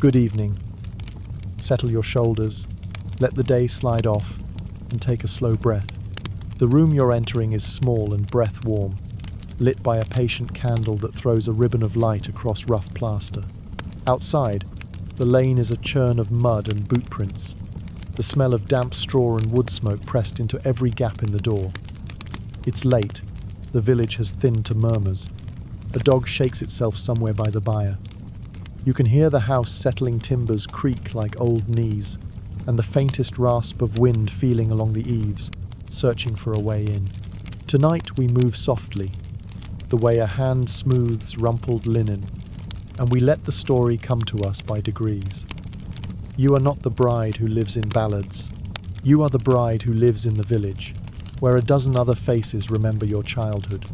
Good evening. Settle your shoulders, let the day slide off, and take a slow breath. The room you're entering is small and breath warm, lit by a patient candle that throws a ribbon of light across rough plaster. Outside, the lane is a churn of mud and boot prints, the smell of damp straw and wood smoke pressed into every gap in the door. It's late. The village has thinned to murmurs. A dog shakes itself somewhere by the byre. You can hear the house settling timbers creak like old knees, and the faintest rasp of wind feeling along the eaves, searching for a way in. Tonight we move softly, the way a hand smooths rumpled linen, and we let the story come to us by degrees. You are not the bride who lives in ballads. You are the bride who lives in the village, where a dozen other faces remember your childhood,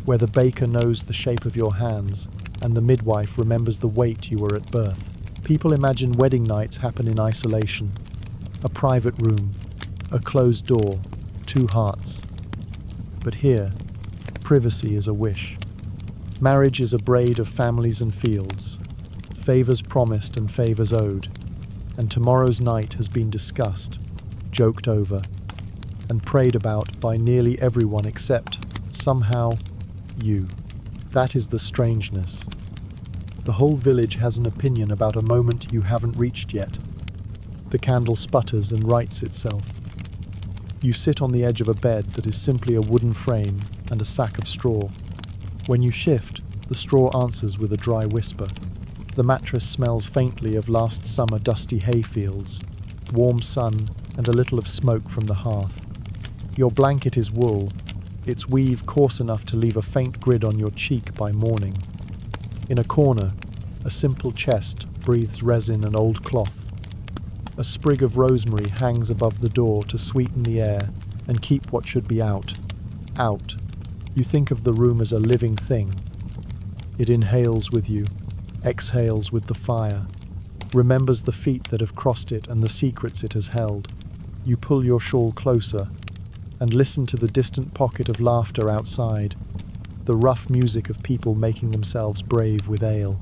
where the baker knows the shape of your hands, and the midwife remembers the weight you were at birth. People imagine wedding nights happen in isolation. A private room, a closed door, two hearts. But here, privacy is a wish. Marriage is a braid of families and fields, favors promised and favors owed, and tomorrow's night has been discussed, joked over, and prayed about by nearly everyone except, somehow, you. That is the strangeness. The whole village has an opinion about a moment you haven't reached yet. The candle sputters and rights itself. You sit on the edge of a bed that is simply a wooden frame and a sack of straw. When you shift, the straw answers with a dry whisper. The mattress smells faintly of last summer dusty hayfields, warm sun, and a little of smoke from the hearth. Your blanket is wool, its weave coarse enough to leave a faint grid on your cheek by morning. In a corner, a simple chest breathes resin and old cloth. A sprig of rosemary hangs above the door to sweeten the air and keep what should be out. Out. You think of the room as a living thing. It inhales with you, exhales with the fire, remembers the feet that have crossed it and the secrets it has held. You pull your shawl closer and listen to the distant pocket of laughter outside, the rough music of people making themselves brave with ale.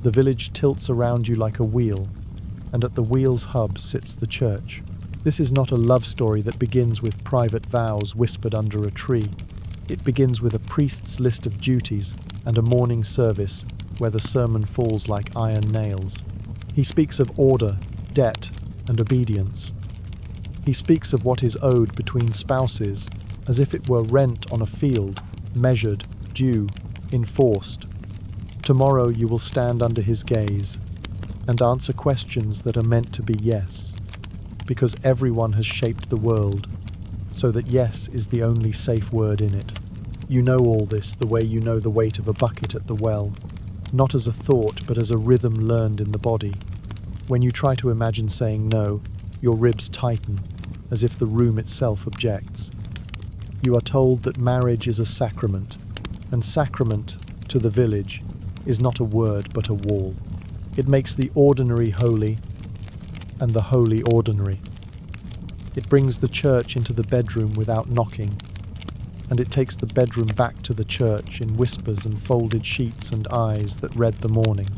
The village tilts around you like a wheel, and at the wheel's hub sits the church. This is not a love story that begins with private vows whispered under a tree. It begins with a priest's list of duties and a morning service where the sermon falls like iron nails. He speaks of order, debt, and obedience. He speaks of what is owed between spouses as if it were rent on a field, measured, due, enforced. Tomorrow you will stand under his gaze and answer questions that are meant to be yes, because everyone has shaped the world so that yes is the only safe word in it. You know all this the way you know the weight of a bucket at the well, not as a thought but as a rhythm learned in the body. When you try to imagine saying no, your ribs tighten, as if the room itself objects. You are told that marriage is a sacrament, and sacrament, to the village, is not a word but a wall. It makes the ordinary holy, and the holy ordinary. It brings the church into the bedroom without knocking, and it takes the bedroom back to the church in whispers and folded sheets and eyes that read the morning.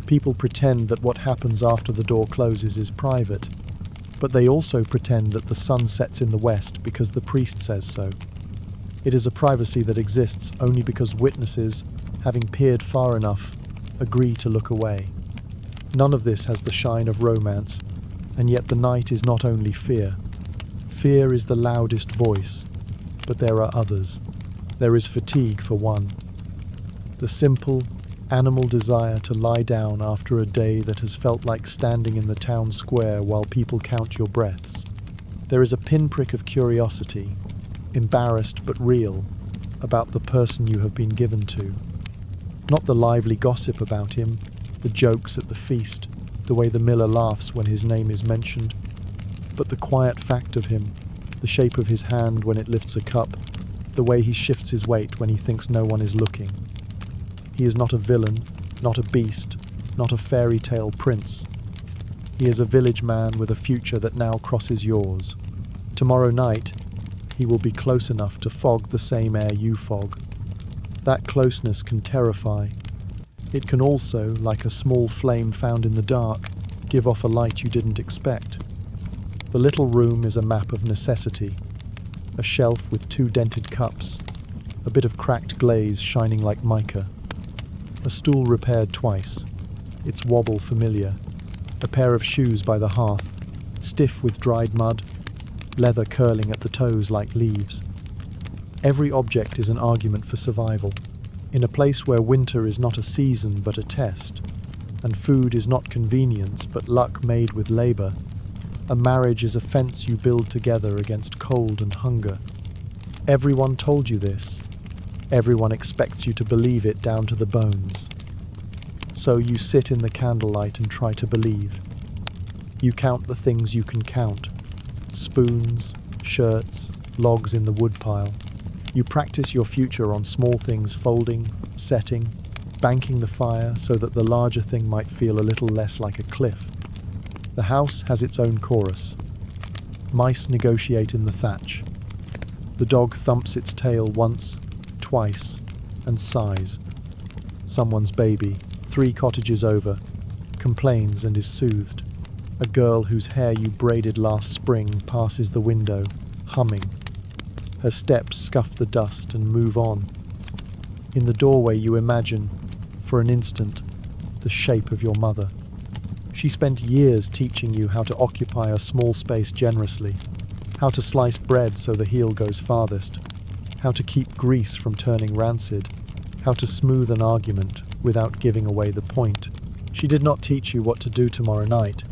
People pretend that what happens after the door closes is private, but they also pretend that the sun sets in the west because the priest says so. It is a privacy that exists only because witnesses, having peered far enough, agree to look away. None of this has the shine of romance, and yet the night is not only fear. Fear is the loudest voice, but there are others. There is fatigue for one. The simple, animal desire to lie down after a day that has felt like standing in the town square while people count your breaths. There is a pinprick of curiosity, embarrassed but real, about the person you have been given to. Not the lively gossip about him, the jokes at the feast, the way the miller laughs when his name is mentioned, but the quiet fact of him, the shape of his hand when it lifts a cup, the way he shifts his weight when he thinks no one is looking. He is not a villain, not a beast, not a fairy tale prince. He is a village man with a future that now crosses yours. Tomorrow night, he will be close enough to fog the same air you fog. That closeness can terrify, It can also, like a small flame found in the dark, give off a light you didn't expect. The little room is a map of necessity. A shelf with 2 dented cups, a bit of cracked glaze shining like mica, a stool repaired twice, its wobble familiar, a pair of shoes by the hearth, stiff with dried mud, leather curling at the toes like leaves. Every object is an argument for survival. In a place where winter is not a season but a test, and food is not convenience but luck made with labor, a marriage is a fence you build together against cold and hunger. Everyone told you this. Everyone expects you to believe it down to the bones. So you sit in the candlelight and try to believe. You count the things you can count. Spoons, shirts, logs in the woodpile. You practice your future on small things, folding, setting, banking the fire so that the larger thing might feel a little less like a cliff. The house has its own chorus. Mice negotiate in the thatch. The dog thumps its tail once, twice, and sighs. Someone's baby, 3 cottages over, complains and is soothed. A girl whose hair you braided last spring passes the window, humming. Her steps scuff the dust and move on. In the doorway you imagine, for an instant, the shape of your mother. She spent years teaching you how to occupy a small space generously, how to slice bread so the heel goes farthest, how to keep grease from turning rancid, how to smooth an argument without giving away the point. She did not teach you what to do tomorrow night,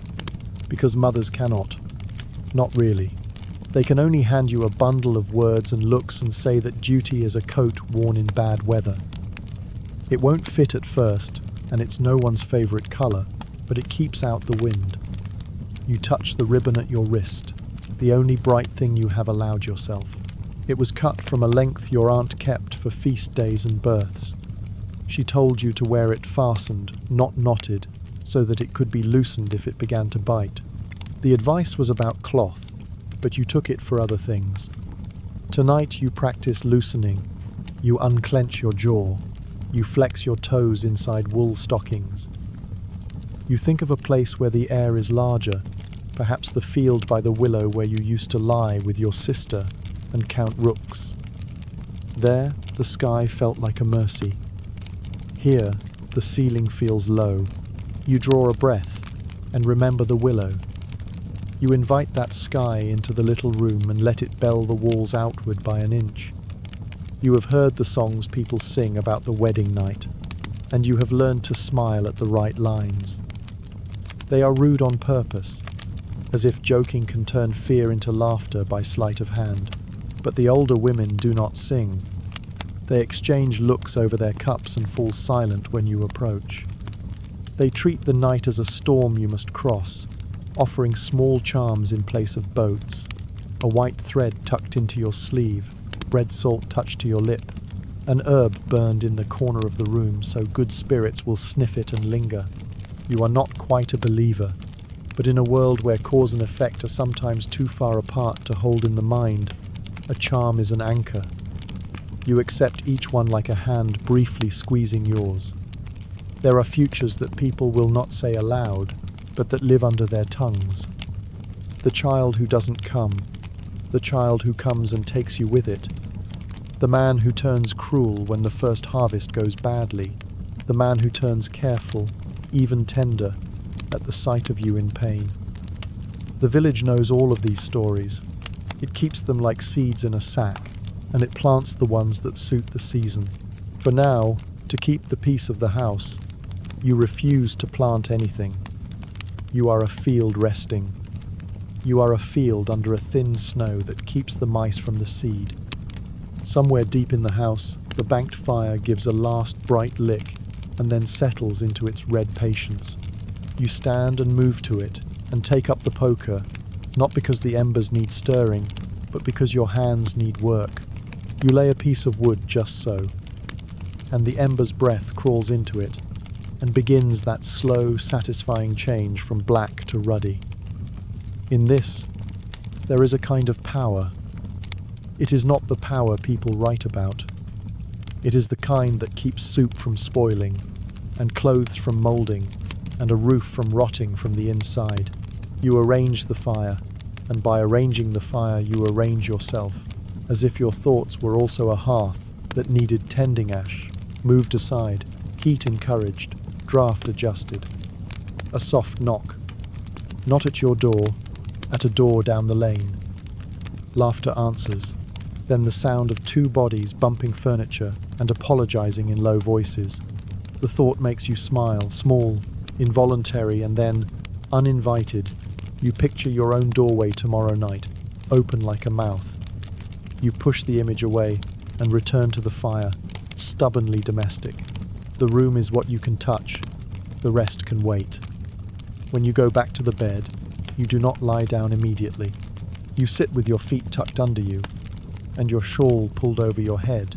because mothers cannot. Not really. They can only hand you a bundle of words and looks and say that duty is a coat worn in bad weather. It won't fit at first, and it's no one's favorite color, but it keeps out the wind. You touch the ribbon at your wrist, the only bright thing you have allowed yourself. It was cut from a length your aunt kept for feast days and births. She told you to wear it fastened, not knotted, so that it could be loosened if it began to bite. The advice was about cloth, but you took it for other things. Tonight you practice loosening. You unclench your jaw. You flex your toes inside wool stockings. You think of a place where the air is larger, perhaps the field by the willow where you used to lie with your sister and count rooks. There, the sky felt like a mercy. Here, the ceiling feels low. You draw a breath and remember the willow. You invite that sky into the little room and let it bell the walls outward by an inch. You have heard the songs people sing about the wedding night, and you have learned to smile at the right lines. They are rude on purpose, as if joking can turn fear into laughter by sleight of hand. But the older women do not sing. They exchange looks over their cups and fall silent when you approach. They treat the night as a storm you must cross, offering small charms in place of boats, a white thread tucked into your sleeve, red salt touched to your lip, an herb burned in the corner of the room so good spirits will sniff it and linger. You are not quite a believer, but in a world where cause and effect are sometimes too far apart to hold in the mind, a charm is an anchor. You accept each one like a hand briefly squeezing yours. There are futures that people will not say aloud, but that live under their tongues. The child who doesn't come, the child who comes and takes you with it, the man who turns cruel when the first harvest goes badly, the man who turns careful, even tender, at the sight of you in pain. The village knows all of these stories. It keeps them like seeds in a sack, and it plants the ones that suit the season. For now, to keep the peace of the house, you refuse to plant anything. You are a field resting. You are a field under a thin snow that keeps the mice from the seed. Somewhere deep in the house, the banked fire gives a last bright lick and then settles into its red patience. You stand and move to it and take up the poker, not because the embers need stirring, but because your hands need work. You lay a piece of wood just so, and the ember's breath crawls into it and begins that slow, satisfying change from black to ruddy. In this, there is a kind of power. It is not the power people write about. It is the kind that keeps soup from spoiling, and clothes from molding, and a roof from rotting from the inside. You arrange the fire, and by arranging the fire you arrange yourself, as if your thoughts were also a hearth that needed tending ash, moved aside, heat encouraged, draft adjusted. A soft knock. Not at your door, at a door down the lane. Laughter answers, then the sound of two bodies bumping furniture and apologizing in low voices. The thought makes you smile, small, involuntary, and then, uninvited, you picture your own doorway tomorrow night, open like a mouth. You push the image away and return to the fire, stubbornly domestic. The room is what you can touch, the rest can wait. When you go back to the bed, you do not lie down immediately. You sit with your feet tucked under you, and your shawl pulled over your head,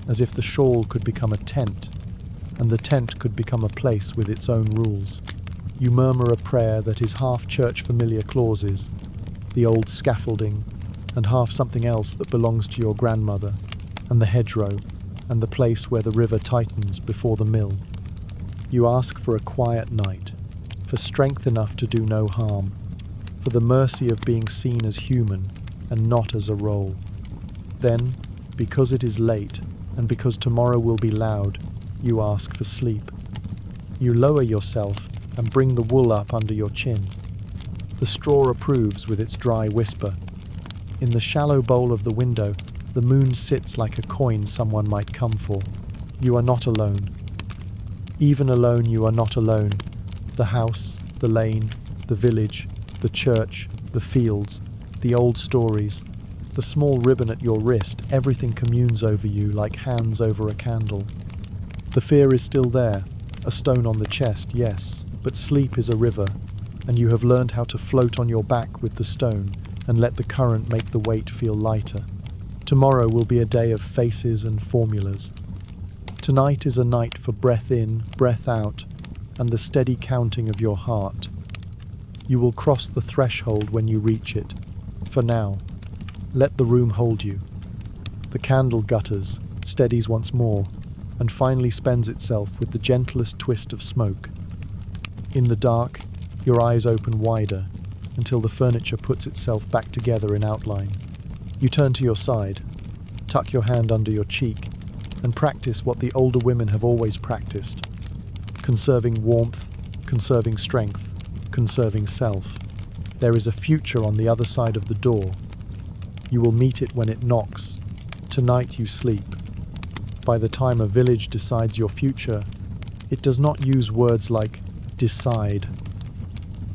as if the shawl could become a tent, and the tent could become a place with its own rules. You murmur a prayer that is half church familiar clauses, the old scaffolding, and half something else that belongs to your grandmother, and the hedgerow, and the place where the river tightens before the mill. You ask for a quiet night, for strength enough to do no harm, for the mercy of being seen as human and not as a role. Then, because it is late, and because tomorrow will be loud, you ask for sleep. You lower yourself and bring the wool up under your chin. The straw approves with its dry whisper. In the shallow bowl of the window, the moon sits like a coin someone might come for. You are not alone. Even alone, you are not alone. The house, the lane, the village, the church, the fields, the old stories, the small ribbon at your wrist, everything communes over you like hands over a candle. The fear is still there, a stone on the chest, yes, but sleep is a river, and you have learned how to float on your back with the stone and let the current make the weight feel lighter. Tomorrow will be a day of faces and formulas. Tonight is a night for breath in, breath out, and the steady counting of your heart. You will cross the threshold when you reach it. For now, let the room hold you. The candle gutters, steadies once more, and finally spends itself with the gentlest twist of smoke. In the dark, your eyes open wider, until the furniture puts itself back together in outline. You turn to your side, tuck your hand under your cheek, and practice what the older women have always practiced: conserving warmth, conserving strength, conserving self. There is a future on the other side of the door. You will meet it when it knocks. Tonight you sleep. By the time a village decides your future, it does not use words like decide.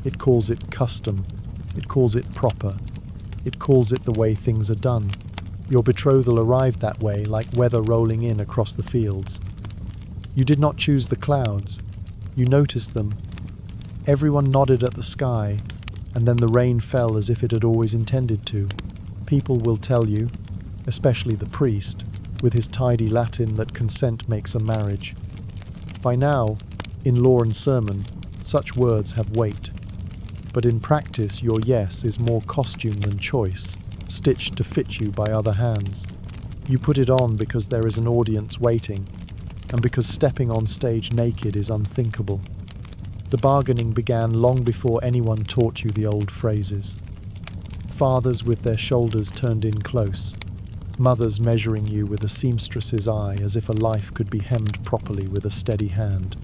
It calls it custom. It calls it proper. It calls it the way things are done. Your betrothal arrived that way, like weather rolling in across the fields. You did not choose the clouds. You noticed them. Everyone nodded at the sky, and then the rain fell as if it had always intended to. People will tell you, especially the priest, with his tidy Latin that consent makes a marriage. By now, in law and sermon, such words have weight. But in practice, your yes is more costume than choice, stitched to fit you by other hands. You put it on because there is an audience waiting, and because stepping on stage naked is unthinkable. The bargaining began long before anyone taught you the old phrases. Fathers with their shoulders turned in close, mothers measuring you with a seamstress's eye as if a life could be hemmed properly with a steady hand.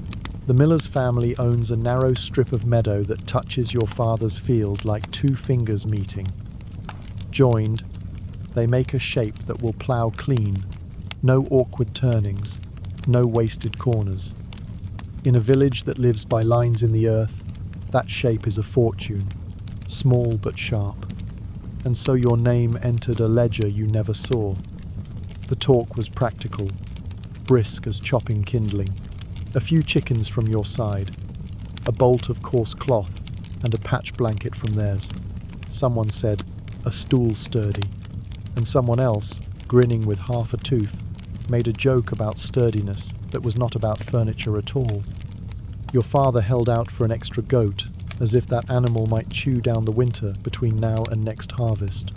The miller's family owns a narrow strip of meadow that touches your father's field like two fingers meeting. Joined, they make a shape that will plough clean, no awkward turnings, no wasted corners. In a village that lives by lines in the earth, that shape is a fortune, small but sharp. And so your name entered a ledger you never saw. The talk was practical, brisk as chopping kindling. A few chickens from your side, a bolt of coarse cloth, and a patch blanket from theirs. Someone said, a stool sturdy, and someone else, grinning with half a tooth, made a joke about sturdiness that was not about furniture at all. Your father held out for an extra goat, as if that animal might chew down the winter between now and next harvest.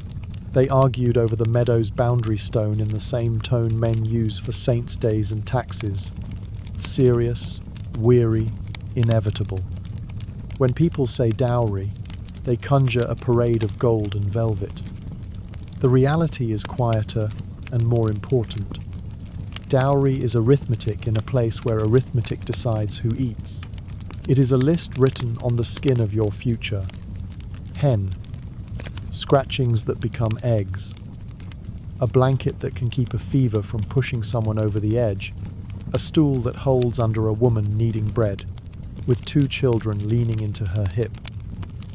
They argued over the meadow's boundary stone in the same tone men use for saints' days and taxes. Serious, weary, inevitable. When people say dowry, they conjure a parade of gold and velvet. The reality is quieter and more important. Dowry is arithmetic in a place where arithmetic decides who eats. It is a list written on the skin of your future. Hen. Scratchings that become eggs. A blanket that can keep a fever from pushing someone over the edge. A stool that holds under a woman kneading bread, with 2 children leaning into her hip.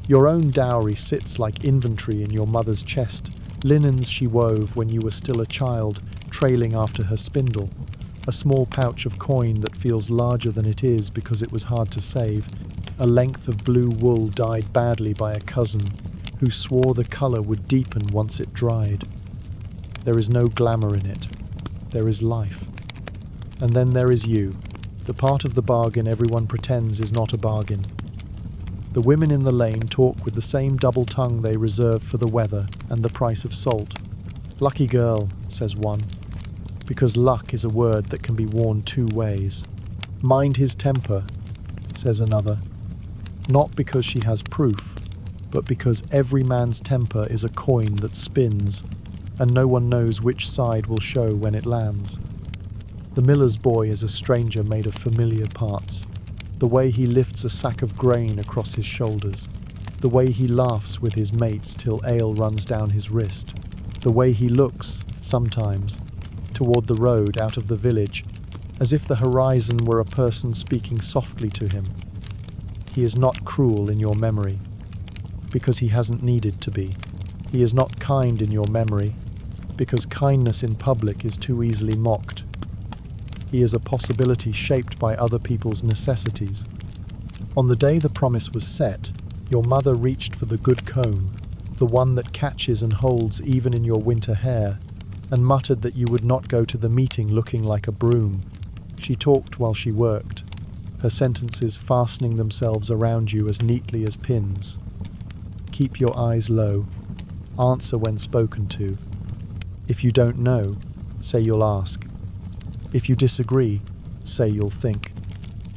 Your own dowry sits like inventory in your mother's chest, linens she wove when you were still a child, trailing after her spindle. A small pouch of coin that feels larger than it is because it was hard to save. A length of blue wool dyed badly by a cousin who swore the colour would deepen once it dried. There is no glamour in it. There is life. And then there is you, the part of the bargain everyone pretends is not a bargain. The women in the lane talk with the same double tongue they reserve for the weather and the price of salt. Lucky girl, says one, because luck is a word that can be worn 2 ways. Mind his temper, says another, not because she has proof, but because every man's temper is a coin that spins, and no one knows which side will show when it lands. The miller's boy is a stranger made of familiar parts. The way he lifts a sack of grain across his shoulders. The way he laughs with his mates till ale runs down his wrist. The way he looks, sometimes, toward the road out of the village, as if the horizon were a person speaking softly to him. He is not cruel in your memory, because he hasn't needed to be. He is not kind in your memory, because kindness in public is too easily mocked. He is a possibility shaped by other people's necessities. On the day the promise was set, your mother reached for the good comb, the one that catches and holds even in your winter hair, and muttered that you would not go to the meeting looking like a broom. She talked while she worked, her sentences fastening themselves around you as neatly as pins. Keep your eyes low. Answer when spoken to. If you don't know, say you'll ask. If you disagree, say you'll think.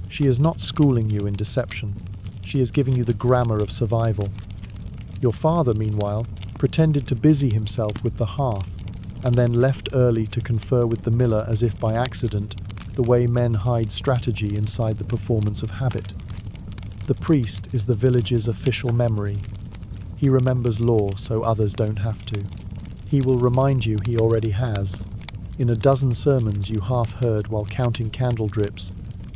She is not schooling you in deception. She is giving you the grammar of survival. Your father, meanwhile, pretended to busy himself with the hearth, and then left early to confer with the miller as if by accident, the way men hide strategy inside the performance of habit. The priest is the village's official memory. He remembers law so others don't have to. He will remind you he already has, in a dozen sermons you half heard while counting candle drips,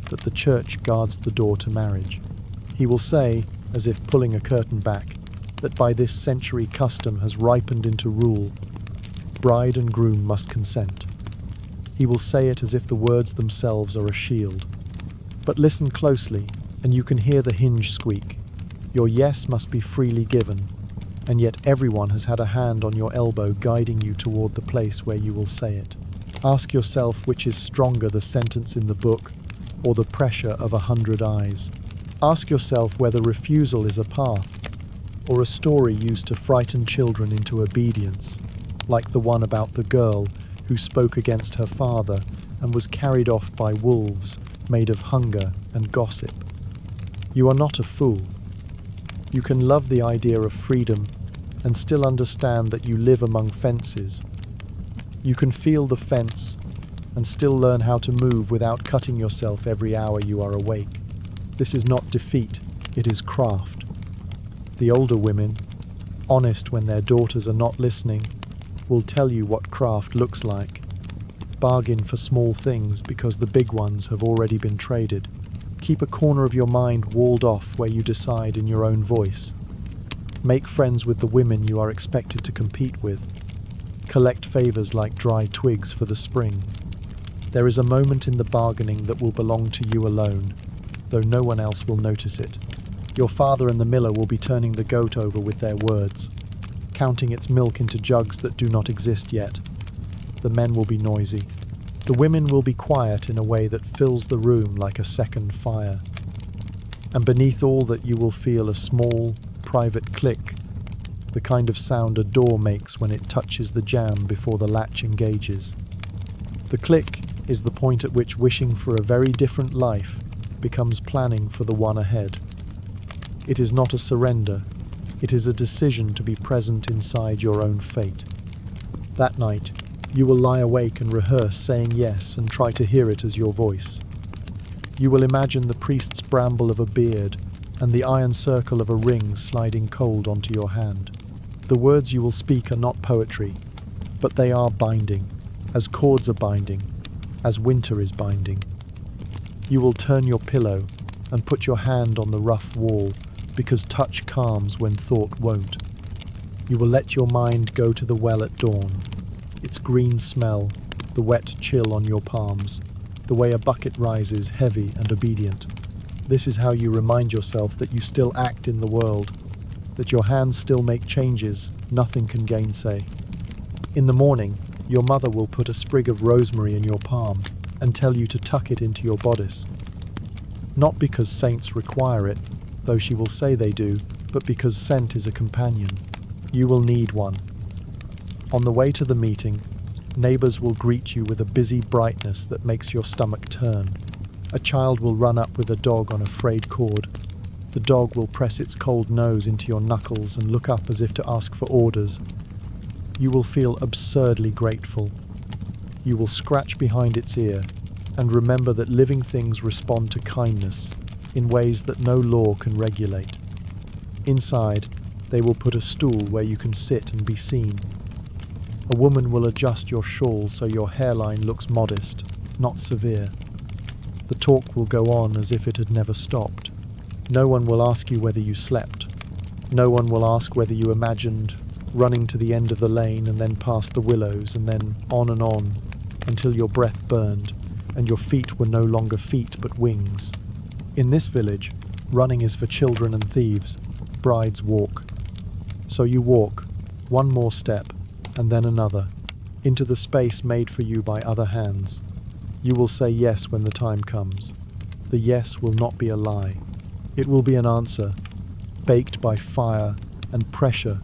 that the church guards the door to marriage. He will say, as if pulling a curtain back, that by this century custom has ripened into rule. Bride and groom must consent. He will say it as if the words themselves are a shield. But listen closely, and you can hear the hinge squeak. Your yes must be freely given, and yet everyone has had a hand on your elbow guiding you toward the place where you will say it. Ask yourself which is stronger, the sentence in the book or the pressure of 100 eyes. Ask yourself whether refusal is a path or a story used to frighten children into obedience, like the one about the girl who spoke against her father and was carried off by wolves made of hunger and gossip. You are not a fool. You can love the idea of freedom and still understand that you live among fences. You can feel the fence and still learn how to move without cutting yourself every hour you are awake. This is not defeat, it is craft. The older women, honest when their daughters are not listening, will tell you what craft looks like. Bargain for small things because the big ones have already been traded. Keep a corner of your mind walled off where you decide in your own voice. Make friends with the women you are expected to compete with. Collect favors like dry twigs for the spring. There is a moment in the bargaining that will belong to you alone, though no one else will notice it. Your father and the miller will be turning the goat over with their words, counting its milk into jugs that do not exist yet. The men will be noisy. The women will be quiet in a way that fills the room like a second fire. And beneath all that you will feel a small, private click, the kind of sound a door makes when it touches the jamb before the latch engages. The click is the point at which wishing for a very different life becomes planning for the one ahead. It is not a surrender, it is a decision to be present inside your own fate. That night, you will lie awake and rehearse saying yes and try to hear it as your voice. You will imagine the priest's bramble of a beard and the iron circle of a ring sliding cold onto your hand. The words you will speak are not poetry, but they are binding, as chords are binding, as winter is binding. You will turn your pillow and put your hand on the rough wall, because touch calms when thought won't. You will let your mind go to the well at dawn, its green smell, the wet chill on your palms, the way a bucket rises heavy and obedient. This is how you remind yourself that you still act in the world, that your hands still make changes nothing can gainsay. In the morning, your mother will put a sprig of rosemary in your palm and tell you to tuck it into your bodice. Not because saints require it, though she will say they do, but because scent is a companion. You will need one. On the way to the meeting, neighbors will greet you with a busy brightness that makes your stomach turn. A child will run up with a dog on a frayed cord. The dog will press its cold nose into your knuckles and look up as if to ask for orders. You will feel absurdly grateful. You will scratch behind its ear and remember that living things respond to kindness in ways that no law can regulate. Inside, they will put a stool where you can sit and be seen. A woman will adjust your shawl so your hairline looks modest, not severe. The talk will go on as if it had never stopped. No one will ask you whether you slept. No one will ask whether you imagined running to the end of the lane and then past the willows and then on until your breath burned and your feet were no longer feet but wings. In this village, running is for children and thieves. Brides walk. So you walk, one more step, and then another, into the space made for you by other hands. You will say yes when the time comes. The yes will not be a lie. It will be an answer, baked by fire and pressure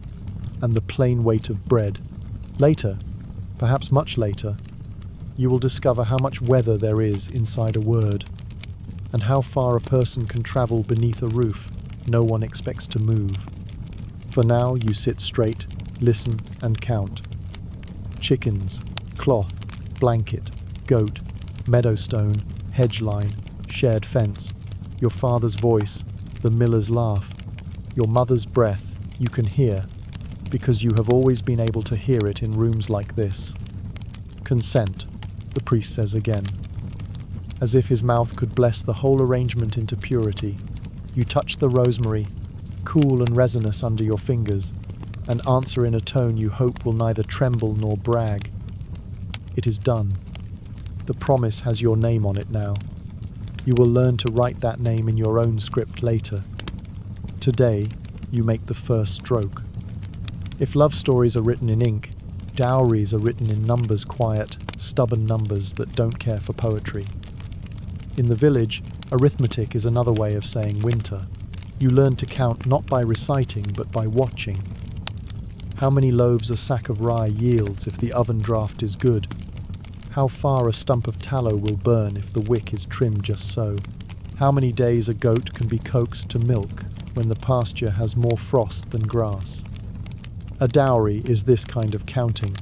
and the plain weight of bread. Later, perhaps much later, you will discover how much weather there is inside a word, and how far a person can travel beneath a roof no one expects to move. For now, you sit straight, listen, and count. Chickens, cloth, blanket, goat, meadowstone, hedge line, shared fence, your father's voice, the miller's laugh, your mother's breath, you can hear, because you have always been able to hear it in rooms like this. Consent, the priest says again. As if his mouth could bless the whole arrangement into purity, you touch the rosemary, cool and resinous under your fingers, and answer in a tone you hope will neither tremble nor brag. It is done. The promise has your name on it now. You will learn to write that name in your own script later. Today, you make the first stroke. If love stories are written in ink, dowries are written in numbers, quiet, stubborn numbers that don't care for poetry. In the village, arithmetic is another way of saying winter. You learn to count not by reciting, but by watching. How many loaves a sack of rye yields if the oven draft is good? How far a stump of tallow will burn if the wick is trimmed just so? How many days a goat can be coaxed to milk when the pasture has more frost than grass? A dowry is this kind of counting.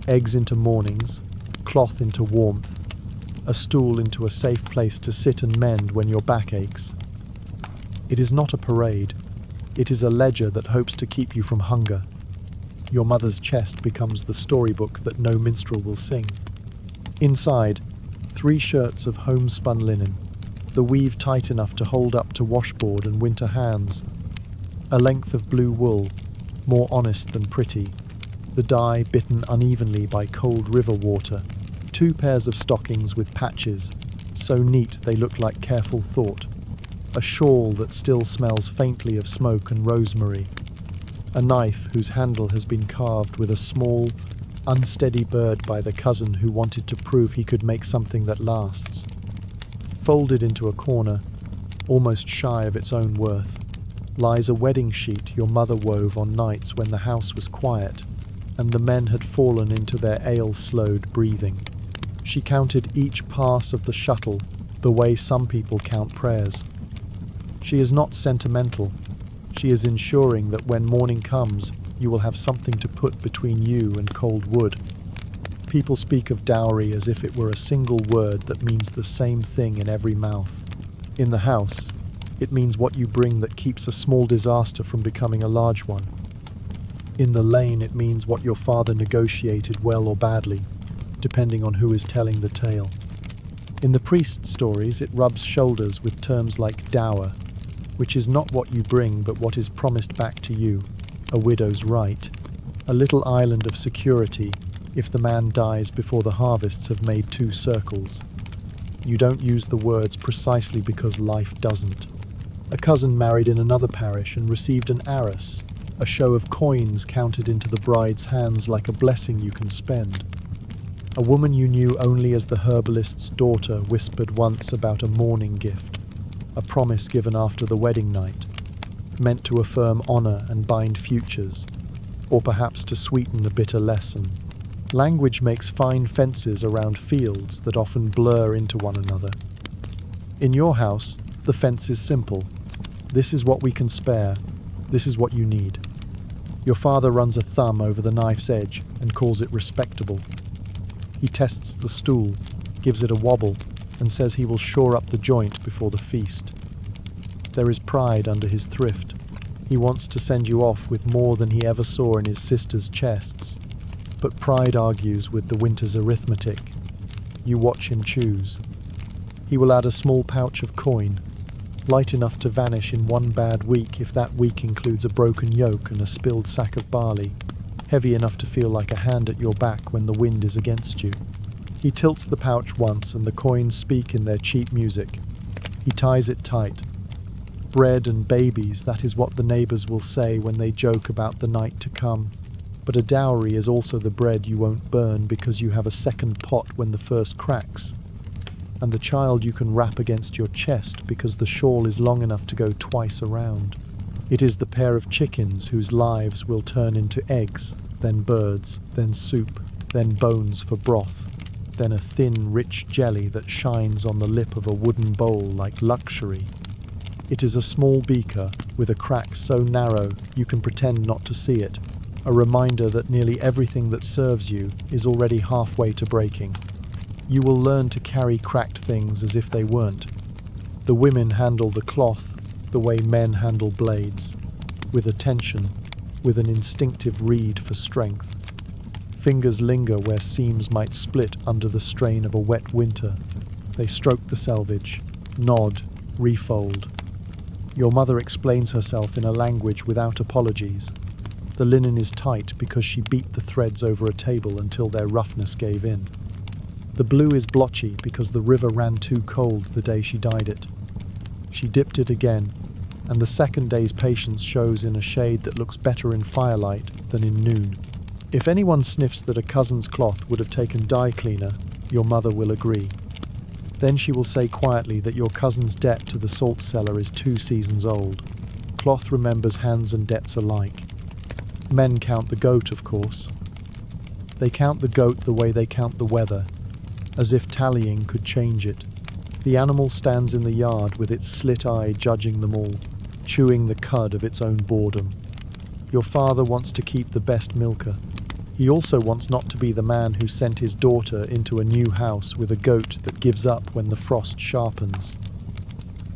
Eggs into mornings, cloth into warmth, a stool into a safe place to sit and mend when your back aches. It is not a parade. It is a ledger that hopes to keep you from hunger. Your mother's chest becomes the storybook that no minstrel will sing. Inside, 3 shirts of homespun linen, the weave tight enough to hold up to washboard and winter hands. A length of blue wool, more honest than pretty, the dye bitten unevenly by cold river water. 2 pairs of stockings with patches, so neat they look like careful thought. A shawl that still smells faintly of smoke and rosemary. A knife whose handle has been carved with a small, unsteady bird by the cousin who wanted to prove he could make something that lasts. Folded into a corner, almost shy of its own worth, lies a wedding sheet your mother wove on nights when the house was quiet and the men had fallen into their ale-slowed breathing. She counted each pass of the shuttle the way some people count prayers. She is not sentimental. She is ensuring that when morning comes, you will have something to put between you and cold wood. People speak of dowry as if it were a single word that means the same thing in every mouth. In the house, it means what you bring that keeps a small disaster from becoming a large one. In the lane, it means what your father negotiated well or badly, depending on who is telling the tale. In the priest stories, it rubs shoulders with terms like dower, which is not what you bring but what is promised back to you, a widow's right, a little island of security if the man dies before the harvests have made 2 circles. You don't use the words precisely because life doesn't. A cousin married in another parish and received an arras, a show of coins counted into the bride's hands like a blessing you can spend. A woman you knew only as the herbalist's daughter whispered once about a mourning gift, a promise given after the wedding night, meant to affirm honour and bind futures, or perhaps to sweeten the bitter lesson. Language makes fine fences around fields that often blur into one another. In your house, the fence is simple. This is what we can spare. This is what you need. Your father runs a thumb over the knife's edge and calls it respectable. He tests the stool, gives it a wobble, and says he will shore up the joint before the feast. There is pride under his thrift. He wants to send you off with more than he ever saw in his sister's chests. But pride argues with the winter's arithmetic. You watch him choose. He will add a small pouch of coin, light enough to vanish in one bad week if that week includes a broken yoke and a spilled sack of barley, heavy enough to feel like a hand at your back when the wind is against you. He tilts the pouch once and the coins speak in their cheap music. He ties it tight. Bread and babies, that is what the neighbours will say when they joke about the night to come. But a dowry is also the bread you won't burn because you have a second pot when the first cracks. And the child you can wrap against your chest because the shawl is long enough to go twice around. It is the pair of chickens whose lives will turn into eggs, then birds, then soup, then bones for broth, then a thin, rich jelly that shines on the lip of a wooden bowl like luxury. It is a small beaker with a crack so narrow you can pretend not to see it, a reminder that nearly everything that serves you is already halfway to breaking. You will learn to carry cracked things as if they weren't. The women handle the cloth the way men handle blades, with attention, with an instinctive read for strength. Fingers linger where seams might split under the strain of a wet winter. They stroke the selvage, nod, refold. Your mother explains herself in a language without apologies. The linen is tight because she beat the threads over a table until their roughness gave in. The blue is blotchy because the river ran too cold the day she dyed it. She dipped it again, and the second day's patience shows in a shade that looks better in firelight than in noon. If anyone sniffs that a cousin's cloth would have taken dye cleaner, your mother will agree. Then she will say quietly that your cousin's debt to the salt cellar is 2 seasons old. Cloth remembers hands and debts alike. Men count the goat, of course. They count the goat the way they count the weather, as if tallying could change it. The animal stands in the yard with its slit eye judging them all, chewing the cud of its own boredom. Your father wants to keep the best milker. He also wants not to be the man who sent his daughter into a new house with a goat that gives up when the frost sharpens.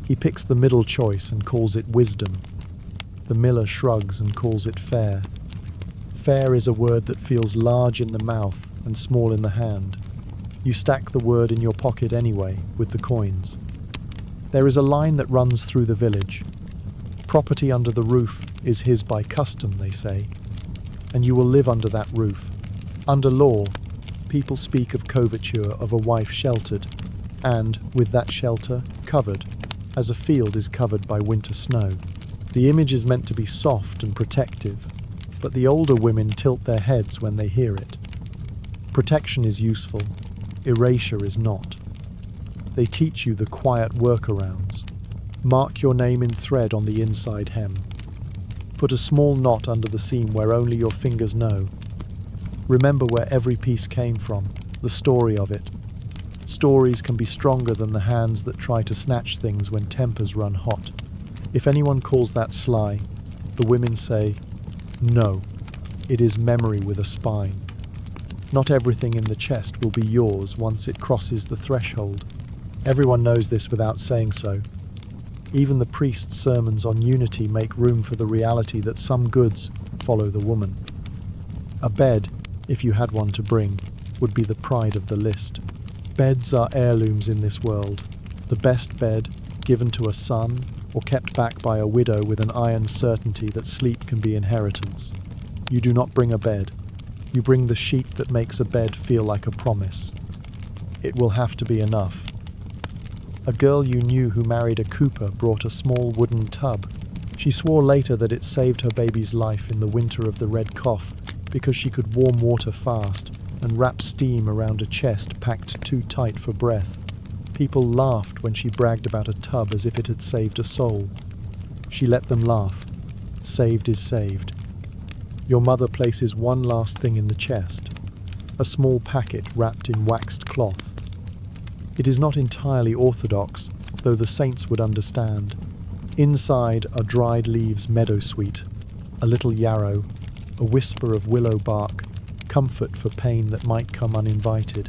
He picks the middle choice and calls it wisdom. The miller shrugs and calls it fair. Fair is a word that feels large in the mouth and small in the hand. You stack the word in your pocket anyway, with the coins. There is a line that runs through the village. Property under the roof is his by custom, they say, and you will live under that roof. Under law, people speak of coverture of a wife sheltered, and, with that shelter, covered, as a field is covered by winter snow. The image is meant to be soft and protective, but the older women tilt their heads when they hear it. Protection is useful, erasure is not. They teach you the quiet workarounds. Mark your name in thread on the inside hem. Put a small knot under the seam where only your fingers know. Remember where every piece came from, the story of it. Stories can be stronger than the hands that try to snatch things when tempers run hot. If anyone calls that sly, the women say, "No, it is memory with a spine." Not everything in the chest will be yours once it crosses the threshold. Everyone knows this without saying so. Even the priest's sermons on unity make room for the reality that some goods follow the woman. A bed, if you had one to bring, would be the pride of the list. Beds are heirlooms in this world. The best bed, given to a son, or kept back by a widow with an iron certainty that sleep can be inheritance. You do not bring a bed. You bring the sheet that makes a bed feel like a promise. It will have to be enough. A girl you knew who married a cooper brought a small wooden tub. She swore later that it saved her baby's life in the winter of the red cough because she could warm water fast and wrap steam around a chest packed too tight for breath. People laughed when she bragged about a tub as if it had saved a soul. She let them laugh. Saved is saved. Your mother places one last thing in the chest, a small packet wrapped in waxed cloth. It is not entirely orthodox, though the saints would understand. Inside are dried leaves meadowsweet, a little yarrow, a whisper of willow bark, comfort for pain that might come uninvited.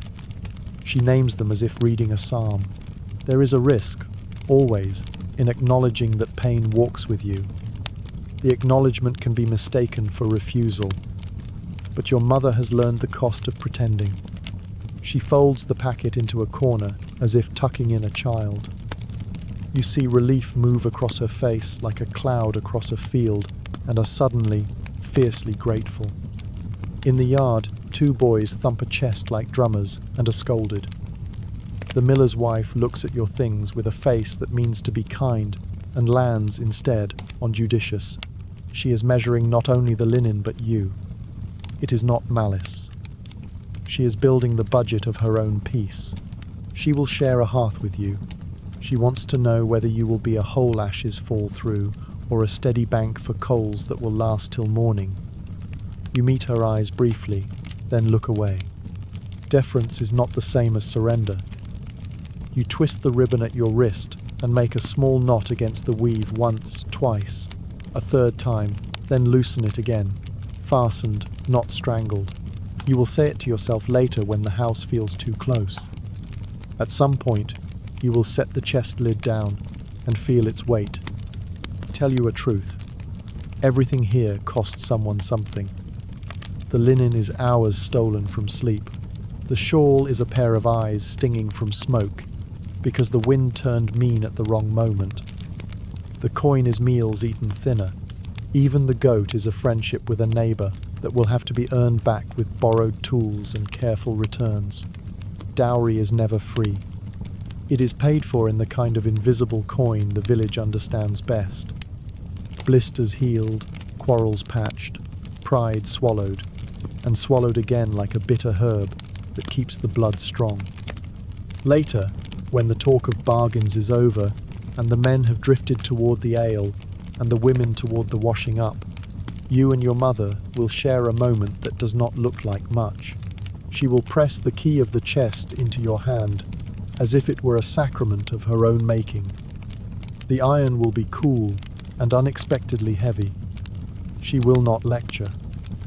She names them as if reading a psalm. There is a risk, always, in acknowledging that pain walks with you. The acknowledgement can be mistaken for refusal. But your mother has learned the cost of pretending. She folds the packet into a corner, as if tucking in a child. You see relief move across her face like a cloud across a field, and are suddenly, fiercely grateful. In the yard, two boys thump a chest like drummers and are scolded. The miller's wife looks at your things with a face that means to be kind and lands, instead, on judicious. She is measuring not only the linen but you. It is not malice. She is building the budget of her own peace. She will share a hearth with you. She wants to know whether you will be a hole ashes fall through or a steady bank for coals that will last till morning. You meet her eyes briefly, then look away. Deference is not the same as surrender. You twist the ribbon at your wrist and make a small knot against the weave once, twice, a third time, then loosen it again, fastened, not strangled. You will say it to yourself later when the house feels too close. At some point, you will set the chest lid down and feel its weight. Tell you a truth. Everything here cost someone something. The linen is hours stolen from sleep. The shawl is a pair of eyes stinging from smoke, because the wind turned mean at the wrong moment. The coin is meals eaten thinner. Even the goat is a friendship with a neighbour that will have to be earned back with borrowed tools and careful returns. Dowry is never free. It is paid for in the kind of invisible coin the village understands best. Blisters healed, quarrels patched, pride swallowed, and swallowed again like a bitter herb that keeps the blood strong. Later, when the talk of bargains is over, and the men have drifted toward the ale, and the women toward the washing up, you and your mother will share a moment that does not look like much. She will press the key of the chest into your hand, as if it were a sacrament of her own making. The iron will be cool and unexpectedly heavy. She will not lecture.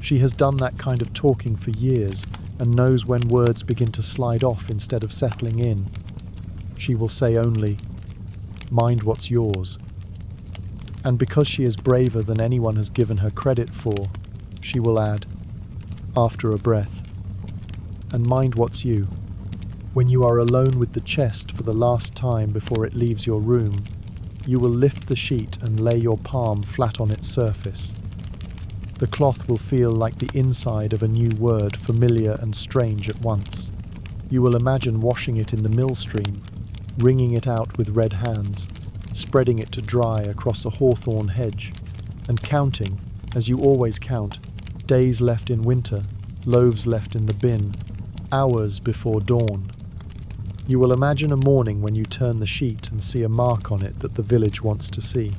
She has done that kind of talking for years and knows when words begin to slide off instead of settling in. She will say only, "Mind what's yours." And because she is braver than anyone has given her credit for, she will add, after a breath, "And mind what's you." When you are alone with the chest for the last time before it leaves your room, you will lift the sheet and lay your palm flat on its surface. The cloth will feel like the inside of a new word, familiar and strange at once. You will imagine washing it in the mill stream, wringing it out with red hands, spreading it to dry across a hawthorn hedge, and counting, as you always count, days left in winter, loaves left in the bin, hours before dawn. You will imagine a morning when you turn the sheet and see a mark on it that the village wants to see.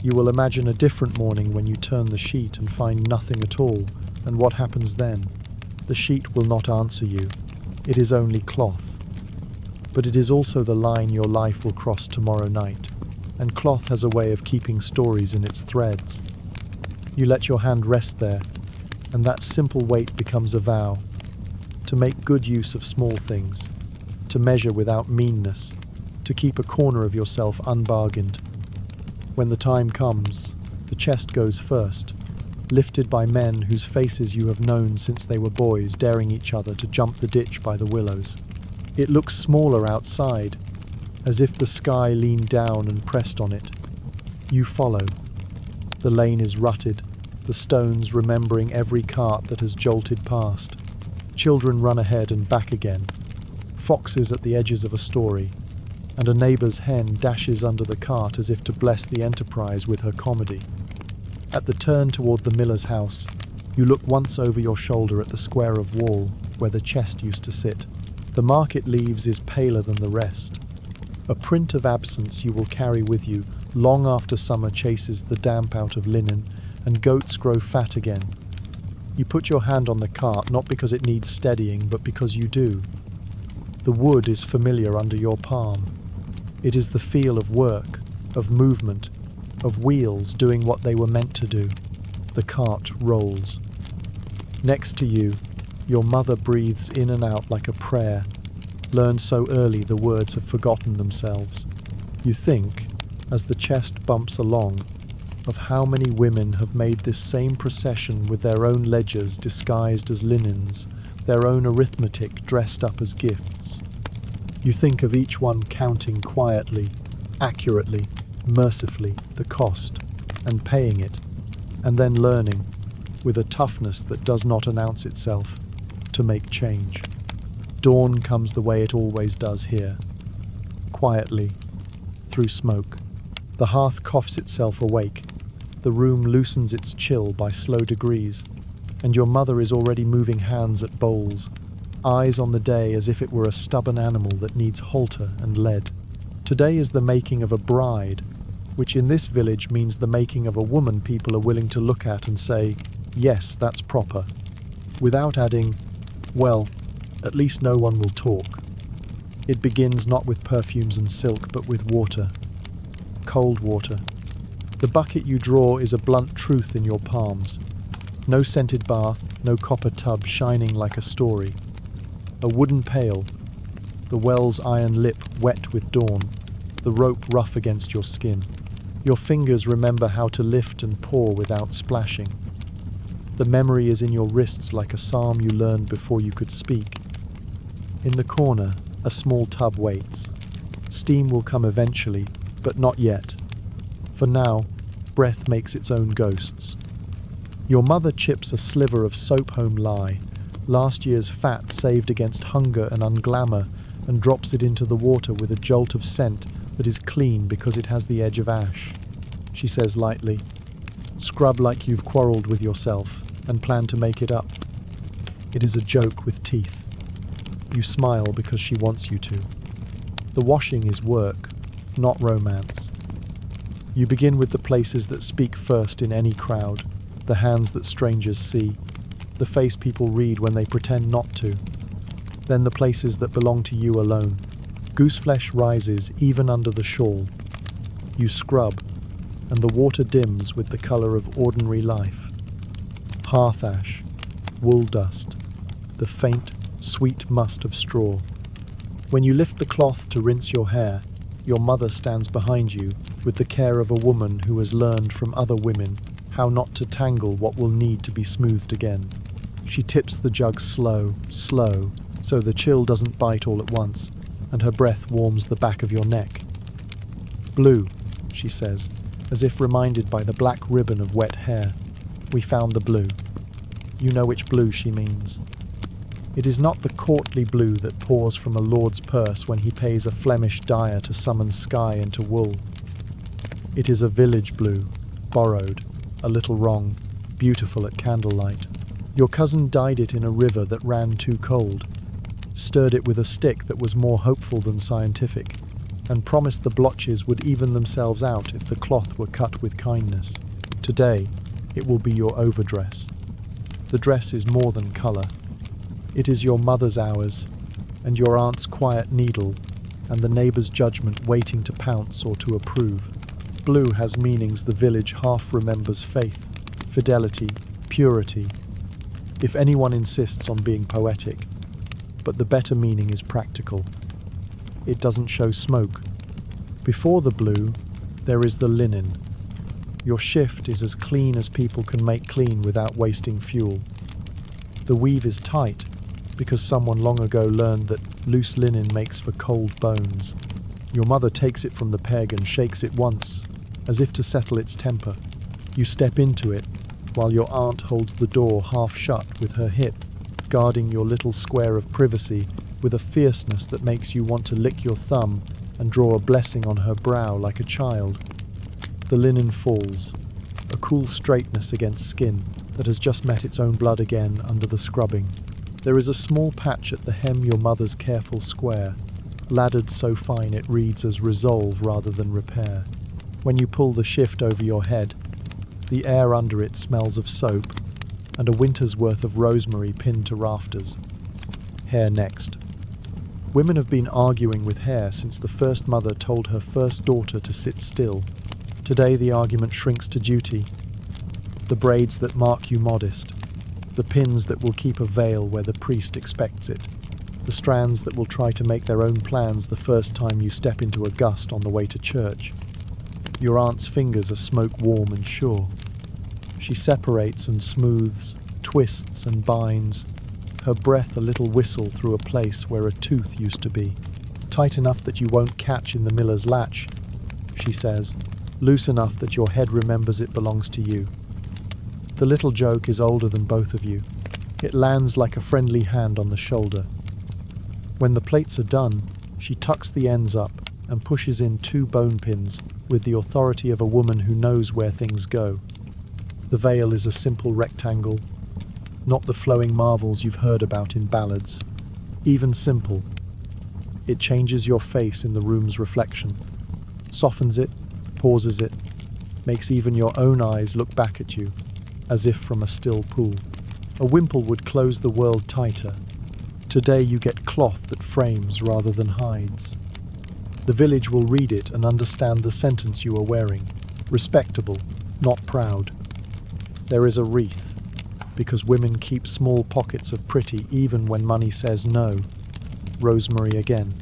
You will imagine a different morning when you turn the sheet and find nothing at all, and what happens then? The sheet will not answer you. It is only cloth. but it is also the line your life will cross tomorrow night, and cloth has a way of keeping stories in its threads. You let your hand rest there, and that simple weight becomes a vow, to make good use of small things, to measure without meanness, to keep a corner of yourself unbargained. When the time comes, the chest goes first, lifted by men whose faces you have known since they were boys, daring each other to jump the ditch by the willows. It looks smaller outside, as if the sky leaned down and pressed on it. You follow. The lane is rutted, the stones remembering every cart that has jolted past. Children run ahead and back again. Foxes at the edges of a story, and a neighbour's hen dashes under the cart as if to bless the enterprise with her comedy. At the turn toward the miller's house, you look once over your shoulder at the square of wall where the chest used to sit. The market leaves is paler than the rest, a print of absence you will carry with you long after summer chases the damp out of linen and goats grow fat again. You put your hand on the cart not because it needs steadying, but because you do. The wood is familiar under your palm. It is the feel of work, of movement, of wheels doing what they were meant to do. The cart rolls. Next to you, your mother breathes in and out like a prayer. Learned so early the words have forgotten themselves. You think, as the chest bumps along, of how many women have made this same procession with their own ledgers disguised as linens, their own arithmetic dressed up as gifts. You think of each one counting quietly, accurately, mercifully the cost, and paying it, and then learning, with a toughness that does not announce itself, to make change. Dawn comes the way it always does here, quietly, through smoke. The hearth coughs itself awake, the room loosens its chill by slow degrees, and your mother is already moving hands at bowls, eyes on the day as if it were a stubborn animal that needs halter and lead. Today is the making of a bride, which in this village means the making of a woman people are willing to look at and say, yes, that's proper, without adding, well, at least no one will talk. It begins not with perfumes and silk, but with water. Cold water. The bucket you draw is a blunt truth in your palms. No scented bath, no copper tub shining like a story. A wooden pail, the well's iron lip wet with dawn, the rope rough against your skin. Your fingers remember how to lift and pour without splashing. The memory is in your wrists like a psalm you learned before you could speak. In the corner, a small tub waits. Steam will come eventually, but not yet. For now, breath makes its own ghosts. Your mother chips a sliver of soap-home lye, last year's fat saved against hunger and unglamour, and drops it into the water with a jolt of scent that is clean because it has the edge of ash. She says lightly, "Scrub like you've quarrelled with yourself and plan to make it up." It is a joke with teeth. You smile because she wants you to. The washing is work, not romance. You begin with the places that speak first in any crowd, the hands that strangers see, the face people read when they pretend not to. Then the places that belong to you alone. Gooseflesh rises even under the shawl. You scrub, and the water dims with the colour of ordinary life. Hearth ash, wool dust, the faint, sweet must of straw. When you lift the cloth to rinse your hair, your mother stands behind you with the care of a woman who has learned from other women how not to tangle what will need to be smoothed again. She tips the jug slow, so the chill doesn't bite all at once, and her breath warms the back of your neck. "Blue," she says, as if reminded by the black ribbon of wet hair. "We found the blue." You know which blue she means. It is not the courtly blue that pours from a lord's purse when he pays a Flemish dyer to summon sky into wool. It is a village blue, borrowed, a little wrong, beautiful at candlelight. Your cousin dyed it in a river that ran too cold, stirred it with a stick that was more hopeful than scientific, and promised the blotches would even themselves out if the cloth were cut with kindness. Today, it will be your overdress. The dress is more than colour. It is your mother's hours, and your aunt's quiet needle, and the neighbor's judgment waiting to pounce or to approve. Blue has meanings the village half remembers: faith, fidelity, purity, if anyone insists on being poetic. But the better meaning is practical. It doesn't show smoke. Before the blue, there is the linen. Your shift is as clean as people can make clean without wasting fuel. The weave is tight because someone long ago learned that loose linen makes for cold bones. Your mother takes it from the peg and shakes it once, as if to settle its temper. You step into it, while your aunt holds the door half shut with her hip, guarding your little square of privacy with a fierceness that makes you want to lick your thumb and draw a blessing on her brow like a child. The linen falls, a cool straightness against skin that has just met its own blood again under the scrubbing. There is a small patch at the hem your mother's careful square, laddered so fine it reads as resolve rather than repair. When you pull the shift over your head, the air under it smells of soap and a winter's worth of rosemary pinned to rafters. Hair next. Women have been arguing with hair since the first mother told her first daughter to sit still. Today the argument shrinks to duty. The braids that mark you modest, the pins that will keep a veil where the priest expects it, the strands that will try to make their own plans the first time you step into a gust on the way to church. Your aunt's fingers are smoke warm and sure. She separates and smooths, twists and binds, her breath a little whistle through a place where a tooth used to be. Tight enough that you won't catch in the miller's latch, she says, loose enough that your head remembers it belongs to you. The little joke is older than both of you. It lands like a friendly hand on the shoulder. When the plates are done, she tucks the ends up and pushes in 2 bone pins with the authority of a woman who knows where things go. The veil is a simple rectangle, not the flowing marvels you've heard about in ballads. Even simple. It changes your face in the room's reflection, softens it, pauses it, makes even your own eyes look back at you, as if from a still pool. A wimple would close the world tighter. Today you get cloth that frames rather than hides. The village will read it and understand the sentence you are wearing. Respectable, not proud. There is a wreath, because women keep small pockets of pretty even when money says no. Rosemary again.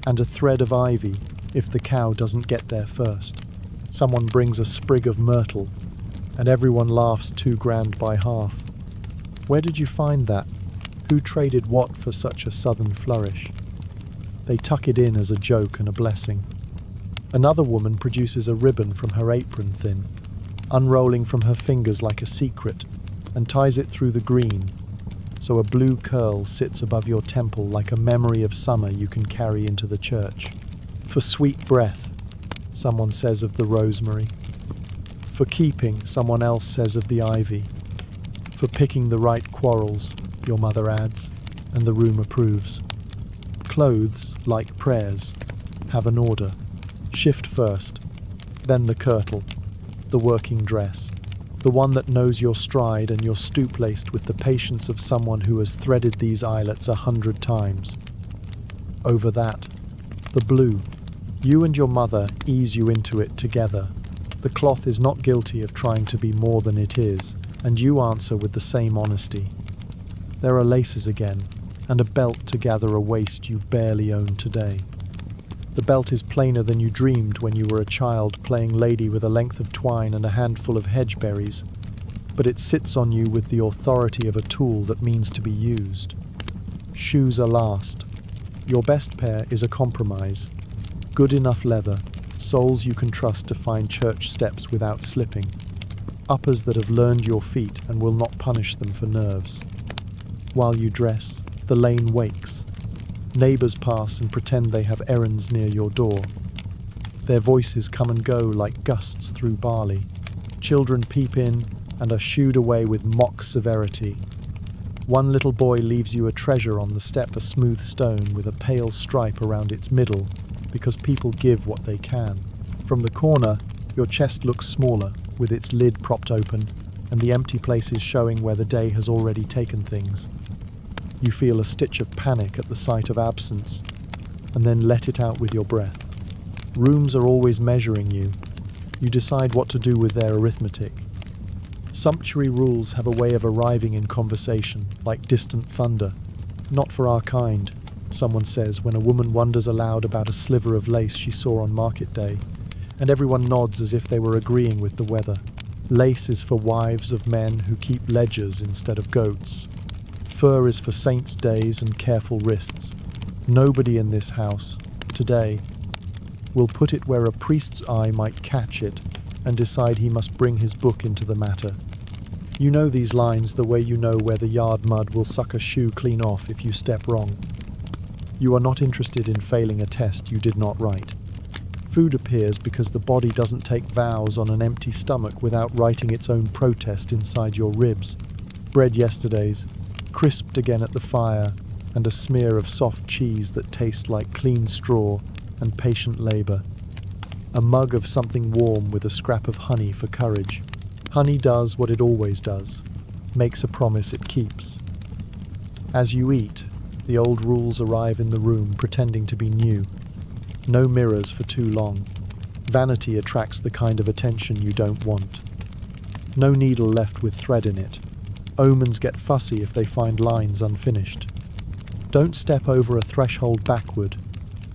And a thread of ivy, if the cow doesn't get there first. Someone brings a sprig of myrtle, and everyone laughs $2,000 by half. Where did you find that? Who traded what for such a southern flourish? They tuck it in as a joke and a blessing. Another woman produces a ribbon from her apron thin, unrolling from her fingers like a secret, and ties it through the green, so a blue curl sits above your temple like a memory of summer you can carry into the church. For sweet breath, someone says of the rosemary. For keeping, someone else says of the ivy. For picking the right quarrels, your mother adds, and the room approves. Clothes, like prayers, have an order. Shift first, then the kirtle, the working dress, the one that knows your stride and your stoop laced with the patience of someone who has threaded these eyelets 100 times. Over that, the blue. You and your mother ease you into it together. The cloth is not guilty of trying to be more than it is, and you answer with the same honesty. There are laces again, and a belt to gather a waist you barely own today. The belt is plainer than you dreamed when you were a child playing lady with a length of twine and a handful of hedge berries, but it sits on you with the authority of a tool that means to be used. Shoes are last. Your best pair is a compromise. Good enough leather, soles you can trust to find church steps without slipping, uppers that have learned your feet and will not punish them for nerves. While you dress, the lane wakes. Neighbours pass and pretend they have errands near your door. Their voices come and go like gusts through barley. Children peep in and are shooed away with mock severity. One little boy leaves you a treasure on the step, a smooth stone with a pale stripe around its middle, because people give what they can. From the corner, your chest looks smaller, with its lid propped open, and the empty places showing where the day has already taken things. You feel a stitch of panic at the sight of absence. and then let it out with your breath. Rooms are always measuring you. You decide what to do with their arithmetic. Sumptuary rules have a way of arriving in conversation, like distant thunder. Not for our kind, someone says when a woman wonders aloud about a sliver of lace she saw on market day, and everyone nods as if they were agreeing with the weather. Lace is for wives of men who keep ledgers instead of goats. Fur is for saints' days and careful wrists. Nobody in this house, today, will put it where a priest's eye might catch it and decide he must bring his book into the matter. You know these lines the way you know where the yard mud will suck a shoe clean off if you step wrong. You are not interested in failing a test you did not write. Food appears because the body doesn't take vows on an empty stomach without writing its own protest inside your ribs. Bread yesterday's, crisped again at the fire, and a smear of soft cheese that tastes like clean straw and patient labour. A mug of something warm with a scrap of honey for courage. Honey does what it always does, makes a promise it keeps. As you eat, the old rules arrive in the room pretending to be new. No mirrors for too long. Vanity attracts the kind of attention you don't want. No needle left with thread in it. Omens get fussy if they find lines unfinished. Don't step over a threshold backward.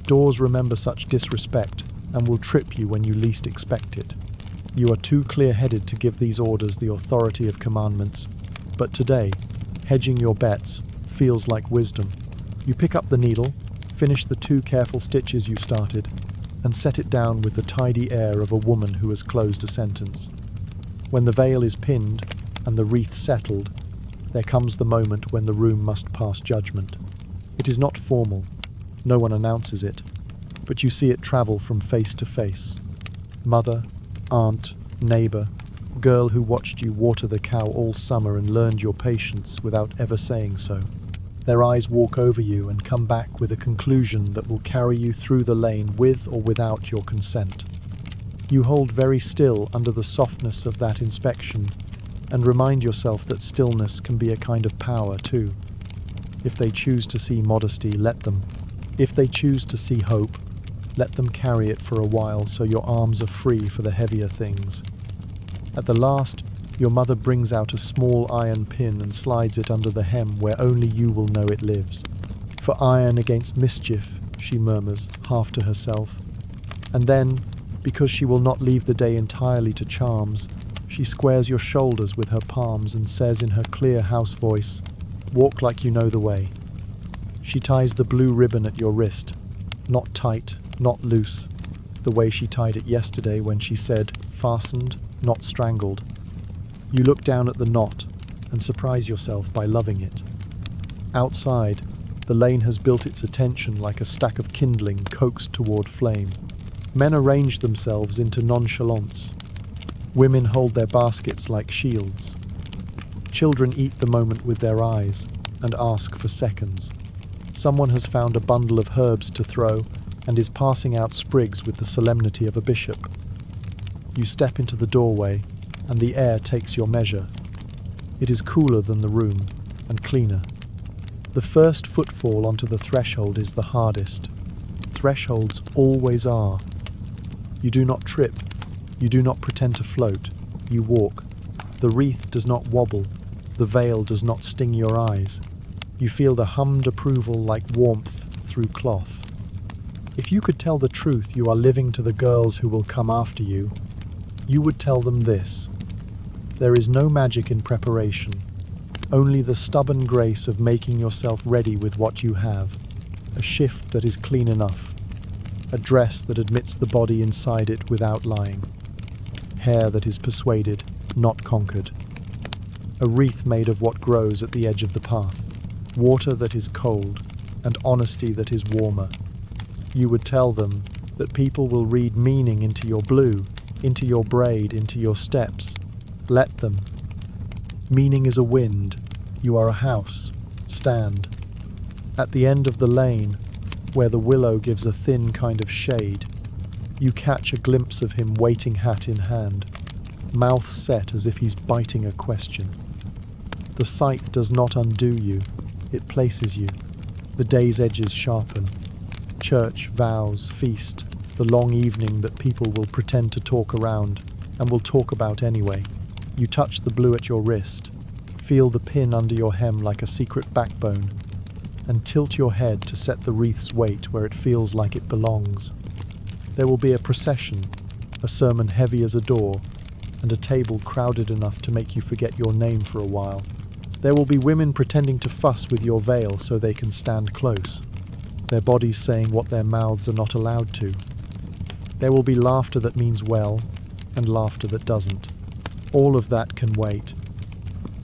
Doors remember such disrespect and will trip you when you least expect it. You are too clear-headed to give these orders the authority of commandments, but today, hedging your bets feels like wisdom. You pick up the needle, finish the 2 careful stitches you started, and set it down with the tidy air of a woman who has closed a sentence. When the veil is pinned and the wreath settled, there comes the moment when the room must pass judgment. It is not formal. No one announces it, but you see it travel from face to face. Mother, aunt, neighbour, girl who watched you water the cow all summer and learned your patience without ever saying so. Their eyes walk over you and come back with a conclusion that will carry you through the lane with or without your consent. You hold very still under the softness of that inspection and remind yourself that stillness can be a kind of power too. If they choose to see modesty, let them. If they choose to see hope, let them carry it for a while so your arms are free for the heavier things. At the last, your mother brings out a small iron pin and slides it under the hem where only you will know it lives. For iron against mischief, she murmurs, half to herself. And then, because she will not leave the day entirely to charms, she squares your shoulders with her palms and says in her clear house voice, "Walk like you know the way." She ties the blue ribbon at your wrist, not tight, not loose, the way she tied it yesterday when she said, fastened, not strangled. You look down at the knot and surprise yourself by loving it. Outside, the lane has built its attention like a stack of kindling coaxed toward flame. Men arrange themselves into nonchalance. Women hold their baskets like shields. Children eat the moment with their eyes and ask for seconds. Someone has found a bundle of herbs to throw and is passing out sprigs with the solemnity of a bishop. You step into the doorway and the air takes your measure. It is cooler than the room and cleaner. The first footfall onto the threshold is the hardest. Thresholds always are. You do not trip. You do not pretend to float. You walk. The wreath does not wobble. The veil does not sting your eyes. You feel the hummed approval like warmth through cloth. If you could tell the truth you are living to the girls who will come after you, you would tell them this. There is no magic in preparation, only the stubborn grace of making yourself ready with what you have, a shift that is clean enough, a dress that admits the body inside it without lying, hair that is persuaded, not conquered, a wreath made of what grows at the edge of the path, water that is cold, and honesty that is warmer. You would tell them that people will read meaning into your blue, into your braid, into your steps. Let them. Meaning is a wind. You are a house. Stand. At the end of the lane, where the willow gives a thin kind of shade, you catch a glimpse of him waiting hat in hand, mouth set as if he's biting a question. The sight does not undo you. It places you. The day's edges sharpen. Church, vows, feast, the long evening that people will pretend to talk around and will talk about anyway. You touch the blue at your wrist, feel the pin under your hem like a secret backbone, and tilt your head to set the wreath's weight where it feels like it belongs. There will be a procession, a sermon heavy as a door, and a table crowded enough to make you forget your name for a while. There will be women pretending to fuss with your veil so they can stand close, their bodies saying what their mouths are not allowed to. There will be laughter that means well, and laughter that doesn't. All of that can wait.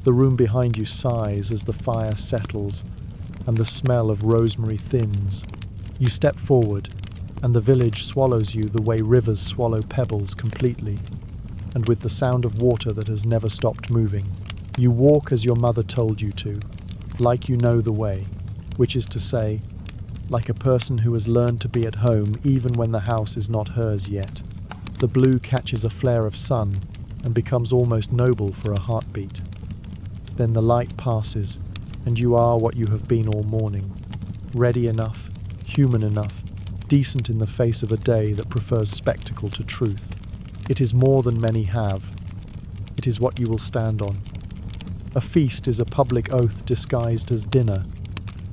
The room behind you sighs as the fire settles, and the smell of rosemary thins. You step forward, and the village swallows you the way rivers swallow pebbles completely, and with the sound of water that has never stopped moving. You walk as your mother told you to, like you know the way, which is to say, like a person who has learned to be at home even when the house is not hers yet. The blue catches a flare of sun and becomes almost noble for a heartbeat. Then the light passes, and you are what you have been all morning, ready enough, human enough, decent in the face of a day that prefers spectacle to truth. It is more than many have. It is what you will stand on. A feast is a public oath disguised as dinner.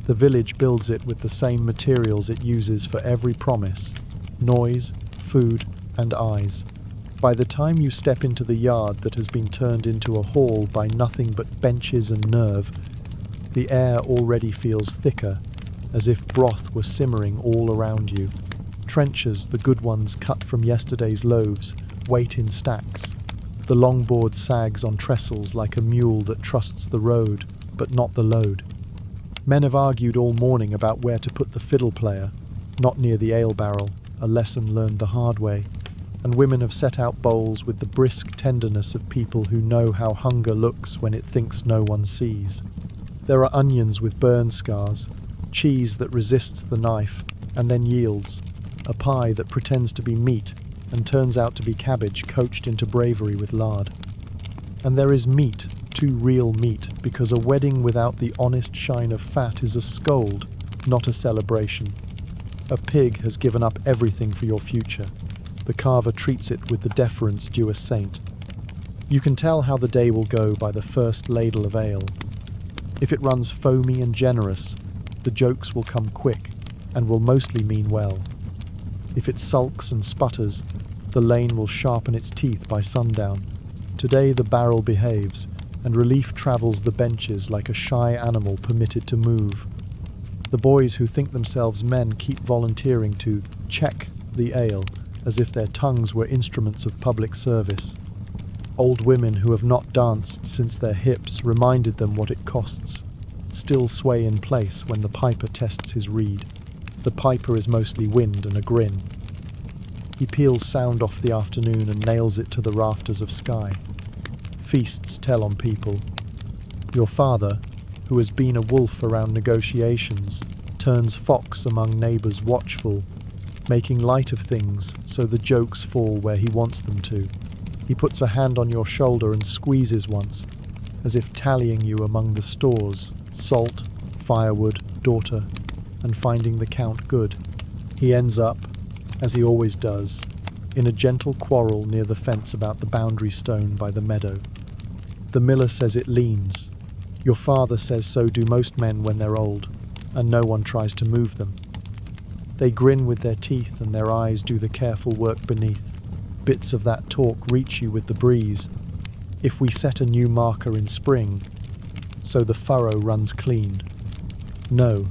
The village builds it with the same materials it uses for every promise: noise, food, and eyes. By the time you step into the yard that has been turned into a hall by nothing but benches and nerve, the air already feels thicker, as if broth were simmering all around you. Trenchers, the good ones cut from yesterday's loaves, wait in stacks. The longboard sags on trestles like a mule that trusts the road, but not the load. Men have argued all morning about where to put the fiddle player, not near the ale barrel, a lesson learned the hard way. And women have set out bowls with the brisk tenderness of people who know how hunger looks when it thinks no one sees. There are onions with burn scars, cheese that resists the knife and then yields, a pie that pretends to be meat and turns out to be cabbage coached into bravery with lard. And there is meat, too real meat, because a wedding without the honest shine of fat is a scold, not a celebration. A pig has given up everything for your future. The carver treats it with the deference due a saint. You can tell how the day will go by the first ladle of ale. If it runs foamy and generous, the jokes will come quick and will mostly mean well. If it sulks and sputters, the lane will sharpen its teeth by sundown. Today the barrel behaves, and relief travels the benches like a shy animal permitted to move. The boys who think themselves men keep volunteering to check the ale, as if their tongues were instruments of public service. Old women who have not danced since their hips reminded them what it costs, still sway in place when the piper tests his reed. The piper is mostly wind and a grin. He peels sound off the afternoon and nails it to the rafters of sky. Feasts tell on people. Your father, who has been a wolf around negotiations, turns fox among neighbours watchful, making light of things so the jokes fall where he wants them to. He puts a hand on your shoulder and squeezes once, as if tallying you among the stores, salt, firewood, daughter, and finding the count good. He ends up, as he always does, in a gentle quarrel near the fence about the boundary stone by the meadow. The miller says it leans. Your father says so do most men when they're old, and no one tries to move them. They grin with their teeth and their eyes do the careful work beneath. Bits of that talk reach you with the breeze. If we set a new marker in spring, so the furrow runs clean. No,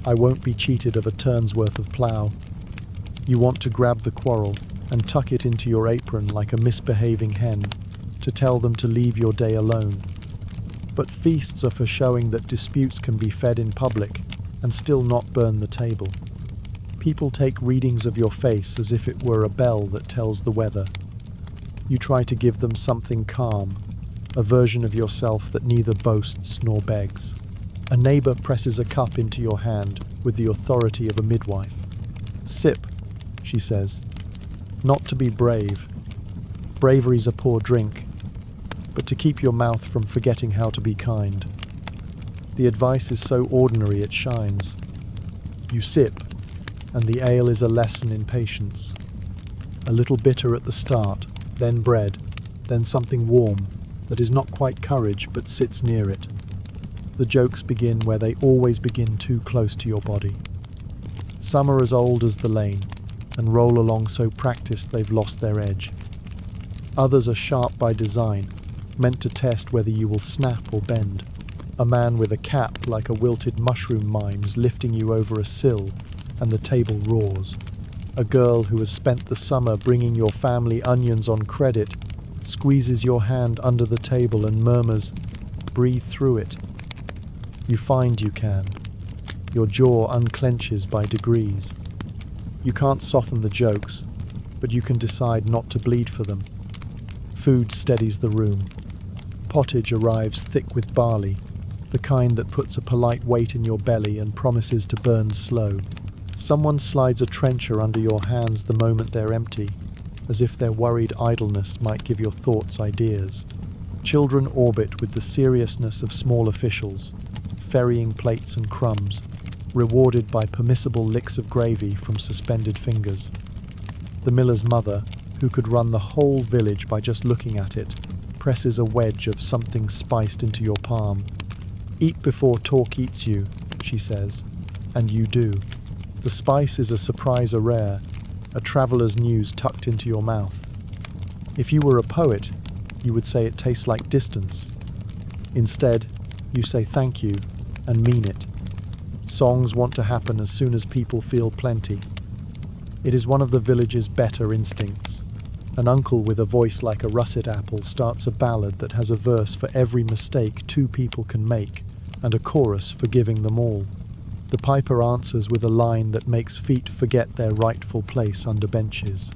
I won't be cheated of a turn's worth of plough. You want to grab the quarrel and tuck it into your apron like a misbehaving hen, to tell them to leave your day alone. But feasts are for showing that disputes can be fed in public and still not burn the table. People take readings of your face as if it were a bell that tells the weather. You try to give them something calm, a version of yourself that neither boasts nor begs. A neighbour presses a cup into your hand with the authority of a midwife. Sip, she says. Not to be brave. Bravery's a poor drink, but to keep your mouth from forgetting how to be kind. The advice is so ordinary it shines. You sip, and the ale is a lesson in patience. A little bitter at the start, then bread, then something warm that is not quite courage but sits near it. The jokes begin where they always begin, too close to your body. Some are as old as the lane and roll along so practiced they've lost their edge. Others are sharp by design, meant to test whether you will snap or bend. A man with a cap like a wilted mushroom mimes lifting you over a sill and the table roars. A girl who has spent the summer bringing your family onions on credit squeezes your hand under the table and murmurs, "Breathe through it." You find you can. Your jaw unclenches by degrees. You can't soften the jokes, but you can decide not to bleed for them. Food steadies the room. Pottage arrives thick with barley, the kind that puts a polite weight in your belly and promises to burn slow. Someone slides a trencher under your hands the moment they're empty, as if their worried idleness might give your thoughts ideas. Children orbit with the seriousness of small officials, ferrying plates and crumbs, rewarded by permissible licks of gravy from suspended fingers. The miller's mother, who could run the whole village by just looking at it, presses a wedge of something spiced into your palm. "Eat before talk eats you," she says, and you do. The spice is a surprise rare, a traveller's news tucked into your mouth. If you were a poet, you would say it tastes like distance. Instead, you say thank you and mean it. Songs want to happen as soon as people feel plenty. It is one of the village's better instincts. An uncle with a voice like a russet apple starts a ballad that has a verse for every mistake two people can make and a chorus forgiving them all. The piper answers with a line that makes feet forget their rightful place under benches.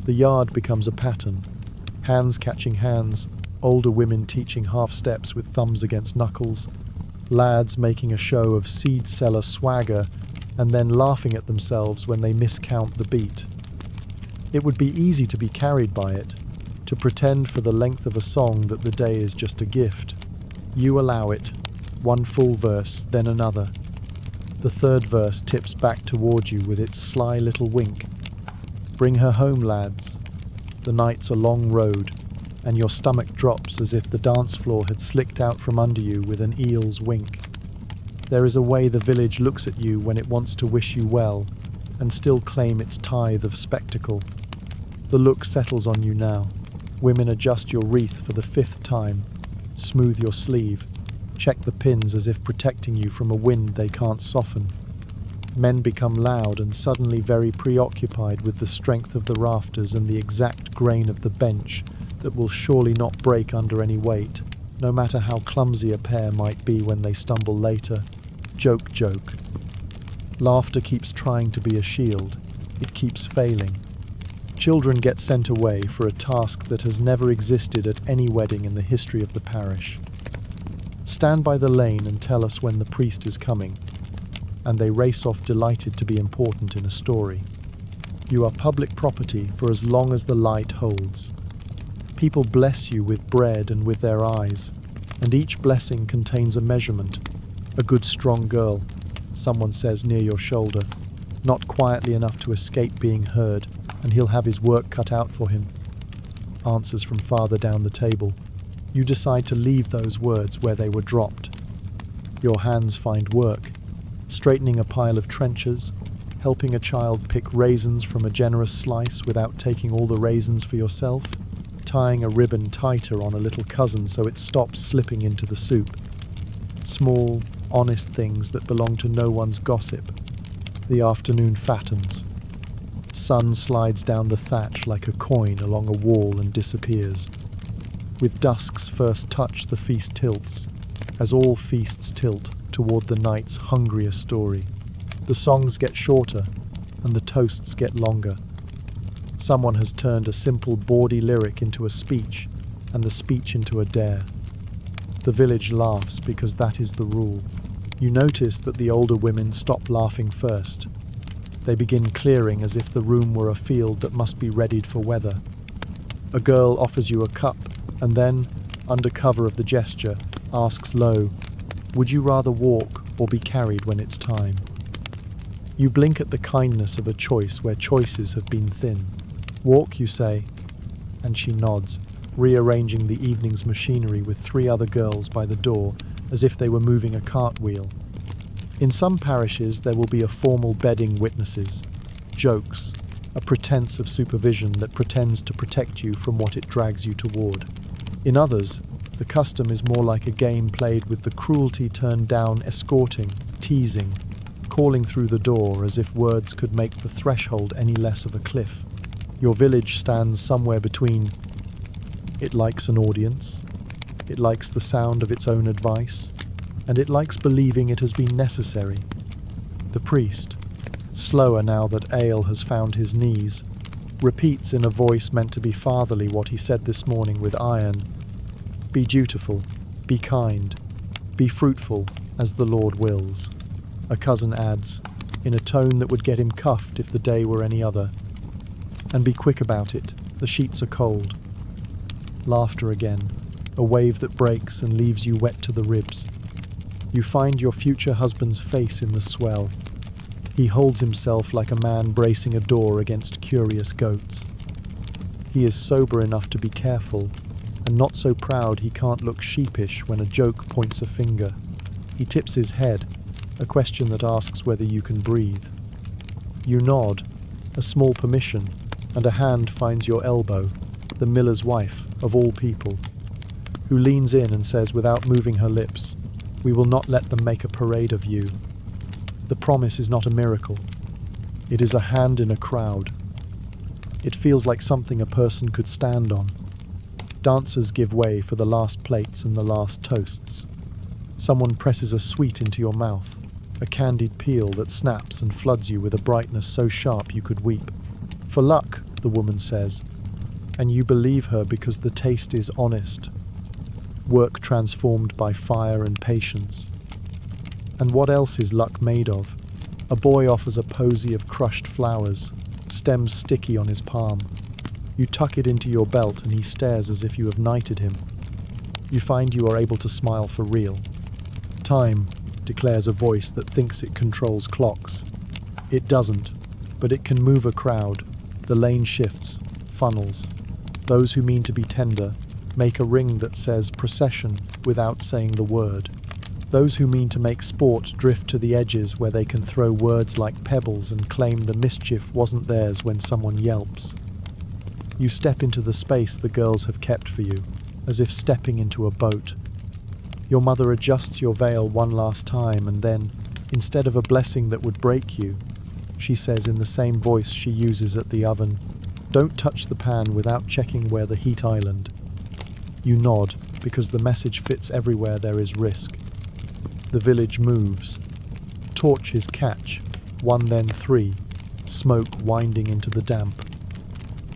The yard becomes a pattern. Hands catching hands, older women teaching half steps with thumbs against knuckles, lads making a show of seed seller swagger and then laughing at themselves when they miscount the beat. It would be easy to be carried by it, to pretend for the length of a song that the day is just a gift. You allow it, one full verse, then another. The third verse tips back toward you with its sly little wink. Bring her home, lads. The night's a long road, and your stomach drops as if the dance floor had slicked out from under you with an eel's wink. There is a way the village looks at you when it wants to wish you well, and still claim its tithe of spectacle. The look settles on you now. Women adjust your wreath for the 5th time, smooth your sleeve, check the pins as if protecting you from a wind they can't soften. Men become loud and suddenly very preoccupied with the strength of the rafters and the exact grain of the bench that will surely not break under any weight, no matter how clumsy a pair might be when they stumble later. Joke, joke. Laughter keeps trying to be a shield. It keeps failing. Children get sent away for a task that has never existed at any wedding in the history of the parish. Stand by the lane and tell us when the priest is coming, and they race off delighted to be important in a story. You are public property for as long as the light holds. People bless you with bread and with their eyes, and each blessing contains a measurement. A good strong girl, someone says near your shoulder, not quietly enough to escape being heard, and he'll have his work cut out for him. Answers from farther down the table. You decide to leave those words where they were dropped. Your hands find work, straightening a pile of trenchers, helping a child pick raisins from a generous slice without taking all the raisins for yourself, tying a ribbon tighter on a little cousin so it stops slipping into the soup. Small, honest things that belong to no one's gossip. The afternoon fattens. Sun slides down the thatch like a coin along a wall and disappears. With dusk's first touch, the feast tilts, as all feasts tilt, toward the night's hungrier story. The songs get shorter, and the toasts get longer. Someone has turned a simple bawdy lyric into a speech, and the speech into a dare. The village laughs because that is the rule. You notice that the older women stop laughing first. They begin clearing as if the room were a field that must be readied for weather. A girl offers you a cup, and then, under cover of the gesture, asks low, "Would you rather walk or be carried when it's time?" You blink at the kindness of a choice where choices have been thin. Walk, you say, and she nods, rearranging the evening's machinery with 3 other girls by the door as if they were moving a cartwheel. In some parishes there will be a formal bedding witnesses, jokes, a pretense of supervision that pretends to protect you from what it drags you toward. In others, the custom is more like a game played with the cruelty turned down, escorting, teasing, calling through the door as if words could make the threshold any less of a cliff. Your village stands somewhere between. It likes an audience, it likes the sound of its own advice, and it likes believing it has been necessary. The priest, slower now that ale has found his knees, repeats in a voice meant to be fatherly what he said this morning with iron. Be dutiful, be kind, be fruitful, as the Lord wills. A cousin adds, in a tone that would get him cuffed if the day were any other. And be quick about it, the sheets are cold. Laughter again, a wave that breaks and leaves you wet to the ribs. You find your future husband's face in the swell. He holds himself like a man bracing a door against curious goats. He is sober enough to be careful, and not so proud he can't look sheepish when a joke points a finger. He tips his head, a question that asks whether you can breathe. You nod, a small permission, and a hand finds your elbow, the miller's wife, of all people, who leans in and says without moving her lips, "We will not let them make a parade of you." The promise is not a miracle. It is a hand in a crowd. It feels like something a person could stand on. Dancers give way for the last plates and the last toasts. Someone presses a sweet into your mouth, a candied peel that snaps and floods you with a brightness so sharp you could weep. "For luck," the woman says, and you believe her because the taste is honest. Work transformed by fire and patience. And what else is luck made of? A boy offers a posy of crushed flowers, stems sticky on his palm. You tuck it into your belt and he stares as if you have knighted him. You find you are able to smile for real. "Time," declares a voice that thinks it controls clocks. It doesn't, but it can move a crowd. The lane shifts, funnels. Those who mean to be tender make a ring that says procession without saying the word. Those who mean to make sport drift to the edges where they can throw words like pebbles and claim the mischief wasn't theirs when someone yelps. You step into the space the girls have kept for you, as if stepping into a boat. Your mother adjusts your veil one last time and then, instead of a blessing that would break you, she says in the same voice she uses at the oven, "Don't touch the pan without checking where the heat island." You nod, because the message fits everywhere there is risk. The village moves. Torches catch, 1 then 3, smoke winding into the damp.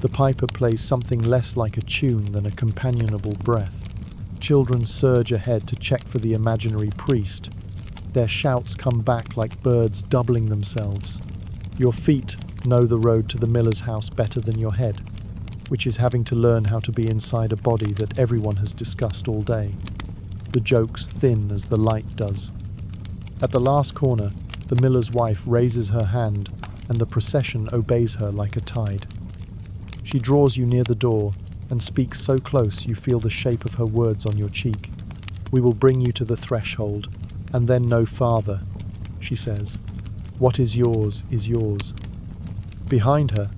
The piper plays something less like a tune than a companionable breath. Children surge ahead to check for the imaginary priest. Their shouts come back like birds doubling themselves. Your feet know the road to the miller's house better than your head, which is having to learn how to be inside a body that everyone has discussed all day. The jokes thin as the light does. At the last corner, the miller's wife raises her hand, and the procession obeys her like a tide. She draws you near the door, and speaks so close you feel the shape of her words on your cheek. "We will bring you to the threshold, and then no farther," she says. "What is yours is yours." Behind her,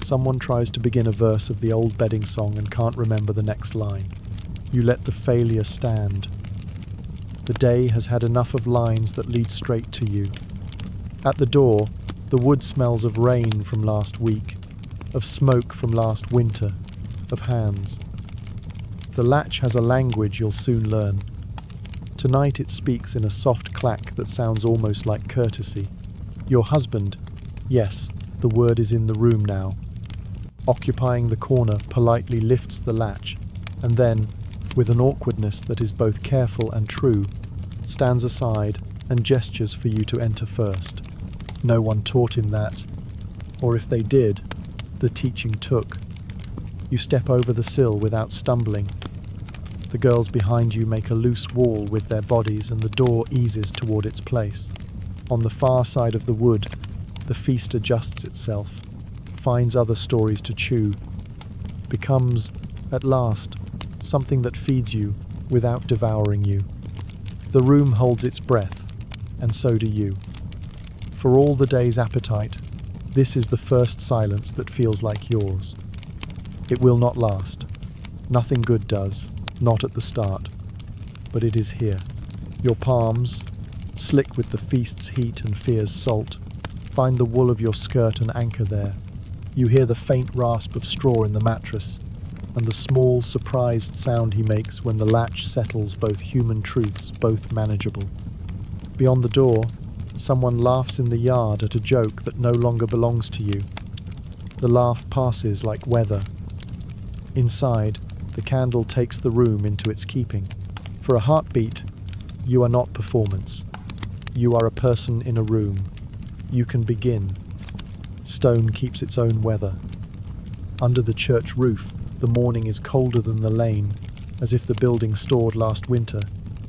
someone tries to begin a verse of the old bedding song and can't remember the next line. You let the failure stand. The day has had enough of lines that lead straight to you. At the door, the wood smells of rain from last week, of smoke from last winter, of hands. The latch has a language you'll soon learn. Tonight it speaks in a soft clack that sounds almost like courtesy. Your husband, yes, the word is in the room now, occupying the corner, politely lifts the latch, and then, with an awkwardness that is both careful and true, stands aside and gestures for you to enter first. No one taught him that, or if they did, the teaching took. You step over the sill without stumbling. The girls behind you make a loose wall with their bodies and the door eases toward its place. On the far side of the wood, The feast adjusts itself, finds other stories to chew, becomes, at last, something that feeds you without devouring you. The room holds its breath, and so do you. For all the day's appetite, this is the first silence that feels like yours. It will not last. Nothing good does, not at the start. But it is here. Your palms, slick with the feast's heat and fear's salt, find the wool of your skirt and anchor there. You hear the faint rasp of straw in the mattress, and the small, surprised sound he makes when the latch settles both human truths, both manageable. Beyond the door, someone laughs in the yard at a joke that no longer belongs to you. The laugh passes like weather. Inside, the candle takes the room into its keeping. For a heartbeat, you are not performance. You are a person in a room. You can begin. Stone keeps its own weather. Under the church roof, the morning is colder than the lane, as if the building stored last winter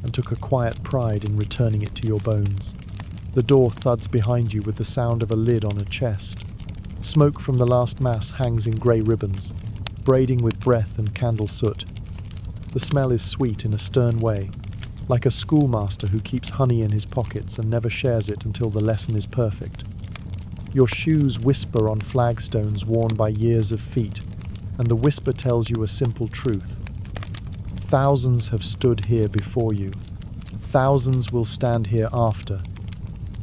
and took a quiet pride in returning it to your bones. The door thuds behind you with the sound of a lid on a chest. Smoke from the last mass hangs in grey ribbons, braiding with breath and candle soot. The smell is sweet in a stern way, like a schoolmaster who keeps honey in his pockets and never shares it until the lesson is perfect. Your shoes whisper on flagstones worn by years of feet, and the whisper tells you a simple truth. Thousands have stood here before you. Thousands will stand here after.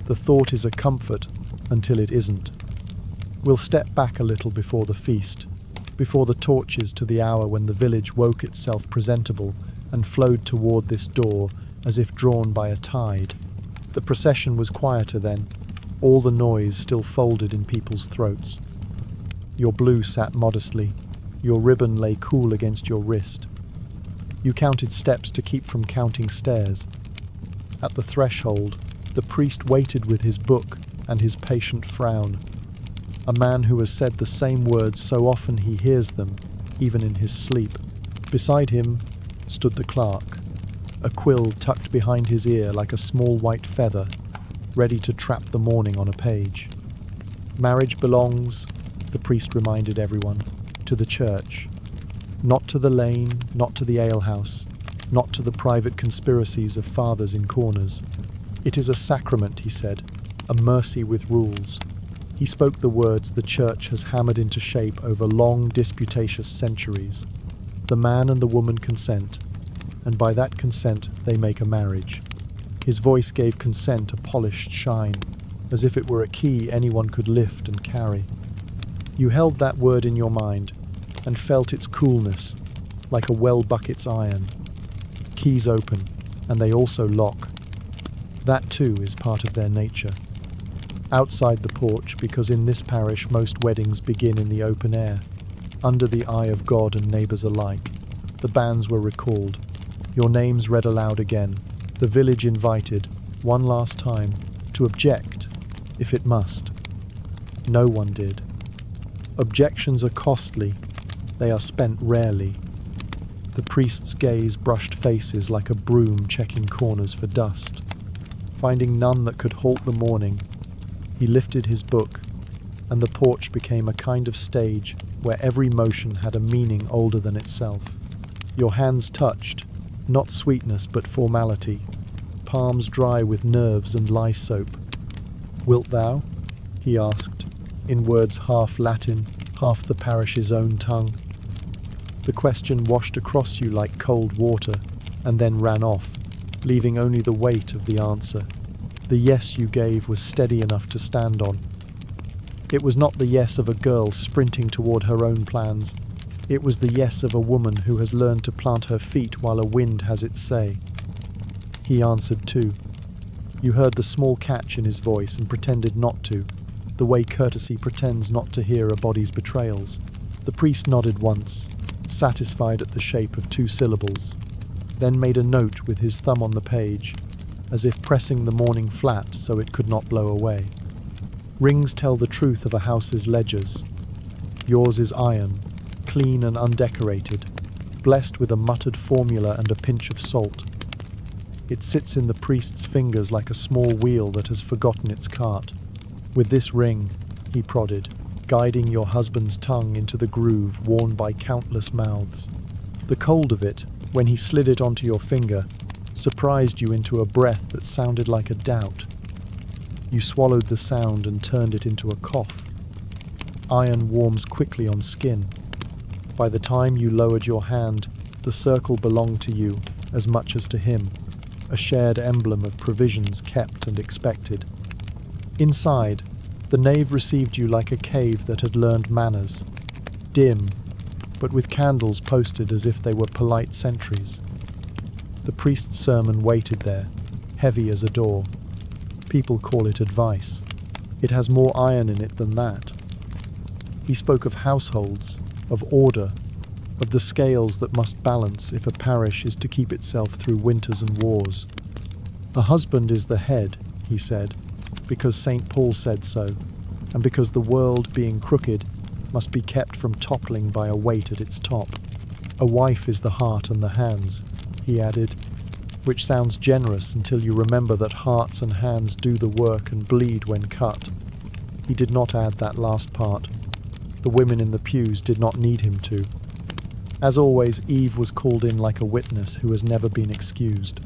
The thought is a comfort until it isn't. We'll step back a little before the feast, before the torches to the hour when the village woke itself presentable and flowed toward this door as if drawn by a tide. The procession was quieter then, all the noise still folded in people's throats. Your blue sat modestly, your ribbon lay cool against your wrist. You counted steps to keep from counting stairs. At the threshold, the priest waited with his book and his patient frown. A man who has said the same words so often he hears them, even in his sleep. Beside him stood the clerk, a quill tucked behind his ear like a small white feather, ready to trap the morning on a page. Marriage belongs, the priest reminded everyone, to the church. Not to the lane, not to the alehouse, not to the private conspiracies of fathers in corners. It is a sacrament, he said, a mercy with rules. He spoke the words the church has hammered into shape over long, disputatious centuries. The man and the woman consent, and by that consent they make a marriage. His voice gave consent a polished shine, as if it were a key anyone could lift and carry. You held that word in your mind, and felt its coolness, like a well bucket's iron. Keys open, and they also lock. That too is part of their nature. Outside the porch, because in this parish most weddings begin in the open air, under the eye of God and neighbours alike, the banns were recalled, your names read aloud again, the village invited, one last time, to object, if it must. No one did. Objections are costly, they are spent rarely. The priest's gaze brushed faces like a broom checking corners for dust. Finding none that could halt the morning, he lifted his book, and the porch became a kind of stage where every motion had a meaning older than itself. Your hands touched, not sweetness but formality, palms dry with nerves and lye soap. "Wilt thou?" he asked, in words half Latin, half the parish's own tongue. The question washed across you like cold water, and then ran off, leaving only the weight of the answer. The yes you gave was steady enough to stand on. It was not the yes of a girl sprinting toward her own plans. It was the yes of a woman who has learned to plant her feet while a wind has its say. He answered too. You heard the small catch in his voice and pretended not to, the way courtesy pretends not to hear a body's betrayals. The priest nodded once, satisfied at the shape of 2 syllables, then made a note with his thumb on the page, as if pressing the morning flat so it could not blow away. Rings tell the truth of a house's ledgers. Yours is iron, clean and undecorated, blessed with a muttered formula and a pinch of salt. It sits in the priest's fingers like a small wheel that has forgotten its cart. With this ring, he prodded, guiding your husband's tongue into the groove worn by countless mouths. The cold of it, when he slid it onto your finger, surprised you into a breath that sounded like a doubt. You swallowed the sound and turned it into a cough. Iron warms quickly on skin. By the time you lowered your hand, the circle belonged to you as much as to him, a shared emblem of provisions kept and expected. Inside, the nave received you like a cave that had learned manners, dim, but with candles posted as if they were polite sentries. The priest's sermon waited there, heavy as a door. People call it advice. It has more iron in it than that. He spoke of households, of order, of the scales that must balance if a parish is to keep itself through winters and wars. A husband is the head, he said, because St. Paul said so, and because the world, being crooked, must be kept from toppling by a weight at its top. A wife is the heart and the hands, he added, which sounds generous until you remember that hearts and hands do the work and bleed when cut. He did not add that last part. The women in the pews did not need him to. As always, Eve was called in like a witness who has never been excused.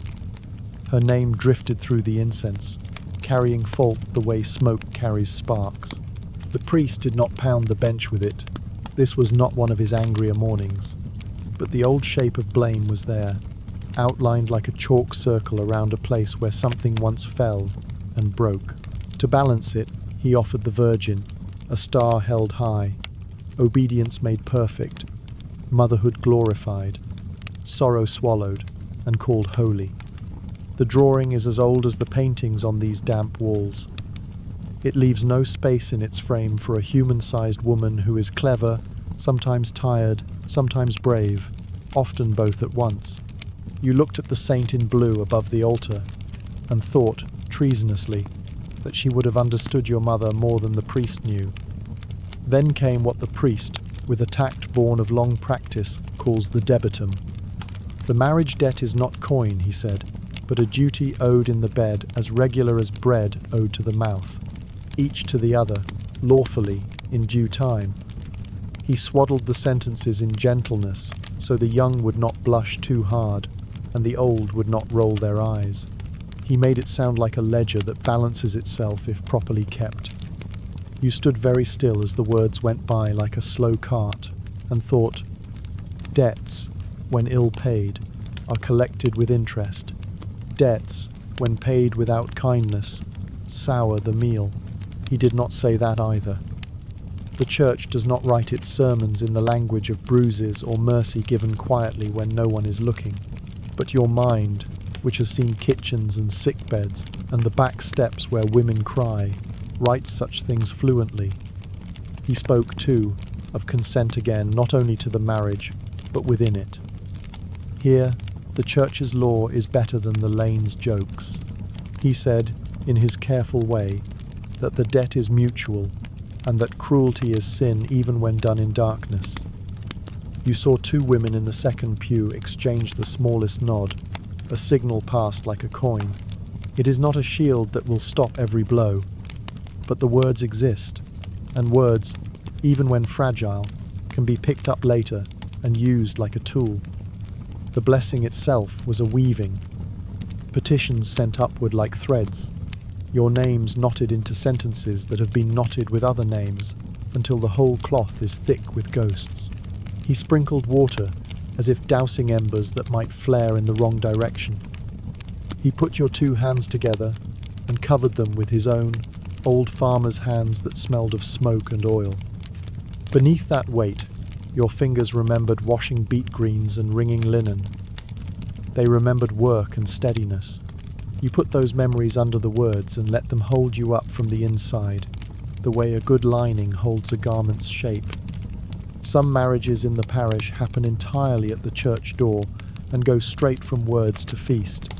Her name drifted through the incense, carrying fault the way smoke carries sparks. The priest did not pound the bench with it. This was not one of his angrier mornings. But the old shape of blame was there, outlined like a chalk circle around a place where something once fell and broke. To balance it, he offered the Virgin, a star held high, obedience made perfect, motherhood glorified, sorrow swallowed and called holy. The drawing is as old as the paintings on these damp walls. It leaves no space in its frame for a human-sized woman who is clever, sometimes tired, sometimes brave, often both at once. You looked at the saint in blue above the altar and thought, treasonously, that she would have understood your mother more than the priest knew. Then came what the priest, with a tact born of long practice, calls the debitum. The marriage debt is not coin, he said, but a duty owed in the bed as regular as bread owed to the mouth, each to the other, lawfully, in due time. He swaddled the sentences in gentleness, so the young would not blush too hard, and the old would not roll their eyes. He made it sound like a ledger that balances itself if properly kept. You stood very still as the words went by like a slow cart, and thought, debts, when ill paid, are collected with interest. Debts, when paid without kindness, sour the meal. He did not say that either. The church does not write its sermons in the language of bruises or mercy given quietly when no one is looking. But your mind, which has seen kitchens and sick beds and the back steps where women cry, writes such things fluently. He spoke, too, of consent again, not only to the marriage, but within it. Here, the church's law is better than the lane's jokes. He said, in his careful way, that the debt is mutual, and that cruelty is sin even when done in darkness. You saw two women in the second pew exchange the smallest nod, a signal passed like a coin. It is not a shield that will stop every blow, but the words exist, and words, even when fragile, can be picked up later and used like a tool. The blessing itself was a weaving, petitions sent upward like threads, your names knotted into sentences that have been knotted with other names until the whole cloth is thick with ghosts. He sprinkled water as if dousing embers that might flare in the wrong direction. He put your two hands together and covered them with his own old farmer's hands that smelled of smoke and oil. Beneath that weight, your fingers remembered washing beet greens and wringing linen. They remembered work and steadiness. You put those memories under the words and let them hold you up from the inside, the way a good lining holds a garment's shape. Some marriages in the parish happen entirely at the church door and go straight from words to feast.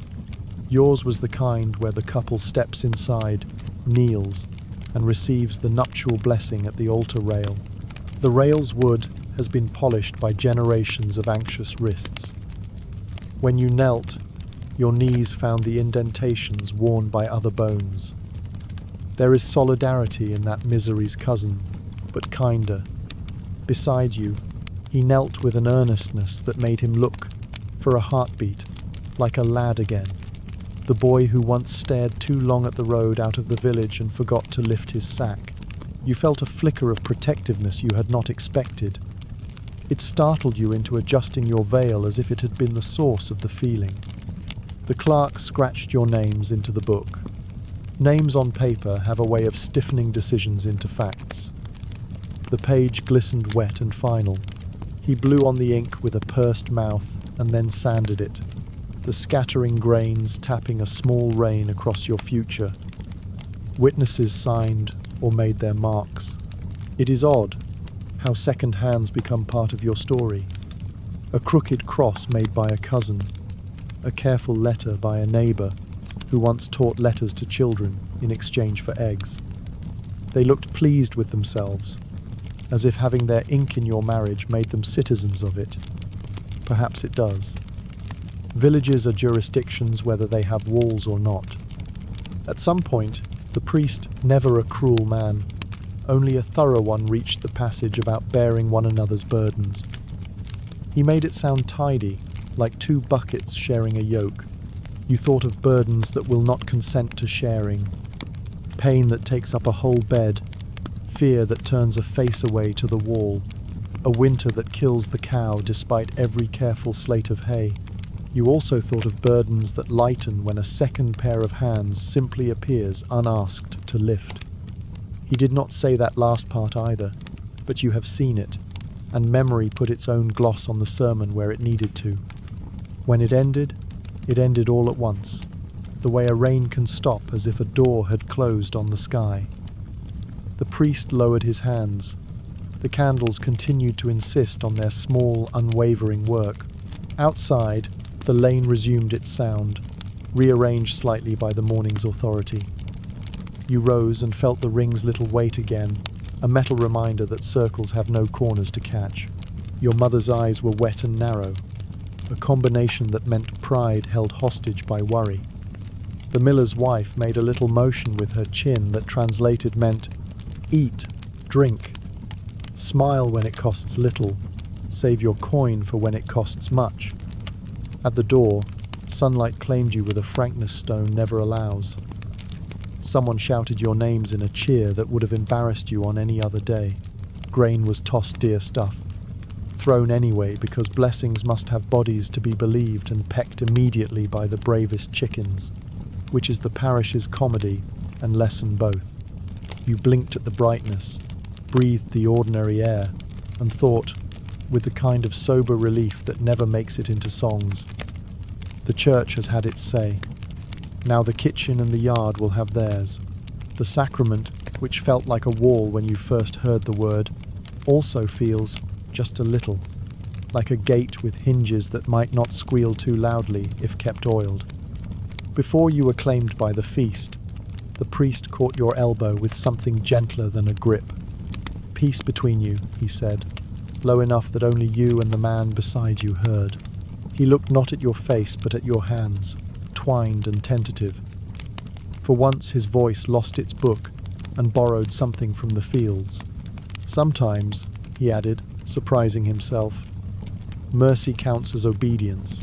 Yours was the kind where the couple steps inside, kneels, and receives the nuptial blessing at the altar rail. The rail's wood has been polished by generations of anxious wrists. When you knelt, your knees found the indentations worn by other bones. There is solidarity in that misery's cousin, but kinder. Beside you, he knelt with an earnestness that made him look for a heartbeat, like a lad again. The boy who once stared too long at the road out of the village and forgot to lift his sack. You felt a flicker of protectiveness you had not expected. It startled you into adjusting your veil as if it had been the source of the feeling. The clerk scratched your names into the book. Names on paper have a way of stiffening decisions into facts. The page glistened wet and final. He blew on the ink with a pursed mouth and then sanded it, the scattering grains tapping a small rain across your future. Witnesses signed or made their marks. It is odd how second hands become part of your story. A crooked cross made by a cousin, a careful letter by a neighbour who once taught letters to children in exchange for eggs. They looked pleased with themselves, as if having their ink in your marriage made them citizens of it. Perhaps it does. Villages are jurisdictions whether they have walls or not. At some point, the priest, never a cruel man, only a thorough one, reached the passage about bearing one another's burdens. He made it sound tidy, like two buckets sharing a yoke. You thought of burdens that will not consent to sharing, pain that takes up a whole bed, fear that turns a face away to the wall, a winter that kills the cow despite every careful slate of hay. You also thought of burdens that lighten when a second pair of hands simply appears unasked to lift. He did not say that last part either, but you have seen it, and memory put its own gloss on the sermon where it needed to. When it ended all at once, the way a rain can stop as if a door had closed on the sky. The priest lowered his hands. The candles continued to insist on their small, unwavering work. Outside, the lane resumed its sound, rearranged slightly by the morning's authority. You rose and felt the ring's little weight again, a metal reminder that circles have no corners to catch. Your mother's eyes were wet and narrow, a combination that meant pride held hostage by worry. The miller's wife made a little motion with her chin that translated meant, eat, drink, smile when it costs little, save your coin for when it costs much. At the door, sunlight claimed you with a frankness stone never allows. Someone shouted your names in a cheer that would have embarrassed you on any other day. Grain was tossed dear stuff, thrown anyway because blessings must have bodies to be believed and pecked immediately by the bravest chickens, which is the parish's comedy and lesson both. You blinked at the brightness, breathed the ordinary air, and thought, with the kind of sober relief that never makes it into songs, the church has had its say. Now the kitchen and the yard will have theirs. The sacrament, which felt like a wall when you first heard the word, also feels, just a little, like a gate with hinges that might not squeal too loudly if kept oiled. Before you were claimed by the feast, the priest caught your elbow with something gentler than a grip. Peace between you, he said, low enough that only you and the man beside you heard. He looked not at your face but at your hands, twined and tentative. For once his voice lost its book and borrowed something from the fields. Sometimes, he added, surprising himself, mercy counts as obedience.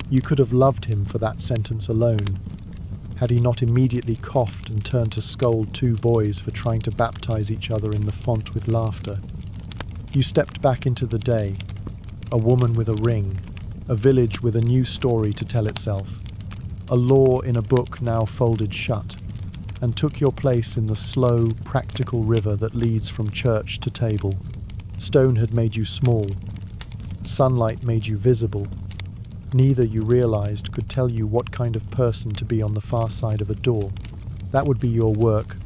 You could have loved him for that sentence alone, had he not immediately coughed and turned to scold two boys for trying to baptize each other in the font with laughter. You stepped back into the day, a woman with a ring, a village with a new story to tell itself, a law in a book now folded shut, and took your place in the slow, practical river that leads from church to table. Stone had made you small. Sunlight made you visible. Neither, you realized, could tell you what kind of person to be on the far side of a door. That would be your work,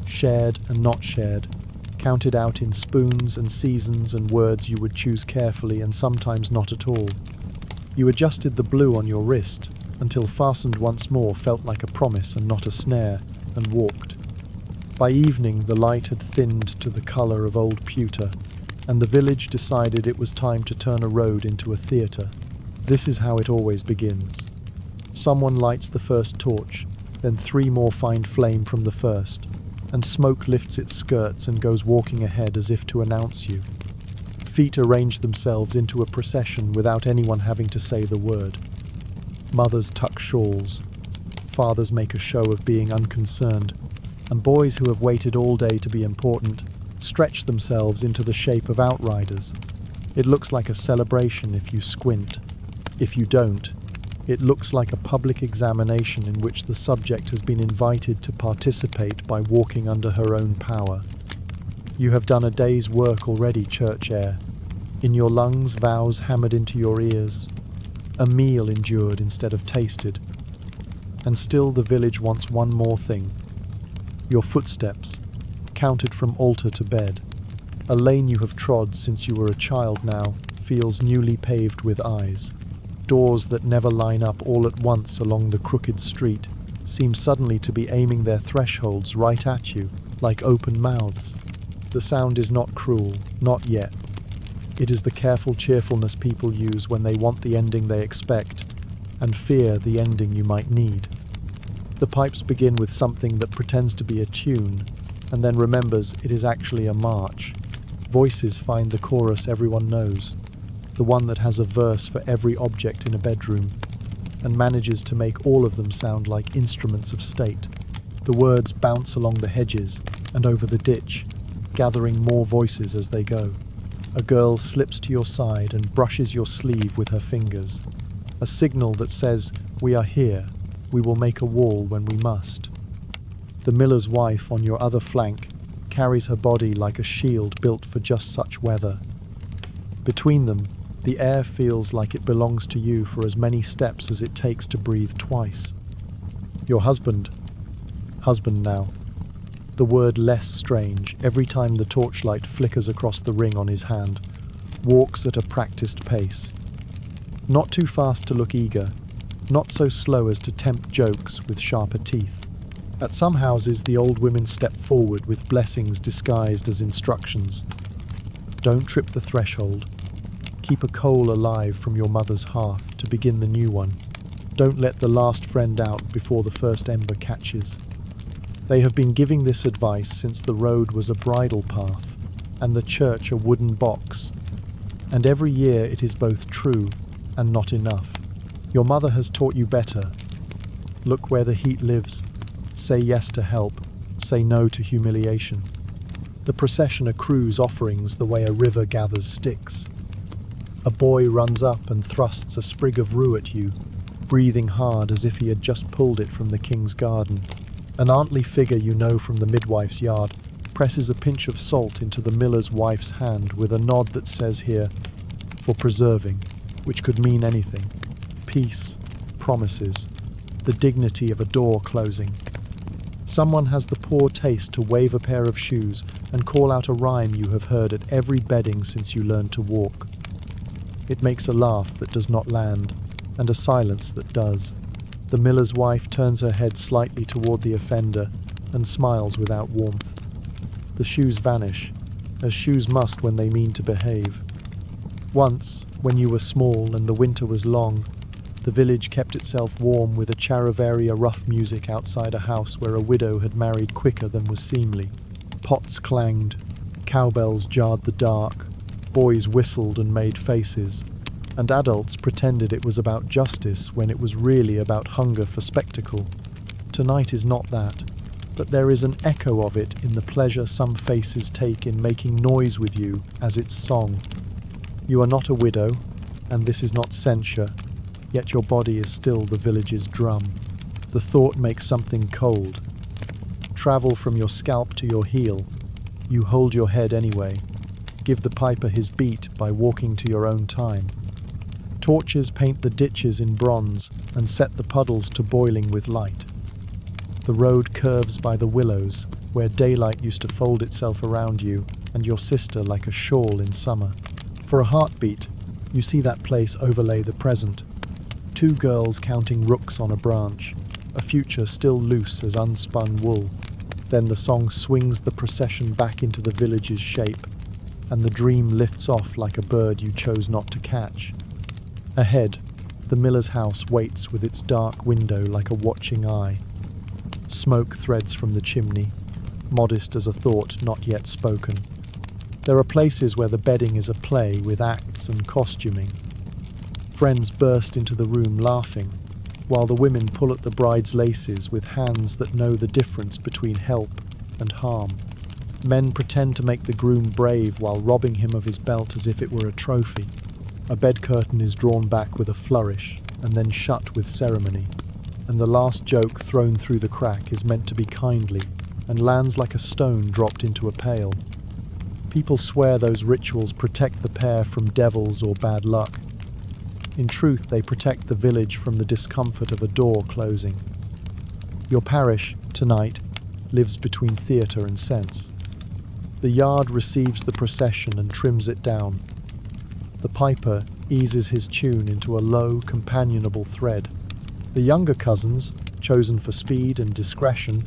shared and not shared, counted out in spoons and seasons and words you would choose carefully and sometimes not at all. You adjusted the blue on your wrist until fastened once more felt like a promise and not a snare, and walked. By evening the light had thinned to the colour of old pewter, and the village decided it was time to turn a road into a theatre. This is how it always begins. Someone lights the first torch, then three more find flame from the first. and smoke lifts its skirts and goes walking ahead as if to announce you. Feet arrange themselves into a procession without anyone having to say the word. Mothers tuck shawls. Fathers make a show of being unconcerned, and boys who have waited all day to be important stretch themselves into the shape of outriders. It looks like a celebration if you squint. If you don't, it looks like a public examination in which the subject has been invited to participate by walking under her own power. You have done a day's work already, church air. In your lungs, vows hammered into your ears. A meal endured instead of tasted. And still the village wants one more thing. Your footsteps, counted from altar to bed. A lane you have trod since you were a child now feels newly paved with eyes. Doors that never line up all at once along the crooked street seem suddenly to be aiming their thresholds right at you, like open mouths. The sound is not cruel, not yet. It is the careful cheerfulness people use when they want the ending they expect, and fear the ending you might need. The pipes begin with something that pretends to be a tune, and then remembers it is actually a march. Voices find the chorus everyone knows, the one that has a verse for every object in a bedroom, and manages to make all of them sound like instruments of state. The words bounce along the hedges and over the ditch, gathering more voices as they go. A girl slips to your side and brushes your sleeve with her fingers, a signal that says, "We are here, we will make a wall when we must." The miller's wife on your other flank carries her body like a shield built for just such weather. Between them, the air feels like it belongs to you for as many steps as it takes to breathe twice. Your husband now, the word less strange every time the torchlight flickers across the ring on his hand, walks at a practiced pace. Not too fast to look eager, not so slow as to tempt jokes with sharper teeth. At some houses, the old women step forward with blessings disguised as instructions. Don't trip the threshold. Keep a coal alive from your mother's hearth to begin the new one. Don't let the last friend out before the first ember catches. They have been giving this advice since the road was a bridle path and the church a wooden box. And every year it is both true and not enough. Your mother has taught you better. Look where the heat lives. Say yes to help. Say no to humiliation. The procession accrues offerings the way a river gathers sticks. A boy runs up and thrusts a sprig of rue at you, breathing hard as if he had just pulled it from the king's garden. An auntly figure you know from the midwife's yard presses a pinch of salt into the miller's wife's hand with a nod that says here, "For preserving," which could mean anything. Peace, promises, the dignity of a door closing. Someone has the poor taste to wave a pair of shoes and call out a rhyme you have heard at every bedding since you learned to walk. It makes a laugh that does not land, and a silence that does. The miller's wife turns her head slightly toward the offender and smiles without warmth. The shoes vanish, as shoes must when they mean to behave. Once, when you were small and the winter was long, the village kept itself warm with a charivaria rough music outside a house where a widow had married quicker than was seemly. Pots clanged, cowbells jarred the dark, boys whistled and made faces, and adults pretended it was about justice when it was really about hunger for spectacle. Tonight is not that, but there is an echo of it in the pleasure some faces take in making noise with you as its song. You are not a widow, and this is not censure, yet your body is still the village's drum. The thought makes something cold. Travel from your scalp to your heel. You hold your head anyway. Give the piper his beat by walking to your own time. Torches paint the ditches in bronze and set the puddles to boiling with light. The road curves by the willows, where daylight used to fold itself around you and your sister like a shawl in summer. For a heartbeat, you see that place overlay the present. Two girls counting rooks on a branch, a future still loose as unspun wool. Then the song swings the procession back into the village's shape, and the dream lifts off like a bird you chose not to catch. Ahead, the miller's house waits with its dark window like a watching eye. Smoke threads from the chimney. modest as a thought not yet spoken. There are places where the bedding is a play with acts and costuming. Friends burst into the room laughing, while the women pull at the bride's laces with hands that know the difference between help and harm. Men pretend to make the groom brave while robbing him of his belt as if it were a trophy. A bed curtain is drawn back with a flourish and then shut with ceremony, and the last joke thrown through the crack is meant to be kindly and lands like a stone dropped into a pail. People swear those rituals protect the pair from devils or bad luck. In truth, they protect the village from the discomfort of a door closing. Your parish, tonight, lives between theatre and sense. The yard receives the procession and trims it down. The piper eases his tune into a low, companionable thread. The younger cousins, chosen for speed and discretion,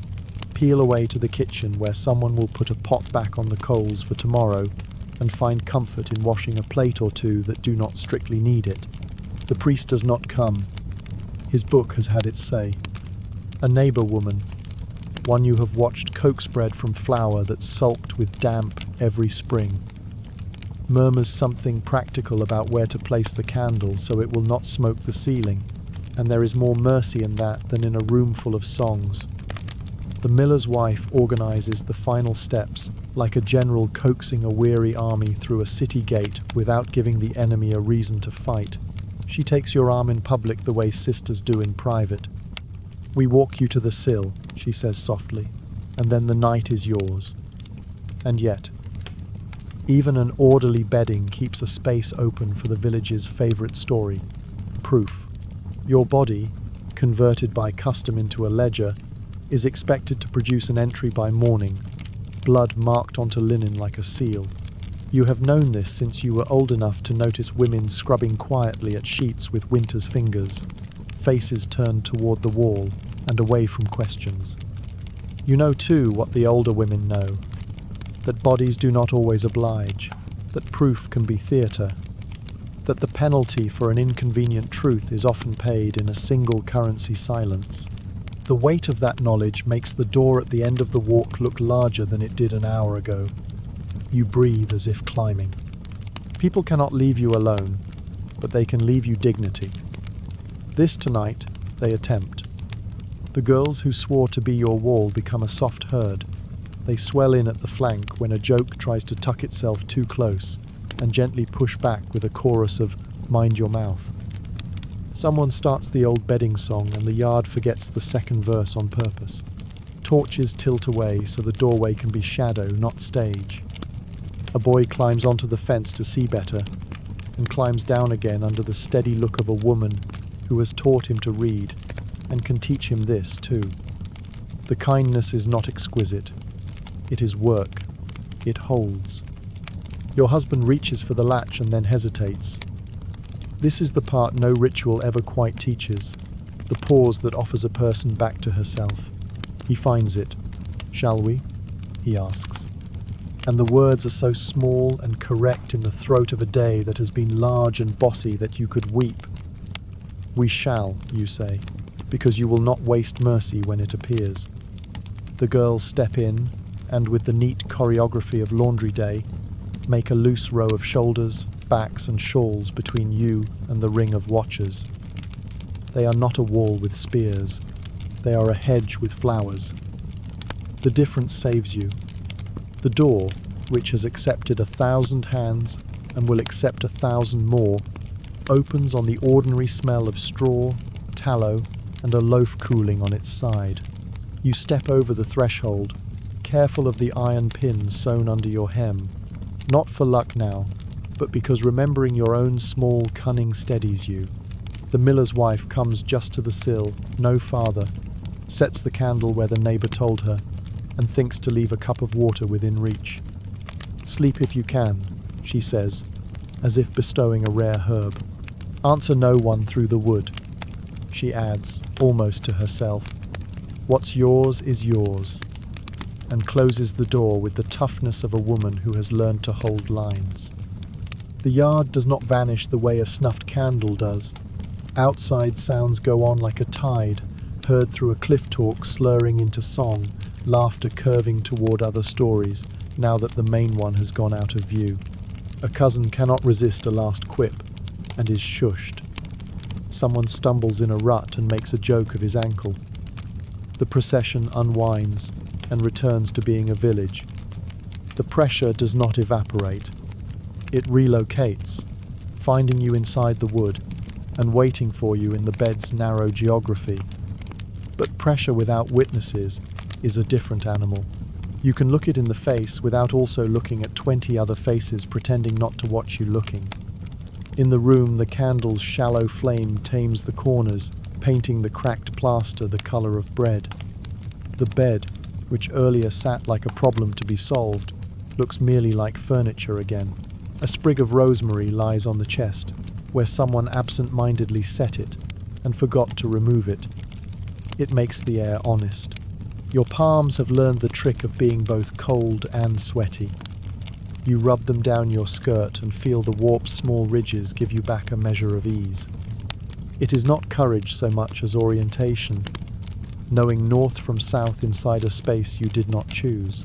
peel away to the kitchen where someone will put a pot back on the coals for tomorrow and find comfort in washing a plate or two that do not strictly need it. The priest does not come. His book has had its say. A neighbour woman, one you have watched coax spread from flour that sulked with damp every spring, murmurs something practical about where to place the candle so it will not smoke the ceiling, and there is more mercy in that than in a room full of songs. The miller's wife organizes the final steps, like a general coaxing a weary army through a city gate without giving the enemy a reason to fight. She takes your arm in public the way sisters do in private. We walk you to the sill, she says softly, and then the night is yours. And yet, even an orderly bedding keeps a space open for the village's favorite story, proof. Your body, converted by custom into a ledger, is expected to produce an entry by morning, blood marked onto linen like a seal. You have known this since you were old enough to notice women scrubbing quietly at sheets with winter's fingers, faces turned toward the wall and away from questions. You know too what the older women know, that bodies do not always oblige, that proof can be theatre, that the penalty for an inconvenient truth is often paid in a single currency silence. The weight of that knowledge makes the door at the end of the walk look larger than it did an hour ago. You breathe as if climbing. People cannot leave you alone, but they can leave you dignity. This tonight, they attempt. The girls who swore to be your wall become a soft herd. They swell in at the flank when a joke tries to tuck itself too close and gently push back with a chorus of "mind your mouth." Someone starts the old bedding song and the yard forgets the second verse on purpose. Torches tilt away so the doorway can be shadow, not stage. A boy climbs onto the fence to see better and climbs down again under the steady look of a woman who has taught him to read and can teach him this too. The kindness is not exquisite. It is work. It holds. Your husband reaches for the latch and then hesitates. This is the part no ritual ever quite teaches, the pause that offers a person back to herself. He finds it. "Shall we?" he asks. And the words are so small and correct in the throat of a day that has been large and bossy that you could weep. "We shall," you say, because you will not waste mercy when it appears. The girls step in, and with the neat choreography of laundry day, make a loose row of shoulders, backs and shawls between you and the ring of watchers. They are not a wall with spears. They are a hedge with flowers. The difference saves you. The door, which has accepted 1,000 hands and will accept 1,000 more, opens on the ordinary smell of straw, tallow, and a loaf cooling on its side. You step over the threshold, careful of the iron pins sewn under your hem, not for luck now, but because remembering your own small cunning steadies you. The miller's wife comes just to the sill, no farther, sets the candle where the neighbour told her, and thinks to leave a cup of water within reach. "Sleep if you can," she says, as if bestowing a rare herb. "Answer no one through the wood," she adds, almost to herself. "What's yours is yours," and closes the door with the toughness of a woman who has learned to hold lines. The yard does not vanish the way a snuffed candle does. Outside sounds go on like a tide, heard through a cliff talk slurring into song, laughter curving toward other stories now that the main one has gone out of view. A cousin cannot resist a last quip and is shushed. Someone stumbles in a rut and makes a joke of his ankle. The procession unwinds and returns to being a village. The pressure does not evaporate. It relocates, finding you inside the wood and waiting for you in the bed's narrow geography. But pressure without witnesses is a different animal. You can look it in the face without also looking at 20 other faces pretending not to watch you looking. In the room, the candle's shallow flame tames the corners, painting the cracked plaster the color of bread. The bed, which earlier sat like a problem to be solved, looks merely like furniture again. A sprig of rosemary lies on the chest, where someone absent-mindedly set it and forgot to remove it. It makes the air honest. Your palms have learned the trick of being both cold and sweaty. You rub them down your skirt and feel the warped small ridges give you back a measure of ease. It is not courage so much as orientation, knowing north from south inside a space you did not choose.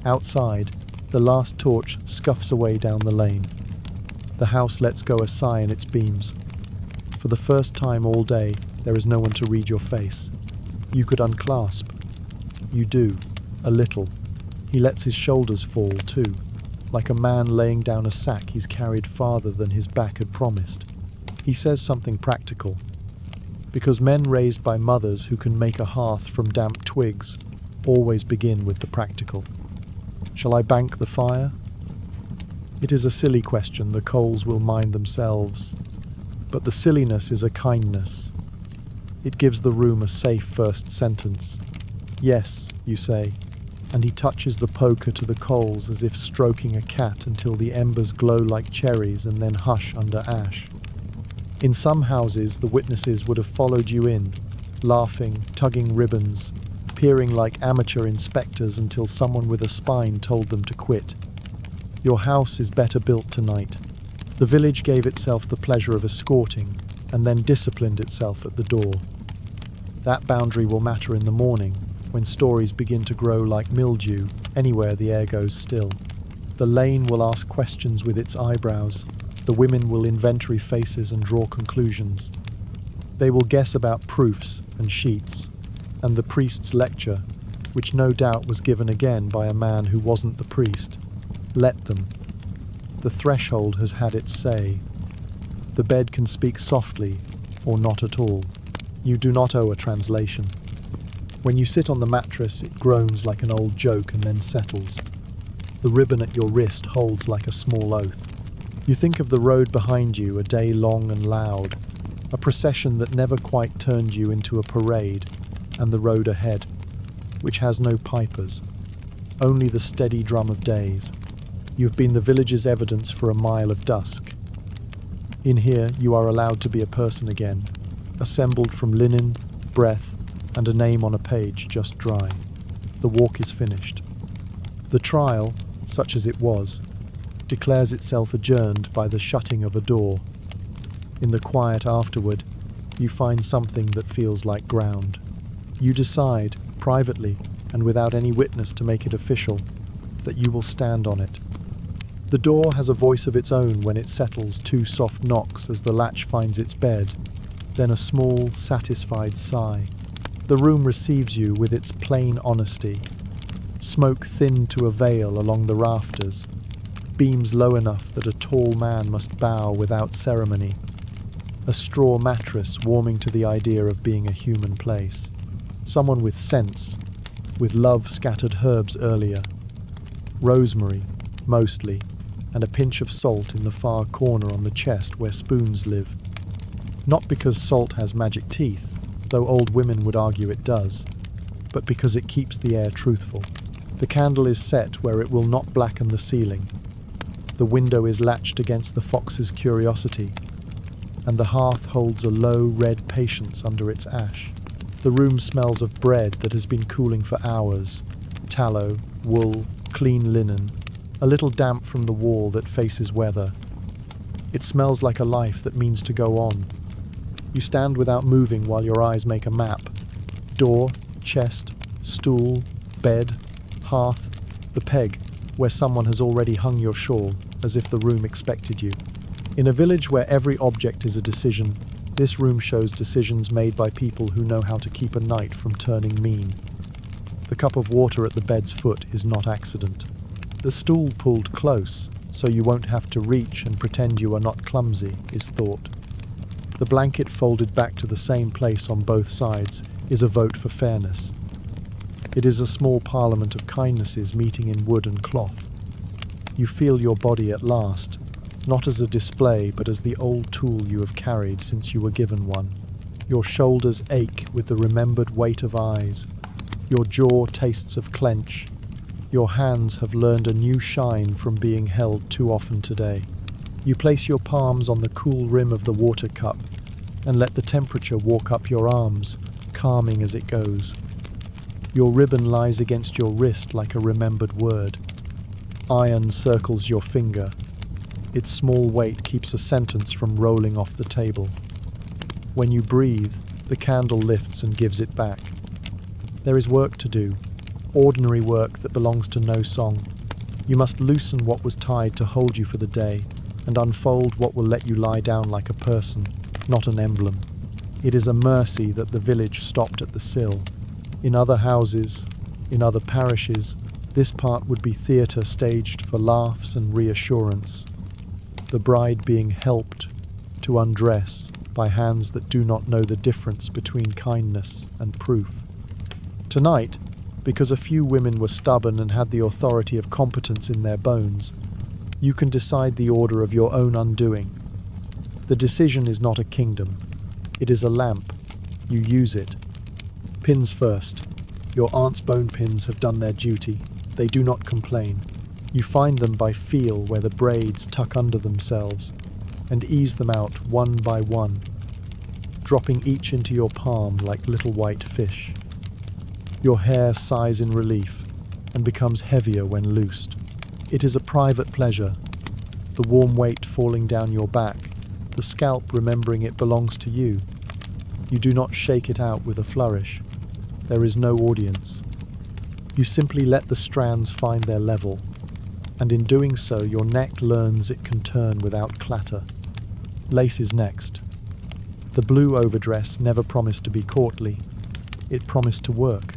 Outside, the last torch scuffs away down the lane. The house lets go a sigh in its beams. For the first time all day, there is no one to read your face. You could unclasp. You do, a little. He lets his shoulders fall, too, like a man laying down a sack he's carried farther than his back had promised. He says something practical, because men raised by mothers who can make a hearth from damp twigs always begin with the practical. Shall I bank the fire? It is a silly question, the coals will mind themselves. But the silliness is a kindness. It gives the room a safe first sentence. Yes, you say, and he touches the poker to the coals as if stroking a cat until the embers glow like cherries and then hush under ash. In some houses, the witnesses would have followed you in, laughing, tugging ribbons, peering like amateur inspectors until someone with a spine told them to quit. Your house is better built tonight. The village gave itself the pleasure of escorting and then disciplined itself at the door. That boundary will matter in the morning, when stories begin to grow like mildew anywhere the air goes still. The lane will ask questions with its eyebrows. The women will inventory faces and draw conclusions. They will guess about proofs and sheets, and the priest's lecture, which no doubt was given again by a man who wasn't the priest. Let them. The threshold has had its say. The bed can speak softly, or not at all. You do not owe a translation. When you sit on the mattress, it groans like an old joke and then settles. The ribbon at your wrist holds like a small oath. You think of the road behind you, a day long and loud, a procession that never quite turned you into a parade, and the road ahead, which has no pipers, only the steady drum of days. You have been the village's evidence for a mile of dusk. In here, you are allowed to be a person again, assembled from linen, breath, and a name on a page just dry. The walk is finished. The trial, such as it was, declares itself adjourned by the shutting of a door. In the quiet afterward, you find something that feels like ground. You decide, privately and without any witness to make it official, that you will stand on it. The door has a voice of its own when it settles 2 soft knocks as the latch finds its bed, then a small, satisfied sigh. The room receives you with its plain honesty. Smoke thinned to a veil along the rafters, beams low enough that a tall man must bow without ceremony. A straw mattress warming to the idea of being a human place. Someone with sense, with love-scattered herbs earlier. Rosemary, mostly, and a pinch of salt in the far corner on the chest where spoons live. Not because salt has magic teeth, though old women would argue it does, but because it keeps the air truthful. The candle is set where it will not blacken the ceiling. The window is latched against the fox's curiosity, and the hearth holds a low red patience under its ash. The room smells of bread that has been cooling for hours, tallow, wool, clean linen, a little damp from the wall that faces weather. It smells like a life that means to go on. You stand without moving while your eyes make a map. Door, chest, stool, bed, hearth, the peg, where someone has already hung your shawl, as if the room expected you. In a village where every object is a decision, this room shows decisions made by people who know how to keep a night from turning mean. The cup of water at the bed's foot is not accident. The stool pulled close, so you won't have to reach and pretend you are not clumsy, is thought. The blanket folded back to the same place on both sides is a vote for fairness. It is a small parliament of kindnesses meeting in wood and cloth. You feel your body at last, not as a display but as the old tool you have carried since you were given one. Your shoulders ache with the remembered weight of eyes. Your jaw tastes of clench. Your hands have learned a new shine from being held too often today. You place your palms on the cool rim of the water cup and let the temperature walk up your arms, calming as it goes. Your ribbon lies against your wrist like a remembered word. Iron circles your finger. Its small weight keeps a sentence from rolling off the table. When you breathe, the candle lifts and gives it back. There is work to do, ordinary work that belongs to no song. You must loosen what was tied to hold you for the day and unfold what will let you lie down like a person, not an emblem. It is a mercy that the village stopped at the sill. In other houses, in other parishes, this part would be theatre staged for laughs and reassurance. The bride being helped to undress by hands that do not know the difference between kindness and proof. Tonight, because a few women were stubborn and had the authority of competence in their bones, you can decide the order of your own undoing. The decision is not a kingdom. It is a lamp. You use it. Pins first. Your aunt's bone pins have done their duty. They do not complain. You find them by feel where the braids tuck under themselves and ease them out one by one, dropping each into your palm like little white fish. Your hair sighs in relief and becomes heavier when loosed. It is a private pleasure, the warm weight falling down your back, the scalp remembering it belongs to you. You do not shake it out with a flourish. There is no audience. You simply let the strands find their level, and in doing so your neck learns it can turn without clatter. Lace is next. The blue overdress never promised to be courtly. It promised to work.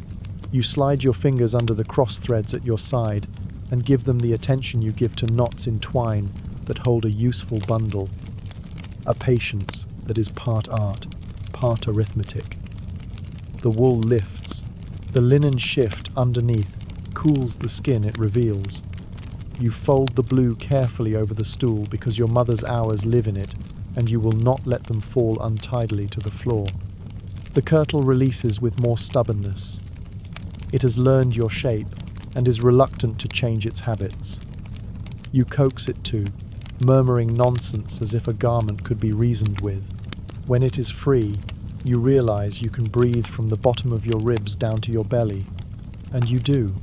You slide your fingers under the cross threads at your side and give them the attention you give to knots in twine that hold a useful bundle. A patience that is part art, part arithmetic. The wool lifts. The linen shift underneath cools the skin it reveals. You fold the blue carefully over the stool because your mother's hours live in it and you will not let them fall untidily to the floor. The kirtle releases with more stubbornness. It has learned your shape and is reluctant to change its habits. You coax it to, murmuring nonsense as if a garment could be reasoned with. When it is free, you realize you can breathe from the bottom of your ribs down to your belly, and you do.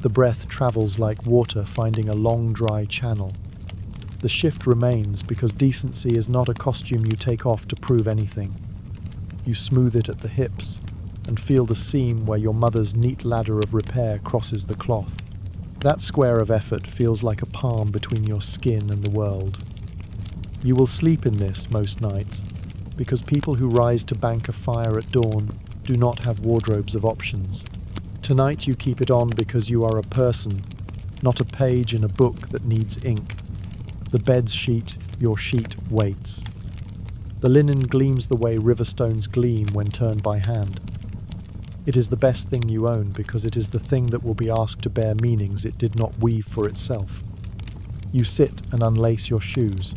The breath travels like water finding a long dry channel. The shift remains because decency is not a costume you take off to prove anything. You smooth it at the hips and feel the seam where your mother's neat ladder of repair crosses the cloth. That square of effort feels like a palm between your skin and the world. You will sleep in this most nights, because people who rise to bank a fire at dawn do not have wardrobes of options. Tonight you keep it on because you are a person, not a page in a book that needs ink. The bed's sheet, your sheet, waits. The linen gleams the way river stones gleam when turned by hand. It is the best thing you own because it is the thing that will be asked to bear meanings it did not weave for itself. You sit and unlace your shoes.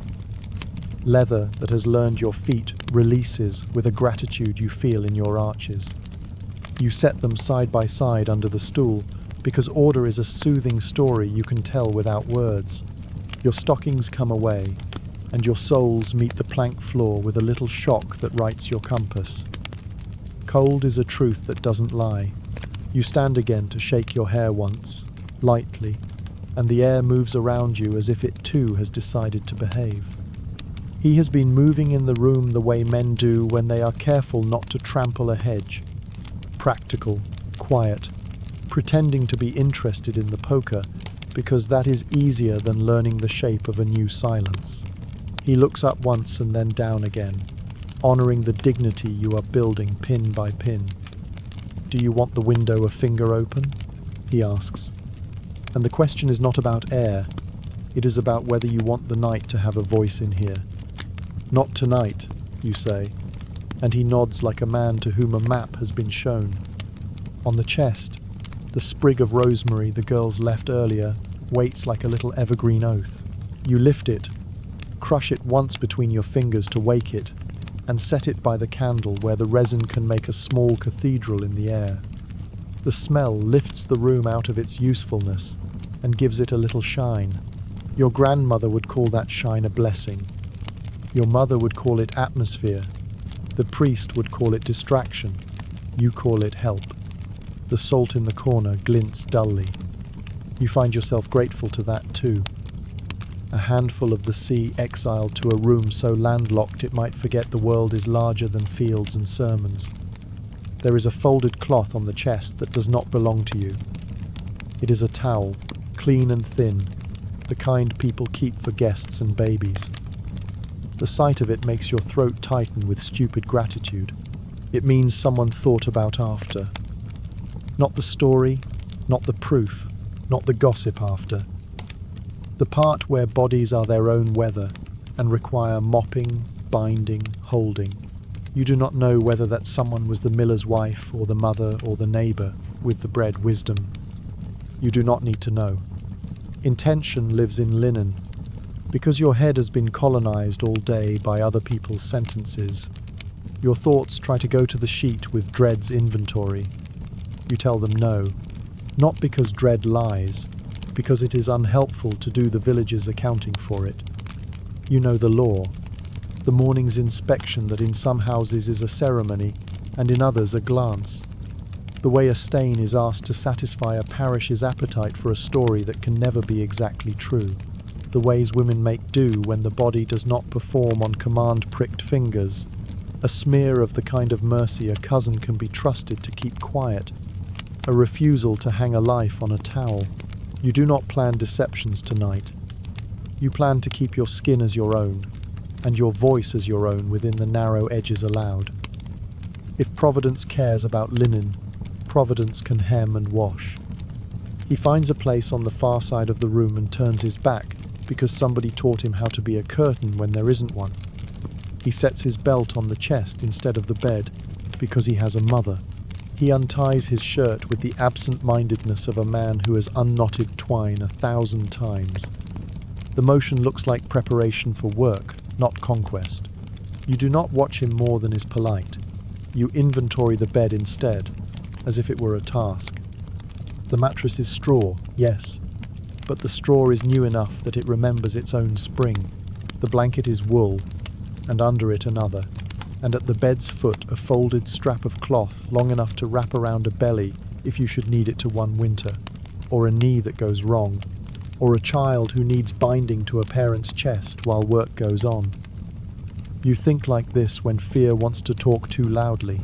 Leather that has learned your feet releases with a gratitude you feel in your arches. You set them side by side under the stool because order is a soothing story you can tell without words. Your stockings come away, and your soles meet the plank floor with a little shock that writes your compass. Cold is a truth that doesn't lie. You stand again to shake your hair once, lightly, and the air moves around you as if it too has decided to behave. He has been moving in the room the way men do when they are careful not to trample a hedge. Practical, quiet, pretending to be interested in the poker because that is easier than learning the shape of a new silence. He looks up once and then down again, honoring the dignity you are building pin by pin. "Do you want the window a finger open?" he asks. And the question is not about air, it is about whether you want the night to have a voice in here. "Not tonight," you say, and he nods like a man to whom a map has been shown. On the chest, the sprig of rosemary the girls left earlier waits like a little evergreen oath. You lift it, crush it once between your fingers to wake it, and set it by the candle where the resin can make a small cathedral in the air. The smell lifts the room out of its usefulness and gives it a little shine. Your grandmother would call that shine a blessing. Your mother would call it atmosphere. The priest would call it distraction. You call it help. The salt in the corner glints dully. You find yourself grateful to that too. A handful of the sea exiled to a room so landlocked it might forget the world is larger than fields and sermons. There is a folded cloth on the chest that does not belong to you. It is a towel, clean and thin, the kind people keep for guests and babies. The sight of it makes your throat tighten with stupid gratitude. It means someone thought about after. Not the story, not the proof, not the gossip after. The part where bodies are their own weather and require mopping, binding, holding. You do not know whether that someone was the miller's wife or the mother or the neighbour with the bred wisdom. You do not need to know. Intention lives in linen. Because your head has been colonized all day by other people's sentences, your thoughts try to go to the sheet with dread's inventory. You tell them no, not because dread lies, because it is unhelpful to do the village's accounting for it. You know the law, the morning's inspection that in some houses is a ceremony and in others a glance. The way a stain is asked to satisfy a parish's appetite for a story that can never be exactly true. The ways women make do when the body does not perform on command pricked fingers, a smear of the kind of mercy a cousin can be trusted to keep quiet, a refusal to hang a life on a towel. You do not plan deceptions tonight. You plan to keep your skin as your own, and your voice as your own within the narrow edges allowed. If Providence cares about linen, Providence can hem and wash. He finds a place on the far side of the room and turns his back because somebody taught him how to be a curtain when there isn't one. He sets his belt on the chest instead of the bed because he has a mother. He unties his shirt with the absent-mindedness of a man who has unknotted twine 1,000 times. The motion looks like preparation for work, not conquest. You do not watch him more than is polite. You inventory the bed instead, as if it were a task. The mattress is straw, yes, but the straw is new enough that it remembers its own spring. The blanket is wool, and under it another, and at the bed's foot a folded strap of cloth long enough to wrap around a belly if you should need it to one winter, or a knee that goes wrong, or a child who needs binding to a parent's chest while work goes on. You think like this when fear wants to talk too loudly.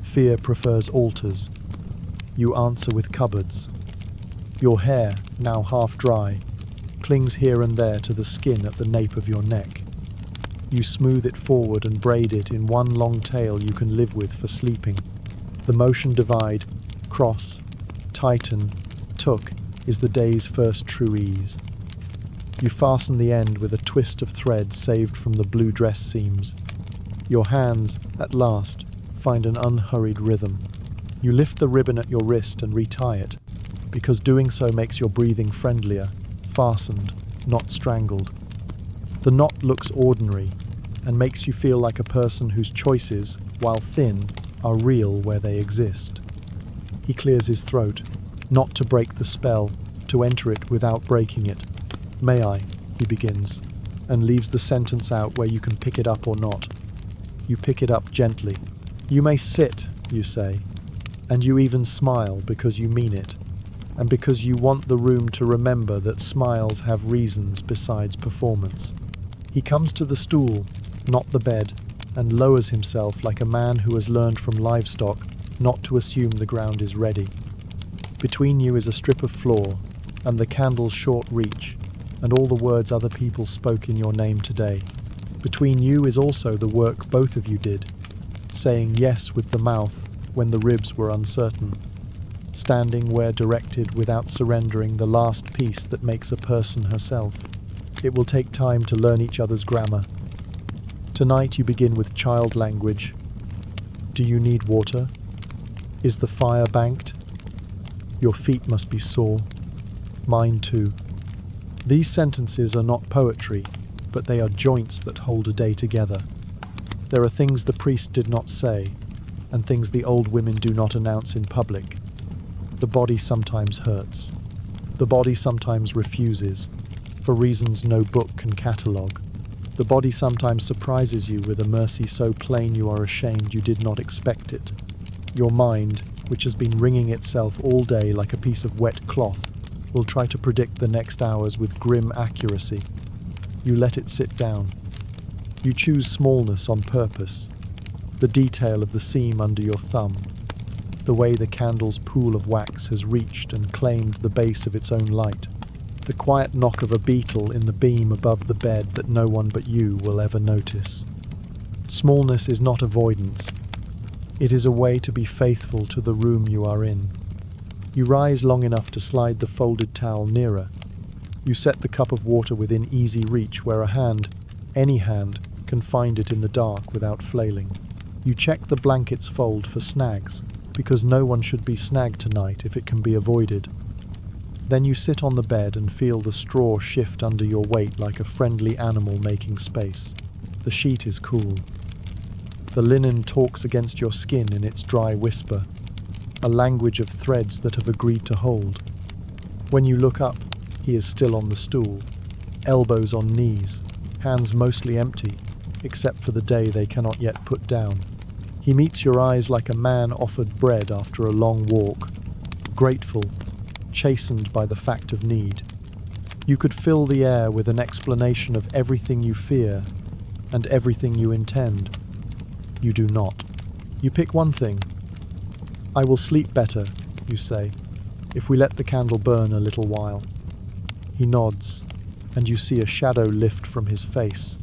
Fear prefers altars. You answer with cupboards. Your hair, now half dry, clings here and there to the skin at the nape of your neck. You smooth it forward and braid it in one long tail you can live with for sleeping. The motion divide, cross, tighten, tuck is the day's first true ease. You fasten the end with a twist of thread saved from the blue dress seams. Your hands, at last, find an unhurried rhythm. You lift the ribbon at your wrist and retie it, because doing so makes your breathing friendlier, fastened, not strangled. The knot looks ordinary and makes you feel like a person whose choices, while thin, are real where they exist. He clears his throat, not to break the spell, to enter it without breaking it. "May I?" he begins, and leaves the sentence out where you can pick it up or not. You pick it up gently. "You may sit," you say, and you even smile because you mean it, and because you want the room to remember that smiles have reasons besides performance. He comes to the stool, not the bed, and lowers himself like a man who has learned from livestock not to assume the ground is ready. Between you is a strip of floor, and the candle's short reach, and all the words other people spoke in your name today. Between you is also the work both of you did, saying yes with the mouth when the ribs were uncertain, standing where directed without surrendering the last piece that makes a person herself. It will take time to learn each other's grammar. Tonight you begin with child language. Do you need water? Is the fire banked? Your feet must be sore. Mine too. These sentences are not poetry, but they are joints that hold a day together. There are things the priest did not say, and things the old women do not announce in public. The body sometimes hurts. The body sometimes refuses, for reasons no book can catalogue. The body sometimes surprises you with a mercy so plain you are ashamed you did not expect it. Your mind, which has been wringing itself all day like a piece of wet cloth, will try to predict the next hours with grim accuracy. You let it sit down. You choose smallness on purpose, the detail of the seam under your thumb, the way the candle's pool of wax has reached and claimed the base of its own light, the quiet knock of a beetle in the beam above the bed that no one but you will ever notice. Smallness is not avoidance. It is a way to be faithful to the room you are in. You rise long enough to slide the folded towel nearer. You set the cup of water within easy reach where a hand, any hand, can find it in the dark without flailing. You check the blanket's fold for snags, because no one should be snagged tonight if it can be avoided. Then you sit on the bed and feel the straw shift under your weight like a friendly animal making space. The sheet is cool. The linen talks against your skin in its dry whisper, a language of threads that have agreed to hold. When you look up, he is still on the stool, elbows on knees, hands mostly empty, except for the day they cannot yet put down. He meets your eyes like a man offered bread after a long walk, grateful, chastened by the fact of need. You could fill the air with an explanation of everything you fear and everything you intend. You do not. You pick one thing. I will sleep better, you say, if we let the candle burn a little while. He nods, and you see a shadow lift from his face,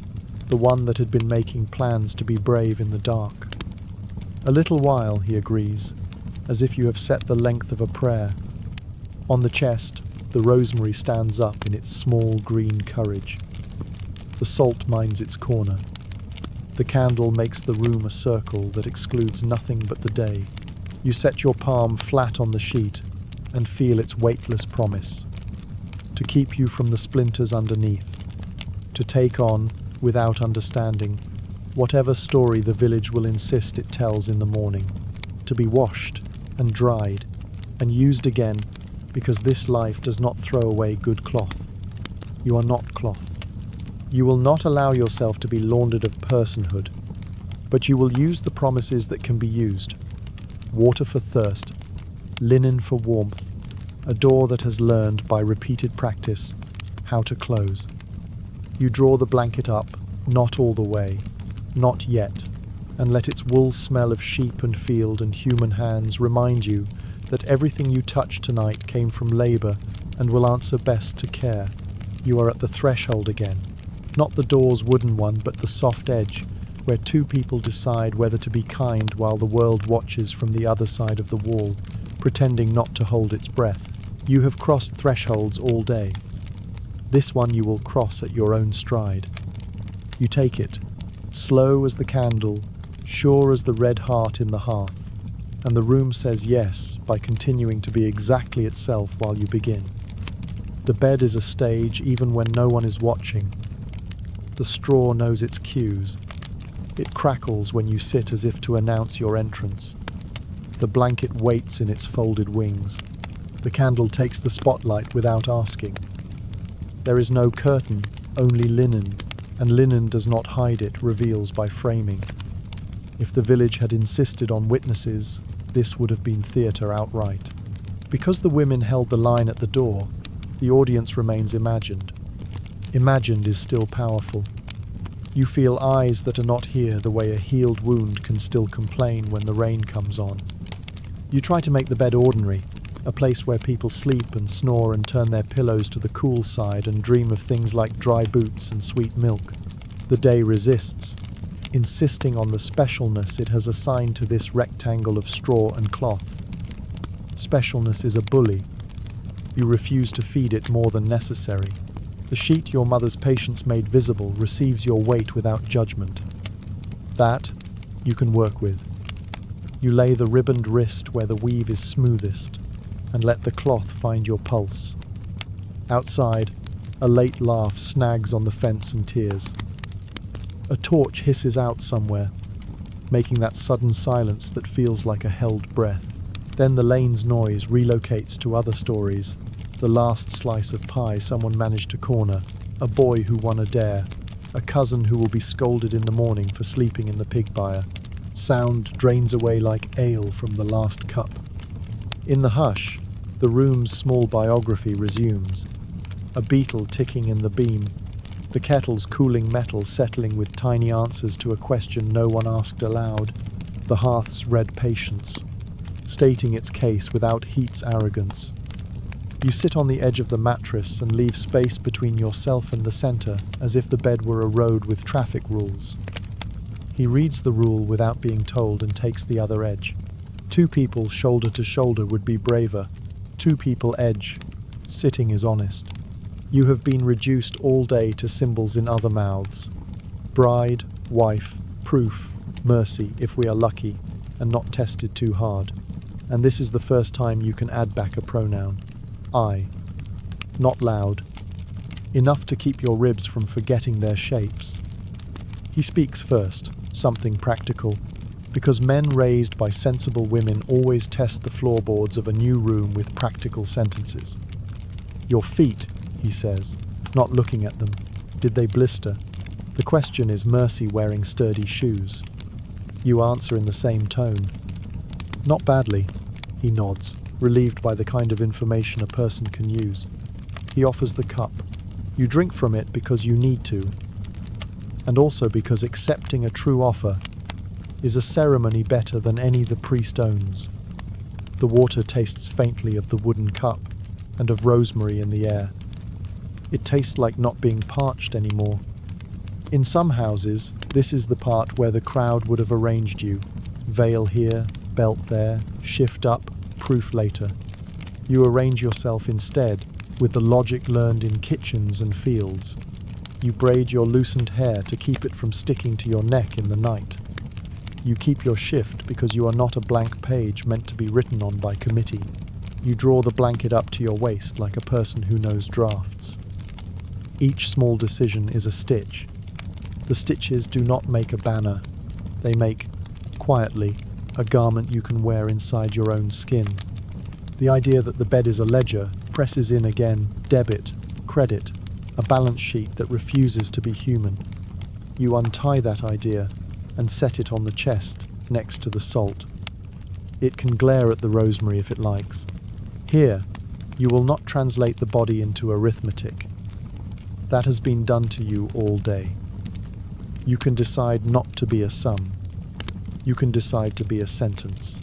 the one that had been making plans to be brave in the dark. A little while, he agrees, as if you have set the length of a prayer. On the chest, the rosemary stands up in its small green courage. The salt minds its corner. The candle makes the room a circle that excludes nothing but the day. You set your palm flat on the sheet and feel its weightless promise. To keep you from the splinters underneath. To take on, without understanding, whatever story the village will insist it tells in the morning. To be washed and dried and used again, because this life does not throw away good cloth. You are not cloth. You will not allow yourself to be laundered of personhood, but you will use the promises that can be used. Water for thirst, linen for warmth, a door that has learned by repeated practice how to close. You draw the blanket up, not all the way, not yet, and let its wool smell of sheep and field and human hands remind you that everything you touch tonight came from labor and will answer best to care. You are at the threshold again, not the door's wooden one, but the soft edge, where two people decide whether to be kind while the world watches from the other side of the wall, pretending not to hold its breath. You have crossed thresholds all day. This one you will cross at your own stride. You take it, slow as the candle, sure as the red heart in the hearth, and the room says yes by continuing to be exactly itself while you begin. The bed is a stage even when no one is watching. The straw knows its cues. It crackles when you sit as if to announce your entrance. The blanket waits in its folded wings. The candle takes the spotlight without asking. There is no curtain, only linen, and linen does not hide it, reveals by framing. If the village had insisted on witnesses, this would have been theatre outright. Because the women held the line at the door, the audience remains imagined. Imagined is still powerful. You feel eyes that are not here the way a healed wound can still complain when the rain comes on. You try to make the bed ordinary, a place where people sleep and snore and turn their pillows to the cool side and dream of things like dry boots and sweet milk. The day resists, insisting on the specialness it has assigned to this rectangle of straw and cloth. Specialness is a bully. You refuse to feed it more than necessary. The sheet your mother's patience made visible receives your weight without judgment. That you can work with. You lay the ribboned wrist where the weave is smoothest, and let the cloth find your pulse. Outside, a late laugh snags on the fence and tears. A torch hisses out somewhere, making that sudden silence that feels like a held breath. Then the lane's noise relocates to other stories. The last slice of pie someone managed to corner, a boy who won a dare, a cousin who will be scolded in the morning for sleeping in the pig byre. Sound drains away like ale from the last cup. In the hush, the room's small biography resumes. A beetle ticking in the beam, the kettle's cooling metal settling with tiny answers to a question no one asked aloud, the hearth's red patience, stating its case without heat's arrogance. You sit on the edge of the mattress and leave space between yourself and the center, as if the bed were a road with traffic rules. He reads the rule without being told and takes the other edge. Two people shoulder to shoulder would be braver. Two people edge. Sitting is honest. You have been reduced all day to symbols in other mouths. Bride, wife, proof, mercy, if we are lucky, and not tested too hard. And this is the first time you can add back a pronoun. I. Not loud. Enough to keep your ribs from forgetting their shapes. He speaks first, something practical, because men raised by sensible women always test the floorboards of a new room with practical sentences. Your feet, he says, not looking at them. Did they blister? The question is Mercy wearing sturdy shoes. You answer in the same tone. Not badly, he nods, relieved by the kind of information a person can use. He offers the cup. You drink from it because you need to, and also because accepting a true offer is a ceremony better than any the priest owns. The water tastes faintly of the wooden cup and of rosemary in the air. It tastes like not being parched anymore. In some houses, this is the part where the crowd would have arranged you. Veil here, belt there, shift up, proof later. You arrange yourself instead with the logic learned in kitchens and fields. You braid your loosened hair to keep it from sticking to your neck in the night. You keep your shift because you are not a blank page meant to be written on by committee. You draw the blanket up to your waist like a person who knows drafts. Each small decision is a stitch. The stitches do not make a banner. They make, quietly, a garment you can wear inside your own skin. The idea that the bed is a ledger presses in again, debit, credit, a balance sheet that refuses to be human. You untie that idea and set it on the chest next to the salt. It can glare at the rosemary if it likes. Here, you will not translate the body into arithmetic. That has been done to you all day. You can decide not to be a sum. You can decide to be a sentence.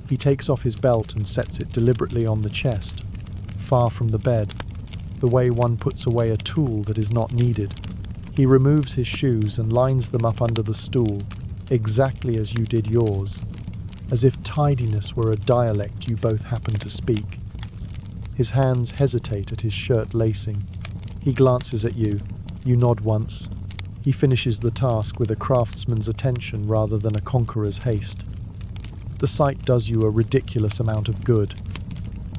He takes off his belt and sets it deliberately on the chest, far from the bed, the way one puts away a tool that is not needed. He removes his shoes and lines them up under the stool, exactly as you did yours, as if tidiness were a dialect you both happen to speak. His hands hesitate at his shirt lacing. He glances at you. You nod once. He finishes the task with a craftsman's attention rather than a conqueror's haste. The sight does you a ridiculous amount of good.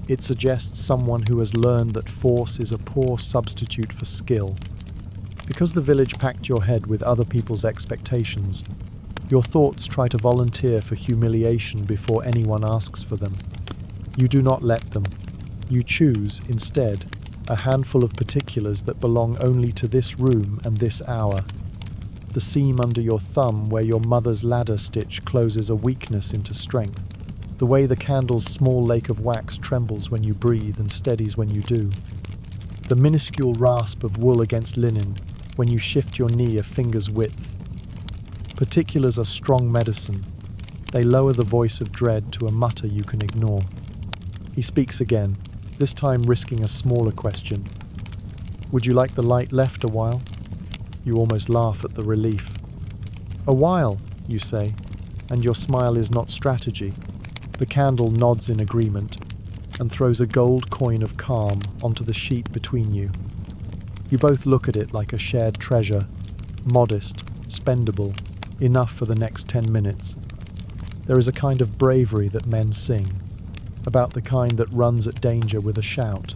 It suggests someone who has learned that force is a poor substitute for skill. Because the village packed your head with other people's expectations, your thoughts try to volunteer for humiliation before anyone asks for them. You do not let them. You choose, instead, a handful of particulars that belong only to this room and this hour. The seam under your thumb where your mother's ladder stitch closes a weakness into strength. The way the candle's small lake of wax trembles when you breathe and steadies when you do. The minuscule rasp of wool against linen when you shift your knee a finger's width. Particulars are strong medicine. They lower the voice of dread to a mutter you can ignore. He speaks again, this time risking a smaller question. Would you like the light left a while? You almost laugh at the relief. A while, you say, and your smile is not strategy. The candle nods in agreement and throws a gold coin of calm onto the sheet between you. You both look at it like a shared treasure, modest, spendable, enough for the next 10 minutes. There is a kind of bravery that men sing, about the kind that runs at danger with a shout.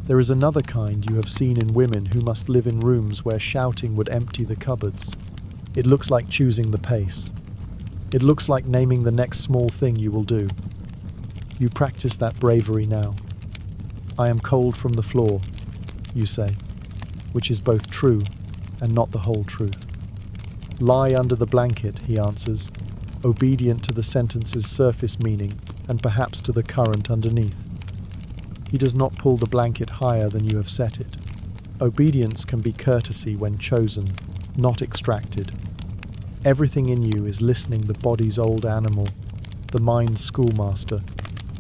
There is another kind you have seen in women who must live in rooms where shouting would empty the cupboards. It looks like choosing the pace. It looks like naming the next small thing you will do. You practice that bravery now. I am cold from the floor, you say, which is both true and not the whole truth. Lie under the blanket, he answers, obedient to the sentence's surface meaning and perhaps to the current underneath. He does not pull the blanket higher than you have set it. Obedience can be courtesy when chosen, not extracted. Everything in you is listening, the body's old animal, the mind's schoolmaster,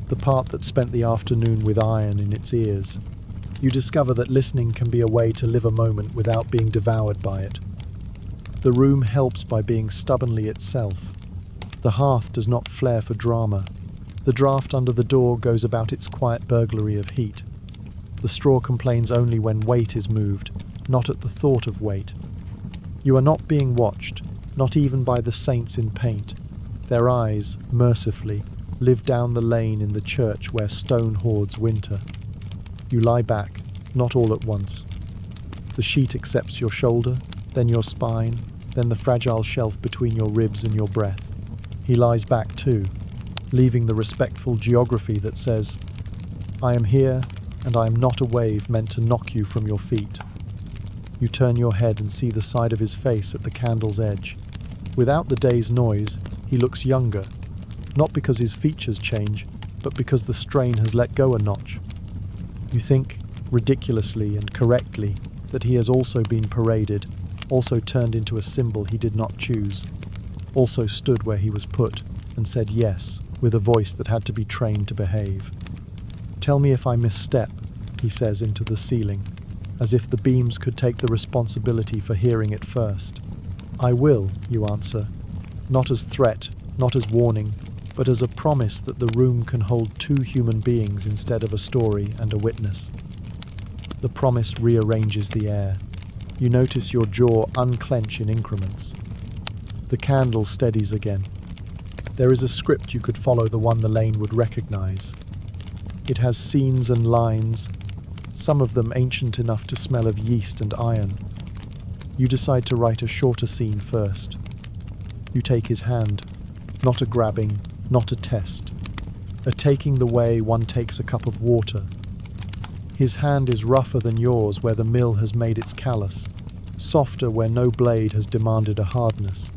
the part that spent the afternoon with iron in its ears. You discover that listening can be a way to live a moment without being devoured by it. The room helps by being stubbornly itself. The hearth does not flare for drama. The draft under the door goes about its quiet burglary of heat. The straw complains only when weight is moved, not at the thought of weight. You are not being watched, not even by the saints in paint. Their eyes, mercifully, live down the lane in the church where stone hoards winter. You lie back, not all at once. The sheet accepts your shoulder, then your spine, then the fragile shelf between your ribs and your breath. He lies back too, leaving the respectful geography that says, I am here, and I am not a wave meant to knock you from your feet. You turn your head and see the side of his face at the candle's edge. Without the day's noise, he looks younger, not because his features change, but because the strain has let go a notch. You think, ridiculously and correctly, that he has also been paraded, also turned into a symbol he did not choose, also stood where he was put, and said yes, with a voice that had to be trained to behave. Tell me if I misstep, he says into the ceiling, as if the beams could take the responsibility for hearing it first. I will, you answer, not as threat, not as warning, but as a promise that the room can hold two human beings instead of a story and a witness. The promise rearranges the air. You notice your jaw unclench in increments. The candle steadies again. There is a script you could follow, the one the lane would recognize. It has scenes and lines, some of them ancient enough to smell of yeast and iron. You decide to write a shorter scene first. You take his hand, not a grabbing, not a test, a taking the way one takes a cup of water. His hand is rougher than yours where the mill has made its callus, softer where no blade has demanded a hardness.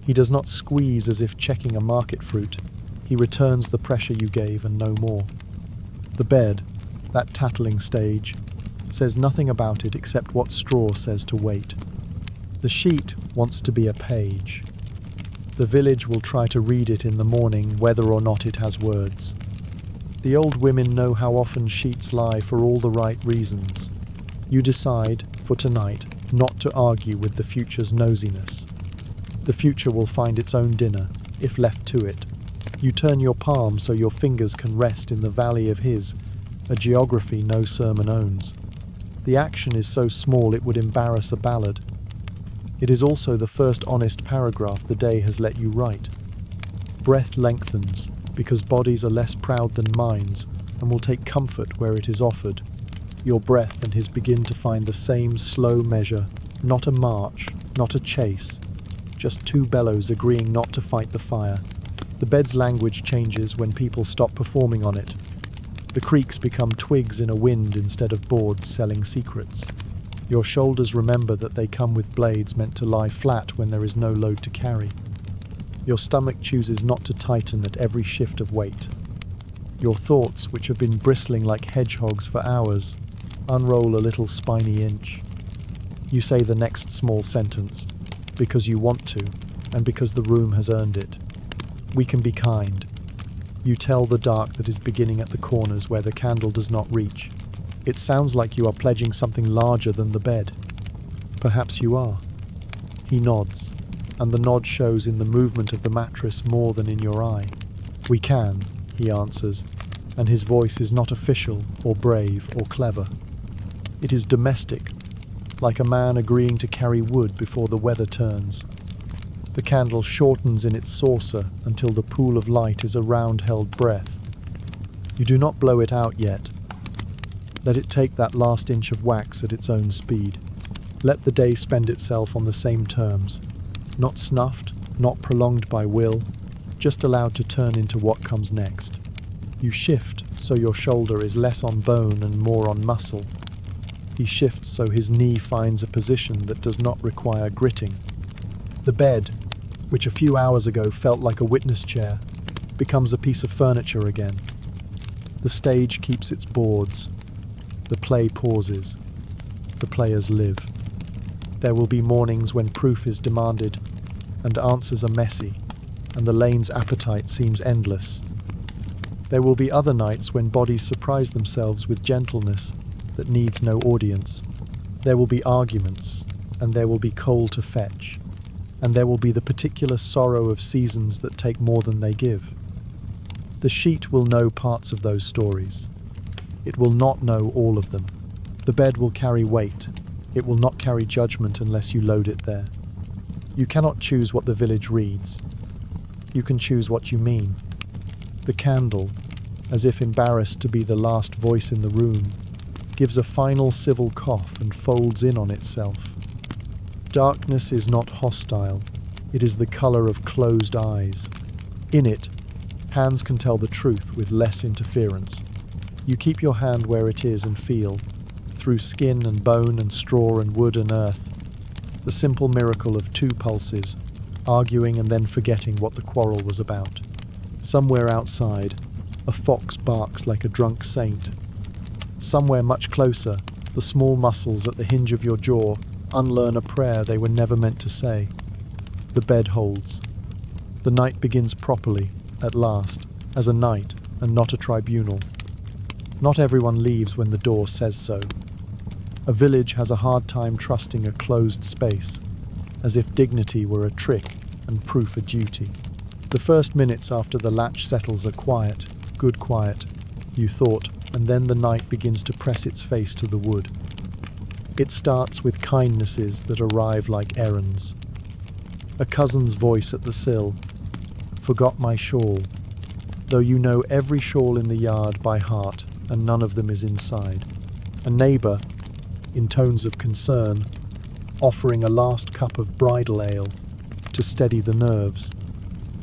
He does not squeeze as if checking a market fruit. He returns the pressure you gave and no more. The bed, that tattling stage, says nothing about it except what straw says to wait. The sheet wants to be a page. The village will try to read it in the morning whether or not it has words. The old women know how often sheets lie for all the right reasons. You decide, for tonight, not to argue with the future's nosiness. The future will find its own dinner, if left to it. You turn your palm so your fingers can rest in the valley of his, a geography no sermon owns. The action is so small it would embarrass a ballad. It is also the first honest paragraph the day has let you write. Breath lengthens, because bodies are less proud than minds, and will take comfort where it is offered. Your breath and his begin to find the same slow measure, not a march, not a chase, just two bellows agreeing not to fight the fire. The bed's language changes when people stop performing on it. The creaks become twigs in a wind instead of boards selling secrets. Your shoulders remember that they come with blades meant to lie flat when there is no load to carry. Your stomach chooses not to tighten at every shift of weight. Your thoughts, which have been bristling like hedgehogs for hours, unroll a little spiny inch. You say the next small sentence, because you want to, and because the room has earned it. We can be kind. You tell the dark that is beginning at the corners where the candle does not reach. It sounds like you are pledging something larger than the bed. Perhaps you are. He nods, and the nod shows in the movement of the mattress more than in your eye. We can, he answers, and his voice is not official or brave or clever. It is domestic, like a man agreeing to carry wood before the weather turns. The candle shortens in its saucer until the pool of light is a round-held breath. You do not blow it out yet. Let it take that last inch of wax at its own speed. Let the day spend itself on the same terms, not snuffed, not prolonged by will, just allowed to turn into what comes next. You shift so your shoulder is less on bone and more on muscle. He shifts so his knee finds a position that does not require gritting. The bed, which a few hours ago felt like a witness chair, becomes a piece of furniture again. The stage keeps its boards. The play pauses. The players live. There will be mornings when proof is demanded, and answers are messy, and the lane's appetite seems endless. There will be other nights when bodies surprise themselves with gentleness that needs no audience. There will be arguments, and there will be coal to fetch, and there will be the particular sorrow of seasons that take more than they give. The sheet will know parts of those stories. It will not know all of them. The bed will carry weight. It will not carry judgment unless you load it there. You cannot choose what the village reads. You can choose what you mean. The candle, as if embarrassed to be the last voice in the room, gives a final civil cough and folds in on itself. Darkness is not hostile. It is the color of closed eyes. In it, hands can tell the truth with less interference. You keep your hand where it is and feel, through skin and bone and straw and wood and earth, the simple miracle of two pulses, arguing and then forgetting what the quarrel was about. Somewhere outside, a fox barks like a drunk saint. Somewhere much closer, the small muscles at the hinge of your jaw unlearn a prayer they were never meant to say. The bed holds. The night begins properly, at last, as a night and not a tribunal. Not everyone leaves when the door says so. A village has a hard time trusting a closed space, as if dignity were a trick and proof a duty. The first minutes after the latch settles are quiet, good quiet, you thought, and then the night begins to press its face to the wood. It starts with kindnesses that arrive like errands. A cousin's voice at the sill, "Forgot my shawl," though you know every shawl in the yard by heart, and none of them is inside. A neighbour, in tones of concern, offering a last cup of bridal ale to steady the nerves,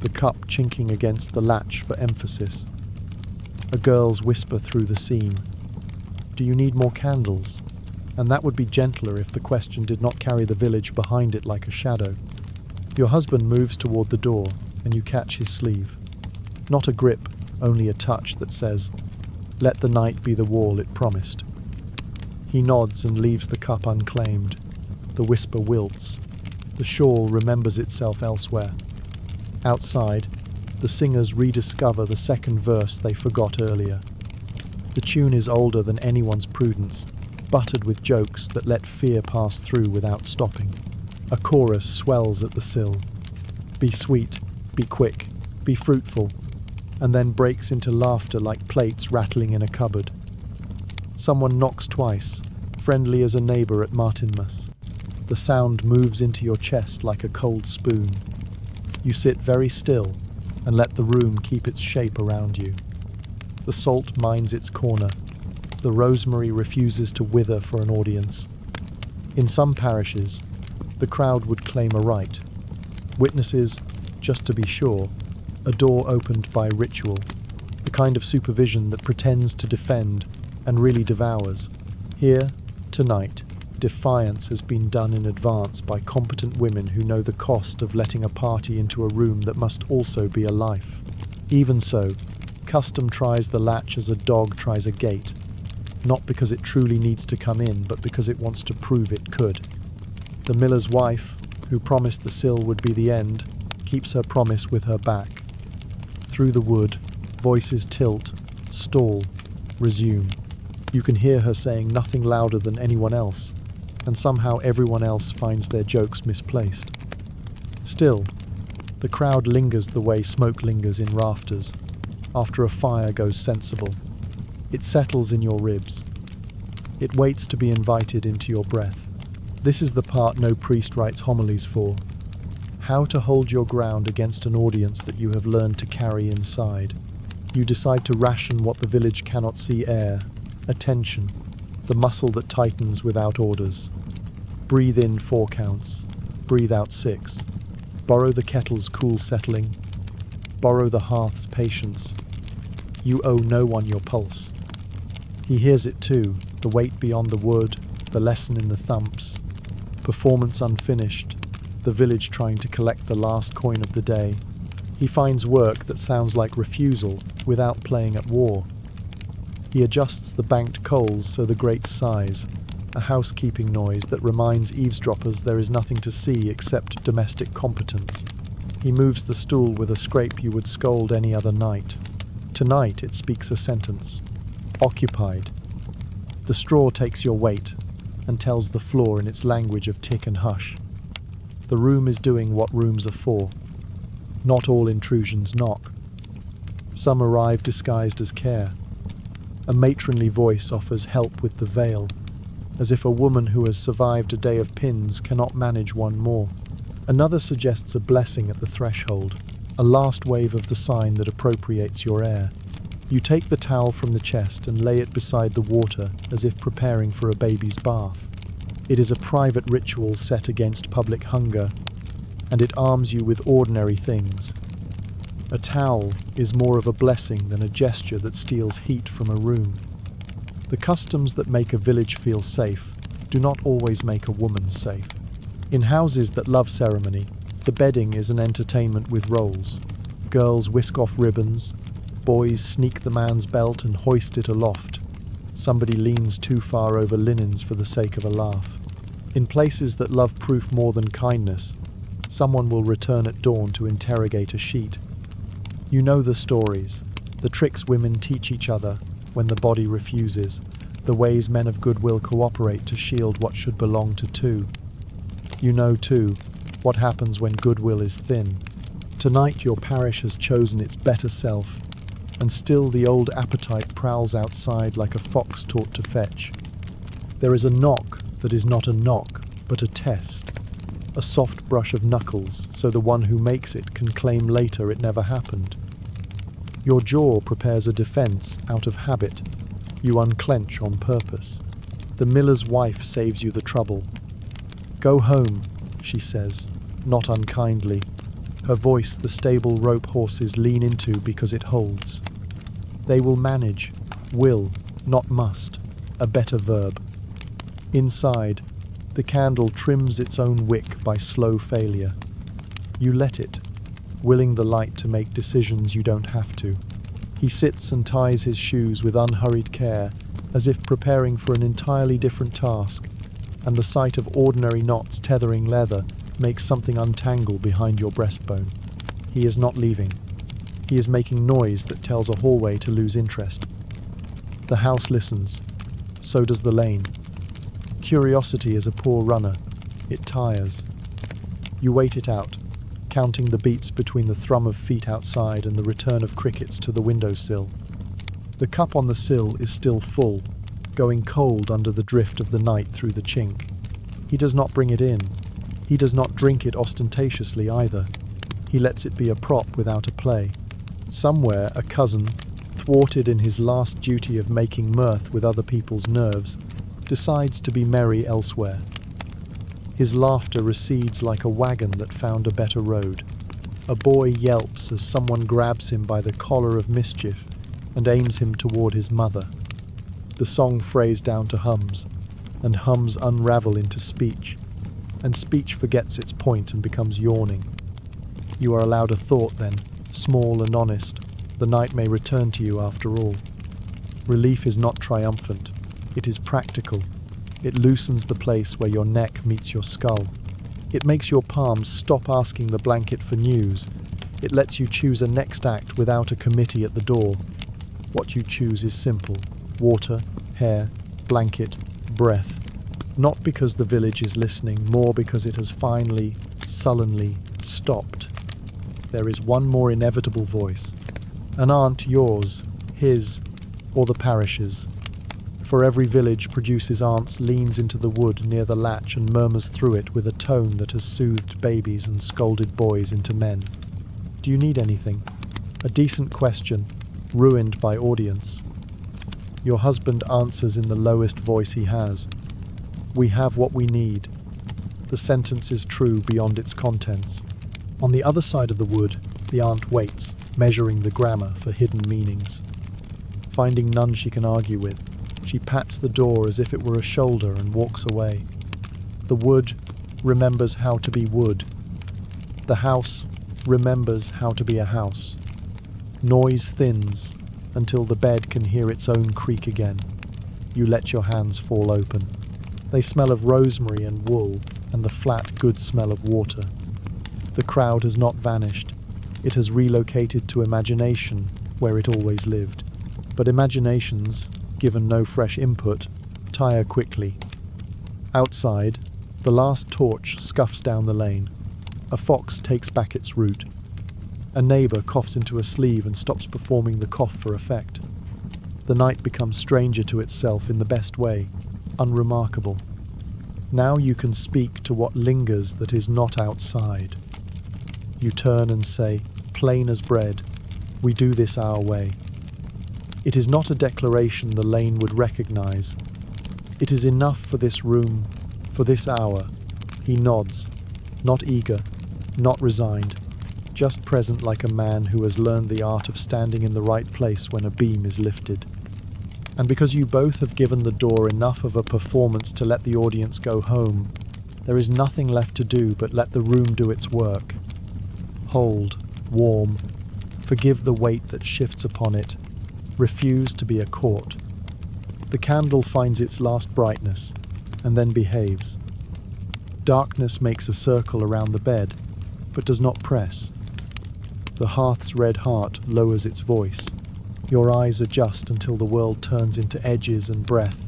the cup chinking against the latch for emphasis. A girl's whisper through the seam, "Do you need more candles?" And that would be gentler if the question did not carry the village behind it like a shadow. Your husband moves toward the door, and you catch his sleeve. Not a grip, only a touch that says, "Let the night be the wall it promised." He nods and leaves the cup unclaimed. The whisper wilts. The shawl remembers itself elsewhere. Outside, the singers rediscover the second verse they forgot earlier. The tune is older than anyone's prudence, buttered with jokes that let fear pass through without stopping. A chorus swells at the sill. Be sweet, be quick, be fruitful, and then breaks into laughter like plates rattling in a cupboard. Someone knocks twice, friendly as a neighbour at Martinmas. The sound moves into your chest like a cold spoon. You sit very still and let the room keep its shape around you. The salt minds its corner. The rosemary refuses to wither for an audience. In some parishes, the crowd would claim a right. Witnesses, just to be sure, a door opened by ritual, the kind of supervision that pretends to defend and really devours. Here, tonight, defiance has been done in advance by competent women who know the cost of letting a party into a room that must also be a life. Even so, custom tries the latch as a dog tries a gate, not because it truly needs to come in, but because it wants to prove it could. The miller's wife, who promised the sill would be the end, keeps her promise with her back. Through the wood, Voices tilt, stall, resume. You can hear her saying nothing louder than anyone else, and somehow everyone else finds their jokes misplaced. Still, the crowd lingers the way smoke lingers in rafters, after a fire goes sensible. It settles in your ribs. It waits to be invited into your breath. This is the part no priest writes homilies for. How to hold your ground against an audience that you have learned to carry inside. You decide to ration what the village cannot see: air, attention, the muscle that tightens without orders. Breathe in 4 counts, breathe out 6. Borrow the kettle's cool settling, borrow the hearth's patience. You owe no one your pulse. He hears it too, the weight beyond the wood, the lesson in the thumps. Performance unfinished, the village trying to collect the last coin of the day. He finds work that sounds like refusal without playing at war. He adjusts the banked coals so the grate sighs, a housekeeping noise that reminds eavesdroppers there is nothing to see except domestic competence. He moves the stool with a scrape you would scold any other night. Tonight it speaks a sentence. Occupied. The straw takes your weight and tells the floor in its language of tick and hush. The room is doing what rooms are for. Not all intrusions knock. Some arrive disguised as care. A matronly voice offers help with the veil, as if a woman who has survived a day of pins cannot manage one more. Another suggests a blessing at the threshold, a last wave of the sign that appropriates your air. You take the towel from the chest and lay it beside the water as if preparing for a baby's bath. It is a private ritual set against public hunger, and it arms you with ordinary things. A towel is more of a blessing than a gesture that steals heat from a room. The customs that make a village feel safe do not always make a woman safe. In houses that love ceremony, the bedding is an entertainment with roles. Girls whisk off ribbons, boys sneak the man's belt and hoist it aloft. Somebody leans too far over linens for the sake of a laugh. In places that love proof more than kindness, someone will return at dawn to interrogate a sheet. You know the stories, the tricks women teach each other when the body refuses, the ways men of goodwill cooperate to shield what should belong to two. You know, too, what happens when goodwill is thin. Tonight your parish has chosen its better self, and still the old appetite prowls outside like a fox taught to fetch. There is a knock that is not a knock, but a test. A soft brush of knuckles, so the one who makes it can claim later it never happened. Your jaw prepares a defense out of habit. You unclench on purpose. The miller's wife saves you the trouble. "Go home," she says, not unkindly. Her voice the stable rope horses lean into because it holds. They will manage, will, not must, a better verb. Inside, the candle trims its own wick by slow failure. You let it, willing the light to make decisions you don't have to. He sits and ties his shoes with unhurried care, as if preparing for an entirely different task, and the sight of ordinary knots tethering leather makes something untangle behind your breastbone. He is not leaving. He is making noise that tells a hallway to lose interest. The house listens. So does the lane. Curiosity is a poor runner. It tires. You wait it out, counting the beats between the thrum of feet outside and the return of crickets to the windowsill. The cup on the sill is still full, going cold under the drift of the night through the chink. He does not bring it in. He does not drink it ostentatiously either. He lets it be a prop without a play. Somewhere a cousin, thwarted in his last duty of making mirth with other people's nerves, decides to be merry elsewhere. His laughter recedes like a wagon that found a better road. A boy yelps as someone grabs him by the collar of mischief and aims him toward his mother. The song frays down to hums, and hums unravel into speech, and speech forgets its point and becomes yawning. You are allowed a thought then, small and honest. The night may return to you after all. Relief is not triumphant. It is practical. It loosens the place where your neck meets your skull. It makes your palms stop asking the blanket for news It lets you choose a next act without a committee at the door. What you choose is simple: water, hair, blanket, breath. Not because the village is listening, more because it has finally, sullenly stopped. There is one more inevitable voice. An aunt, yours, his, or the parish's. For every village produces aunts leans into the wood near the latch and murmurs through it with a tone that has soothed babies and scolded boys into men. Do you need anything? A decent question, ruined by audience. Your husband answers in the lowest voice he has. We have what we need. The sentence is true beyond its contents. On the other side of the wood, the aunt waits, measuring the grammar for hidden meanings. Finding none she can argue with, she pats the door as if it were a shoulder and walks away. The wood remembers how to be wood. The house remembers how to be a house. Noise thins until the bed can hear its own creak again. You let your hands fall open. They smell of rosemary and wool and the flat, good smell of water. The crowd has not vanished. It has relocated to imagination, where it always lived. But imaginations, given no fresh input, tire quickly. Outside, the last torch scuffs down the lane. A fox takes back its route. A neighbour coughs into a sleeve and stops performing the cough for effect. The night becomes stranger to itself in the best way, unremarkable. Now you can speak to what lingers that is not outside. You turn and say, plain as bread, we do this our way. It is not a declaration the lane would recognize. It is enough for this room, for this hour. He nods, not eager, not resigned, just present like a man who has learned the art of standing in the right place when a beam is lifted. And because you both have given the door enough of a performance to let the audience go home, there is nothing left to do but let the room do its work. Hold, warm, forgive the weight that shifts upon it, refuse to be a court. The candle finds its last brightness, and then behaves. Darkness makes a circle around the bed, but does not press. The hearth's red heart lowers its voice. Your eyes adjust until the world turns into edges and breath,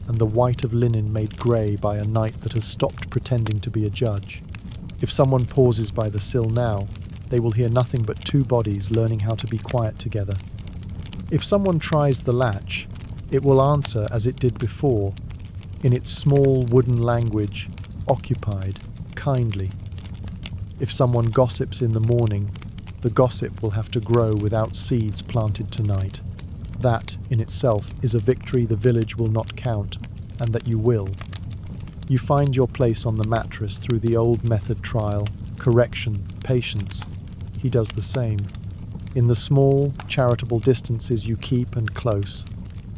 and the white of linen made grey by a night that has stopped pretending to be a judge. If someone pauses by the sill now, they will hear nothing but two bodies learning how to be quiet together. If someone tries the latch, it will answer as it did before, in its small wooden language, occupied, kindly. If someone gossips in the morning, the gossip will have to grow without seeds planted tonight. That, in itself, is a victory the village will not count, and that you will. You find your place on the mattress through the old method trial, correction, patience. He does the same. In the small, charitable distances you keep and close,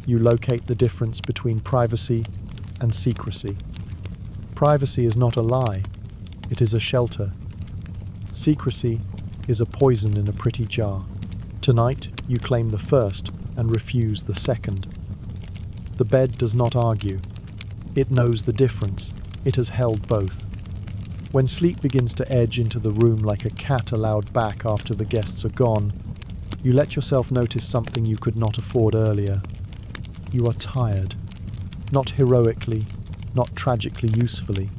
you locate the difference between privacy and secrecy. Privacy is not a lie, it is a shelter. Secrecy is a poison in a pretty jar. Tonight you claim the first and refuse the second. The bed does not argue. It knows the difference. It has held both. When sleep begins to edge into the room like a cat allowed back after the guests are gone, you let yourself notice something you could not afford earlier. You are tired. Not heroically, not tragically usefully.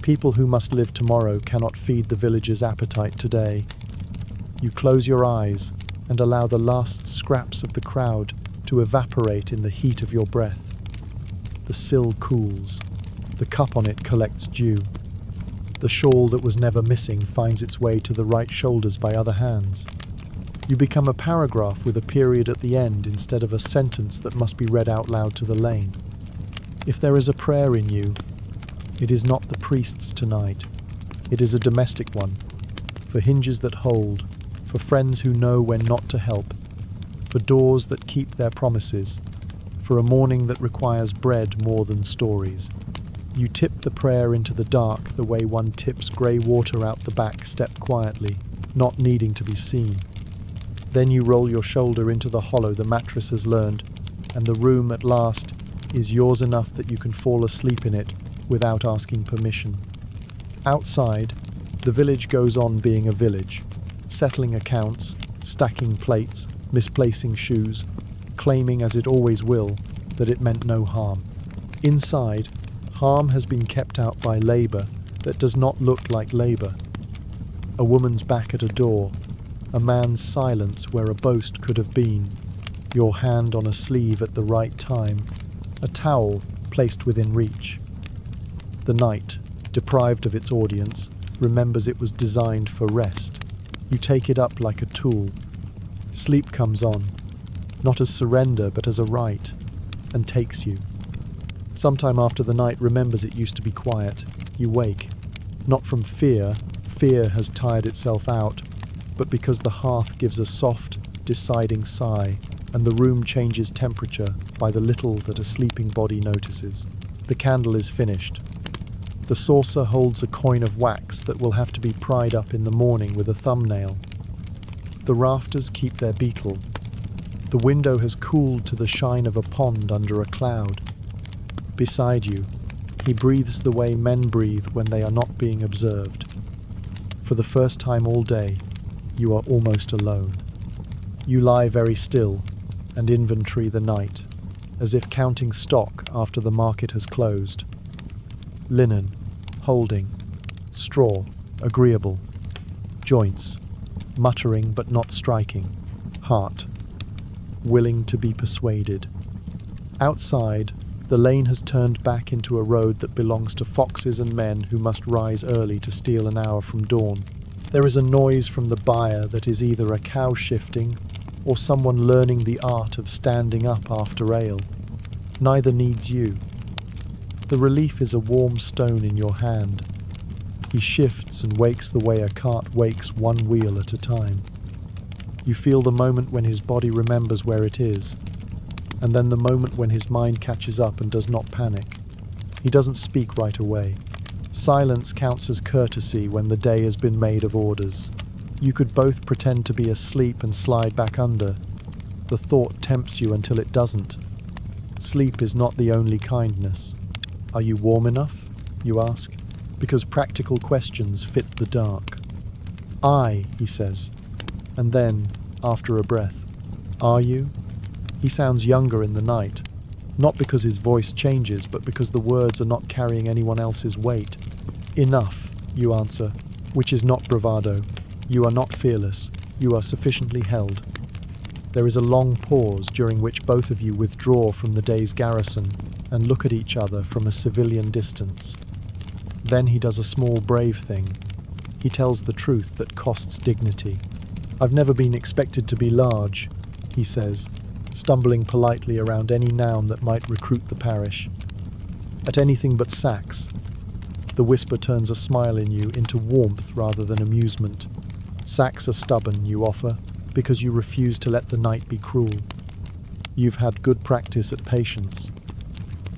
People who must live tomorrow cannot feed the village's appetite today. You close your eyes and allow the last scraps of the crowd to evaporate in the heat of your breath. The sill cools. The cup on it collects dew. The shawl that was never missing finds its way to the right shoulders by other hands. You become a paragraph with a period at the end instead of a sentence that must be read out loud to the lane. If there is a prayer in you, it is not the priest's tonight. It is a domestic one, for hinges that hold, for friends who know when not to help, for doors that keep their promises, for a morning that requires bread more than stories. You tip the prayer into the dark the way one tips grey water out the back step quietly, not needing to be seen. Then you roll your shoulder into the hollow the mattress has learned, and the room at last is yours enough that you can fall asleep in it without asking permission. Outside, the village goes on being a village. settling accounts, stacking plates, misplacing shoes, claiming, as it always will, that it meant no harm. Inside, harm has been kept out by labour that does not look like labour. A woman's back at a door, a man's silence where a boast could have been, your hand on a sleeve at the right time, a towel placed within reach. The night, deprived of its audience, remembers it was designed for rest. You take it up like a tool. Sleep comes on, not as surrender but as a right, and takes you. Sometime after the night remembers it used to be quiet, you wake, not from fear, fear has tired itself out, but because the hearth gives a soft, deciding sigh, and the room changes temperature by the little that a sleeping body notices. The candle is finished. The saucer holds a coin of wax that will have to be pried up in the morning with a thumbnail. The rafters keep their beetle. The window has cooled to the shine of a pond under a cloud. Beside you, he breathes the way men breathe when they are not being observed. For the first time all day, you are almost alone. You lie very still and inventory the night, as if counting stock after the market has closed. Linen, holding, straw, agreeable, joints, muttering but not striking, heart, willing to be persuaded. Outside, the lane has turned back into a road that belongs to foxes and men who must rise early to steal an hour from dawn. There is a noise from the byre that is either a cow shifting or someone learning the art of standing up after ale. Neither needs you. The relief is a warm stone in your hand. He shifts and wakes the way a cart wakes one wheel at a time. You feel the moment when his body remembers where it is, and then the moment when his mind catches up and does not panic. He doesn't speak right away. Silence counts as courtesy when the day has been made of orders. You could both pretend to be asleep and slide back under. The thought tempts you until it doesn't. Sleep is not the only kindness. Are you warm enough? You ask, because practical questions fit the dark. Aye, he says, and then, after a breath, are you? He sounds younger in the night, not because his voice changes, but because the words are not carrying anyone else's weight. Enough, you answer, which is not bravado. You are not fearless. You are sufficiently held. There is a long pause during which both of you withdraw from the day's garrison and look at each other from a civilian distance. Then he does a small brave thing. He tells the truth that costs dignity. I've never been expected to be large, he says, stumbling politely around any noun that might recruit the parish. At anything but sacks. The whisper turns a smile in you into warmth rather than amusement. Sacks are stubborn, you offer, because you refuse to let the night be cruel. You've had good practice at patience.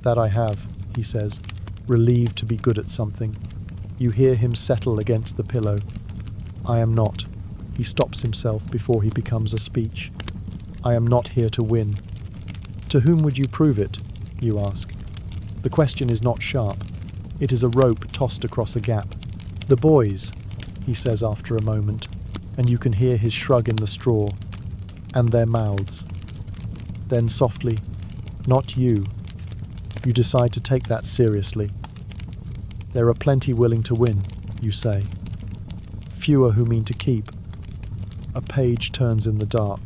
That I have, he says, relieved to be good at something. You hear him settle against the pillow. I am not. He stops himself before he becomes a speech. I am not here to win. To whom would you prove it? You ask. The question is not sharp. It is a rope tossed across a gap. The boys, he says after a moment, and you can hear his shrug in the straw, and their mouths. Then softly, not you. You decide to take that seriously. There are plenty willing to win, you say. Fewer who mean to keep. A page turns in the dark.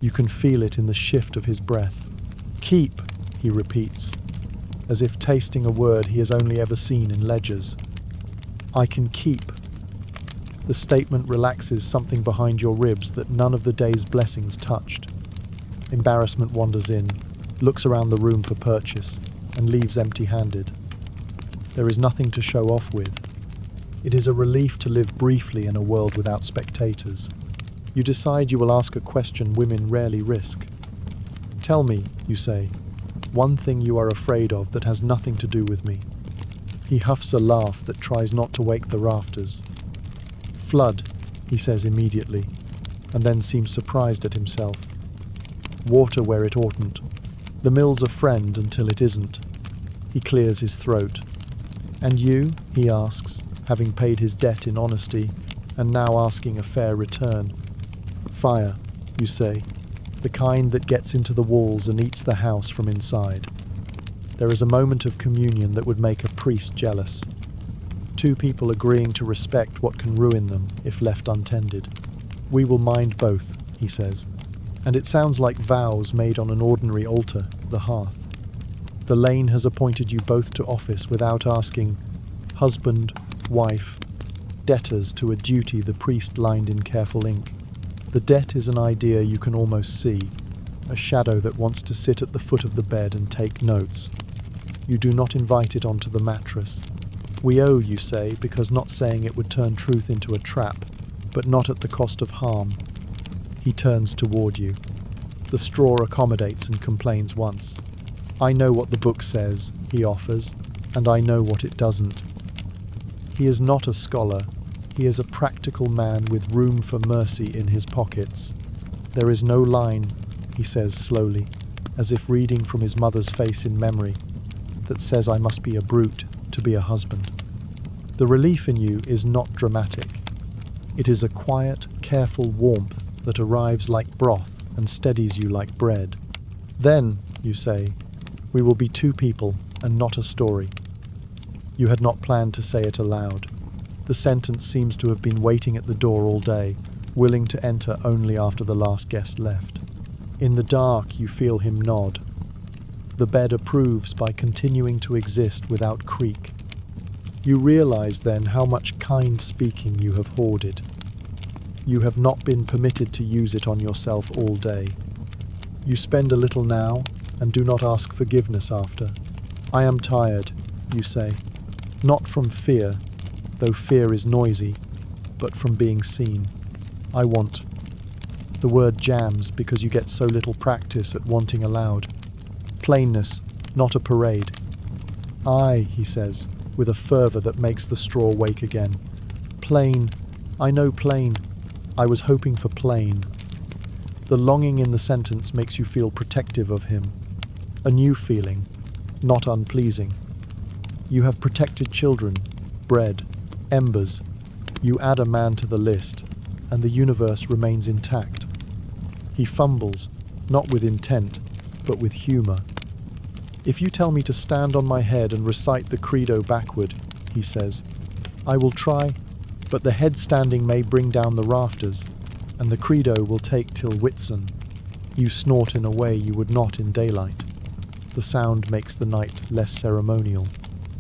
You can feel it in the shift of his breath. Keep, he repeats, as if tasting a word he has only ever seen in ledgers. I can keep. The statement relaxes something behind your ribs that none of the day's blessings touched. Embarrassment wanders in, looks around the room for purchase, and leaves empty-handed. There is nothing to show off with. It is a relief to live briefly in a world without spectators. You decide you will ask a question women rarely risk. Tell me, you say, one thing you are afraid of that has nothing to do with me. He huffs a laugh that tries not to wake the rafters. Flood, he says immediately, and then seems surprised at himself. Water where it oughtn't. The mill's a friend until it isn't. He clears his throat. And you, he asks, having paid his debt in honesty, and now asking a fair return. Fire, you say, the kind that gets into the walls and eats the house from inside. There is a moment of communion that would make a priest jealous. Two people agreeing to respect what can ruin them if left untended. We will mind both, he says, and it sounds like vows made on an ordinary altar, the hearth. The lane has appointed you both to office without asking, husband, wife, debtors to a duty the priest lined in careful ink. The debt is an idea you can almost see, a shadow that wants to sit at the foot of the bed and take notes. You do not invite it onto the mattress. We owe, you say, because not saying it would turn truth into a trap, but not at the cost of harm. He turns toward you. The straw accommodates and complains once. I know what the book says, he offers, and I know what it doesn't. He is not a scholar. He is a practical man with room for mercy in his pockets. There is no line, he says slowly, as if reading from his mother's face in memory, that says I must be a brute to be a husband. The relief in you is not dramatic. It is a quiet, careful warmth that arrives like broth and steadies you like bread. Then, you say, we will be two people and not a story. You had not planned to say it aloud. The sentence seems to have been waiting at the door all day, willing to enter only after the last guest left. In the dark, you feel him nod. The bed approves by continuing to exist without creak. You realize then how much kind speaking you have hoarded. You have not been permitted to use it on yourself all day. You spend a little now and do not ask forgiveness after. I am tired, you say, not from fear, though fear is noisy, but from being seen. I want. The word jams because you get so little practice at wanting aloud. Plainness, not a parade. Aye, he says, with a fervour that makes the straw wake again. Plain, I know plain. I was hoping for plain. The longing in the sentence makes you feel protective of him. A new feeling, not unpleasing. You have protected children, bread, embers. You add a man to the list, and the universe remains intact. He fumbles, not with intent, but with humour. If you tell me to stand on my head and recite the credo backward, he says, I will try, but the head standing may bring down the rafters, and the credo will take till Whitsun. You snort in a way you would not in daylight. The sound makes the night less ceremonial.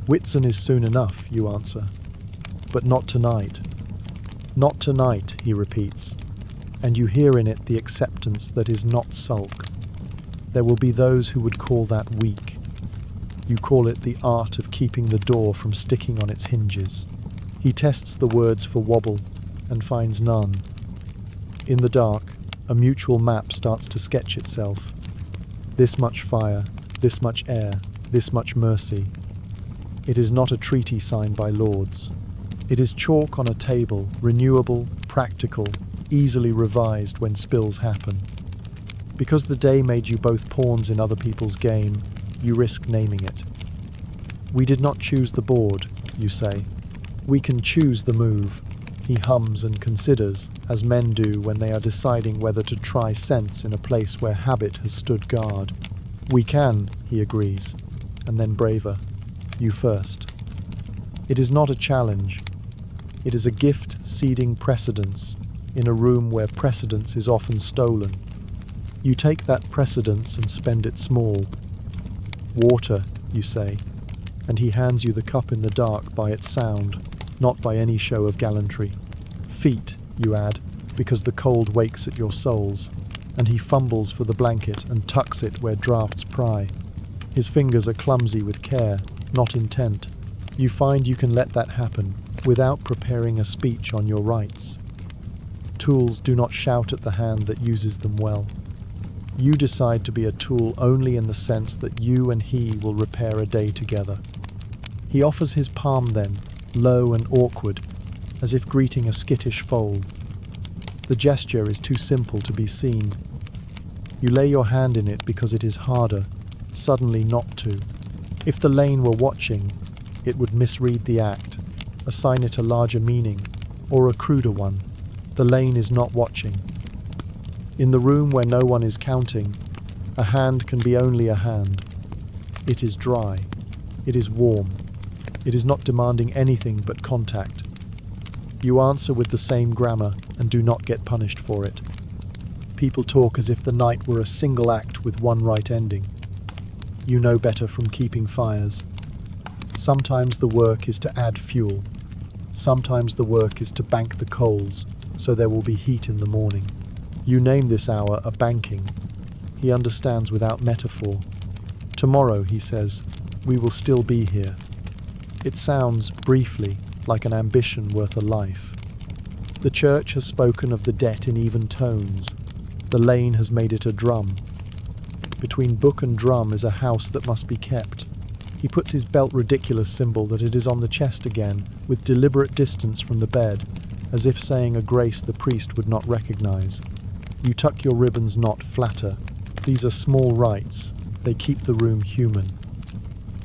Whitsun is soon enough, you answer. But not tonight. Not tonight, he repeats, and you hear in it the acceptance that is not sulk. There will be those who would call that weak. You call it the art of keeping the door from sticking on its hinges. He tests the words for wobble and finds none. In the dark, a mutual map starts to sketch itself. This much fire, this much air, this much mercy. It is not a treaty signed by lords. It is chalk on a table, renewable, practical, easily revised when spills happen. Because the day made you both pawns in other people's game, you risk naming it. We did not choose the board, you say. We can choose the move. He hums and considers, as men do when they are deciding whether to try sense in a place where habit has stood guard. We can, he agrees, and then braver. You first. It is not a challenge. It is a gift ceding precedence in a room where precedence is often stolen. You take that precedence and spend it small. Water, you say, and he hands you the cup in the dark by its sound, not by any show of gallantry. Feet, you add, because the cold wakes at your soles, and he fumbles for the blanket and tucks it where draughts pry. His fingers are clumsy with care, not intent. You find you can let that happen without preparing a speech on your rights. Tools do not shout at the hand that uses them well. You decide to be a tool only in the sense that you and he will repair a day together. He offers his palm then, low and awkward, as if greeting a skittish foal. The gesture is too simple to be seen. You lay your hand in it because it is harder, suddenly not to. If the lane were watching, it would misread the act, assign it a larger meaning, or a cruder one. The lane is not watching. In the room where no one is counting, a hand can be only a hand. It is dry. It is warm. It is not demanding anything but contact. You answer with the same grammar and do not get punished for it. People talk as if the night were a single act with one right ending. You know better from keeping fires. Sometimes the work is to add fuel. Sometimes the work is to bank the coals, so there will be heat in the morning. You name this hour a banking. He understands without metaphor. Tomorrow, he says, we will still be here. It sounds, briefly, like an ambition worth a life. The church has spoken of the debt in even tones. The lane has made it a drum. Between book and drum is a house that must be kept. He puts his belt ridiculous symbol that it is on the chest again, with deliberate distance from the bed, as if saying a grace the priest would not recognize. You tuck your ribbons knot flatter. These are small rites. They keep the room human.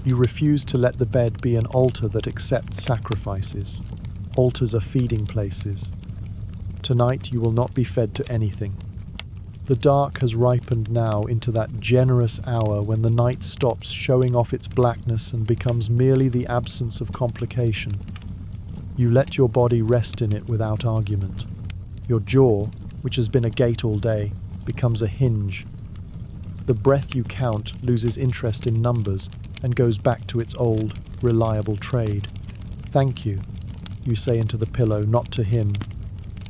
You refuse to let the bed be an altar that accepts sacrifices. Altars are feeding places. Tonight you will not be fed to anything. The dark has ripened now into that generous hour when the night stops showing off its blackness and becomes merely the absence of complication. You let your body rest in it without argument. Your jaw, which has been a gate all day, becomes a hinge. The breath you count loses interest in numbers and goes back to its old, reliable trade. Thank you, you say into the pillow, not to him,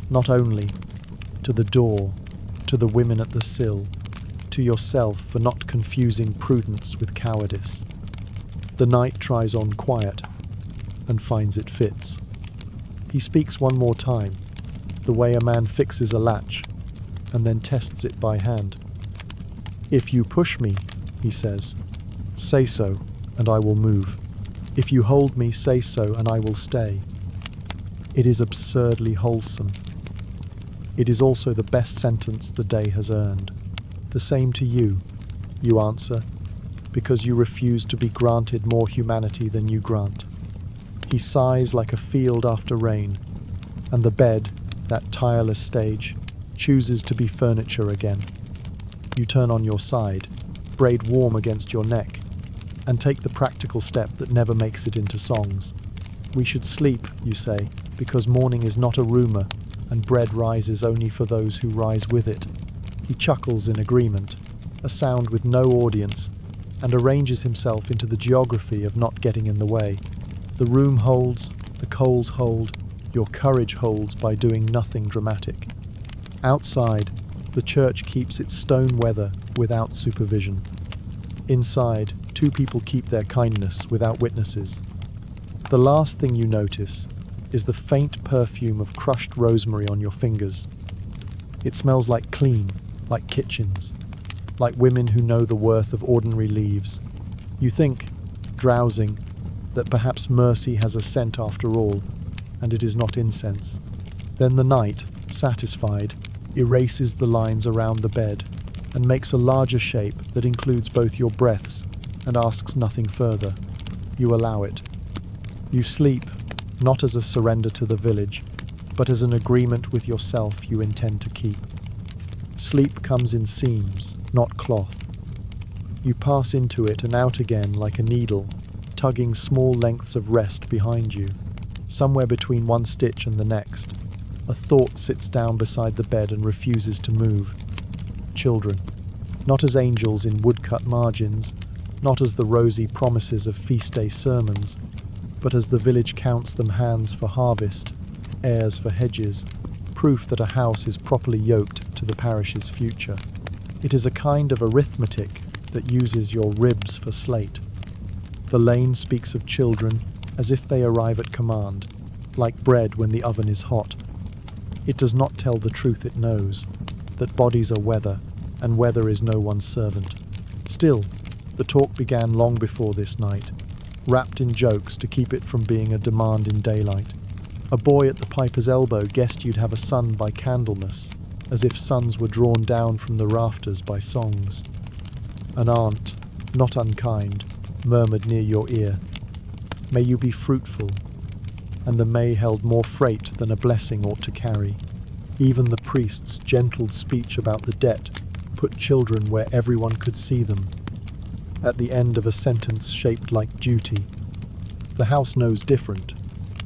not only, to the door, to the women at the sill, to yourself for not confusing prudence with cowardice. The night tries on quiet and finds it fits. He speaks one more time, the way a man fixes a latch and then tests it by hand. If you push me, he says, say so, and I will move. If you hold me, say so, and I will stay. It is absurdly wholesome. It is also the best sentence the day has earned. The same to you, you answer, because you refuse to be granted more humanity than you grant. He sighs like a field after rain, and the bed, that tireless stage, chooses to be furniture again. You turn on your side, braid warm against your neck, and take the practical step that never makes it into songs. We should sleep, you say, because morning is not a rumour, and bread rises only for those who rise with it. He chuckles in agreement, a sound with no audience, and arranges himself into the geography of not getting in the way. The room holds, the coals hold, your courage holds by doing nothing dramatic. Outside, the church keeps its stone weather without supervision. Inside, two people keep their kindness without witnesses. The last thing you notice is the faint perfume of crushed rosemary on your fingers. It smells like clean, like kitchens, like women who know the worth of ordinary leaves. You think, drowsing, that perhaps mercy has a scent after all, and it is not incense. Then the night, satisfied, erases the lines around the bed and makes a larger shape that includes both your breaths and asks nothing further. You allow it. You sleep, not as a surrender to the village, but as an agreement with yourself you intend to keep. Sleep comes in seams, not cloth. You pass into it and out again like a needle, tugging small lengths of rest behind you. Somewhere between one stitch and the next, a thought sits down beside the bed and refuses to move. Children, not as angels in woodcut margins, not as the rosy promises of feast day sermons, but as the village counts them hands for harvest, heirs for hedges, proof that a house is properly yoked to the parish's future. It is a kind of arithmetic that uses your ribs for slate. The lane speaks of children as if they arrive at command, like bread when the oven is hot. It does not tell the truth it knows, that bodies are weather, and weather is no one's servant. Still, the talk began long before this night, wrapped in jokes to keep it from being a demand in daylight. A boy at the piper's elbow guessed you'd have a son by Candlemas, as if sons were drawn down from the rafters by songs. An aunt, not unkind, murmured near your ear, "May you be fruitful." and the May held more freight than a blessing ought to carry. Even the priest's gentle speech about the debt put children where everyone could see them, at the end of a sentence shaped like duty. The house knows different.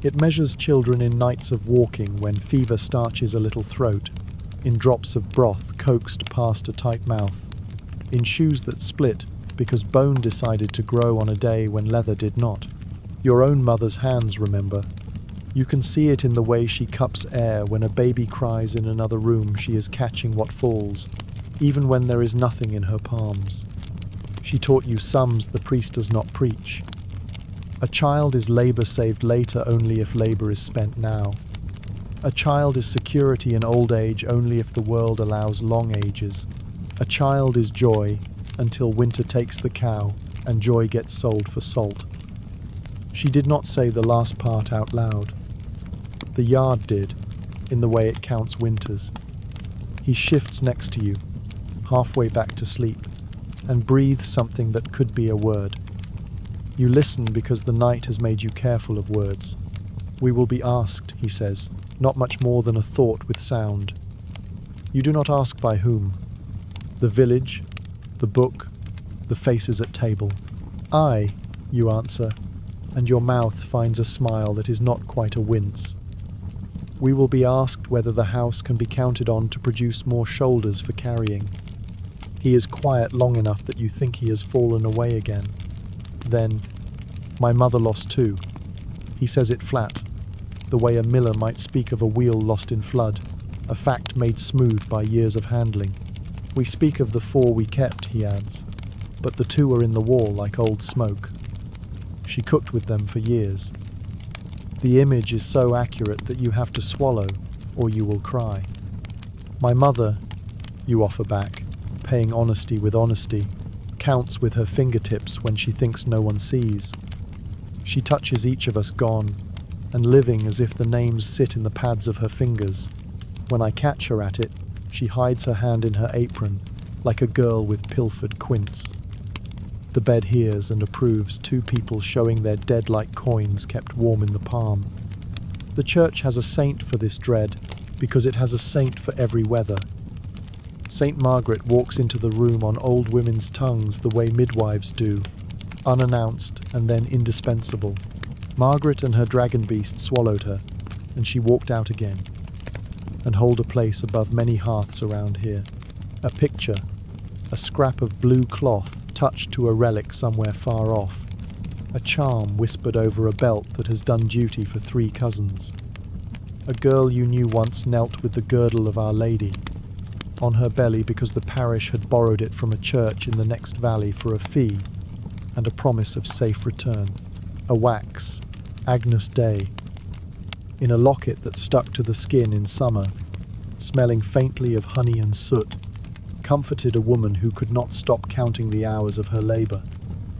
It measures children in nights of walking when fever starches a little throat, in drops of broth coaxed past a tight mouth, in shoes that split because bone decided to grow on a day when leather did not. Your own mother's hands, remember. You can see it in the way she cups air when a baby cries in another room she is catching what falls, even when there is nothing in her palms. She taught you sums the priest does not preach. A child is labor saved later only if labor is spent now. A child is security in old age only if the world allows long ages. A child is joy until winter takes the cow and joy gets sold for salt. She did not say the last part out loud. The yard did, in the way it counts winters. He shifts next to you, halfway back to sleep, and breathes something that could be a word. You listen because the night has made you careful of words. We will be asked, he says, not much more than a thought with sound. You do not ask by whom. The village, the book, the faces at table. I, you answer, and your mouth finds a smile that is not quite a wince. We will be asked whether the house can be counted on to produce more shoulders for carrying. He is quiet long enough that you think he has fallen away again. Then, my mother lost too. He says it flat, the way a miller might speak of a wheel lost in flood, a fact made smooth by years of handling. We speak of the 4 we kept, he adds, but the 2 are in the wall like old smoke. She cooked with them for years. The image is so accurate that you have to swallow, or you will cry. My mother, you offer back, paying honesty with honesty, counts with her fingertips when she thinks no one sees. She touches each of us gone, and living as if the names sit in the pads of her fingers. When I catch her at it, she hides her hand in her apron, like a girl with pilfered quince. The bed hears and approves 2 people showing their dead-like coins kept warm in the palm. The church has a saint for this dread, because it has a saint for every weather. Saint Margaret walks into the room on old women's tongues the way midwives do, unannounced and then indispensable. Margaret and her dragon beast swallowed her, and she walked out again, and hold a place above many hearths around here. A picture, a scrap of blue cloth touched to a relic somewhere far off, a charm whispered over a belt that has done duty for 3 cousins. A girl you knew once knelt with the girdle of Our Lady on her belly because the parish had borrowed it from a church in the next valley for a fee and a promise of safe return. A wax, Agnus Dei, in a locket that stuck to the skin in summer, smelling faintly of honey and soot, comforted a woman who could not stop counting the hours of her labor.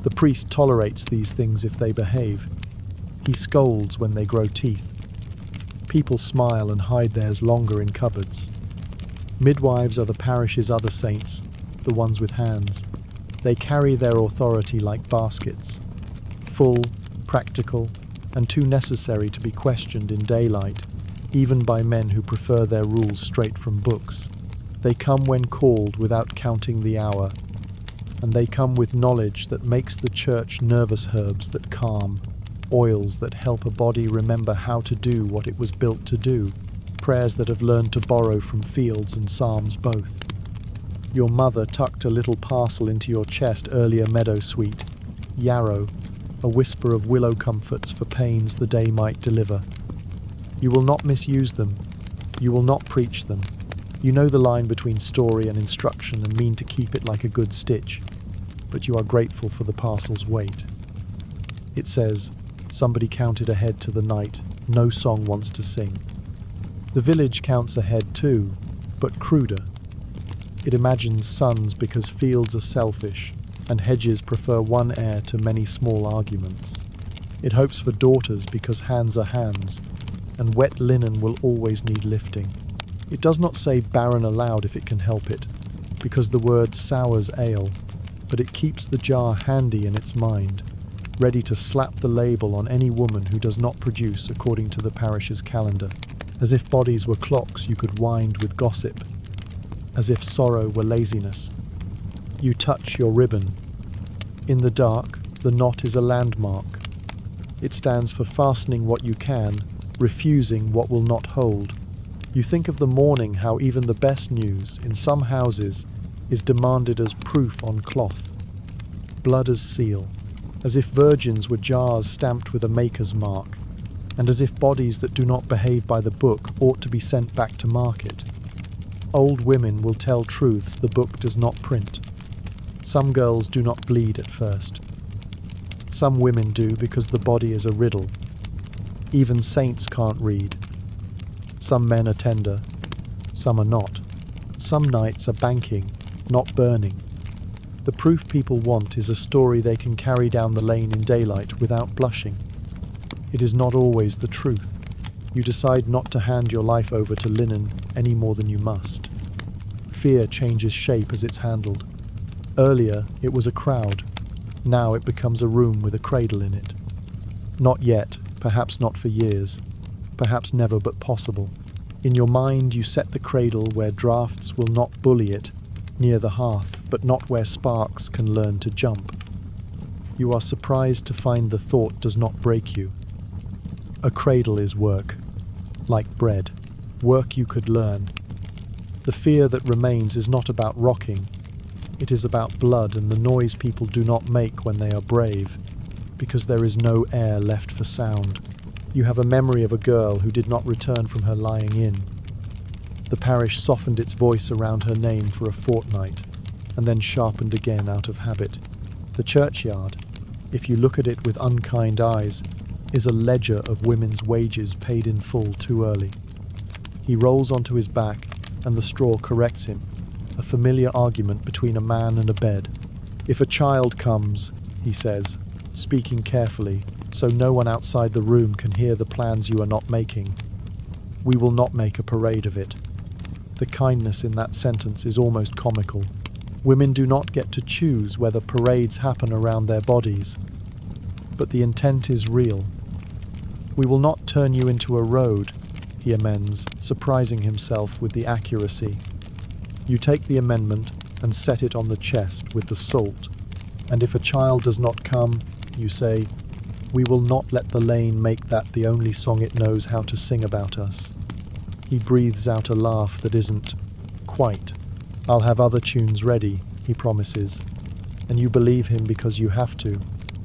The priest tolerates these things if they behave. He scolds when they grow teeth. People smile and hide theirs longer in cupboards. Midwives are the parish's other saints, the ones with hands. They carry their authority like baskets, full, practical, and too necessary to be questioned in daylight, even by men who prefer their rules straight from books. They come when called without counting the hour, and they come with knowledge that makes the church nervous herbs that calm, oils that help a body remember how to do what it was built to do, prayers that have learned to borrow from fields and psalms both. Your mother tucked a little parcel into your chest earlier, meadowsweet, yarrow, a whisper of willow comforts for pains the day might deliver. You will not misuse them. You will not preach them. You know the line between story and instruction and mean to keep it like a good stitch, but you are grateful for the parcel's weight. It says, somebody counted ahead to the night, no song wants to sing. The village counts ahead too, but cruder. It imagines sons because fields are selfish, and hedges prefer one heir to many small arguments. It hopes for daughters because hands are hands, and wet linen will always need lifting. It does not say barren aloud if it can help it, because the word sours ale, but it keeps the jar handy in its mind, ready to slap the label on any woman who does not produce according to the parish's calendar, as if bodies were clocks you could wind with gossip, as if sorrow were laziness. You touch your ribbon. In the dark, the knot is a landmark. It stands for fastening what you can, refusing what will not hold. You think of the morning how even the best news, in some houses, is demanded as proof on cloth. Blood as seal, as if virgins were jars stamped with a maker's mark, and as if bodies that do not behave by the book ought to be sent back to market. Old women will tell truths the book does not print. Some girls do not bleed at first. Some women do because the body is a riddle. Even saints can't read. Some men are tender, some are not. Some nights are banking, not burning. The proof people want is a story they can carry down the lane in daylight without blushing. It is not always the truth. You decide not to hand your life over to linen any more than you must. Fear changes shape as it's handled. Earlier, it was a crowd. Now it becomes a room with a cradle in it. Not yet, perhaps not for years. Perhaps never, but possible. In your mind, you set the cradle where drafts will not bully it, near the hearth, but not where sparks can learn to jump. You are surprised to find the thought does not break you. A cradle is work, like bread, work you could learn. The fear that remains is not about rocking. It is about blood and the noise people do not make when they are brave, because there is no air left for sound. You have a memory of a girl who did not return from her lying in. The parish softened its voice around her name for a fortnight, and then sharpened again out of habit. The churchyard, if you look at it with unkind eyes, is a ledger of women's wages paid in full too early. He rolls onto his back, and the straw corrects him, a familiar argument between a man and a bed. If a child comes, he says, speaking carefully, so no one outside the room can hear the plans you are not making, we will not make a parade of it. The kindness in that sentence is almost comical. Women do not get to choose whether parades happen around their bodies, but the intent is real. We will not turn you into a road, he amends, surprising himself with the accuracy. You take the amendment and set it on the chest with the salt, and if a child does not come, you say, we will not let the lane make that the only song it knows how to sing about us. He breathes out a laugh that isn't quite. I'll have other tunes ready, he promises, and you believe him because you have to,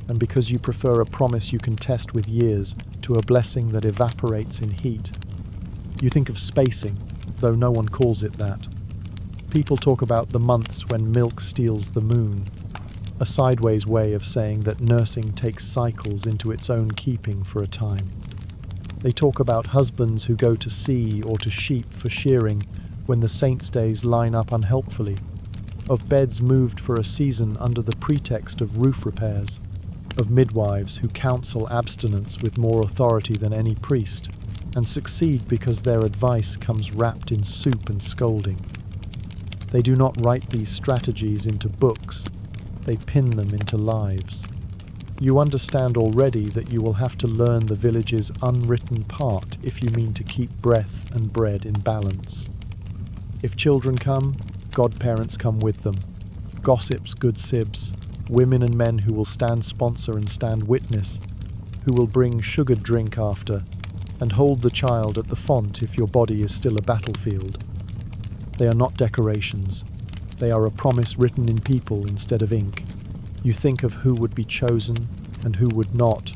and because you prefer a promise you can test with years to a blessing that evaporates in heat. You think of spacing, though no one calls it that. People talk about the months when milk steals the moon, a sideways way of saying that nursing takes cycles into its own keeping for a time. They talk about husbands who go to sea or to sheep for shearing when the saints' days line up unhelpfully, of beds moved for a season under the pretext of roof repairs, of midwives who counsel abstinence with more authority than any priest, and succeed because their advice comes wrapped in soup and scolding. They do not write these strategies into books, they pin them into lives. You understand already that you will have to learn the village's unwritten part if you mean to keep breath and bread in balance. If children come, godparents come with them, gossips, good sibs, women and men who will stand sponsor and stand witness, who will bring sugared drink after, and hold the child at the font if your body is still a battlefield. They are not decorations. They are a promise written in people instead of ink. You think of who would be chosen and who would not.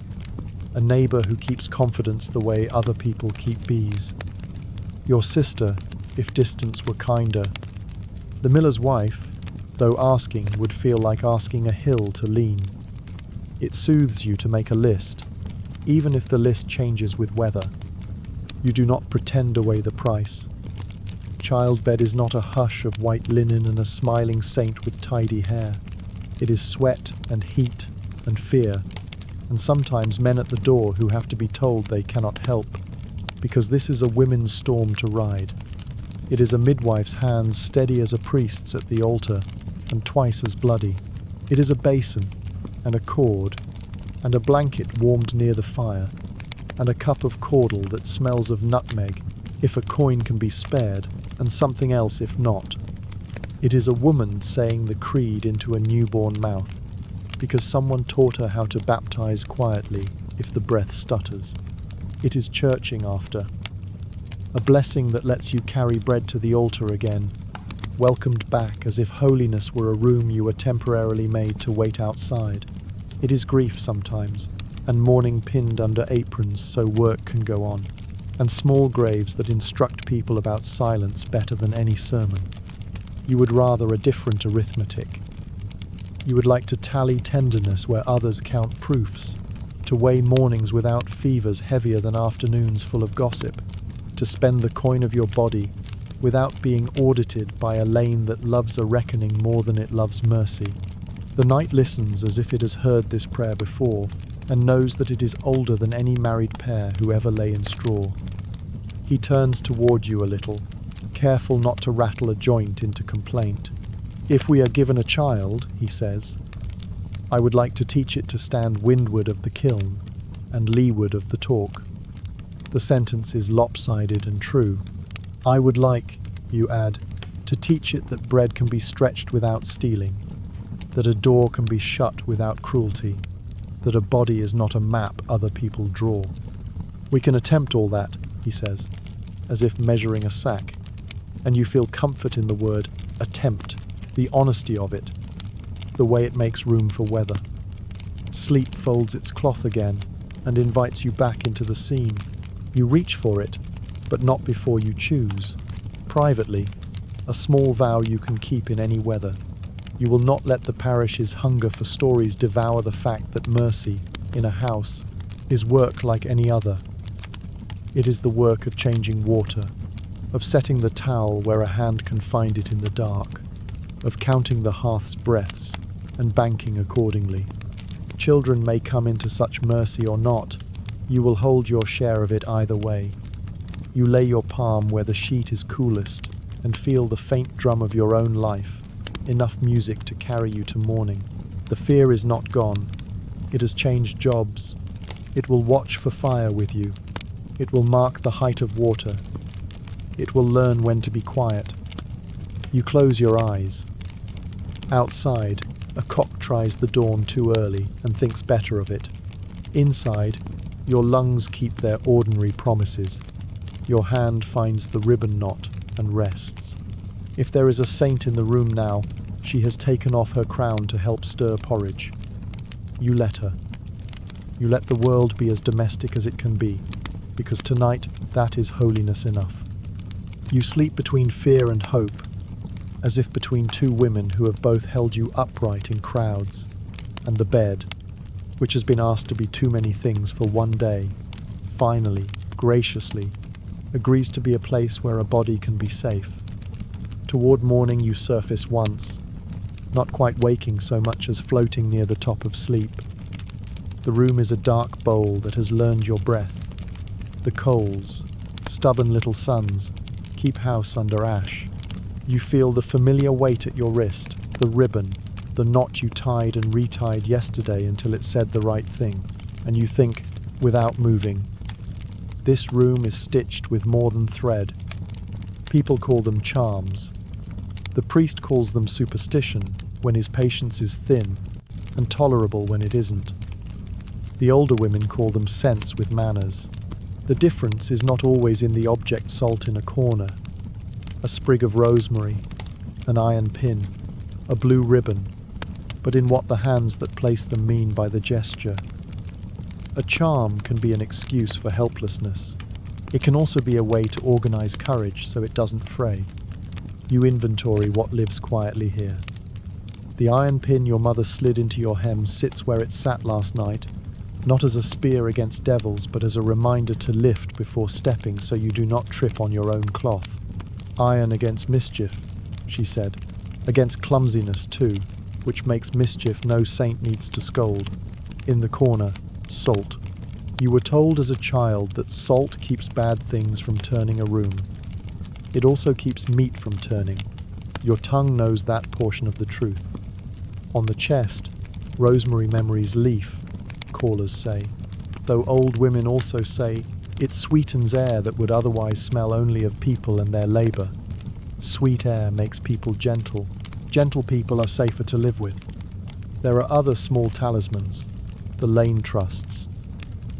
A neighbor who keeps confidence the way other people keep bees. Your sister, if distance were kinder. The miller's wife, though asking, would feel like asking a hill to lean. It soothes you to make a list, even if the list changes with weather. You do not pretend away the price. Childbed is not a hush of white linen and a smiling saint with tidy hair. It is sweat and heat and fear, and sometimes men at the door who have to be told they cannot help, because this is a women's storm to ride. It is a midwife's hands steady as a priest's at the altar, and twice as bloody. It is a basin and a cord, and a blanket warmed near the fire, and a cup of caudle that smells of nutmeg, if a coin can be spared, and something else if not. It is a woman saying the creed into a newborn mouth, because someone taught her how to baptize quietly if the breath stutters. It is churching after. A blessing that lets you carry bread to the altar again, welcomed back as if holiness were a room you were temporarily made to wait outside. It is grief sometimes, and mourning pinned under aprons so work can go on, and small graves that instruct people about silence better than any sermon. You would rather a different arithmetic. You would like to tally tenderness where others count proofs, to weigh mornings without fevers heavier than afternoons full of gossip, to spend the coin of your body without being audited by a lane that loves a reckoning more than it loves mercy. The night listens as if it has heard this prayer before, and knows that it is older than any married pair who ever lay in straw. He turns toward you a little, careful not to rattle a joint into complaint. If we are given a child, he says, I would like to teach it to stand windward of the kiln and leeward of the talk. The sentence is lopsided and true. I would like, you add, to teach it that bread can be stretched without stealing, that a door can be shut without cruelty, that a body is not a map other people draw. We can attempt all that, he says, as if measuring a sack, and you feel comfort in the word attempt, the honesty of it, the way it makes room for weather. Sleep folds its cloth again and invites you back into the scene. You reach for it, but not before you choose. Privately, a small vow you can keep in any weather. You will not let the parish's hunger for stories devour the fact that mercy, in a house, is work like any other. It is the work of changing water, of setting the towel where a hand can find it in the dark, of counting the hearth's breaths and banking accordingly. Children may come into such mercy or not. You will hold your share of it either way. You lay your palm where the sheet is coolest and feel the faint drum of your own life, enough music to carry you to morning. The fear is not gone. It has changed jobs. It will watch for fire with you. It will mark the height of water. It will learn when to be quiet. You close your eyes. Outside, a cock tries the dawn too early and thinks better of it. Inside, your lungs keep their ordinary promises. Your hand finds the ribbon knot and rests. If there is a saint in the room now, she has taken off her crown to help stir porridge. You let her. You let the world be as domestic as it can be, because tonight that is holiness enough. You sleep between fear and hope, as if between two women who have both held you upright in crowds, and the bed, which has been asked to be too many things for one day, finally, graciously, agrees to be a place where a body can be safe. Toward morning you surface once, not quite waking so much as floating near the top of sleep. The room is a dark bowl that has learned your breath. The coals, stubborn little suns, keep house under ash. You feel the familiar weight at your wrist, the ribbon, the knot you tied and retied yesterday until it said the right thing, and you think, without moving, this room is stitched with more than thread. People call them charms. The priest calls them superstition when his patience is thin, and tolerable when it isn't. The older women call them sense with manners. The difference is not always in the object salt in a corner, a sprig of rosemary, an iron pin, a blue ribbon, but in what the hands that place them mean by the gesture. A charm can be an excuse for helplessness. It can also be a way to organize courage so it doesn't fray. You inventory what lives quietly here. The iron pin your mother slid into your hem sits where it sat last night, not as a spear against devils, but as a reminder to lift before stepping so you do not trip on your own cloth. Iron against mischief, she said, against clumsiness too, which makes mischief no saint needs to scold. In the corner, salt. You were told as a child that salt keeps bad things from turning a room. It also keeps meat from turning. Your tongue knows that portion of the truth. On the chest, rosemary memory's leaf, callers say, though old women also say it sweetens air that would otherwise smell only of people and their labour. Sweet air makes people gentle. Gentle people are safer to live with. There are other small talismans, the lane trusts.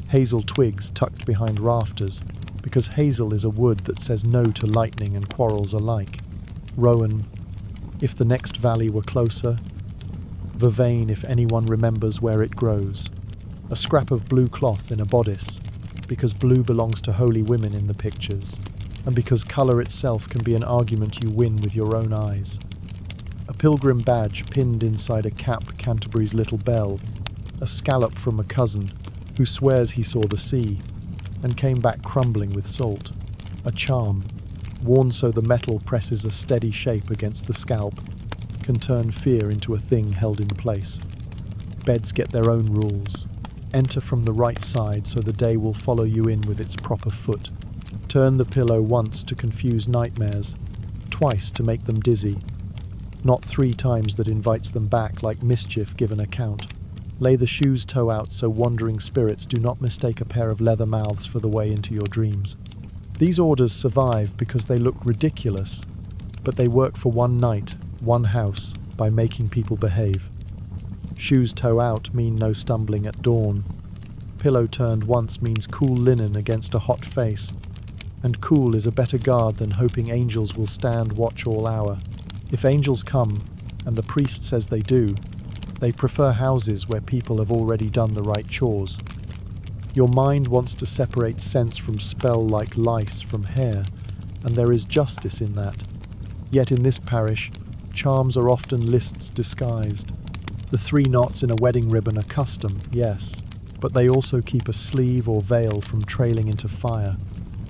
Hazel twigs tucked behind rafters, because hazel is a wood that says no to lightning and quarrels alike. Rowan, if the next valley were closer. Vervain, if anyone remembers where it grows. A scrap of blue cloth in a bodice, because blue belongs to holy women in the pictures, and because colour itself can be an argument you win with your own eyes. A pilgrim badge pinned inside a cap, Canterbury's little bell. A scallop from a cousin who swears he saw the sea and came back crumbling with salt. A charm, worn so the metal presses a steady shape against the scalp, can turn fear into a thing held in place. Beds get their own rules. Enter from the right side so the day will follow you in with its proper foot. Turn the pillow once to confuse nightmares, twice to make them dizzy. Not 3 times that invites them back like mischief given a count. Lay the shoes toe out so wandering spirits do not mistake a pair of leather mouths for the way into your dreams. These orders survive because they look ridiculous, but they work for one night, one house, by making people behave. Shoes toe out mean no stumbling at dawn. Pillow turned once means cool linen against a hot face, and cool is a better guard than hoping angels will stand watch all hour. If angels come, and the priest says they do, they prefer houses where people have already done the right chores. Your mind wants to separate sense from spell like lice from hair, and there is justice in that. Yet in this parish, charms are often lists disguised. The 3 knots in a wedding ribbon are custom, yes, but they also keep a sleeve or veil from trailing into fire.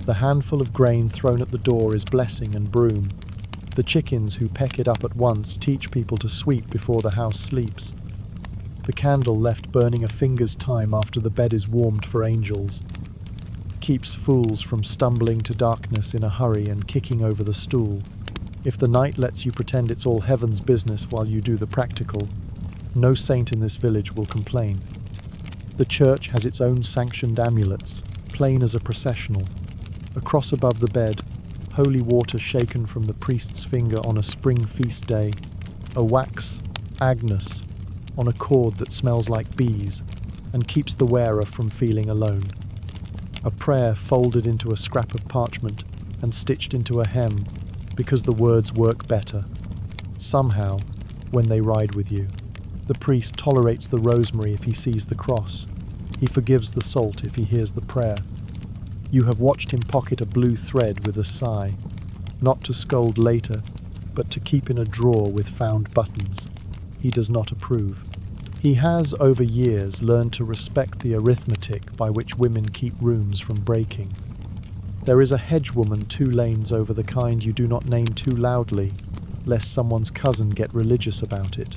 The handful of grain thrown at the door is blessing and broom. The chickens who peck it up at once teach people to sweep before the house sleeps. The candle left burning a finger's time after the bed is warmed for angels keeps fools from stumbling to darkness in a hurry and kicking over the stool. If the night lets you pretend it's all heaven's business while you do the practical, no saint in this village will complain. The church has its own sanctioned amulets, plain as a processional. A cross above the bed, holy water shaken from the priest's finger on a spring feast day, a wax Agnes on a cord that smells like bees and keeps the wearer from feeling alone. A prayer folded into a scrap of parchment and stitched into a hem because the words work better. Somehow, when they ride with you, the priest tolerates the rosemary if he sees the cross. He forgives the salt if he hears the prayer. You have watched him pocket a blue thread with a sigh, not to scold later, but to keep in a drawer with found buttons. He does not approve. He has, over years, learned to respect the arithmetic by which women keep rooms from breaking. There is a hedgewoman 2 lanes over the kind you do not name too loudly, lest someone's cousin get religious about it.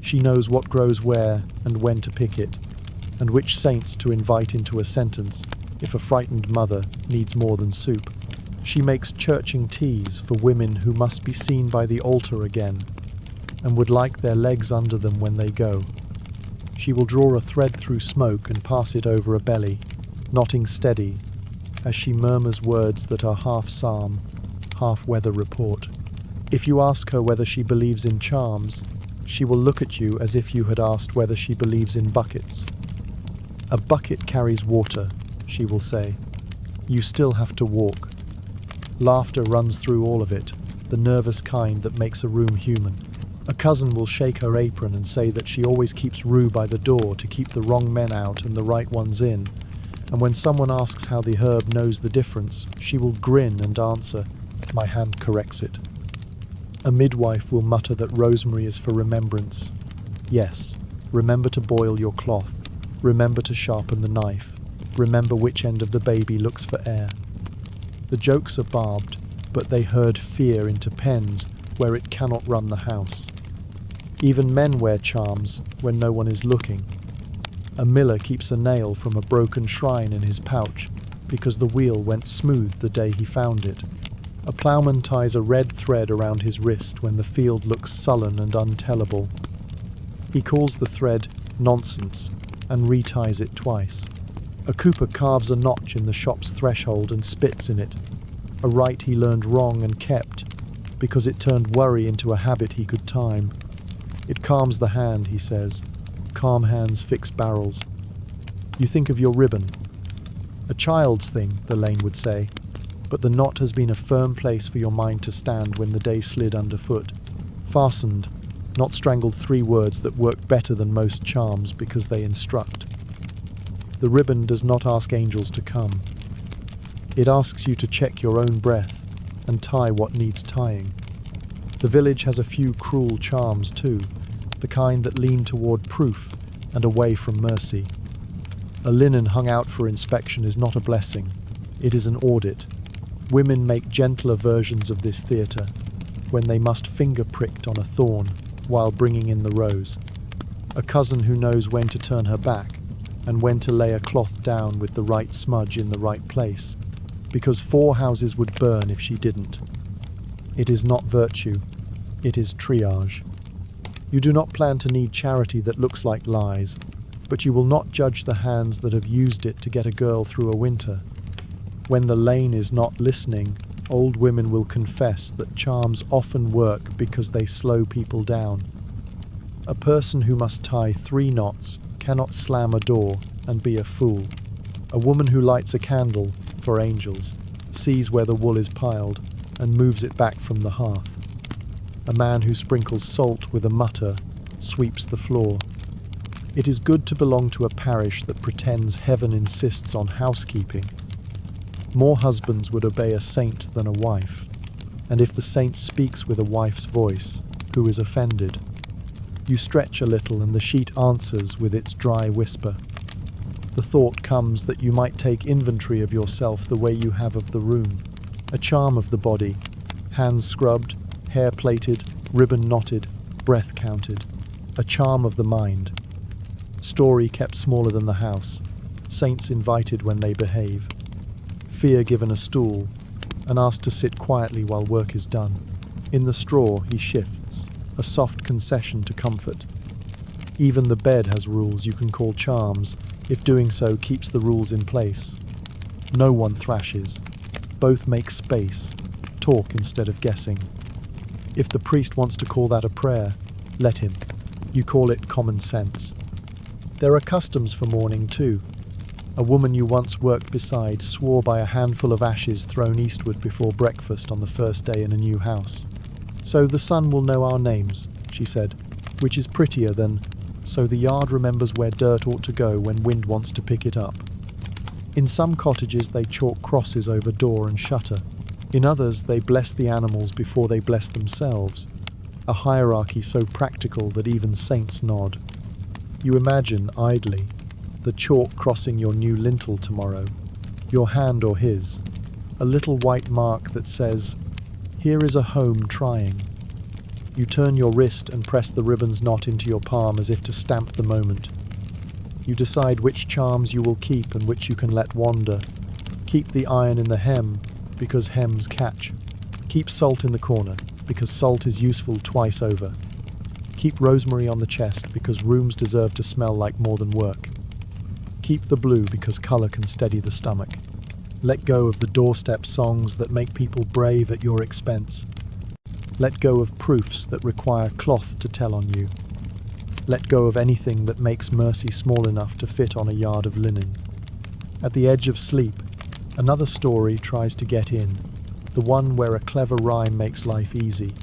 She knows what grows where and when to pick it, and which saints to invite into a sentence if a frightened mother needs more than soup. She makes churching teas for women who must be seen by the altar again, and would like their legs under them when they go. She will draw a thread through smoke and pass it over a belly, knotting steady, as she murmurs words that are half psalm, half weather report. If you ask her whether she believes in charms, she will look at you as if you had asked whether she believes in buckets. A bucket carries water, she will say. You still have to walk. Laughter runs through all of it, the nervous kind that makes a room human. A cousin will shake her apron and say that she always keeps Rue by the door to keep the wrong men out and the right ones in, and when someone asks how the herb knows the difference, she will grin and answer, "My hand corrects it." A midwife will mutter that rosemary is for remembrance. Yes, remember to boil your cloth, remember to sharpen the knife, remember which end of the baby looks for air. The jokes are barbed, but they herd fear into pens where it cannot run the house. Even men wear charms when no one is looking. A miller keeps a nail from a broken shrine in his pouch because the wheel went smooth the day he found it. A ploughman ties a red thread around his wrist when the field looks sullen and untellable. He calls the thread nonsense and reties it twice. A cooper carves a notch in the shop's threshold and spits in it, a rite he learned wrong and kept, because it turned worry into a habit he could time. It calms the hand, he says. Calm hands fix barrels. You think of your ribbon. A child's thing, the lane would say, but the knot has been a firm place for your mind to stand when the day slid underfoot. Fastened, not strangled, 3 words that work better than most charms because they instruct. The ribbon does not ask angels to come. It asks you to check your own breath and tie what needs tying. The village has a few cruel charms too, the kind that lean toward proof and away from mercy. A linen hung out for inspection is not a blessing, it is an audit. Women make gentler versions of this theatre, when they must finger pricked on a thorn while bringing in the rose. A cousin who knows when to turn her back and when to lay a cloth down with the right smudge in the right place, because 4 houses would burn if she didn't. It is not virtue, it is triage. You do not plan to need charity that looks like lies, but you will not judge the hands that have used it to get a girl through a winter. When the lane is not listening, old women will confess that charms often work because they slow people down. A person who must tie 3 knots cannot slam a door and be a fool. A woman who lights a candle, for angels, sees where the wool is piled and moves it back from the hearth. A man who sprinkles salt with a mutter sweeps the floor. It is good to belong to a parish that pretends heaven insists on housekeeping. More husbands would obey a saint than a wife, and if the saint speaks with a wife's voice, who is offended? You stretch a little and the sheet answers with its dry whisper. The thought comes that you might take inventory of yourself the way you have of the room, a charm of the body, hands scrubbed, hair plaited, ribbon knotted, breath counted, a charm of the mind. Story kept smaller than the house, saints invited when they behave, fear given a stool, and asked to sit quietly while work is done. In the straw he shifts, a soft concession to comfort. Even the bed has rules you can call charms, if doing so keeps the rules in place. No one thrashes. Both make space, talk instead of guessing. If the priest wants to call that a prayer, let him. You call it common sense. There are customs for mourning too. A woman you once worked beside swore by a handful of ashes thrown eastward before breakfast on the first day in a new house. So the sun will know our names, she said, which is prettier than, so the yard remembers where dirt ought to go when wind wants to pick it up. In some cottages they chalk crosses over door and shutter. In others they bless the animals before they bless themselves, a hierarchy so practical that even saints nod. You imagine, idly, the chalk crossing your new lintel tomorrow, your hand or his, a little white mark that says, "Here is a home trying." You turn your wrist and press the ribbon's knot into your palm as if to stamp the moment. You decide which charms you will keep and which you can let wander. Keep the iron in the hem, because hems catch. Keep salt in the corner, because salt is useful twice over. Keep rosemary on the chest, because rooms deserve to smell like more than work. Keep the blue, because colour can steady the stomach. Let go of the doorstep songs that make people brave at your expense. Let go of proofs that require cloth to tell on you. Let go of anything that makes mercy small enough to fit on a yard of linen. At the edge of sleep, another story tries to get in, the one where a clever rhyme makes life easy,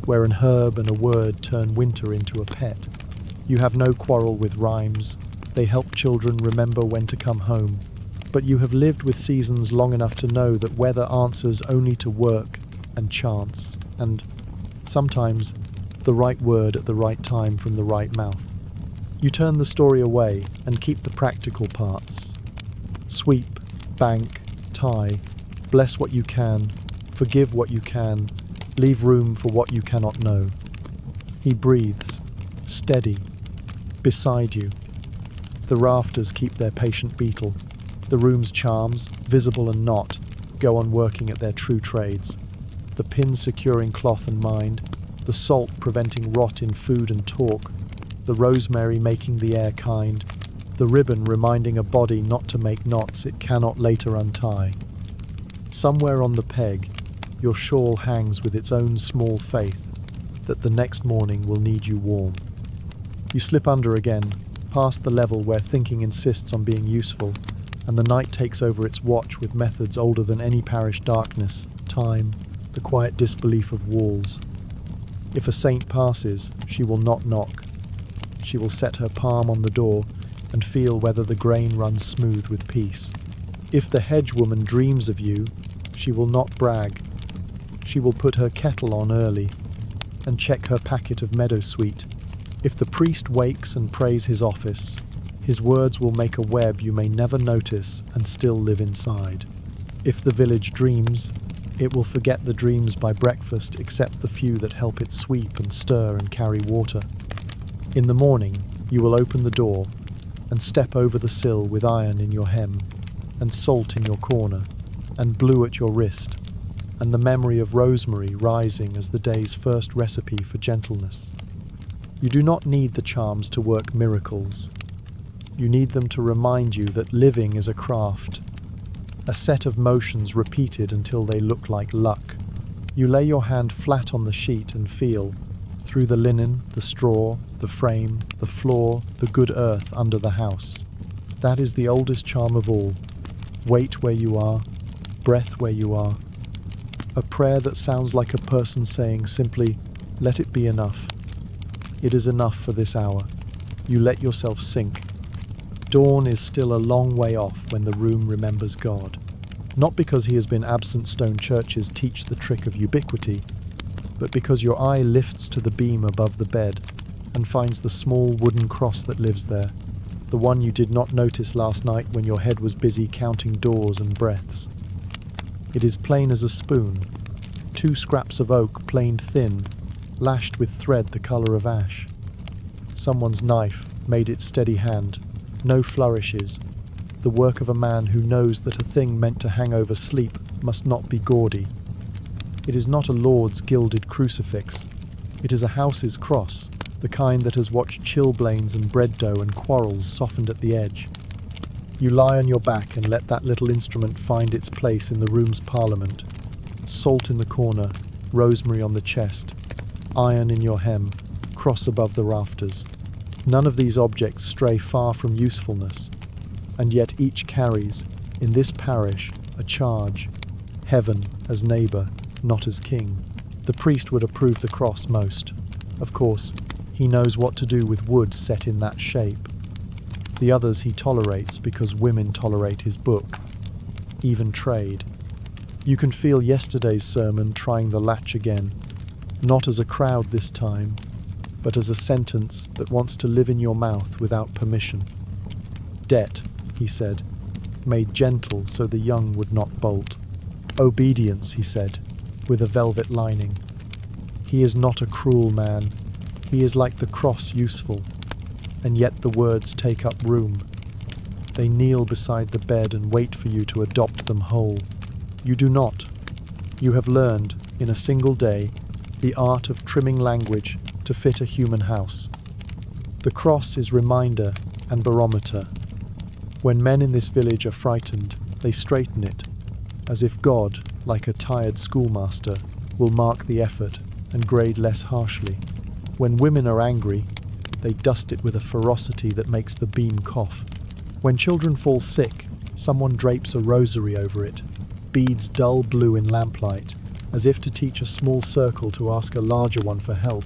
where an herb and a word turn winter into a pet. You have no quarrel with rhymes, they help children remember when to come home, but you have lived with seasons long enough to know that weather answers only to work and chance, and, sometimes, the right word at the right time from the right mouth. You turn the story away and keep the practical parts. Sweep, bank, tie, bless what you can, forgive what you can, leave room for what you cannot know. He breathes, steady, beside you. The rafters keep their patient beetle. The room's charms, visible and not, go on working at their true trades. The pins securing cloth and mind, the salt preventing rot in food and talk, the rosemary making the air kind, the ribbon reminding a body not to make knots it cannot later untie. Somewhere on the peg, your shawl hangs with its own small faith that the next morning will need you warm. You slip under again, past the level where thinking insists on being useful, and the night takes over its watch with methods older than any parish darkness, time, the quiet disbelief of walls. If a saint passes, she will not knock. She will set her palm on the door and feel whether the grain runs smooth with peace. If the hedgewoman dreams of you, she will not brag. She will put her kettle on early and check her packet of meadowsweet. If the priest wakes and prays his office, his words will make a web you may never notice and still live inside. If the village dreams, it will forget the dreams by breakfast except the few that help it sweep and stir and carry water. In the morning, you will open the door and step over the sill with iron in your hem and salt in your corner and blue at your wrist and the memory of rosemary rising as the day's first recipe for gentleness. You do not need the charms to work miracles. You need them to remind you that living is a craft, a set of motions repeated until they look like luck. You lay your hand flat on the sheet and feel, through the linen, the straw, the frame, the floor, the good earth under the house. That is the oldest charm of all. Weight where you are, breath where you are. A prayer that sounds like a person saying simply, let it be enough. It is enough for this hour. You let yourself sink. Dawn is still a long way off when the room remembers God. Not because he has been absent. Stone churches teach the trick of ubiquity, but because your eye lifts to the beam above the bed and finds the small wooden cross that lives there, the one you did not notice last night when your head was busy counting doors and breaths. It is plain as a spoon, 2 scraps of oak planed thin, lashed with thread the colour of ash. Someone's knife made its steady hand, no flourishes, the work of a man who knows that a thing meant to hang over sleep must not be gaudy. It is not a lord's gilded crucifix. It is a house's cross, the kind that has watched chilblains and bread dough and quarrels softened at the edge. You lie on your back and let that little instrument find its place in the room's parliament. Salt in the corner, rosemary on the chest, iron in your hem, cross above the rafters. None of these objects stray far from usefulness, and yet each carries, in this parish, a charge. Heaven as neighbour, not as king. The priest would approve the cross most. Of course, he knows what to do with wood set in that shape. The others he tolerates because women tolerate his book, even trade. You can feel yesterday's sermon trying the latch again, not as a crowd this time, but as a sentence that wants to live in your mouth without permission. Debt, he said, made gentle so the young would not bolt. Obedience, he said, with a velvet lining. He is not a cruel man. He is like the cross useful, and yet the words take up room. They kneel beside the bed and wait for you to adopt them whole. You do not. You have learned, in a single day, the art of trimming language to fit a human house. The cross is reminder and barometer. When men in this village are frightened, they straighten it, as if God, like a tired schoolmaster, will mark the effort and grade less harshly. When women are angry, they dust it with a ferocity that makes the beam cough. When children fall sick, someone drapes a rosary over it, beads dull blue in lamplight, as if to teach a small circle to ask a larger one for help.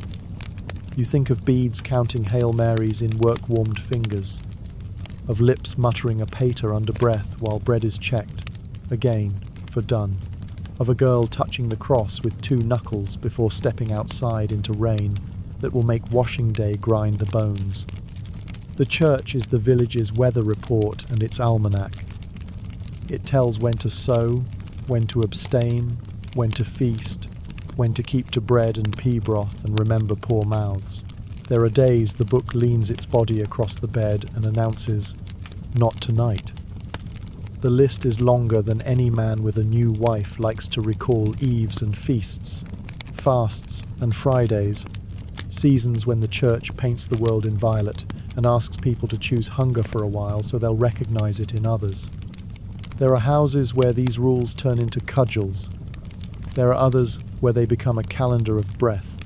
You think of beads counting Hail Marys in work-warmed fingers, of lips muttering a pater under breath while bread is checked, again, for done, of a girl touching the cross with 2 knuckles before stepping outside into rain that will make washing day grind the bones. The church is the village's weather report and its almanac. It tells when to sow, when to abstain, when to feast, when to keep to bread and pea broth and remember poor mouths. There are days the book leans its body across the bed and announces, "Not tonight." The list is longer than any man with a new wife likes to recall eves and feasts, fasts and Fridays, Seasons when the church paints the world in violet and asks people to choose hunger for a while so they'll recognize it in others. There are houses where these rules turn into cudgels. There are others where they become a calendar of breath.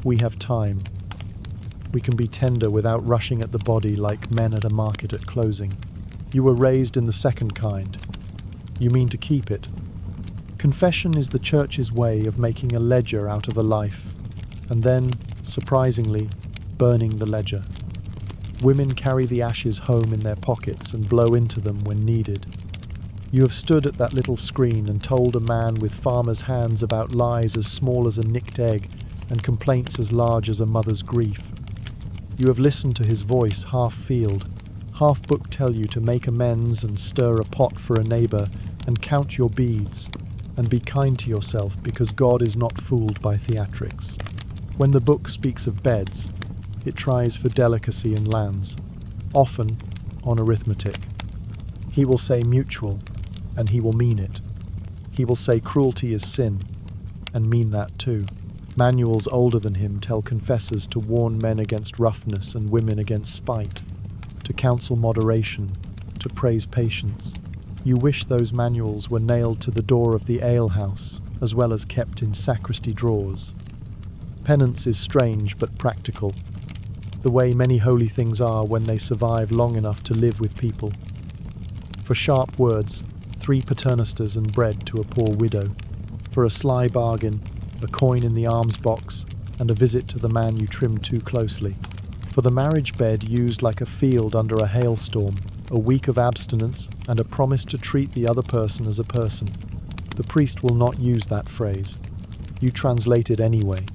We have time. We can be tender without rushing at the body like men at a market at closing. You were raised in the second kind. You mean to keep it. Confession is the church's way of making a ledger out of a life, and then, surprisingly, burning the ledger. Women carry the ashes home in their pockets and blow into them when needed. You have stood at that little screen and told a man with farmer's hands about lies as small as a nicked egg and complaints as large as a mother's grief. You have listened to his voice half-field, half-book tell you to make amends and stir a pot for a neighbour and count your beads and be kind to yourself because God is not fooled by theatrics. When the book speaks of beds, it tries for delicacy and lands, often on arithmetic. He will say mutual, and he will mean it. He will say cruelty is sin, and mean that too. Manuals older than him tell confessors to warn men against roughness and women against spite, to counsel moderation, to praise patience. You wish those manuals were nailed to the door of the alehouse, as well as kept in sacristy drawers. Penance is strange but practical, the way many holy things are when they survive long enough to live with people. For sharp words, 3 paternosters and bread to a poor widow. For a sly bargain, a coin in the alms box, and a visit to the man you trimmed too closely. For the marriage bed used like a field under a hailstorm, a week of abstinence, and a promise to treat the other person as a person. The priest will not use that phrase. You translate it anyway.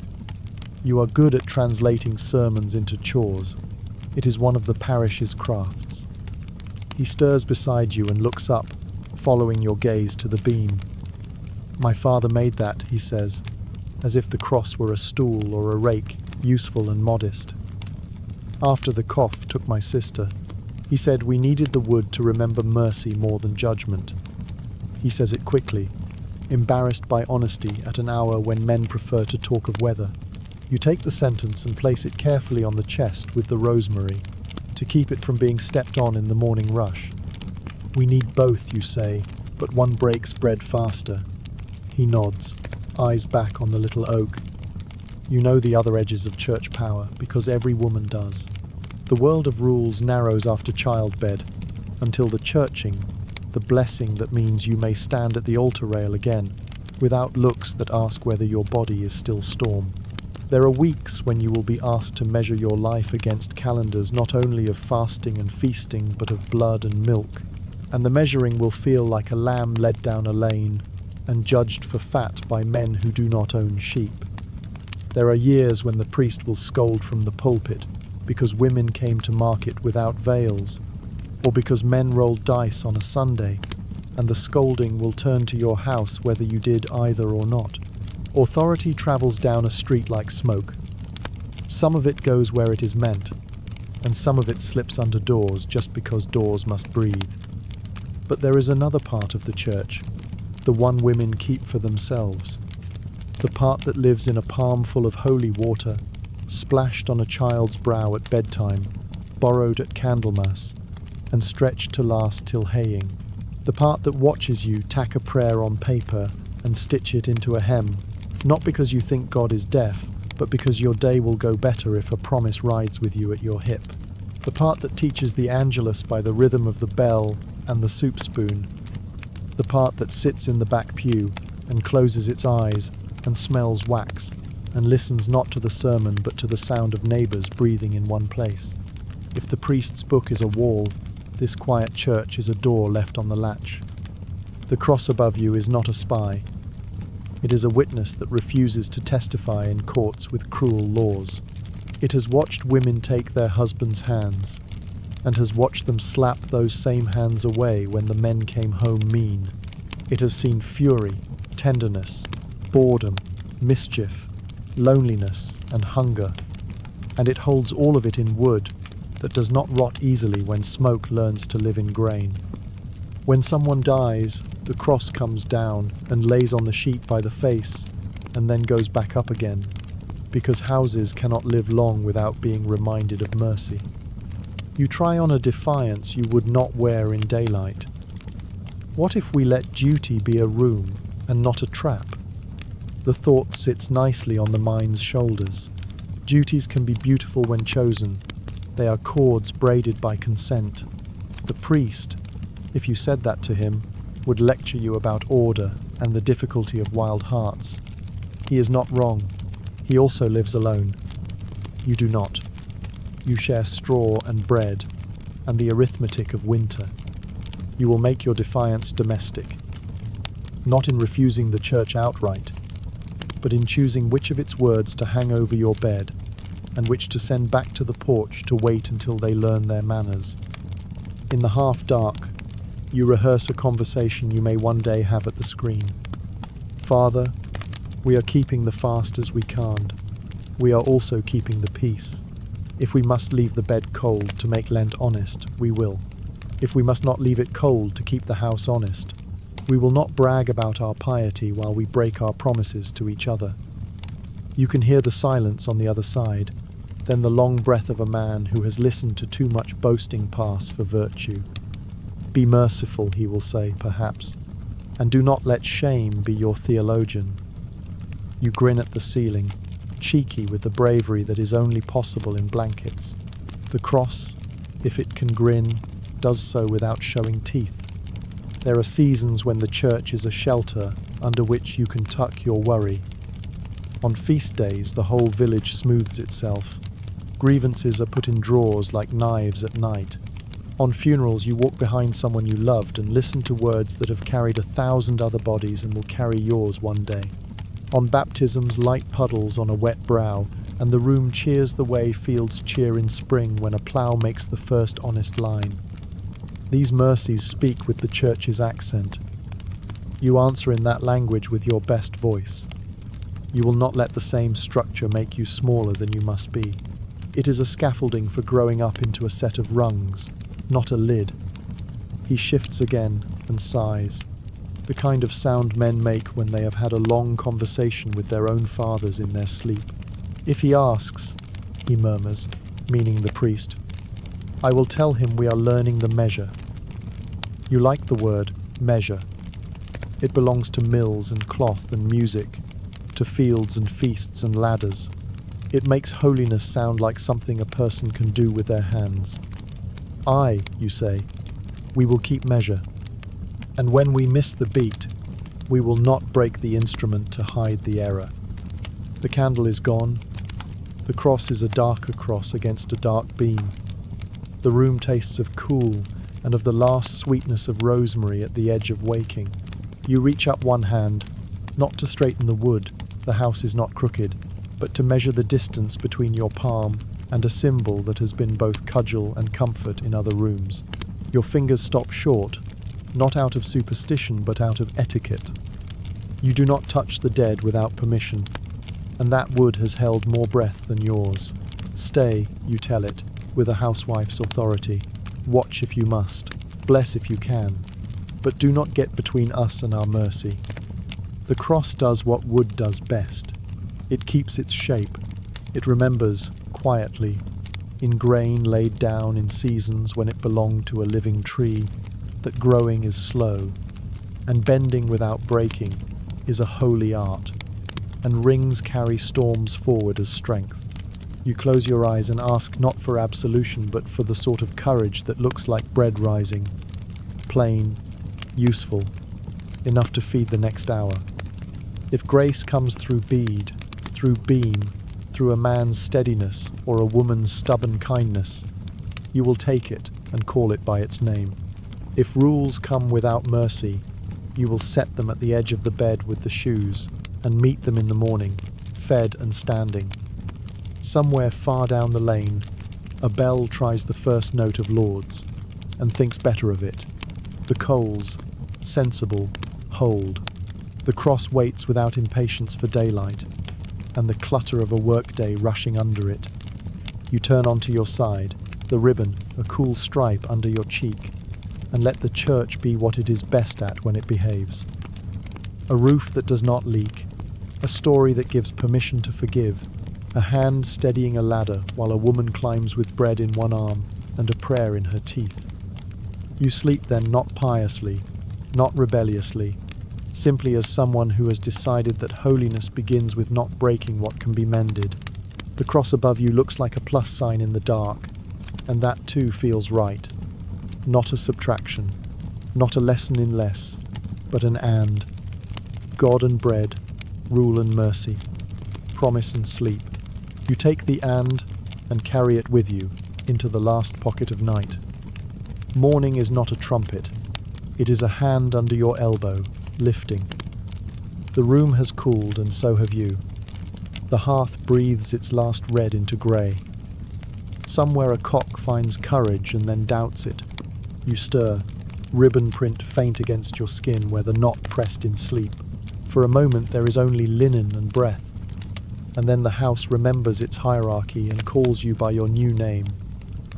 You are good at translating sermons into chores. It is one of the parish's crafts. He stirs beside you and looks up, following your gaze to the beam. My father made that, he says, as if the cross were a stool or a rake, useful and modest. After the cough took my sister, he said we needed the wood to remember mercy more than judgment. He says it quickly, embarrassed by honesty at an hour when men prefer to talk of weather. You take the sentence and place it carefully on the chest with the rosemary, to keep it from being stepped on in the morning rush. We need both, you say, but one breaks bread faster. He nods, eyes back on the little oak. You know the other edges of church power, because every woman does. The world of rules narrows after childbed, until the churching, the blessing that means you may stand at the altar rail again, without looks that ask whether your body is still storm. There are weeks when you will be asked to measure your life against calendars not only of fasting and feasting, but of blood and milk, and the measuring will feel like a lamb led down a lane and judged for fat by men who do not own sheep. There are years when the priest will scold from the pulpit because women came to market without veils, or because men rolled dice on a Sunday, and the scolding will turn to your house whether you did either or not. Authority travels down a street like smoke. Some of it goes where it is meant, and some of it slips under doors just because doors must breathe. But there is another part of the church, the one women keep for themselves, the part that lives in a palm full of holy water, splashed on a child's brow at bedtime, borrowed at Candlemas, and stretched to last till haying, the part that watches you tack a prayer on paper and stitch it into a hem, not because you think God is deaf, but because your day will go better if a promise rides with you at your hip. The part that teaches the Angelus by the rhythm of the bell and the soup spoon. The part that sits in the back pew and closes its eyes and smells wax and listens not to the sermon but to the sound of neighbours breathing in one place. If the priest's book is a wall, this quiet church is a door left on the latch. The cross above you is not a spy. It is a witness that refuses to testify in courts with cruel laws. It has watched women take their husbands' hands, and has watched them slap those same hands away when the men came home mean. It has seen fury, tenderness, boredom, mischief, loneliness, and hunger, and it holds all of it in wood that does not rot easily when smoke learns to live in grain. When someone dies, the cross comes down and lays on the sheet by the face, and then goes back up again. because houses cannot live long without being reminded of mercy. You try on a defiance you would not wear in daylight. What if we let duty be a room and not a trap? The thought sits nicely on the mind's shoulders. Duties can be beautiful when chosen. They are cords braided by consent. The priest, if you said that to him, would lecture you about order and the difficulty of wild hearts. He is not wrong. He also lives alone. You do not. You share straw and bread and the arithmetic of winter. You will make your defiance domestic, not in refusing the church outright, but in choosing which of its words to hang over your bed and which to send back to the porch to wait until they learn their manners. In the half-dark, you rehearse a conversation you may one day have at the screen. Father, we are keeping the fast as we can't. We are also keeping the peace. If we must leave the bed cold to make Lent honest, we will. If we must not leave it cold to keep the house honest, we will not brag about our piety while we break our promises to each other. You can hear the silence on the other side, then the long breath of a man who has listened to too much boasting pass for virtue. Be merciful, he will say, perhaps, and do not let shame be your theologian. You grin at the ceiling, cheeky with the bravery that is only possible in blankets. The cross, if it can grin, does so without showing teeth. There are seasons when the church is a shelter under which you can tuck your worry. On feast days, the whole village smooths itself. Grievances are put in drawers like knives at night. On funerals, you walk behind someone you loved and listen to words that have carried 1,000 other bodies and will carry yours one day. On baptisms, light puddles on a wet brow, and the room cheers the way fields cheer in spring when a plough makes the first honest line. These mercies speak with the church's accent. You answer in that language with your best voice. You will not let the same structure make you smaller than you must be. It is a scaffolding for growing up into a set of rungs, not a lid. He shifts again and sighs, the kind of sound men make when they have had a long conversation with their own fathers in their sleep. If he asks, he murmurs, meaning the priest, I will tell him we are learning the measure. You like the word measure. It belongs to mills and cloth and music, to fields and feasts and ladders. It makes holiness sound like something a person can do with their hands. Aye, you say, we will keep measure. And when we miss the beat, we will not break the instrument to hide the error. The candle is gone. The cross is a darker cross against a dark beam. The room tastes of cool and of the last sweetness of rosemary at the edge of waking. You reach up one hand, not to straighten the wood, the house is not crooked, but to measure the distance between your palm and a symbol that has been both cudgel and comfort in other rooms. Your fingers stop short, not out of superstition but out of etiquette. You do not touch the dead without permission, and that wood has held more breath than yours. Stay, you tell it, with a housewife's authority. Watch if you must, bless if you can, but do not get between us and our mercy. The cross does what wood does best. It keeps its shape. It remembers, quietly, in grain laid down in seasons when it belonged to a living tree, that growing is slow, and bending without breaking is a holy art, and rings carry storms forward as strength. You close your eyes and ask not for absolution but for the sort of courage that looks like bread rising, plain, useful, enough to feed the next hour. If grace comes through bead, through beam, through a man's steadiness or a woman's stubborn kindness, you will take it and call it by its name. If rules come without mercy, you will set them at the edge of the bed with the shoes and meet them in the morning, fed and standing. Somewhere far down the lane, a bell tries the first note of Lauds and thinks better of it. The coals, sensible, hold. The cross waits without impatience for daylight, and the clutter of a workday rushing under it. You turn onto your side, the ribbon, a cool stripe under your cheek, and let the church be what it is best at when it behaves. A roof that does not leak, a story that gives permission to forgive, a hand steadying a ladder while a woman climbs with bread in one arm and a prayer in her teeth. You sleep then not piously, not rebelliously, simply as someone who has decided that holiness begins with not breaking what can be mended. The cross above you looks like a plus sign in the dark, and that too feels right. Not a subtraction, not a lesson in less, but an and. God and bread, rule and mercy, promise and sleep. You take the and carry it with you into the last pocket of night. Morning is not a trumpet. It is a hand under your elbow, lifting. The room has cooled, and so have you. The hearth breathes its last red into grey. Somewhere a cock finds courage and then doubts it. You stir, ribbon print faint against your skin where the knot pressed in sleep. For a moment there is only linen and breath, and then the house remembers its hierarchy and calls you by your new name.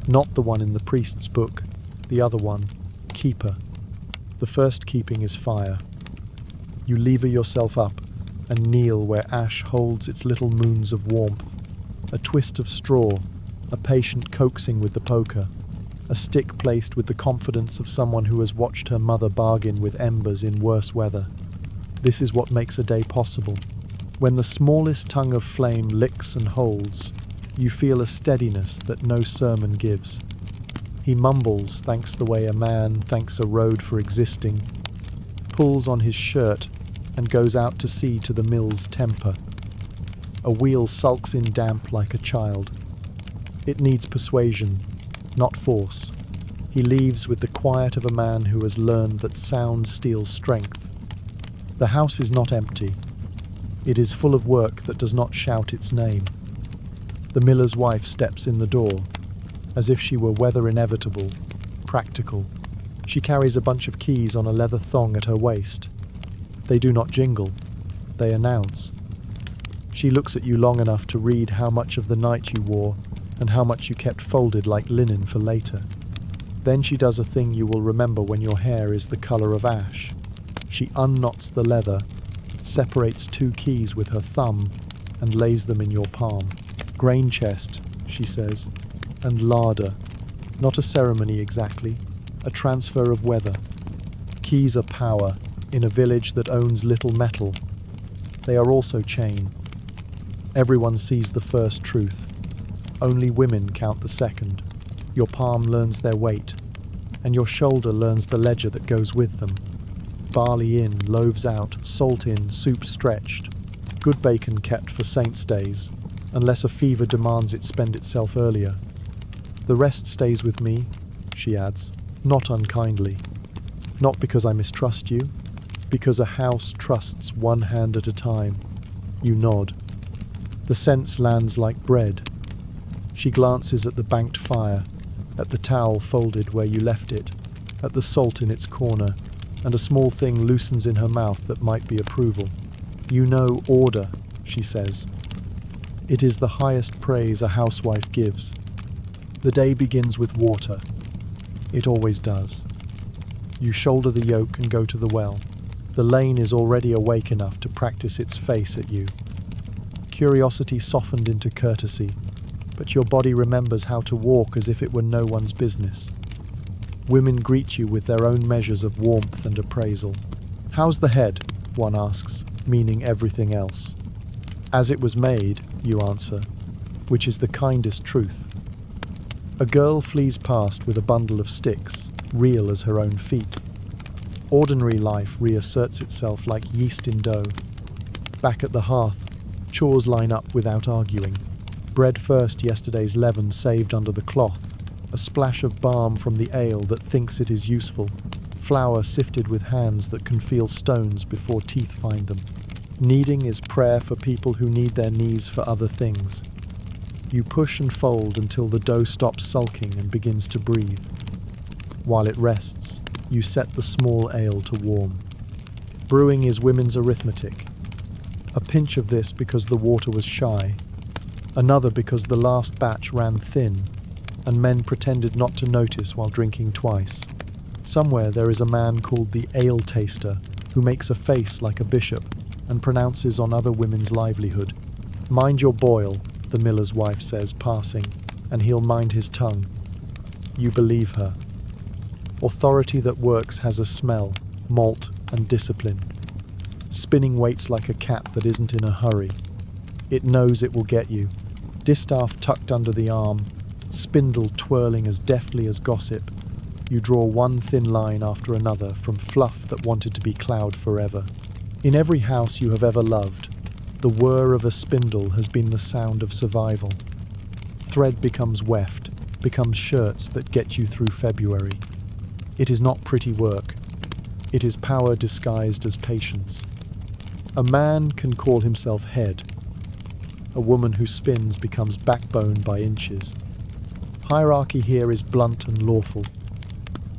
Not the one in the priest's book, the other one, keeper. The first keeping is fire. You lever yourself up and kneel where ash holds its little moons of warmth. A twist of straw, a patient coaxing with the poker, a stick placed with the confidence of someone who has watched her mother bargain with embers in worse weather. This is what makes a day possible. When the smallest tongue of flame licks and holds, you feel a steadiness that no sermon gives. He mumbles, thanks the way a man thanks a road for existing, pulls on his shirt and goes out to see to the mill's temper. A wheel sulks in damp like a child. It needs persuasion, not force. He leaves with the quiet of a man who has learned that sound steals strength. The house is not empty. It is full of work that does not shout its name. The miller's wife steps in the door, as if she were weather inevitable, practical. She carries a bunch of keys on a leather thong at her waist. They do not jingle, they announce. She looks at you long enough to read how much of the night you wore and how much you kept folded like linen for later. Then she does a thing you will remember when your hair is the colour of ash. She unknots the leather, separates 2 keys with her thumb, and lays them in your palm. Grain chest, she says, and larder. Not a ceremony exactly, a transfer of weather. Keys are power, in a village that owns little metal. They are also chain. Everyone sees the first truth. Only women count the second. Your palm learns their weight, and your shoulder learns the ledger that goes with them. Barley in, loaves out, salt in, soup stretched. Good bacon kept for saints' days, unless a fever demands it spend itself earlier. The rest stays with me, she adds, not unkindly. Not because I mistrust you, because a house trusts one hand at a time. You nod. The sense lands like bread. She glances at the banked fire, at the towel folded where you left it, at the salt in its corner, and a small thing loosens in her mouth that might be approval. You know order, she says. It is the highest praise a housewife gives. The day begins with water. It always does. You shoulder the yoke and go to the well. The lane is already awake enough to practice its face at you. Curiosity softened into courtesy, but your body remembers how to walk as if it were no one's business. Women greet you with their own measures of warmth and appraisal. How's the head? One asks, meaning everything else. As it was made, you answer, which is the kindest truth. A girl flees past with a bundle of sticks, real as her own feet. Ordinary life reasserts itself like yeast in dough. Back at the hearth, chores line up without arguing. Bread first, yesterday's leaven saved under the cloth. A splash of balm from the ale that thinks it is useful. Flour sifted with hands that can feel stones before teeth find them. Kneading is prayer for people who need their knees for other things. You push and fold until the dough stops sulking and begins to breathe. While it rests, you set the small ale to warm. Brewing is women's arithmetic. A pinch of this because the water was shy. Another because the last batch ran thin, and men pretended not to notice while drinking twice. Somewhere there is a man called the ale taster who makes a face like a bishop and pronounces on other women's livelihood. Mind your boil, the miller's wife says, passing, and he'll mind his tongue. You believe her. Authority that works has a smell, malt, and discipline. Spinning waits like a cat that isn't in a hurry. It knows it will get you. Distaff tucked under the arm, spindle twirling as deftly as gossip. You draw one thin line after another from fluff that wanted to be cloud forever. In every house you have ever loved, the whir of a spindle has been the sound of survival. Thread becomes weft, becomes shirts that get you through February. It is not pretty work. It is power disguised as patience. A man can call himself head. A woman who spins becomes backbone by inches. Hierarchy here is blunt and lawful.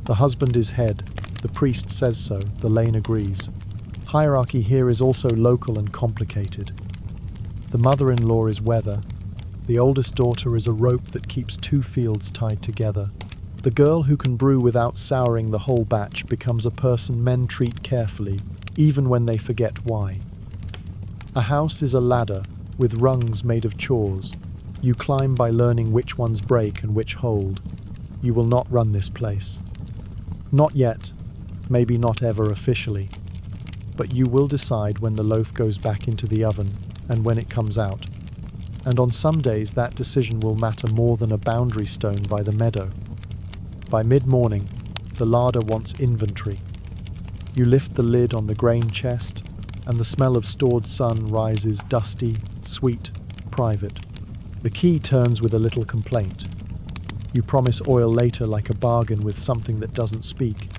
The husband is head, the priest says so, the lane agrees. Hierarchy here is also local and complicated. The mother-in-law is weather. The oldest daughter is a rope that keeps two fields tied together. The girl who can brew without souring the whole batch becomes a person men treat carefully, even when they forget why. A house is a ladder with rungs made of chores. You climb by learning which ones break and which hold. You will not run this place. Not yet, maybe not ever officially. But you will decide when the loaf goes back into the oven and when it comes out. And on some days that decision will matter more than a boundary stone by the meadow. By mid-morning, the larder wants inventory. You lift the lid on the grain chest, and the smell of stored sun rises dusty, sweet, private. The key turns with a little complaint. You promise oil later like a bargain with something that doesn't speak.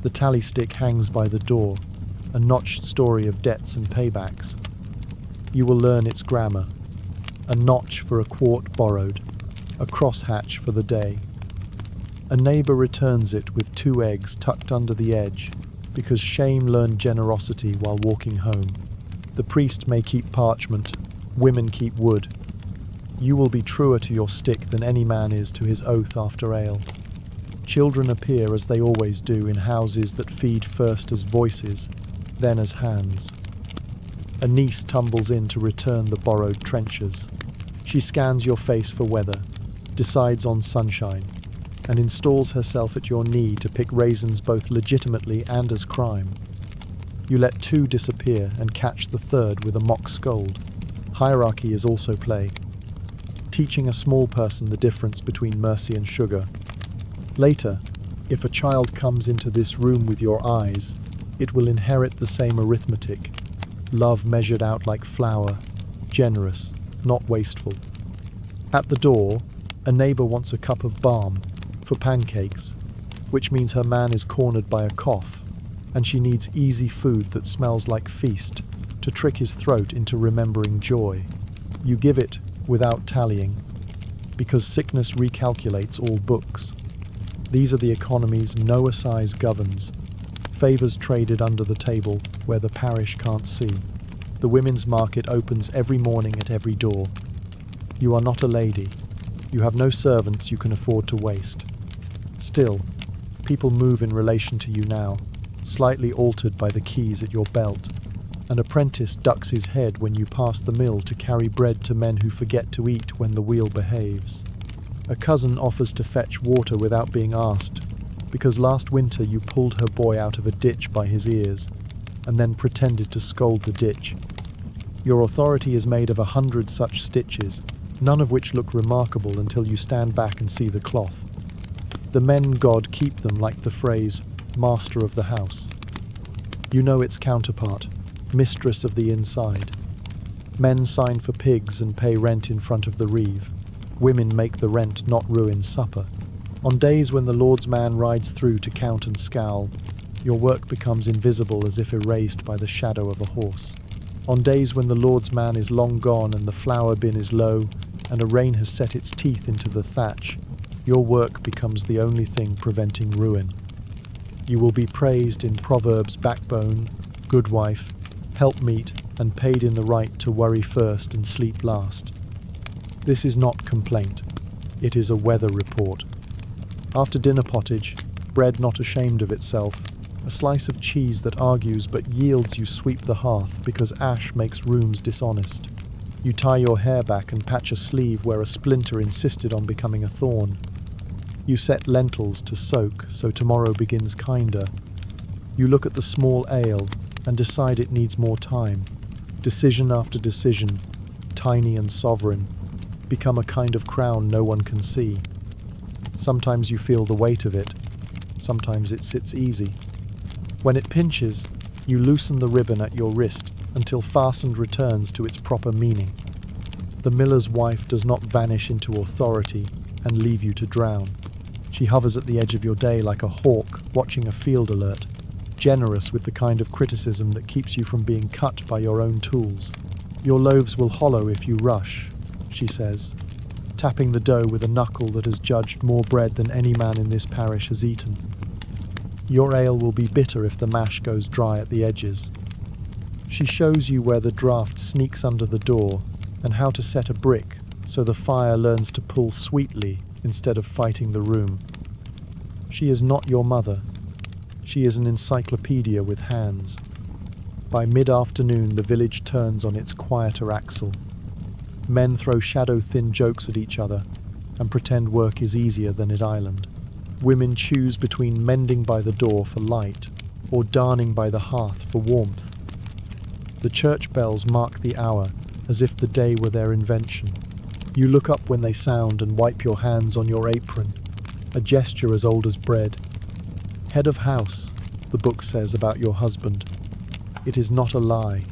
The tally stick hangs by the door, a notched story of debts and paybacks. You will learn its grammar. A notch for a quart borrowed, a crosshatch for the day. A neighbour returns it with 2 eggs tucked under the edge, because shame learned generosity while walking home. The priest may keep parchment, women keep wood. You will be truer to your stick than any man is to his oath after ale. Children appear as they always do in houses that feed first as voices, then as hands. A niece tumbles in to return the borrowed trenchers. She scans your face for weather, decides on sunshine, and installs herself at your knee to pick raisins both legitimately and as crime. You let 2 disappear and catch the third with a mock scold. Hierarchy is also play, teaching a small person the difference between mercy and sugar. Later, if a child comes into this room with your eyes, it will inherit the same arithmetic. Love measured out like flour, generous, not wasteful. At the door, a neighbour wants a cup of balm for pancakes, which means her man is cornered by a cough, and she needs easy food that smells like feast to trick his throat into remembering joy. You give it without tallying, because sickness recalculates all books. These are the economies no assize governs, favours traded under the table where the parish can't see. The women's market opens every morning at every door. You are not a lady. You have no servants you can afford to waste. Still, people move in relation to you now, slightly altered by the keys at your belt. An apprentice ducks his head when you pass the mill to carry bread to men who forget to eat when the wheel behaves. A cousin offers to fetch water without being asked, because last winter you pulled her boy out of a ditch by his ears, and then pretended to scold the ditch. Your authority is made of 100 such stitches, none of which look remarkable until you stand back and see the cloth. The men God keep them like the phrase, master of the house. You know its counterpart, mistress of the inside. Men sign for pigs and pay rent in front of the reeve. Women make the rent not ruin supper. On days when the Lord's man rides through to count and scowl, your work becomes invisible as if erased by the shadow of a horse. On days when the Lord's man is long gone and the flour bin is low and a rain has set its teeth into the thatch, your work becomes the only thing preventing ruin. You will be praised in Proverbs backbone, good wife, helpmeet, and paid in the right to worry first and sleep last. This is not complaint. It is a weather report. After dinner pottage, bread not ashamed of itself, a slice of cheese that argues but yields you sweep the hearth because ash makes rooms dishonest. You tie your hair back and patch a sleeve where a splinter insisted on becoming a thorn. You set lentils to soak so tomorrow begins kinder. You look at the small ale and decide it needs more time. Decision after decision, tiny and sovereign, become a kind of crown no one can see. Sometimes you feel the weight of it, sometimes it sits easy. When it pinches, you loosen the ribbon at your wrist until fastened returns to its proper meaning. The miller's wife does not vanish into authority and leave you to drown. She hovers at the edge of your day like a hawk watching a field alert, generous with the kind of criticism that keeps you from being cut by your own tools. Your loaves will hollow if you rush, she says, tapping the dough with a knuckle that has judged more bread than any man in this parish has eaten. Your ale will be bitter if the mash goes dry at the edges. She shows you where the draught sneaks under the door and how to set a brick so the fire learns to pull sweetly instead of fighting the room. She is not your mother. She is an encyclopedia with hands. By mid-afternoon, the village turns on its quieter axle. Men throw shadow-thin jokes at each other and pretend work is easier than at Island. Women choose between mending by the door for light or darning by the hearth for warmth. The church bells mark the hour as if the day were their invention. You look up when they sound and wipe your hands on your apron, a gesture as old as bread. Head of house, the book says about your husband. It is not a lie.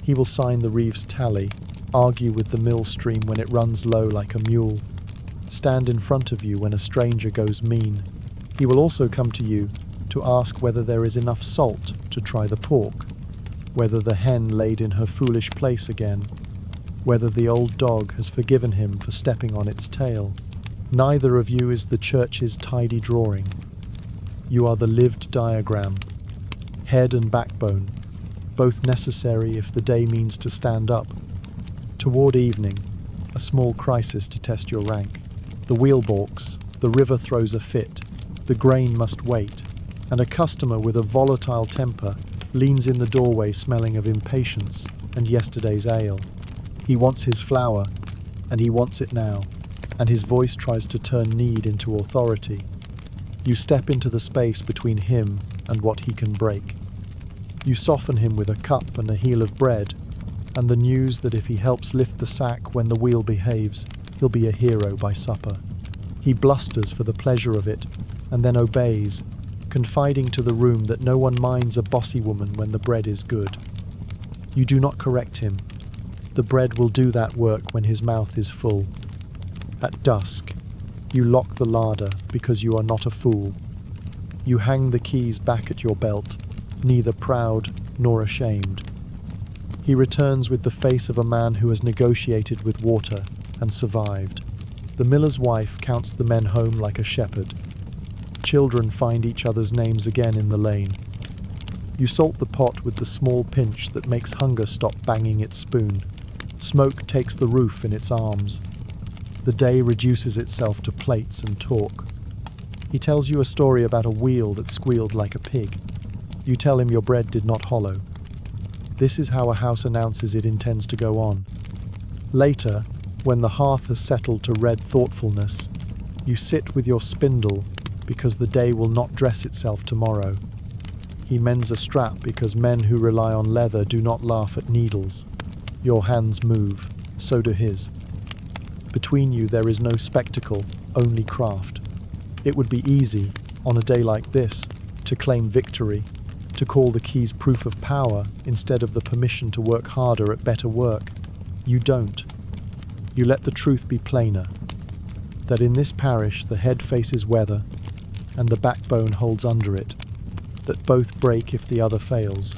He will sign the Reeves tally, argue with the mill stream when it runs low like a mule, stand in front of you when a stranger goes mean. He will also come to you to ask whether there is enough salt to try the pork, whether the hen laid in her foolish place again, whether the old dog has forgiven him for stepping on its tail. Neither of you is the church's tidy drawing. You are the lived diagram, head and backbone, both necessary if the day means to stand up. Toward evening, a small crisis to test your rank. The wheel balks, the river throws a fit, the grain must wait, and a customer with a volatile temper leans in the doorway smelling of impatience and yesterday's ale. He wants his flour, and he wants it now, and his voice tries to turn need into authority. You step into the space between him and what he can break. You soften him with a cup and a heel of bread, and the news that if he helps lift the sack when the wheel behaves, he'll be a hero by supper. He blusters for the pleasure of it, and then obeys, confiding to the room that no one minds a bossy woman when the bread is good. You do not correct him. The bread will do that work when his mouth is full. At dusk, you lock the larder because you are not a fool. You hang the keys back at your belt, neither proud nor ashamed. He returns with the face of a man who has negotiated with water and survived. The miller's wife counts the men home like a shepherd. Children find each other's names again in the lane. You salt the pot with the small pinch that makes hunger stop banging its spoon. Smoke takes the roof in its arms. The day reduces itself to plates and talk. He tells you a story about a wheel that squealed like a pig. You tell him your bread did not hollow. This is how a house announces it intends to go on. Later, when the hearth has settled to red thoughtfulness, you sit with your spindle because the day will not dress itself tomorrow. He mends a strap because men who rely on leather do not laugh at needles. Your hands move, so do his. Between you there is no spectacle, only craft. It would be easy, on a day like this, to claim victory, to call the keys proof of power instead of the permission to work harder at better work. You don't. You let the truth be plainer, that in this parish the head faces weather and the backbone holds under it, that both break if the other fails,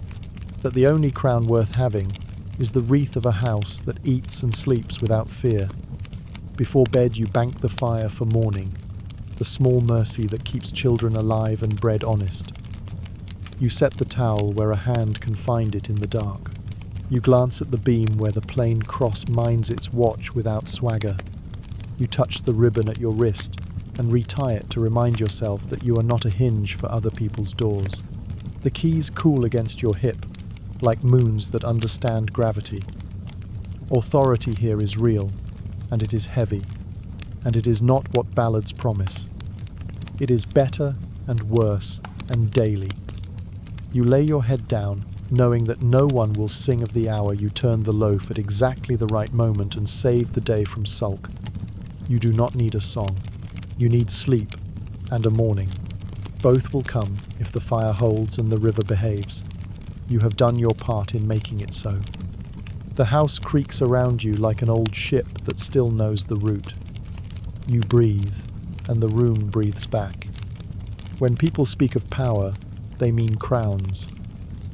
that the only crown worth having is the wreath of a house that eats and sleeps without fear. Before bed you bank the fire for morning, the small mercy that keeps children alive and bread honest. You set the towel where a hand can find it in the dark. You glance at the beam where the plain cross minds its watch without swagger. You touch the ribbon at your wrist and retie it to remind yourself that you are not a hinge for other people's doors. The keys cool against your hip, like moons that understand gravity. Authority here is real, and it is heavy, and it is not what ballads promise. It is better and worse and daily. You lay your head down, knowing that no one will sing of the hour you turned the loaf at exactly the right moment and saved the day from sulk. You do not need a song. You need sleep and a morning. Both will come if the fire holds and the river behaves. You have done your part in making it so. The house creaks around you like an old ship that still knows the route. You breathe, and the room breathes back. When people speak of power, they mean crowns.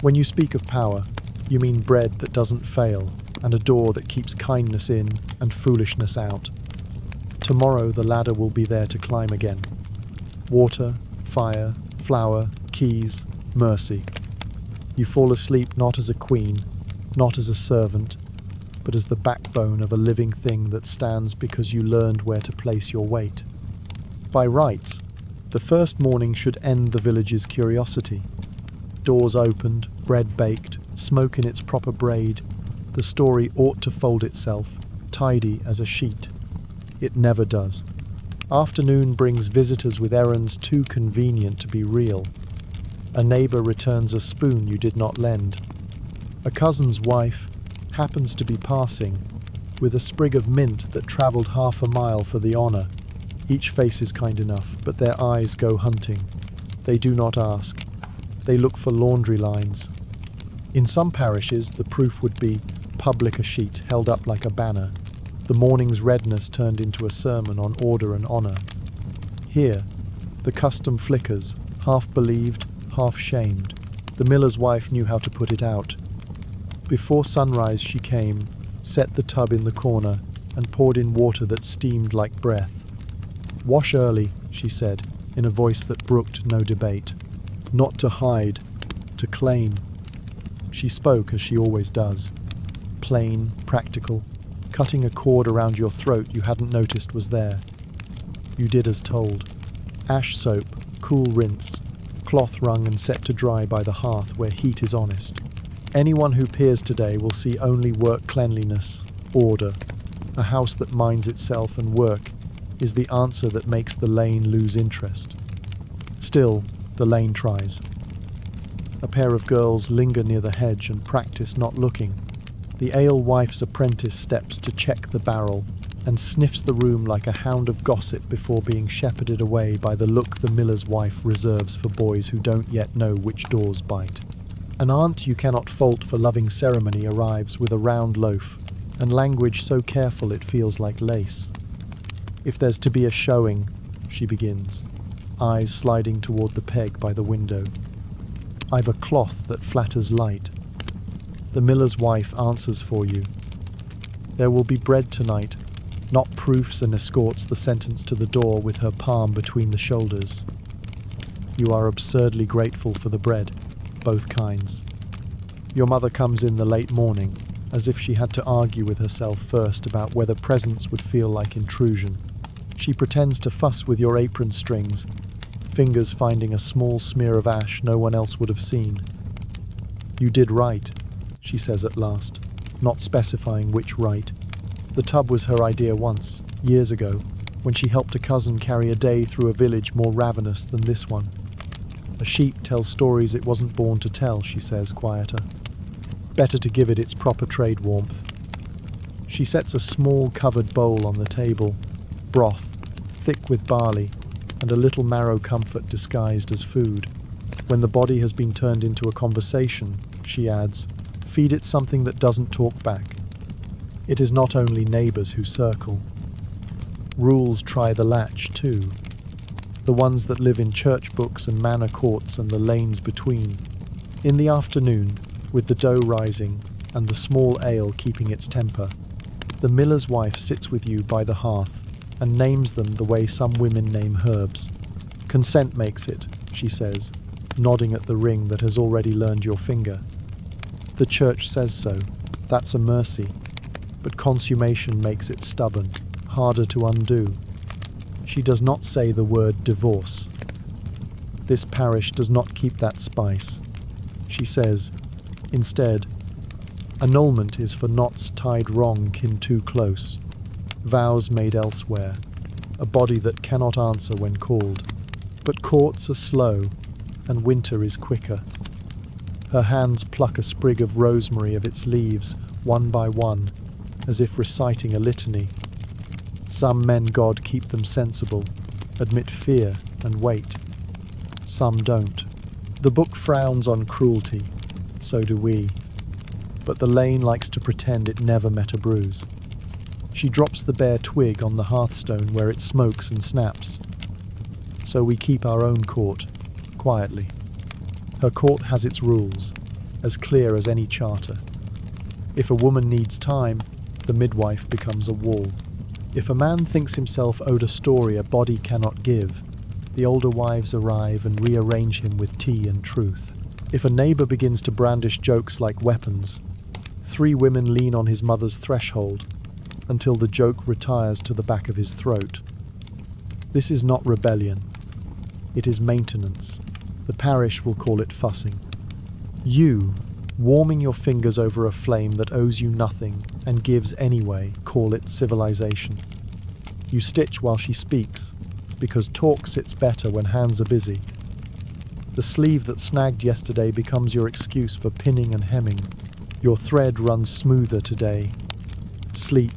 When you speak of power, you mean bread that doesn't fail, and a door that keeps kindness in and foolishness out. Tomorrow the ladder will be there to climb again. Water, fire, flour, keys, mercy. You fall asleep not as a queen, not as a servant, but as the backbone of a living thing that stands because you learned where to place your weight. By rights, the first morning should end the village's curiosity. Doors opened, bread baked, smoke in its proper braid, the story ought to fold itself, tidy as a sheet. It never does. Afternoon brings visitors with errands too convenient to be real. A neighbour returns a spoon you did not lend. A cousin's wife happens to be passing with a sprig of mint that travelled half a mile for the honour. Each face is kind enough, but their eyes go hunting. They do not ask. They look for laundry lines. In some parishes, the proof would be public a sheet held up like a banner, the morning's redness turned into a sermon on order and honour. Here, the custom flickers, half believed, half shamed. The miller's wife knew how to put it out. Before sunrise she came, set the tub in the corner, and poured in water that steamed like breath. "Wash early," she said, in a voice that brooked no debate. Not to hide, to claim. She spoke as she always does. Plain, practical, cutting a cord around your throat you hadn't noticed was there. You did as told. Ash soap, cool rinse, cloth wrung and set to dry by the hearth where heat is honest. Anyone who peers today will see only work cleanliness, order. A house that minds itself and work is the answer that makes the lane lose interest. Still, the lane tries. A pair of girls linger near the hedge and practice not looking. The alewife's apprentice steps to check the barrel and sniffs the room like a hound of gossip before being shepherded away by the look the miller's wife reserves for boys who don't yet know which doors bite. An aunt you cannot fault for loving ceremony arrives with a round loaf and language so careful it feels like lace. "If there's to be a showing," she begins, eyes sliding toward the peg by the window. "I've a cloth that flatters light." The miller's wife answers for you. "There will be bread tonight," not proofs, and escorts the sentence to the door with her palm between the shoulders. You are absurdly grateful for the bread, both kinds. Your mother comes in the late morning, as if she had to argue with herself first about whether presents would feel like intrusion. She pretends to fuss with your apron strings, fingers finding a small smear of ash no one else would have seen. "You did right," she says at last, not specifying which right. The tub was her idea once, years ago, when she helped a cousin carry a day through a village more ravenous than this one. "A sheep tells stories it wasn't born to tell," she says, quieter. "Better to give it its proper trade warmth." She sets a small covered bowl on the table, broth, thick with barley, and a little marrow comfort disguised as food. When the body has been turned into a conversation, she adds, feed it something that doesn't talk back. It is not only neighbours who circle. Rules try the latch too. The ones that live in church books and manor courts and the lanes between. In the afternoon, with the dough rising and the small ale keeping its temper, the miller's wife sits with you by the hearth and names them the way some women name herbs. "Consent makes it," she says, nodding at the ring that has already learned your finger. "The church says so. That's a mercy. But consummation makes it stubborn, harder to undo." She does not say the word divorce. This parish does not keep that spice. She says, instead, Annulment is for knots tied wrong kin too close, vows made elsewhere, a body that cannot answer when called. But courts are slow, and winter is quicker. Her hands pluck a sprig of rosemary of its leaves, one by one, as if reciting a litany. Some men God keep them sensible, admit fear and wait. Some don't. The book frowns on cruelty, so do we. But the lane likes to pretend it never met a bruise. She drops the bare twig on the hearthstone where it smokes and snaps. So we keep our own court, quietly. Her court has its rules, as clear as any charter. If a woman needs time, the midwife becomes a wall. If a man thinks himself owed a story a body cannot give, the older wives arrive and rearrange him with tea and truth. If a neighbour begins to brandish jokes like weapons, 3 women lean on his mother's threshold until the joke retires to the back of his throat. This is not rebellion. It is maintenance. The parish will call it fussing. You, warming your fingers over a flame that owes you nothing and gives anyway, call it civilization. You stitch while she speaks, because talk sits better when hands are busy. The sleeve that snagged yesterday becomes your excuse for pinning and hemming. Your thread runs smoother today. Sleep,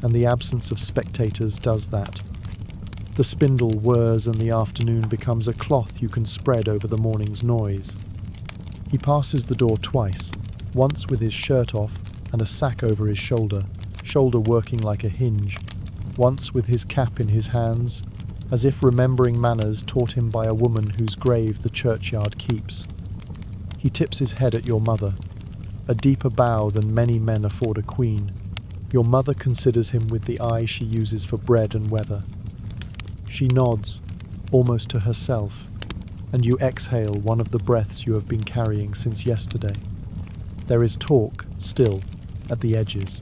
and the absence of spectators does that. The spindle whirs and the afternoon becomes a cloth you can spread over the morning's noise. He passes the door twice, once with his shirt off and a sack over his shoulder working like a hinge, once with his cap in his hands, as if remembering manners taught him by a woman whose grave the churchyard keeps. He tips his head at your mother, a deeper bow than many men afford a queen. Your mother considers him with the eye she uses for bread and weather. She nods, almost to herself, and you exhale one of the breaths you have been carrying since yesterday. There is talk, still, at the edges.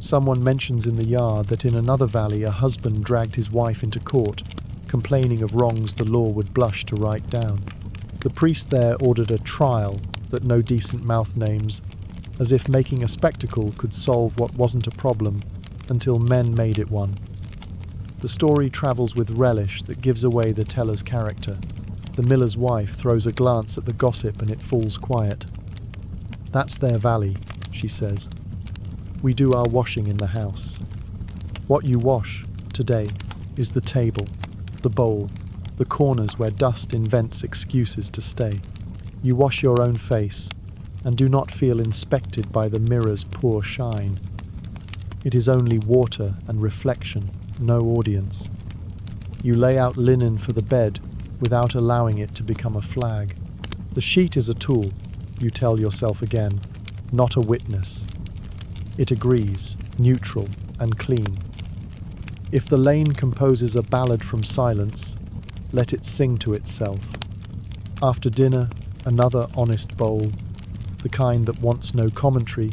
Someone mentions in the yard that in another valley a husband dragged his wife into court, complaining of wrongs the law would blush to write down. The priest there ordered a trial that no decent mouth names, as if making a spectacle could solve what wasn't a problem until men made it one. The story travels with relish that gives away the teller's character. The miller's wife throws a glance at the gossip and it falls quiet. That's their valley, she says. We do our washing in the house. What you wash, today, is the table, the bowl, the corners where dust invents excuses to stay. You wash your own face, and do not feel inspected by the mirror's poor shine. It is only water and reflection, no audience. You lay out linen for the bed without allowing it to become a flag. The sheet is a tool, you tell yourself again, not a witness. It agrees, neutral and clean. If the lane composes a ballad from silence, let it sing to itself. After dinner, another honest bowl, the kind that wants no commentary.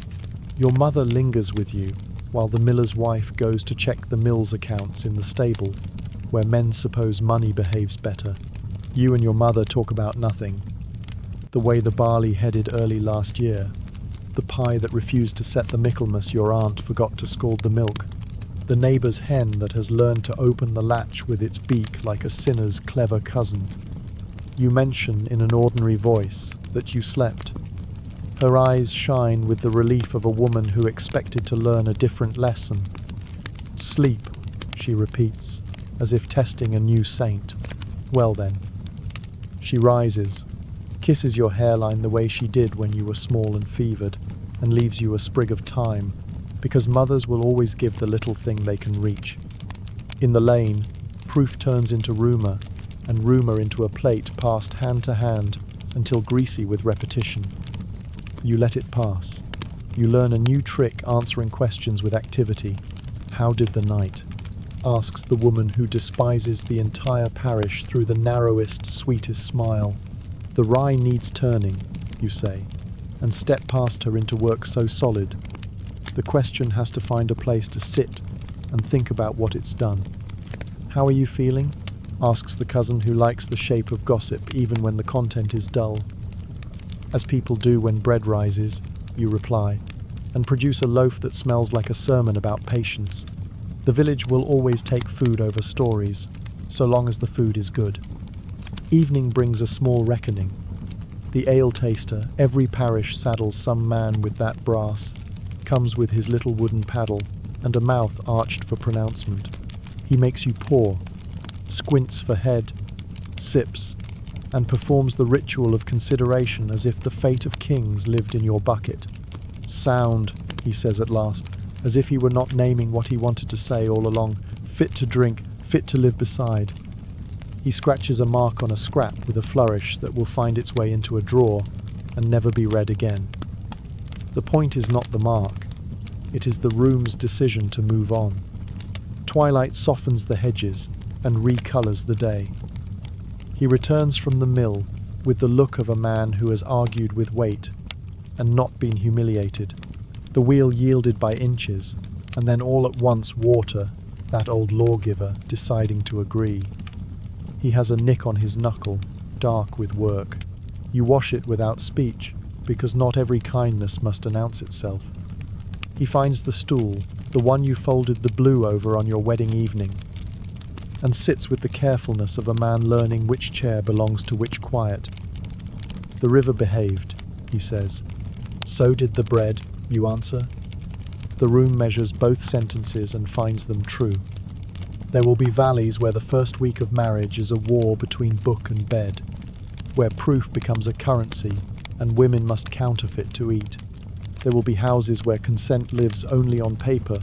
Your mother lingers with you while the miller's wife goes to check the mill's accounts in the stable, where men suppose money behaves better. You and your mother talk about nothing. The way the barley headed early last year, the pie that refused to set the Michaelmas your aunt forgot to scald the milk, the neighbour's hen that has learned to open the latch with its beak like a sinner's clever cousin. You mention in an ordinary voice that you slept. Her eyes shine with the relief of a woman who expected to learn a different lesson. Sleep, she repeats, as if testing a new saint. Well then. She rises, kisses your hairline the way she did when you were small and fevered, and leaves you a sprig of thyme, because mothers will always give the little thing they can reach. In the lane, proof turns into rumour, and rumour into a plate passed hand to hand until greasy with repetition. You let it pass. You learn a new trick answering questions with activity. How did the night? Asks the woman who despises the entire parish through the narrowest, sweetest smile. The rye needs turning, you say, and step past her into work so solid. The question has to find a place to sit and think about what it's done. How are you feeling? Asks the cousin who likes the shape of gossip even when the content is dull. As people do when bread rises, you reply, and produce a loaf that smells like a sermon about patience. The village will always take food over stories, so long as the food is good. Evening brings a small reckoning. The ale taster, every parish saddles some man with that brass, comes with his little wooden paddle and a mouth arched for pronouncement. He makes you pour, squints for head, sips, and performs the ritual of consideration as if the fate of kings lived in your bucket. Sound, he says at last, as if he were not naming what he wanted to say all along, fit to drink, fit to live beside. He scratches a mark on a scrap with a flourish that will find its way into a drawer and never be read again. The point is not the mark, it is the room's decision to move on. Twilight softens the hedges and recolours the day. He returns from the mill with the look of a man who has argued with weight and not been humiliated. The wheel yielded by inches, and then all at once water, that old lawgiver, deciding to agree. He has a nick on his knuckle, dark with work. You wash it without speech, because not every kindness must announce itself. He finds the stool, the one you folded the blue over on your wedding evening, and sits with the carefulness of a man learning which chair belongs to which quiet. The river behaved, he says. So did the bread, you answer. The room measures both sentences and finds them true. There will be valleys where the first week of marriage is a war between book and bed, where proof becomes a currency and women must counterfeit to eat. There will be houses where consent lives only on paper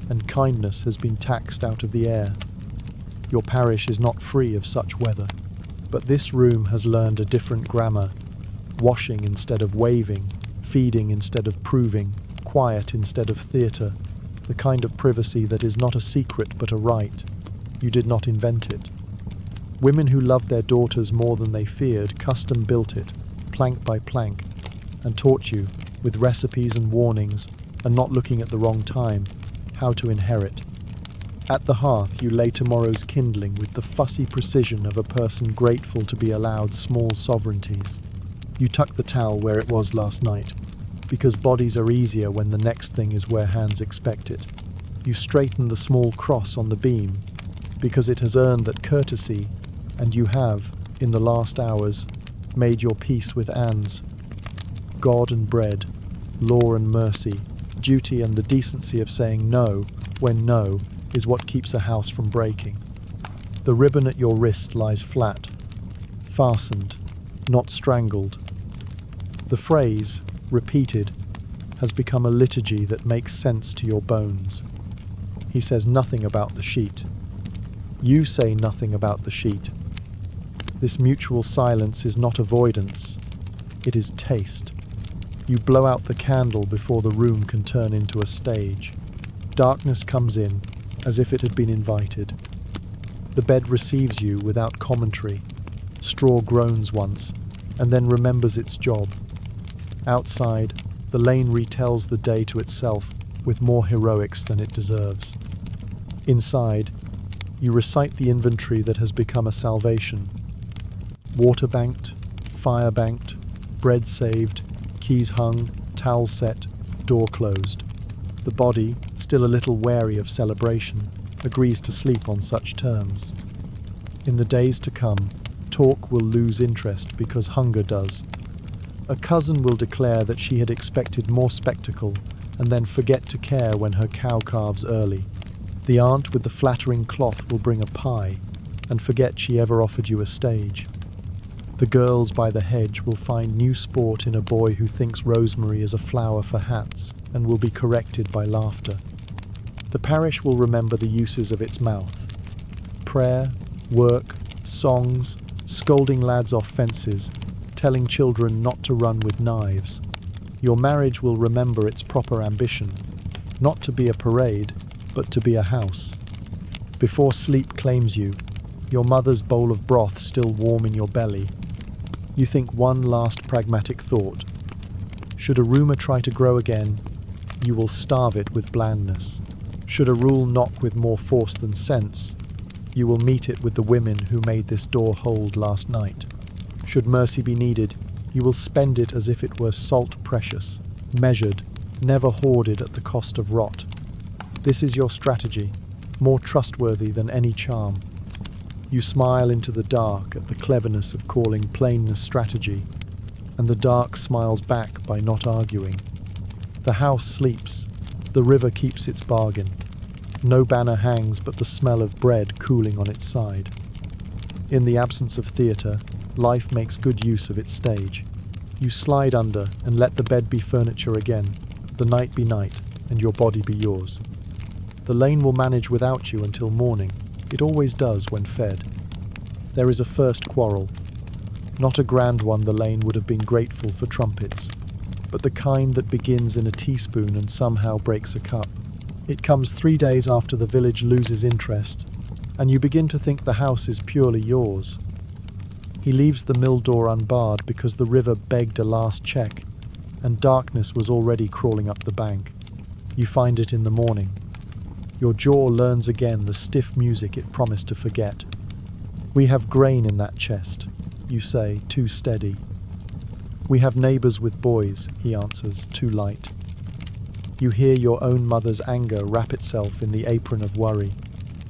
and kindness has been taxed out of the air. Your parish is not free of such weather, but this room has learned a different grammar, washing instead of waving, feeding instead of proving, quiet instead of theatre, the kind of privacy that is not a secret but a right. You did not invent it. Women who loved their daughters more than they feared custom built it, plank by plank, and taught you, with recipes and warnings, and not looking at the wrong time, how to inherit. At the hearth you lay tomorrow's kindling with the fussy precision of a person grateful to be allowed small sovereignties. You tuck the towel where it was last night, because bodies are easier when the next thing is where hands expect it. You straighten the small cross on the beam, because it has earned that courtesy, and you have, in the last hours, made your peace with Anne's. God and bread, law and mercy, duty and the decency of saying no, when no, is what keeps a house from breaking. The ribbon at your wrist lies flat, fastened, not strangled. The phrase, repeated, has become a liturgy that makes sense to your bones. He says nothing about the sheet. You say nothing about the sheet. This mutual silence is not avoidance, it is taste. You blow out the candle before the room can turn into a stage. Darkness comes in, as if it had been invited. The bed receives you without commentary. Straw groans once, and then remembers its job. Outside, the lane retells the day to itself with more heroics than it deserves. Inside, you recite the inventory that has become a salvation. Water banked, fire banked, bread saved, keys hung, towel set, door closed. The body, still a little wary of celebration, agrees to sleep on such terms. In the days to come, talk will lose interest because hunger does. A cousin will declare that she had expected more spectacle and then forget to care when her cow calves early. The aunt with the flattering cloth will bring a pie and forget she ever offered you a stage. The girls by the hedge will find new sport in a boy who thinks rosemary is a flower for hats and will be corrected by laughter. The parish will remember the uses of its mouth. Prayer, work, songs, scolding lads off fences, telling children not to run with knives. Your marriage will remember its proper ambition, not to be a parade, but to be a house. Before sleep claims you, your mother's bowl of broth still warm in your belly, you think one last pragmatic thought. Should a rumour try to grow again, you will starve it with blandness. Should a rule knock with more force than sense, you will meet it with the women who made this door hold last night. Should mercy be needed, you will spend it as if it were salt precious. measured, never hoarded at the cost of rot. This is your strategy, more trustworthy than any charm. You smile into the dark at the cleverness of calling plainness strategy, and the dark smiles back by not arguing. The house sleeps, the river keeps its bargain. No banner hangs but the smell of bread cooling on its side. In the absence of theatre, life makes good use of its stage. You slide under and let the bed be furniture again, the night be night, and your body be yours. The lane will manage without you until morning. It always does when fed. There is a first quarrel. Not a grand one, the lane would have been grateful for trumpets, but the kind that begins in a teaspoon and somehow breaks a cup. It comes 3 days after the village loses interest, and you begin to think the house is purely yours. He leaves the mill door unbarred because the river begged a last check, and darkness was already crawling up the bank. You find it in the morning. Your jaw learns again the stiff music it promised to forget. We have grain in that chest, you say, too steady. We have neighbours with boys, he answers, too light. You hear your own mother's anger wrap itself in the apron of worry.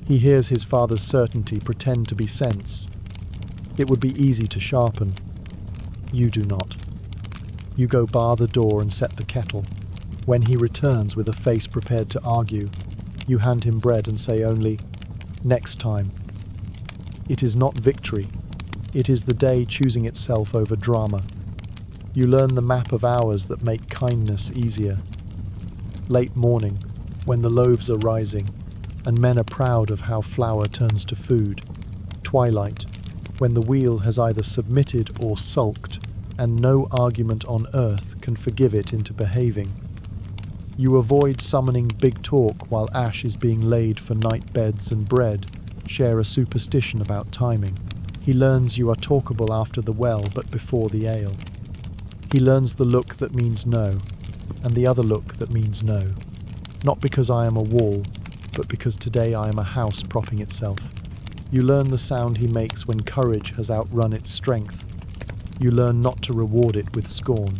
He hears his father's certainty pretend to be sense. It would be easy to sharpen. You do not. You go bar the door and set the kettle. When he returns with a face prepared to argue, you hand him bread and say only, "Next time." It is not victory. It is the day choosing itself over drama. You learn the map of hours that make kindness easier. Late morning, when the loaves are rising, and men are proud of how flour turns to food. Twilight, when the wheel has either submitted or sulked, and no argument on earth can forgive it into behaving. You avoid summoning big talk while ash is being laid for night beds and bread, share a superstition about timing. He learns you are talkable after the well but before the ale. He learns the look that means no, and the other look that means no. Not because I am a wall, but because today I am a house propping itself. You learn the sound he makes when courage has outrun its strength. You learn not to reward it with scorn.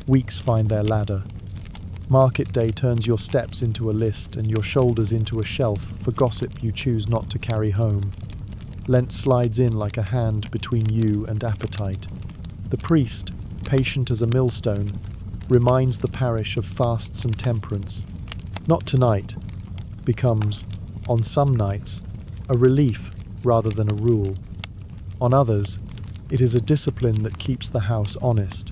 Weeks find their ladder. Market day turns your steps into a list and your shoulders into a shelf for gossip you choose not to carry home. Lent slides in like a hand between you and appetite. The priest, patient as a millstone, reminds the parish of fasts and temperance. Not tonight becomes, on some nights, a relief rather than a rule. On others, it is a discipline that keeps the house honest.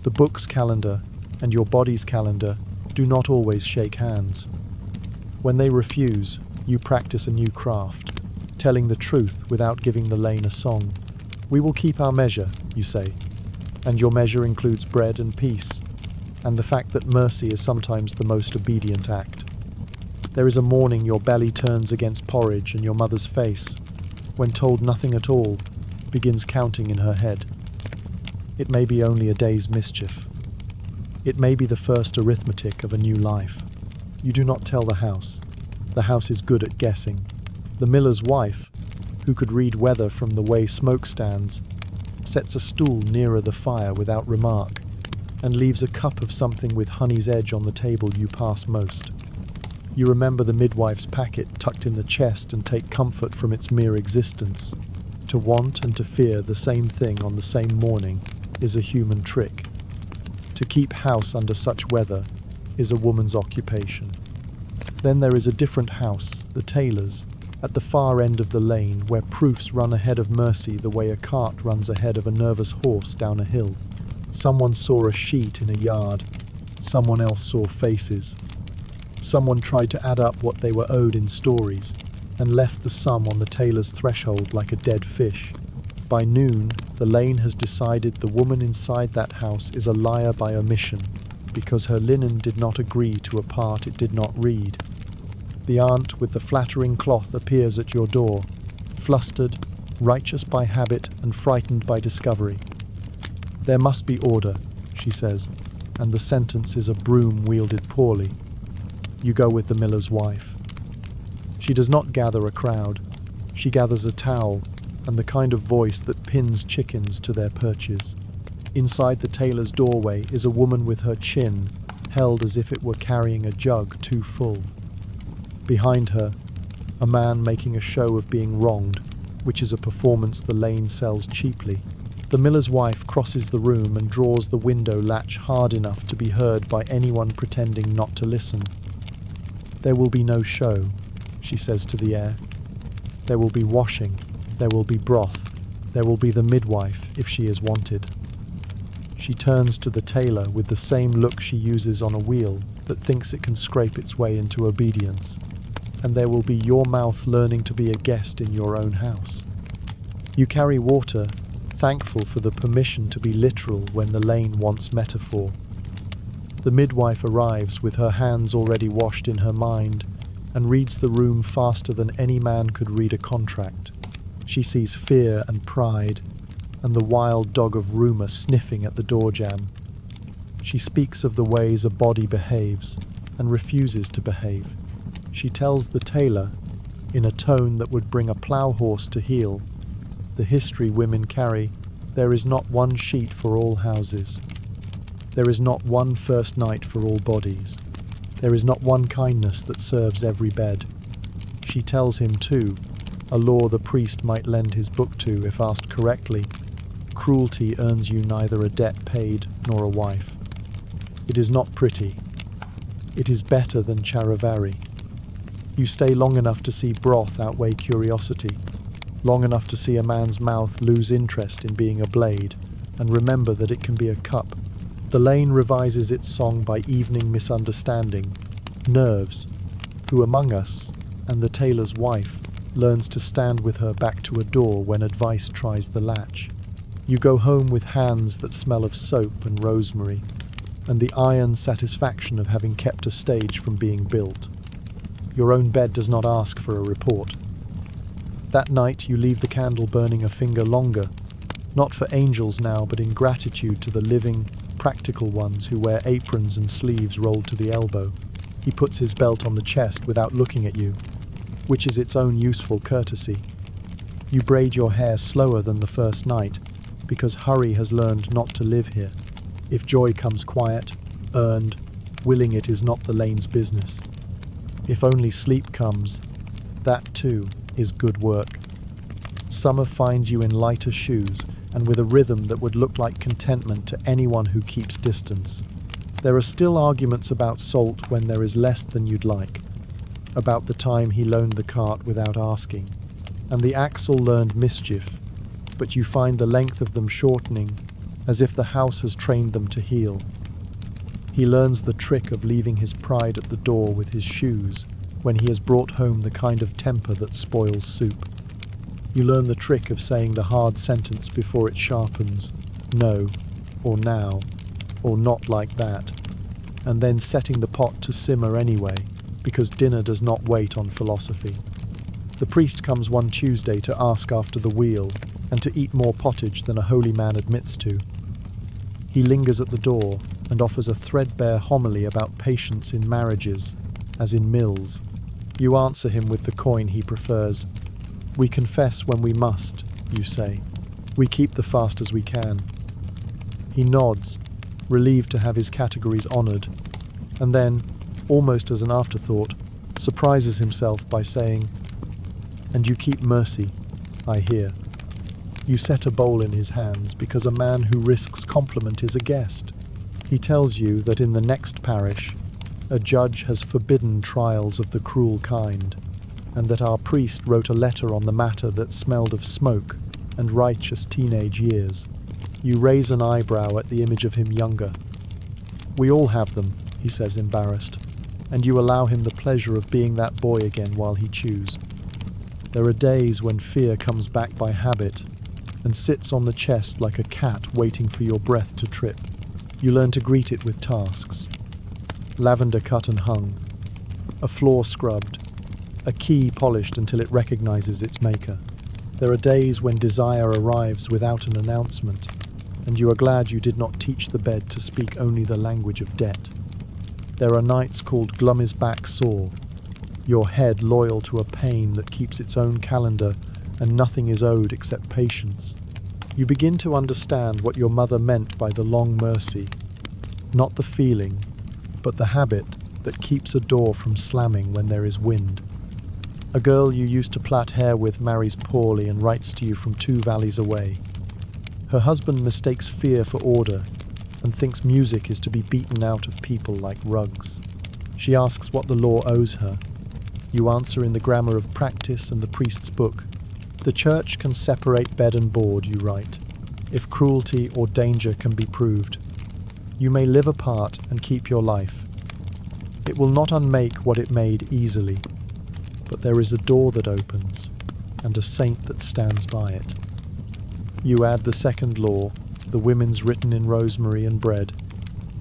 The book's calendar and your body's calendar do not always shake hands. When they refuse, you practice a new craft, telling the truth without giving the lane a song. We will keep our measure, you say, and your measure includes bread and peace, and the fact that mercy is sometimes the most obedient act. There is a morning your belly turns against porridge and your mother's face, when told nothing at all, begins counting in her head. It may be only a day's mischief. It may be the first arithmetic of a new life. You do not tell the house. The house is good at guessing. The miller's wife, who could read weather from the way smoke stands, sets a stool nearer the fire without remark, and leaves a cup of something with honey's edge on the table you pass most. You remember the midwife's packet tucked in the chest and take comfort from its mere existence. To want and to fear the same thing on the same morning is a human trick. To keep house under such weather is a woman's occupation. Then there is a different house, the tailor's, at the far end of the lane where proofs run ahead of mercy the way a cart runs ahead of a nervous horse down a hill. Someone saw a sheet in a yard. Someone else saw faces. Someone tried to add up what they were owed in stories and left the sum on the tailor's threshold like a dead fish. By noon, the lane has decided the woman inside that house is a liar by omission because her linen did not agree to a part it did not read. The aunt with the flattering cloth appears at your door, flustered, righteous by habit and frightened by discovery. There must be order, she says, and the sentence is a broom wielded poorly. You go with the miller's wife. She does not gather a crowd. She gathers a towel and the kind of voice that pins chickens to their perches. Inside the tailor's doorway is a woman with her chin held as if it were carrying a jug too full. Behind her, a man making a show of being wronged, which is a performance the lane sells cheaply. The miller's wife crosses the room and draws the window latch hard enough to be heard by anyone pretending not to listen. "There will be no show," she says to the air. "There will be washing, there will be broth, there will be the midwife if she is wanted." She turns to the tailor with the same look she uses on a wheel that thinks it can scrape its way into obedience. "And there will be your mouth learning to be a guest in your own house." You carry water, thankful for the permission to be literal when the lane wants metaphor. The midwife arrives with her hands already washed in her mind and reads the room faster than any man could read a contract. She sees fear and pride and the wild dog of rumour sniffing at the door jamb. She speaks of the ways a body behaves and refuses to behave. She tells the tailor, in a tone that would bring a plough horse to heel, the history women carry: there is not one sheet for all houses. There is not one first night for all bodies. There is not one kindness that serves every bed. She tells him, too, a law the priest might lend his book to if asked correctly: cruelty earns you neither a debt paid nor a wife. It is not pretty. It is better than charivari. You stay long enough to see broth outweigh curiosity, long enough to see a man's mouth lose interest in being a blade, and remember that it can be a cup. The lane revises its song by evening misunderstanding. Nerves, who among us, and the tailor's wife, learns to stand with her back to a door when advice tries the latch. You go home with hands that smell of soap and rosemary, and the iron satisfaction of having kept a stage from being built. Your own bed does not ask for a report. That night you leave the candle burning a finger longer, not for angels now, but in gratitude to the living, practical ones who wear aprons and sleeves rolled to the elbow. He puts his belt on the chest without looking at you, which is its own useful courtesy. You braid your hair slower than the first night, because hurry has learned not to live here. If joy comes quiet, earned, willing it is not the lane's business. If only sleep comes, that too is good work. Summer finds you in lighter shoes and with a rhythm that would look like contentment to anyone who keeps distance. There are still arguments about salt when there is less than you'd like, about the time he loaned the cart without asking, and the axle learned mischief, but you find the length of them shortening, as if the house has trained them to heel. He learns the trick of leaving his pride at the door with his shoes when he has brought home the kind of temper that spoils soup. You learn the trick of saying the hard sentence before it sharpens, no, or now, or not like that, and then setting the pot to simmer anyway, because dinner does not wait on philosophy. The priest comes one Tuesday to ask after the wheel, and to eat more pottage than a holy man admits to. He lingers at the door and offers a threadbare homily about patience in marriages, as in mills. You answer him with the coin he prefers. "We confess when we must," you say. "We keep the fast as we can." He nods, relieved to have his categories honoured, and then, almost as an afterthought, surprises himself by saying, "And you keep mercy, I hear." You set a bowl in his hands because a man who risks compliment is a guest. He tells you that in the next parish, a judge has forbidden trials of the cruel kind, and that our priest wrote a letter on the matter that smelled of smoke and righteous teenage years. You raise an eyebrow at the image of him younger. "We all have them," he says, embarrassed, and you allow him the pleasure of being that boy again while he chews. There are days when fear comes back by habit and sits on the chest like a cat waiting for your breath to trip. You learn to greet it with tasks. Lavender cut and hung, a floor scrubbed, a key polished until it recognizes its maker. There are days when desire arrives without an announcement, and you are glad you did not teach the bed to speak only the language of debt. There are nights called glum is back sore, your head loyal to a pain that keeps its own calendar and nothing is owed except patience. You begin to understand what your mother meant by the long mercy, not the feeling, but the habit that keeps a door from slamming when there is wind. A girl you used to plait hair with marries poorly and writes to you from 2 valleys away. Her husband mistakes fear for order and thinks music is to be beaten out of people like rugs. She asks what the law owes her. You answer in the grammar of practice and the priest's book. The church can separate bed and board, you write, if cruelty or danger can be proved. You may live apart and keep your life. It will not unmake what it made easily, but there is a door that opens and a saint that stands by it. You add the second law, the women's written in rosemary and bread.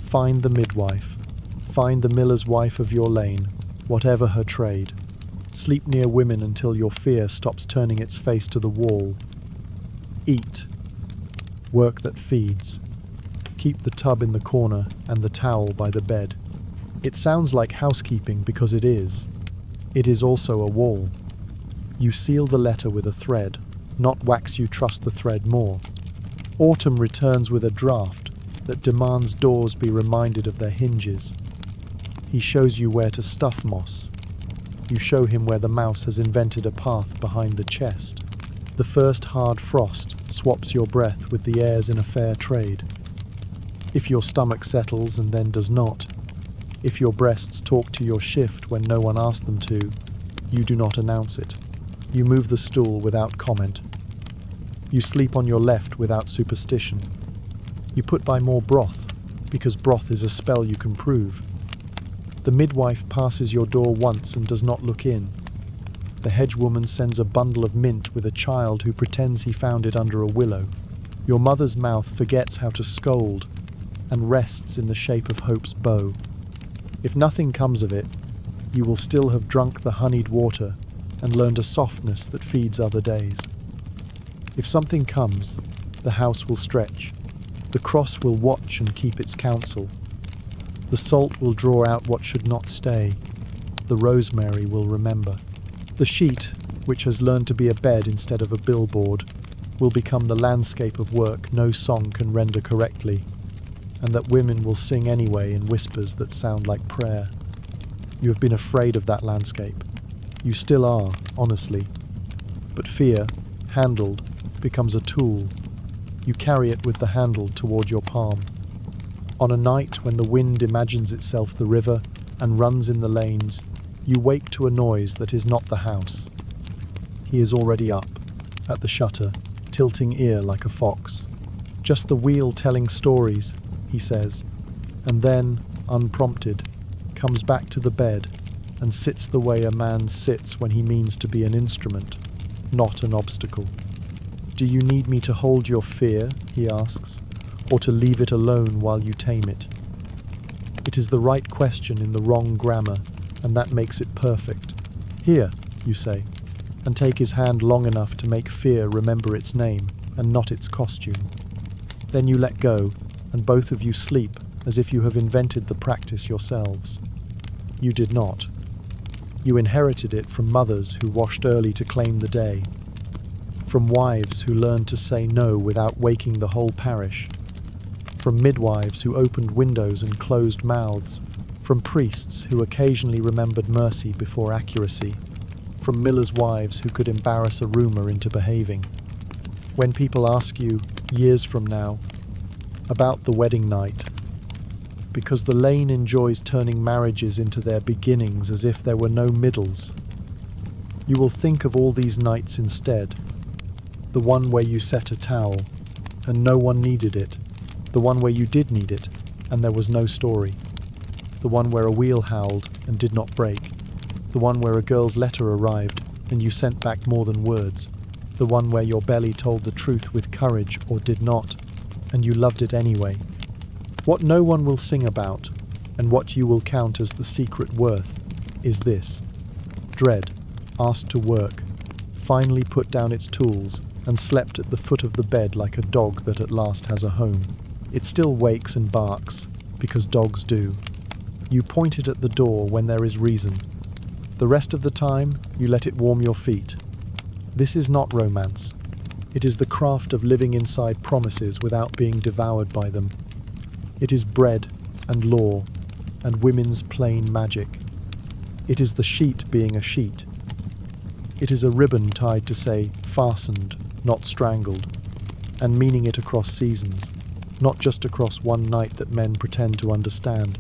Find the midwife. Find the miller's wife of your lane, whatever her trade. Sleep near women until your fear stops turning its face to the wall. Eat. Work that feeds. Keep the tub in the corner and the towel by the bed. It sounds like housekeeping because it is. It is also a wall. You seal the letter with a thread, not wax you trust the thread more. Autumn returns with a draft that demands doors be reminded of their hinges. He shows you where to stuff moss. You show him where the mouse has invented a path behind the chest. The first hard frost swaps your breath with the air's in a fair trade. If your stomach settles and then does not, if your breasts talk to your shift when no one asked them to, you do not announce it. You move the stool without comment. You sleep on your left without superstition. You put by more broth, because broth is a spell you can prove. The midwife passes your door once and does not look in. The hedgewoman sends a bundle of mint with a child who pretends he found it under a willow. Your mother's mouth forgets how to scold and rests in the shape of hope's bow. If nothing comes of it, you will still have drunk the honeyed water and learned a softness that feeds other days. If something comes, the house will stretch. The cross will watch and keep its counsel. The salt will draw out what should not stay. The rosemary will remember. The sheet, which has learned to be a bed instead of a billboard, will become the landscape of work no song can render correctly, and that women will sing anyway in whispers that sound like prayer. You have been afraid of that landscape. You still are, honestly. But fear, handled, becomes a tool. You carry it with the handle toward your palm. On a night when the wind imagines itself the river and runs in the lanes, you wake to a noise that is not the house. He is already up, at the shutter, tilting ear like a fox. Just the wheel telling stories, he says, and then, unprompted, comes back to the bed and sits the way a man sits when he means to be an instrument, not an obstacle. Do you need me to hold your fear, he asks, or to leave it alone while you tame it? It is the right question in the wrong grammar, and that makes it perfect. Here, you say, and take his hand long enough to make fear remember its name and not its costume. Then you let go, and both of you sleep as if you have invented the practice yourselves. You did not. You inherited it from mothers who washed early to claim the day, from wives who learned to say no without waking the whole parish, from midwives who opened windows and closed mouths, from priests who occasionally remembered mercy before accuracy, from millers' wives who could embarrass a rumour into behaving. When people ask you, years from now, about the wedding night, because the lane enjoys turning marriages into their beginnings as if there were no middles, you will think of all these nights instead. The one where you set a towel, and no one needed it. The one where you did need it, and there was no story. The one where a wheel howled and did not break. The one where a girl's letter arrived, and you sent back more than words. The one where your belly told the truth with courage or did not, and you loved it anyway. What no one will sing about, and what you will count as the secret worth, is this. Dread, asked to work, finally put down its tools, and slept at the foot of the bed like a dog that at last has a home. It still wakes and barks, because dogs do. You point it at the door when there is reason. The rest of the time, you let it warm your feet. This is not romance. It is the craft of living inside promises without being devoured by them. It is bread and law and women's plain magic. It is the sheet being a sheet. It is a ribbon tied to say fastened, not strangled, and meaning it across seasons, not just across one night that men pretend to understand.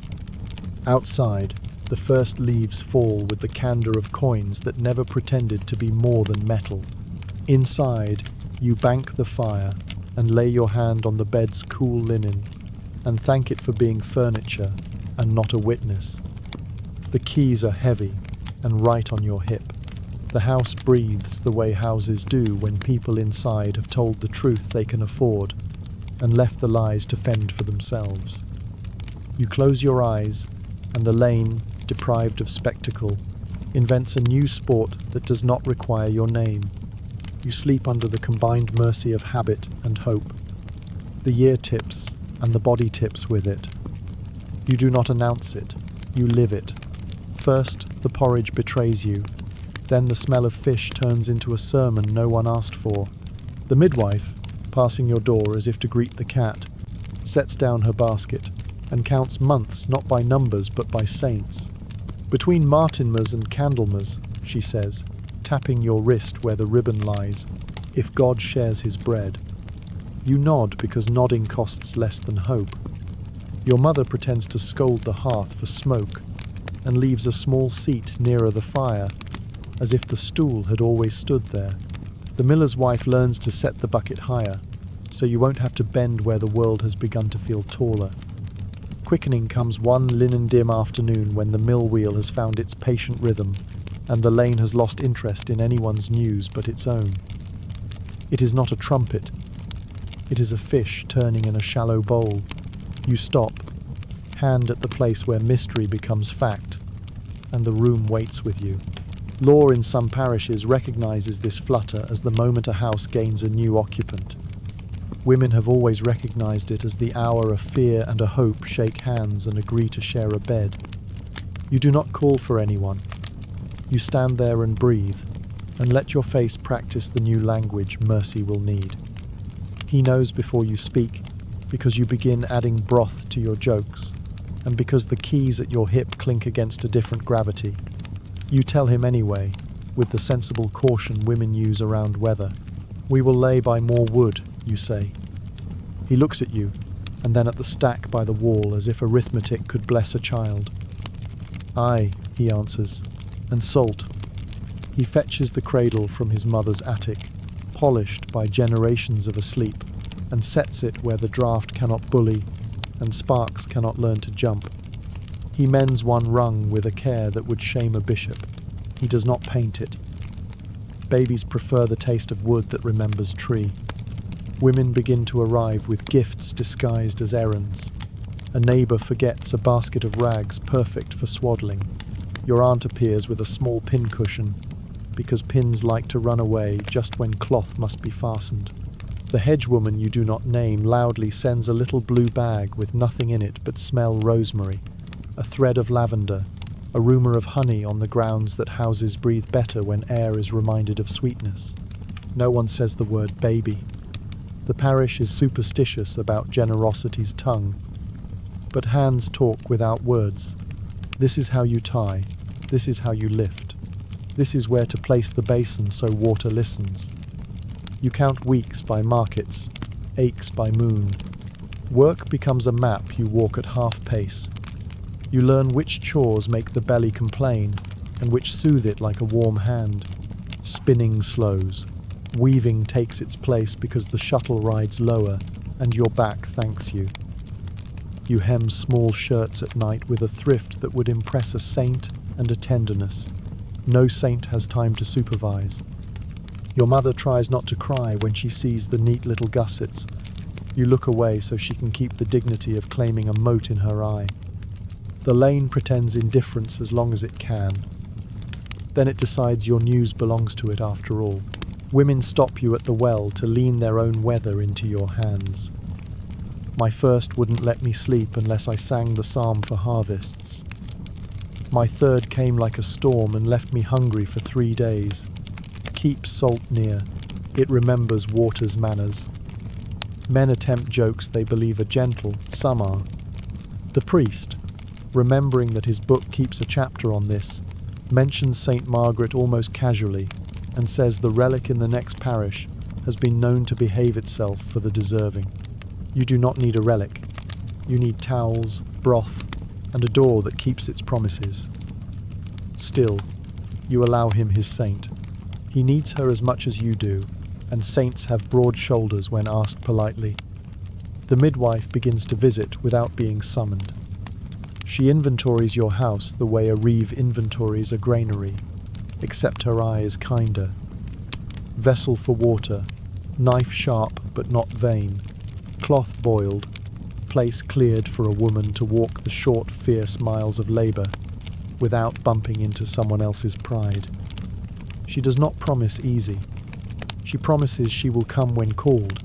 Outside, the first leaves fall with the candor of coins that never pretended to be more than metal. Inside, you bank the fire and lay your hand on the bed's cool linen and thank it for being furniture and not a witness. The keys are heavy and right on your hip. The house breathes the way houses do when people inside have told the truth they can afford and left the lies to fend for themselves. You close your eyes and the lane, deprived of spectacle, invents a new sport that does not require your name. You sleep under the combined mercy of habit and hope. The year tips and the body tips with it. You do not announce it, you live it. First, the porridge betrays you. Then the smell of fish turns into a sermon no one asked for. The midwife, passing your door as if to greet the cat, sets down her basket and counts months not by numbers but by saints. Between Martinmas and Candlemas, she says, tapping your wrist where the ribbon lies, if God shares his bread. You nod because nodding costs less than hope. Your mother pretends to scold the hearth for smoke and leaves a small seat nearer the fire, as if the stool had always stood there. The miller's wife learns to set the bucket higher, so you won't have to bend where the world has begun to feel taller. Quickening comes one linen-dim afternoon when the mill wheel has found its patient rhythm, and the lane has lost interest in anyone's news but its own. It is not a trumpet. It is a fish turning in a shallow bowl. You stop, hand at the place where mystery becomes fact, and the room waits with you. Law in some parishes recognizes this flutter as the moment a house gains a new occupant. Women have always recognized it as the hour a fear and a hope shake hands and agree to share a bed. You do not call for anyone. You stand there and breathe, and let your face practice the new language mercy will need. He knows before you speak, because you begin adding broth to your jokes, and because the keys at your hip clink against a different gravity. You tell him anyway, with the sensible caution women use around weather. We will lay by more wood, you say. He looks at you, and then at the stack by the wall as if arithmetic could bless a child. Aye, he answers, and salt. He fetches the cradle from his mother's attic, polished by generations of asleep, and sets it where the draught cannot bully and sparks cannot learn to jump. He mends one rung with a care that would shame a bishop. He does not paint it. Babies prefer the taste of wood that remembers tree. Women begin to arrive with gifts disguised as errands. A neighbour forgets a basket of rags perfect for swaddling. Your aunt appears with a small pincushion, because pins like to run away just when cloth must be fastened. The hedgewoman you do not name loudly sends a little blue bag with nothing in it but smell rosemary, a thread of lavender, a rumour of honey on the grounds that houses breathe better when air is reminded of sweetness. No one says the word baby. The parish is superstitious about generosity's tongue, but hands talk without words. This is how you tie, this is how you lift. This is where to place the basin so water listens. You count weeks by markets, aches by moon. Work becomes a map you walk at half pace. You learn which chores make the belly complain and which soothe it like a warm hand. Spinning slows. Weaving takes its place because the shuttle rides lower and your back thanks you. You hem small shirts at night with a thrift that would impress a saint and a tenderness. No saint has time to supervise. Your mother tries not to cry when she sees the neat little gussets. You look away so she can keep the dignity of claiming a mote in her eye. The lane pretends indifference as long as it can. Then it decides your news belongs to it after all. Women stop you at the well to lean their own weather into your hands. My first wouldn't let me sleep unless I sang the psalm for harvests. My third came like a storm and left me hungry for 3 days. Keep salt near. It remembers water's manners. Men attempt jokes they believe are gentle, some are. The priest, remembering that his book keeps a chapter on this, mentions St. Margaret almost casually and says the relic in the next parish has been known to behave itself for the deserving. You do not need a relic. You need towels, broth, and a door that keeps its promises. Still, you allow him his saint. He needs her as much as you do, and saints have broad shoulders when asked politely. The midwife begins to visit without being summoned. She inventories your house the way a reeve inventories a granary, except her eye is kinder. Vessel for water, knife sharp but not vain, cloth boiled, place cleared for a woman to walk the short, fierce miles of labour without bumping into someone else's pride. She does not promise easy. She promises she will come when called,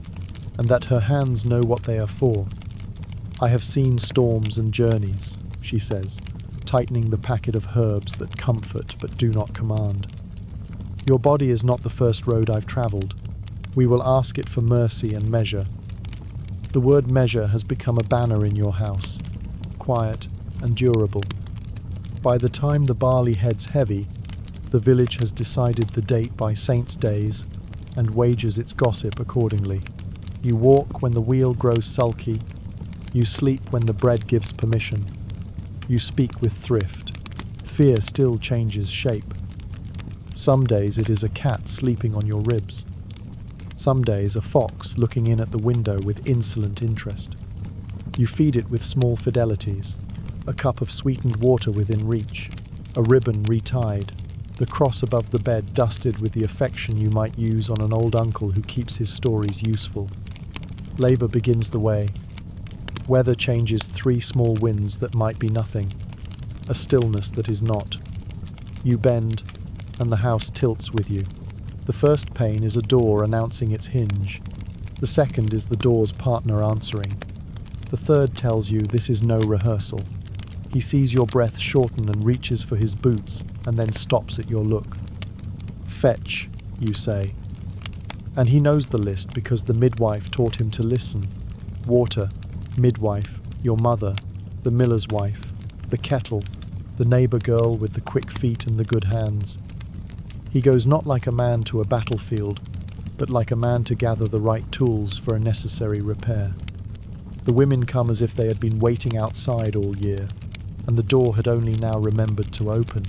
and that her hands know what they are for. I have seen storms and journeys, she says, tightening the packet of herbs that comfort but do not command. Your body is not the first road I've travelled. We will ask it for mercy and measure. The word measure has become a banner in your house, quiet and durable. By the time the barley heads heavy, the village has decided the date by saints' days and wagers its gossip accordingly. You walk when the wheel grows sulky. You sleep when the bread gives permission. You speak with thrift. Fear still changes shape. Some days it is a cat sleeping on your ribs. Some days a fox looking in at the window with insolent interest. You feed it with small fidelities, a cup of sweetened water within reach, a ribbon retied, the cross above the bed dusted with the affection you might use on an old uncle who keeps his stories useful. Labour begins the way. Weather changes 3 small winds that might be nothing, a stillness that is not. You bend, and the house tilts with you. The first pain is a door announcing its hinge. The second is the door's partner answering. The third tells you this is no rehearsal. He sees your breath shorten and reaches for his boots, and then stops at your look. Fetch, you say. And he knows the list because the midwife taught him to listen. Water, midwife, your mother, the miller's wife, the kettle, the neighbour girl with the quick feet and the good hands. He goes not like a man to a battlefield, but like a man to gather the right tools for a necessary repair. The women come as if they had been waiting outside all year, and the door had only now remembered to open.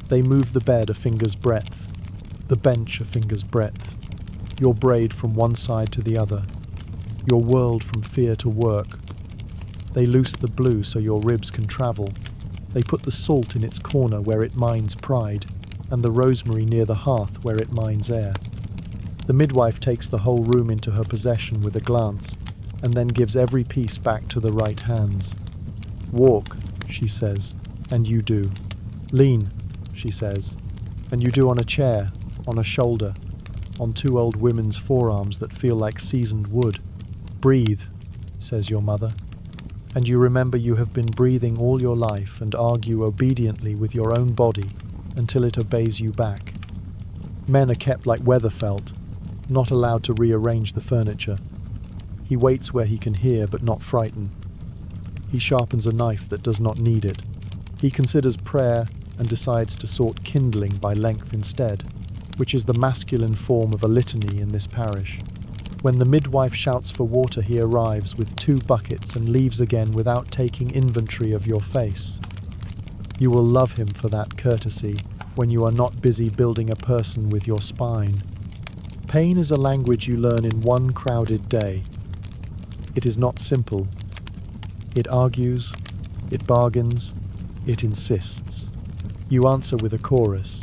They move the bed a finger's breadth, the bench a finger's breadth, your braid from one side to the other, your world from fear to work. They loose the blue so your ribs can travel. They put the salt in its corner where it mines pride, and the rosemary near the hearth where it mines air. The midwife takes the whole room into her possession with a glance, and then gives every piece back to the right hands. Walk, she says, and you do. Lean, she says, and you do on a chair, on a shoulder, on 2 old women's forearms that feel like seasoned wood. Breathe, says your mother, and you remember you have been breathing all your life and argue obediently with your own body until it obeys you back. Men are kept like Weatherfelt, not allowed to rearrange the furniture. He waits where he can hear but not frighten. He sharpens a knife that does not need it. He considers prayer and decides to sort kindling by length instead, which is the masculine form of a litany in this parish. When the midwife shouts for water, he arrives with 2 buckets and leaves again without taking inventory of your face. You will love him for that courtesy when you are not busy building a person with your spine. Pain is a language you learn in one crowded day. It is not simple. It argues, it bargains, it insists. You answer with a chorus.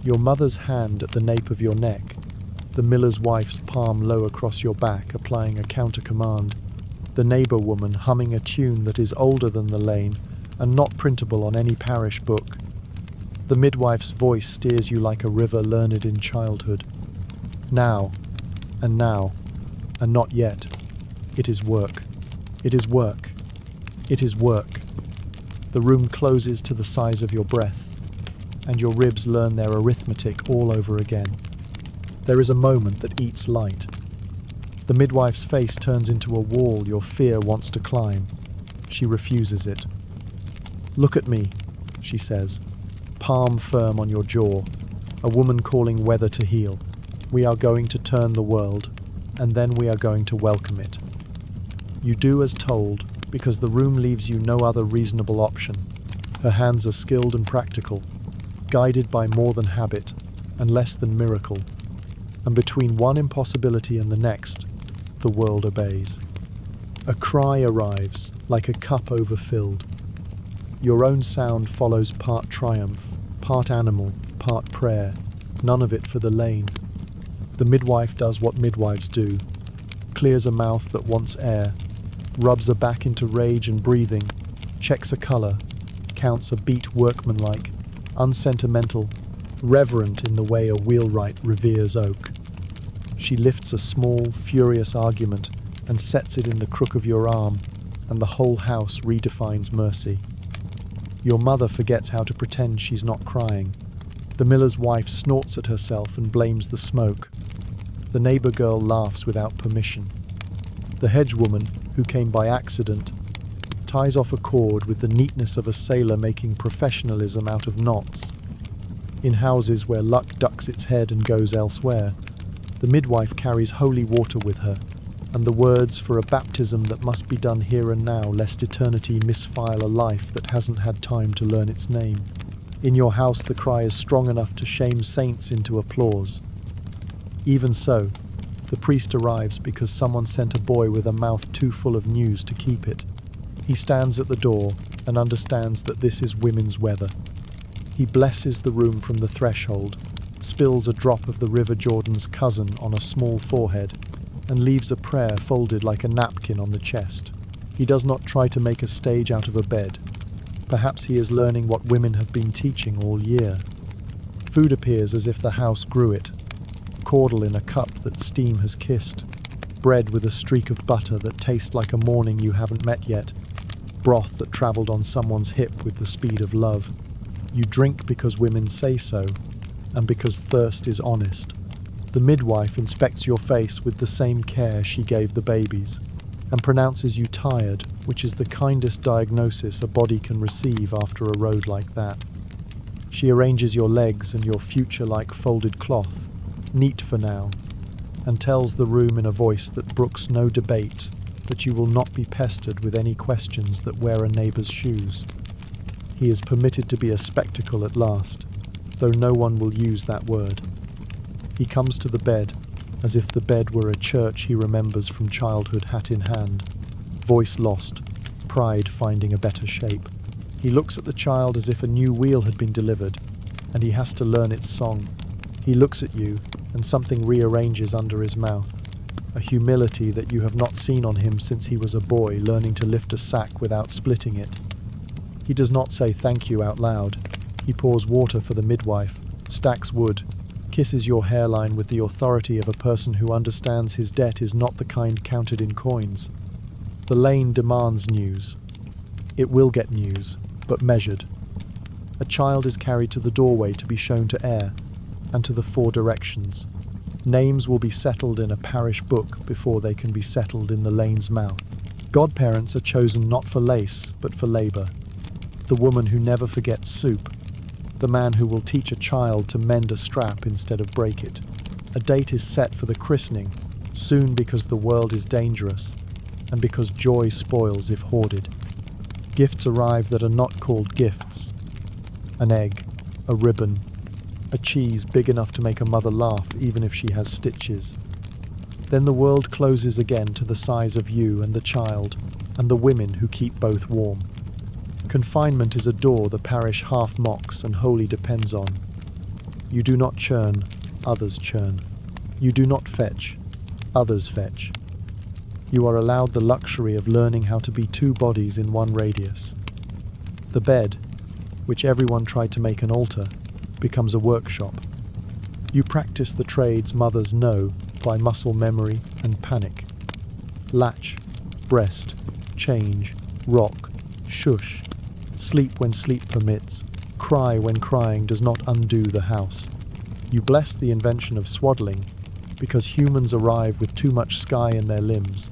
Your mother's hand at the nape of your neck, the miller's wife's palm low across your back applying a counter-command, the neighbour woman humming a tune that is older than the lane and not printable on any parish book. The midwife's voice steers you like a river learned in childhood. Now, and not yet. It is work. It is work. It is work. The room closes to the size of your breath, and your ribs learn their arithmetic all over again. There is a moment that eats light. The midwife's face turns into a wall your fear wants to climb. She refuses it. "Look at me," she says, palm firm on your jaw, a woman calling weather to heal. "We are going to turn the world, and then we are going to welcome it." You do as told, because the room leaves you no other reasonable option. Her hands are skilled and practical, guided by more than habit and less than miracle. And between one impossibility and the next, the world obeys. A cry arrives, like a cup overfilled. Your own sound follows, part triumph, part animal, part prayer, none of it for the lane. The midwife does what midwives do, clears a mouth that wants air, rubs a back into rage and breathing, checks a colour, counts a beat workmanlike, unsentimental, reverent in the way a wheelwright reveres oak. She lifts a small, furious argument and sets it in the crook of your arm, and the whole house redefines mercy. Your mother forgets how to pretend she's not crying. The miller's wife snorts at herself and blames the smoke. The neighbour girl laughs without permission. The hedgewoman, who came by accident, ties off a cord with the neatness of a sailor making professionalism out of knots. In houses where luck ducks its head and goes elsewhere, the midwife carries holy water with her, and the words for a baptism that must be done here and now, lest eternity misfile a life that hasn't had time to learn its name. In your house the cry is strong enough to shame saints into applause. Even so, the priest arrives because someone sent a boy with a mouth too full of news to keep it. He stands at the door and understands that this is women's weather. He blesses the room from the threshold, spills a drop of the River Jordan's cousin on a small forehead, and leaves a prayer folded like a napkin on the chest. He does not try to make a stage out of a bed. Perhaps he is learning what women have been teaching all year. Food appears as if the house grew it. Caudle in a cup that steam has kissed. Bread with a streak of butter that tastes like a morning you haven't met yet. Broth that travelled on someone's hip with the speed of love. You drink because women say so, and because thirst is honest. The midwife inspects your face with the same care she gave the babies, and pronounces you tired, which is the kindest diagnosis a body can receive after a road like that. She arranges your legs and your future like folded cloth, neat for now, and tells the room in a voice that brooks no debate that you will not be pestered with any questions that wear a neighbour's shoes. He is permitted to be a spectacle at last, though no one will use that word. He comes to the bed, as if the bed were a church he remembers from childhood, hat in hand, voice lost, pride finding a better shape. He looks at the child as if a new wheel had been delivered, and he has to learn its song. He looks at you, and something rearranges under his mouth, a humility that you have not seen on him since he was a boy learning to lift a sack without splitting it. He does not say thank you out loud. He pours water for the midwife, stacks wood, kisses your hairline with the authority of a person who understands his debt is not the kind counted in coins. The lane demands news. It will get news, but measured. A child is carried to the doorway to be shown to air, and to the four directions. Names will be settled in a parish book before they can be settled in the lane's mouth. Godparents are chosen not for lace, but for labour. The woman who never forgets soup. The man who will teach a child to mend a strap instead of break it. A date is set for the christening, soon because the world is dangerous, and because joy spoils if hoarded. Gifts arrive that are not called gifts. An egg, a ribbon, a cheese big enough to make a mother laugh even if she has stitches. Then the world closes again to the size of you and the child, and the women who keep both warm. Confinement is a door the parish half mocks and wholly depends on. You do not churn, others churn. You do not fetch, others fetch. You are allowed the luxury of learning how to be two bodies in one radius. The bed, which everyone tried to make an altar, becomes a workshop. You practice the trades mothers know by muscle memory and panic. Latch, breast, change, rock, shush. Sleep when sleep permits, cry when crying does not undo the house. You bless the invention of swaddling because humans arrive with too much sky in their limbs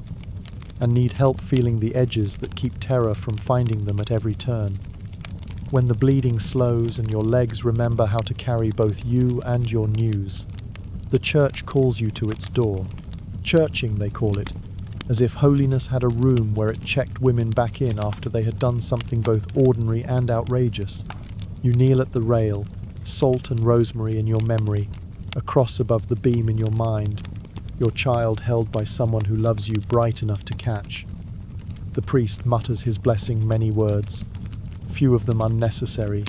and need help feeling the edges that keep terror from finding them at every turn. When the bleeding slows and your legs remember how to carry both you and your news, the church calls you to its door. Churching, they call it, as if holiness had a room where it checked women back in after they had done something both ordinary and outrageous. You kneel at the rail, salt and rosemary in your memory, a cross above the beam in your mind, your child held by someone who loves you bright enough to catch. The priest mutters his blessing many words, few of them unnecessary,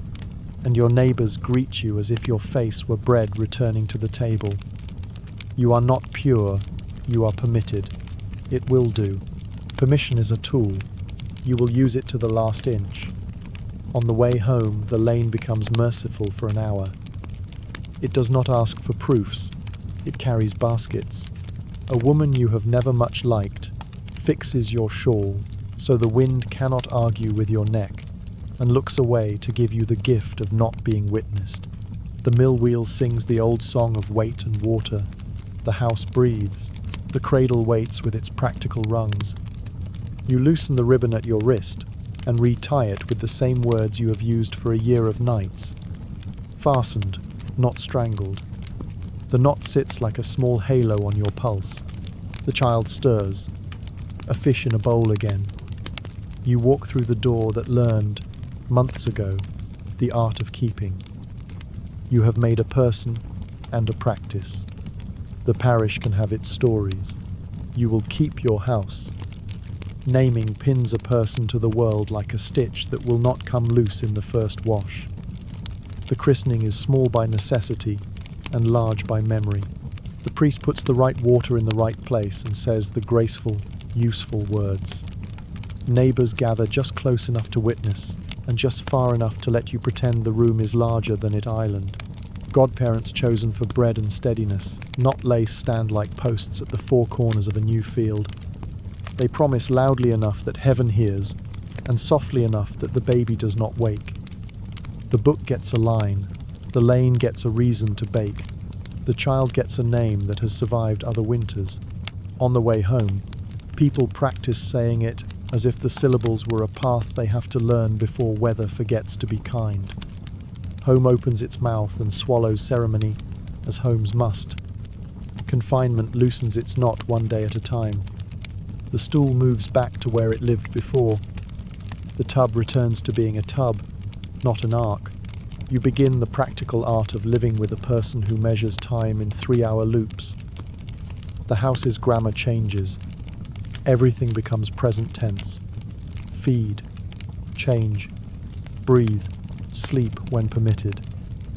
and your neighbors greet you as if your face were bread returning to the table. You are not pure, you are permitted. It will do. Permission is a tool. You will use it to the last inch. On the way home, the lane becomes merciful for an hour. It does not ask for proofs. It carries baskets. A woman you have never much liked fixes your shawl so the wind cannot argue with your neck and looks away to give you the gift of not being witnessed. The mill wheel sings the old song of weight and water. The house breathes. The cradle waits with its practical rungs. You loosen the ribbon at your wrist and retie it with the same words you have used for a year of nights. Fastened, not strangled. The knot sits like a small halo on your pulse. The child stirs. A fish in a bowl again. You walk through the door that learned, months ago, the art of keeping. You have made a person and a practice. The parish can have its stories. You will keep your house. Naming pins a person to the world like a stitch that will not come loose in the first wash. The christening is small by necessity and large by memory. The priest puts the right water in the right place and says the graceful, useful words. Neighbors gather just close enough to witness and just far enough to let you pretend the room is larger than its island. Godparents chosen for bread and steadiness, not lace stand like posts at the four corners of a new field. They promise loudly enough that heaven hears, and softly enough that the baby does not wake. The book gets a line, the lane gets a reason to bake, the child gets a name that has survived other winters. On the way home, people practice saying it as if the syllables were a path they have to learn before weather forgets to be kind. Home opens its mouth and swallows ceremony, as homes must. Confinement loosens its knot one day at a time. The stool moves back to where it lived before. The tub returns to being a tub, not an ark. You begin the practical art of living with a person who measures time in 3-hour loops. The house's grammar changes. Everything becomes present tense. Feed, change, breathe, sleep when permitted.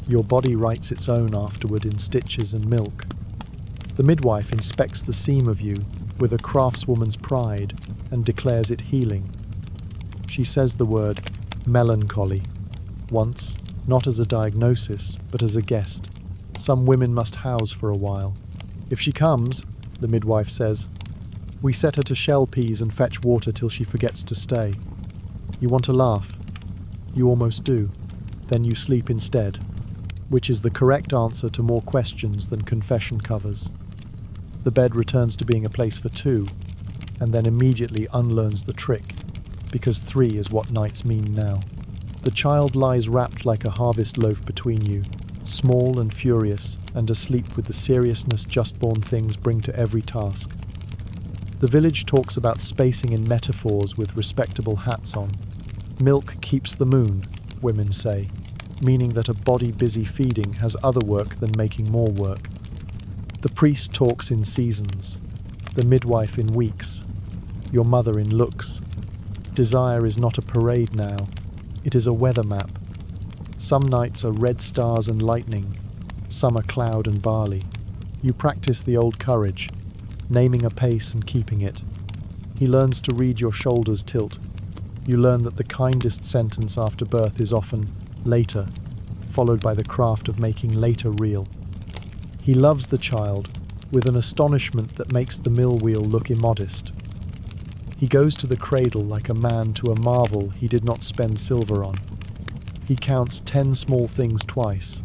Your body writes its own afterward in stitches and milk. The midwife inspects the seam of you with a craftswoman's pride and declares it healing. She says the word melancholy once, not as a diagnosis, but as a guest. Some women must house for a while. If she comes, the midwife says, we set her to shell peas and fetch water till she forgets to stay. You want to laugh. You almost do. Then you sleep instead, which is the correct answer to more questions than confession covers. The bed returns to being a place for two, and then immediately unlearns the trick, because 3 is what nights mean now. The child lies wrapped like a harvest loaf between you, small and furious, and asleep with the seriousness just-born things bring to every task. The village talks about spacing in metaphors with respectable hats on. Milk keeps the moon, women say, meaning that a body busy feeding has other work than making more work. The priest talks in seasons, the midwife in weeks, your mother in looks. Desire is not a parade now, it is a weather map. Some nights are red stars and lightning, some are cloud and barley. You practice the old courage, naming a pace and keeping it. He learns to read your shoulders tilt. You learn that the kindest sentence after birth is often later, followed by the craft of making later real. He loves the child with an astonishment that makes the mill wheel look immodest. He goes to the cradle like a man to a marvel he did not spend silver on. He counts 10 small things twice.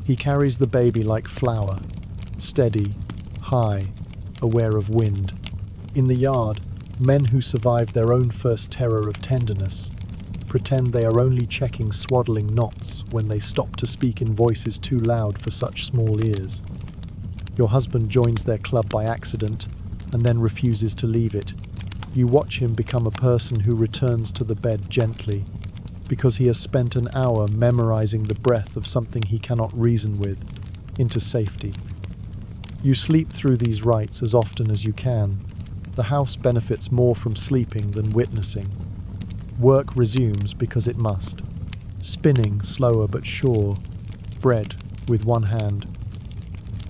He carries the baby like flower, steady, high, aware of wind. In the yard, men who survived their own first terror of tenderness pretend they are only checking swaddling knots when they stop to speak in voices too loud for such small ears. Your husband joins their club by accident and then refuses to leave it. You watch him become a person who returns to the bed gently because he has spent an hour memorizing the breath of something he cannot reason with into safety. You sleep through these rites as often as you can. The house benefits more from sleeping than witnessing. Work resumes because it must. Spinning slower but sure. Bread with one hand.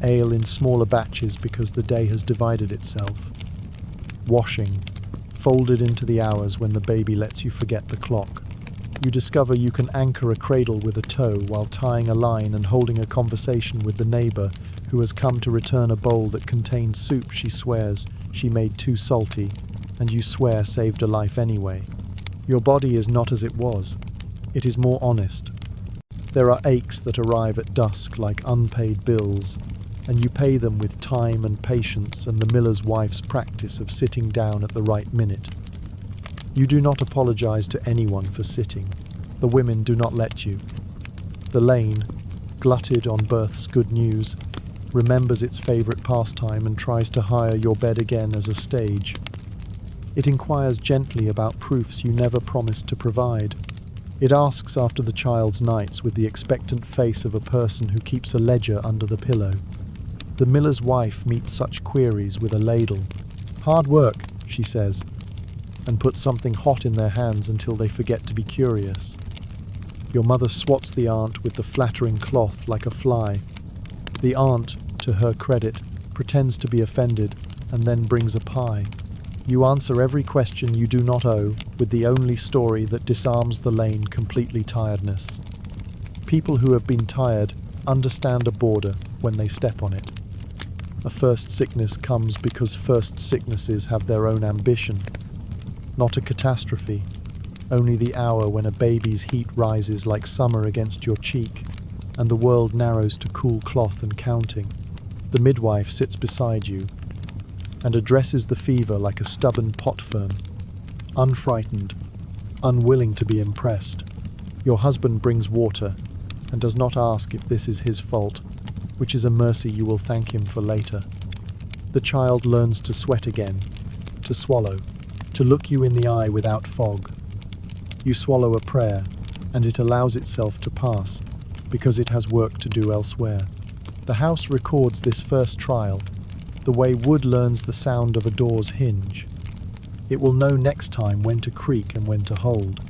Ale in smaller batches because the day has divided itself. Washing, folded into the hours when the baby lets you forget the clock. You discover you can anchor a cradle with a toe while tying a line and holding a conversation with the neighbor who has come to return a bowl that contained soup she swears she made too salty, and you swear saved a life anyway. Your body is not as it was. It is more honest. There are aches that arrive at dusk like unpaid bills, and you pay them with time and patience and the miller's wife's practice of sitting down at the right minute. You do not apologize to anyone for sitting. The women do not let you. The lane, glutted on birth's good news, remembers its favorite pastime and tries to hire your bed again as a stage. It inquires gently about proofs you never promised to provide. It asks after the child's nights with the expectant face of a person who keeps a ledger under the pillow. The miller's wife meets such queries with a ladle. "Hard work," she says, and puts something hot in their hands until they forget to be curious. Your mother swats the aunt with the flattering cloth like a fly. The aunt, to her credit, pretends to be offended and then brings a pie. You answer every question you do not owe with the only story that disarms the lane completely tiredness. People who have been tired understand a border when they step on it. A first sickness comes because first sicknesses have their own ambition. Not a catastrophe, only the hour when a baby's heat rises like summer against your cheek, and the world narrows to cool cloth and counting. The midwife sits beside you and addresses the fever like a stubborn pot fern, unfrightened, unwilling to be impressed. Your husband brings water and does not ask if this is his fault, which is a mercy you will thank him for later. The child learns to sweat again, to swallow, to look you in the eye without fog. You swallow a prayer, and it allows itself to pass, because it has work to do elsewhere. The house records this first trial, the way wood learns the sound of a door's hinge. It will know next time when to creak and when to hold.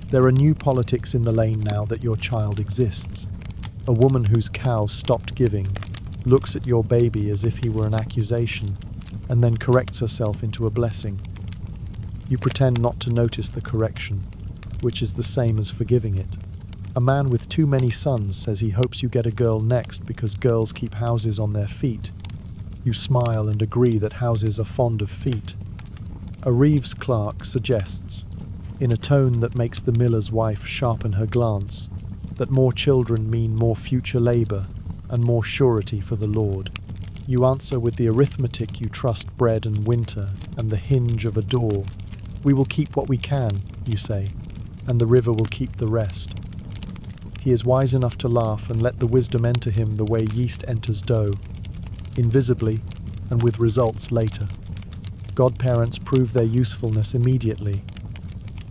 There are new politics in the lane now that your child exists. A woman whose cow stopped giving looks at your baby as if he were an accusation, and then corrects herself into a blessing. You pretend not to notice the correction, which is the same as forgiving it. A man with too many sons says he hopes you get a girl next because girls keep houses on their feet. You smile and agree that houses are fond of feet. A Reeves clerk suggests, in a tone that makes the miller's wife sharpen her glance, that more children mean more future labour and more surety for the Lord. You answer with the arithmetic you trust bread and winter and the hinge of a door. "We will keep what we can," you say, "and the river will keep the rest." He is wise enough to laugh and let the wisdom enter him the way yeast enters dough, invisibly and with results later. Godparents prove their usefulness immediately.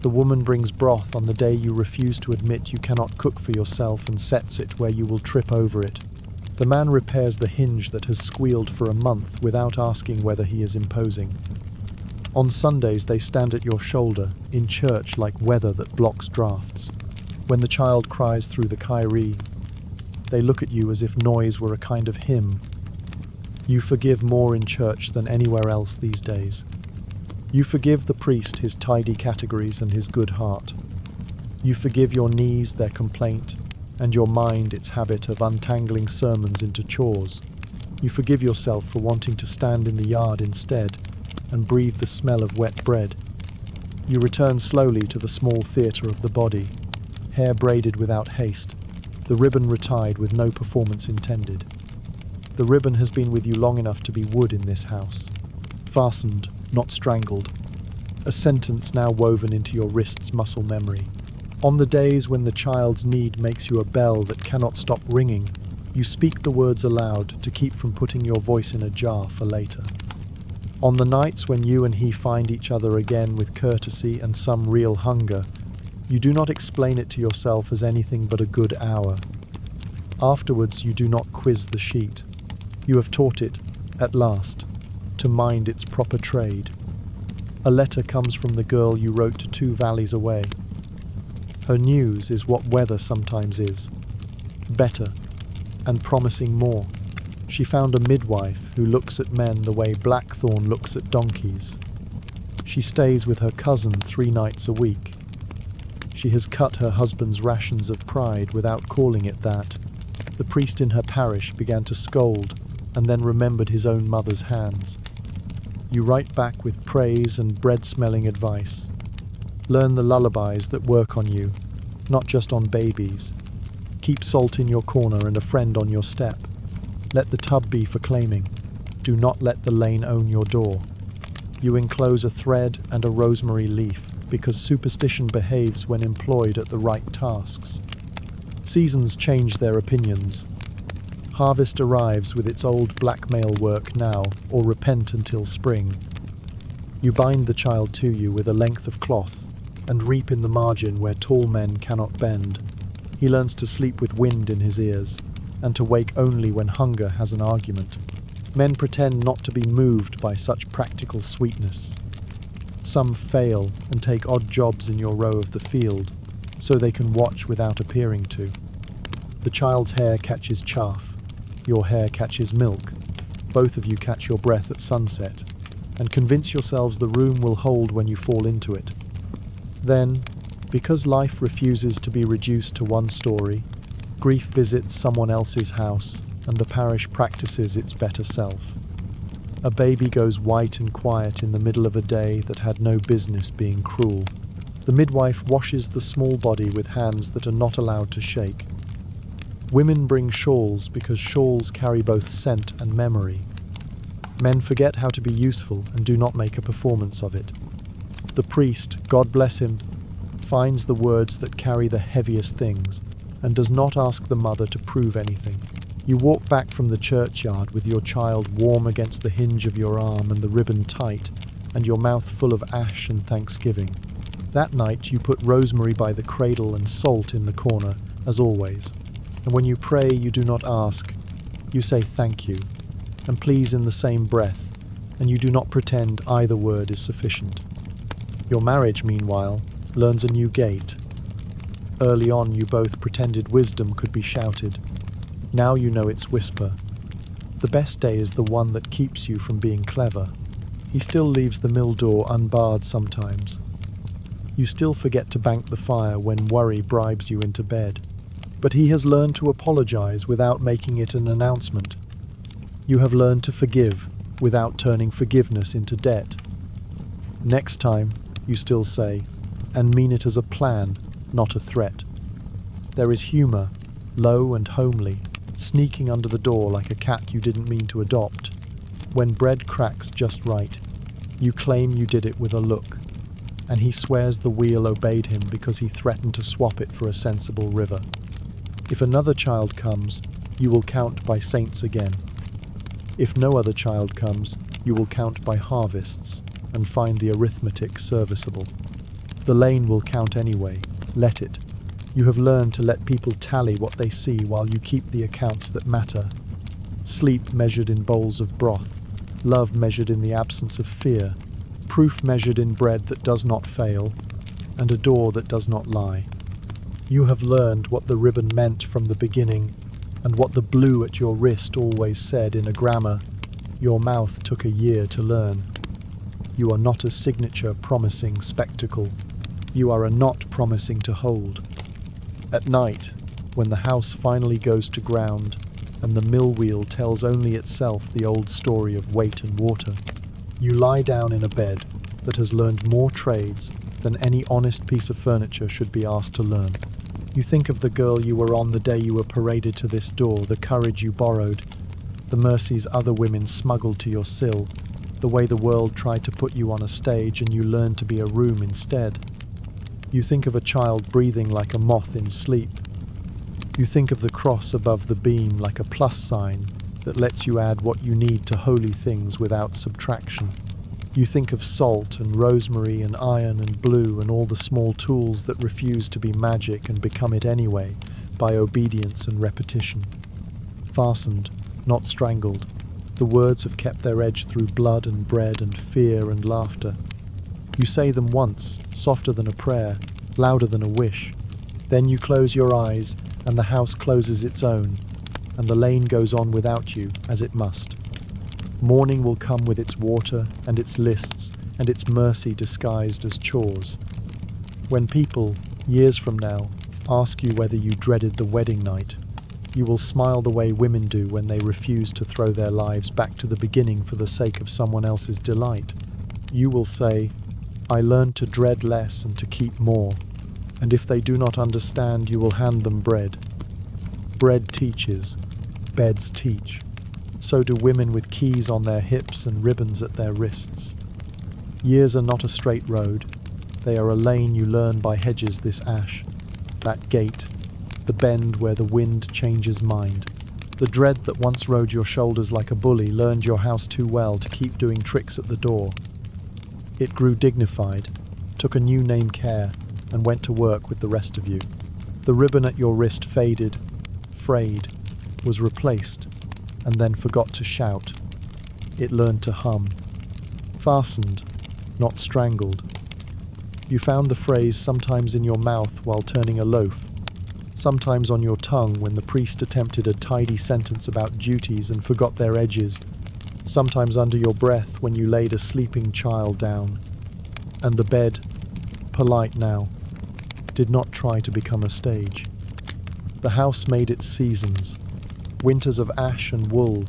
The woman brings broth on the day you refuse to admit you cannot cook for yourself and sets it where you will trip over it. The man repairs the hinge that has squealed for a month without asking whether he is imposing. On Sundays they stand at your shoulder, in church like weather that blocks drafts. When the child cries through the Kyrie, they look at you as if noise were a kind of hymn. You forgive more in church than anywhere else these days. You forgive the priest his tidy categories and his good heart. You forgive your knees their complaint, and your mind its habit of untangling sermons into chores. You forgive yourself for wanting to stand in the yard instead, and breathe the smell of wet bread. You return slowly to the small theatre of the body, hair braided without haste, The ribbon retired with no performance intended. The ribbon has been with you long enough to be wood in this house. Fastened, not strangled. A sentence now woven into your wrist's muscle memory. On the days when the child's need makes you a bell that cannot stop ringing, you speak the words aloud to keep from putting your voice in a jar for later. On the nights when you and he find each other again with courtesy and some real hunger, you do not explain it to yourself as anything but a good hour. Afterwards, you do not quiz the sheet. You have taught it, at last, to mind its proper trade. A letter comes from the girl you wrote to 2 valleys away. Her news is what weather sometimes is. Better, and promising more. She found a midwife who looks at men the way Blackthorn looks at donkeys. She stays with her cousin 3 nights a week. She has cut her husband's rations of pride without calling it that. The priest in her parish began to scold and then remembered his own mother's hands. You write back with praise and bread-smelling advice. Learn the lullabies that work on you, not just on babies. Keep salt in your corner and a friend on your step. Let the tub be for claiming. Do not let the lane own your door. You enclose a thread and a rosemary leaf because superstition behaves when employed at the right tasks. Seasons change their opinions. Harvest arrives with its old blackmail work now, or repent until spring. You bind the child to you with a length of cloth and reap in the margin where tall men cannot bend. He learns to sleep with wind in his ears and to wake only when hunger has an argument. Men pretend not to be moved by such practical sweetness. Some fail and take odd jobs in your row of the field so they can watch without appearing to. The child's hair catches chaff. Your hair catches milk. Both of you catch your breath at sunset and convince yourselves the room will hold when you fall into it. Then, because life refuses to be reduced to one story, grief visits someone else's house and the parish practices its better self. A baby goes white and quiet in the middle of a day that had no business being cruel. The midwife washes the small body with hands that are not allowed to shake. Women bring shawls because shawls carry both scent and memory. Men forget how to be useful and do not make a performance of it. The priest, God bless him, finds the words that carry the heaviest things and does not ask the mother to prove anything. You walk back from the churchyard with your child warm against the hinge of your arm and the ribbon tight and your mouth full of ash and thanksgiving. That night you put rosemary by the cradle and salt in the corner, as always. And when you pray, you do not ask. You say thank you, and please in the same breath, and you do not pretend either word is sufficient. Your marriage, meanwhile, learns a new gait. Early on, you both pretended wisdom could be shouted. Now you know its whisper. The best day is the one that keeps you from being clever. He still leaves the mill door unbarred sometimes. You still forget to bank the fire when worry bribes you into bed. But he has learned to apologize without making it an announcement. You have learned to forgive without turning forgiveness into debt. Next time, you still say, and mean it as a plan, not a threat. There is humor, low and homely, sneaking under the door like a cat you didn't mean to adopt. When bread cracks just right, you claim you did it with a look, and he swears the wheel obeyed him because he threatened to swap it for a sensible river. If another child comes, you will count by saints again. If no other child comes, you will count by harvests and find the arithmetic serviceable. The lane will count anyway. Let it. You have learned to let people tally what they see while you keep the accounts that matter. Sleep measured in bowls of broth, love measured in the absence of fear, proof measured in bread that does not fail, and a door that does not lie. You have learned what the ribbon meant from the beginning, and what the blue at your wrist always said in a grammar your mouth took a year to learn. You are not a signature promising spectacle. You are a knot promising to hold. At night, when the house finally goes to ground, and the mill wheel tells only itself the old story of weight and water, you lie down in a bed that has learned more trades than any honest piece of furniture should be asked to learn. You think of the girl you were on the day you were paraded to this door, the courage you borrowed, the mercies other women smuggled to your sill, the way the world tried to put you on a stage and you learned to be a room instead. You think of a child breathing like a moth in sleep. You think of the cross above the beam like a plus sign that lets you add what you need to holy things without subtraction. You think of salt and rosemary and iron and blue and all the small tools that refuse to be magic and become it anyway by obedience and repetition. Fastened, not strangled, the words have kept their edge through blood and bread and fear and laughter. You say them once, softer than a prayer, louder than a wish. Then you close your eyes and the house closes its own, and the lane goes on without you, as it must. Morning will come with its water and its lists and its mercy disguised as chores. When people, years from now, ask you whether you dreaded the wedding night, you will smile the way women do when they refuse to throw their lives back to the beginning for the sake of someone else's delight. You will say, I learned to dread less and to keep more, and if they do not understand, you will hand them bread. Bread teaches, beds teach. So do women with keys on their hips and ribbons at their wrists. Years are not a straight road. They are a lane you learn by hedges this ash. That gate, the bend where the wind changes mind. The dread that once rode your shoulders like a bully learned your house too well to keep doing tricks at the door. It grew dignified, took a new name care, and went to work with the rest of you. The ribbon at your wrist faded, frayed, was replaced, and then forgot to shout. It learned to hum. Fastened, not strangled. You found the phrase sometimes in your mouth while turning a loaf, sometimes on your tongue when the priest attempted a tidy sentence about duties and forgot their edges, sometimes under your breath when you laid a sleeping child down. And the bed, polite now, did not try to become a stage. The house made its seasons, winters of ash and wool,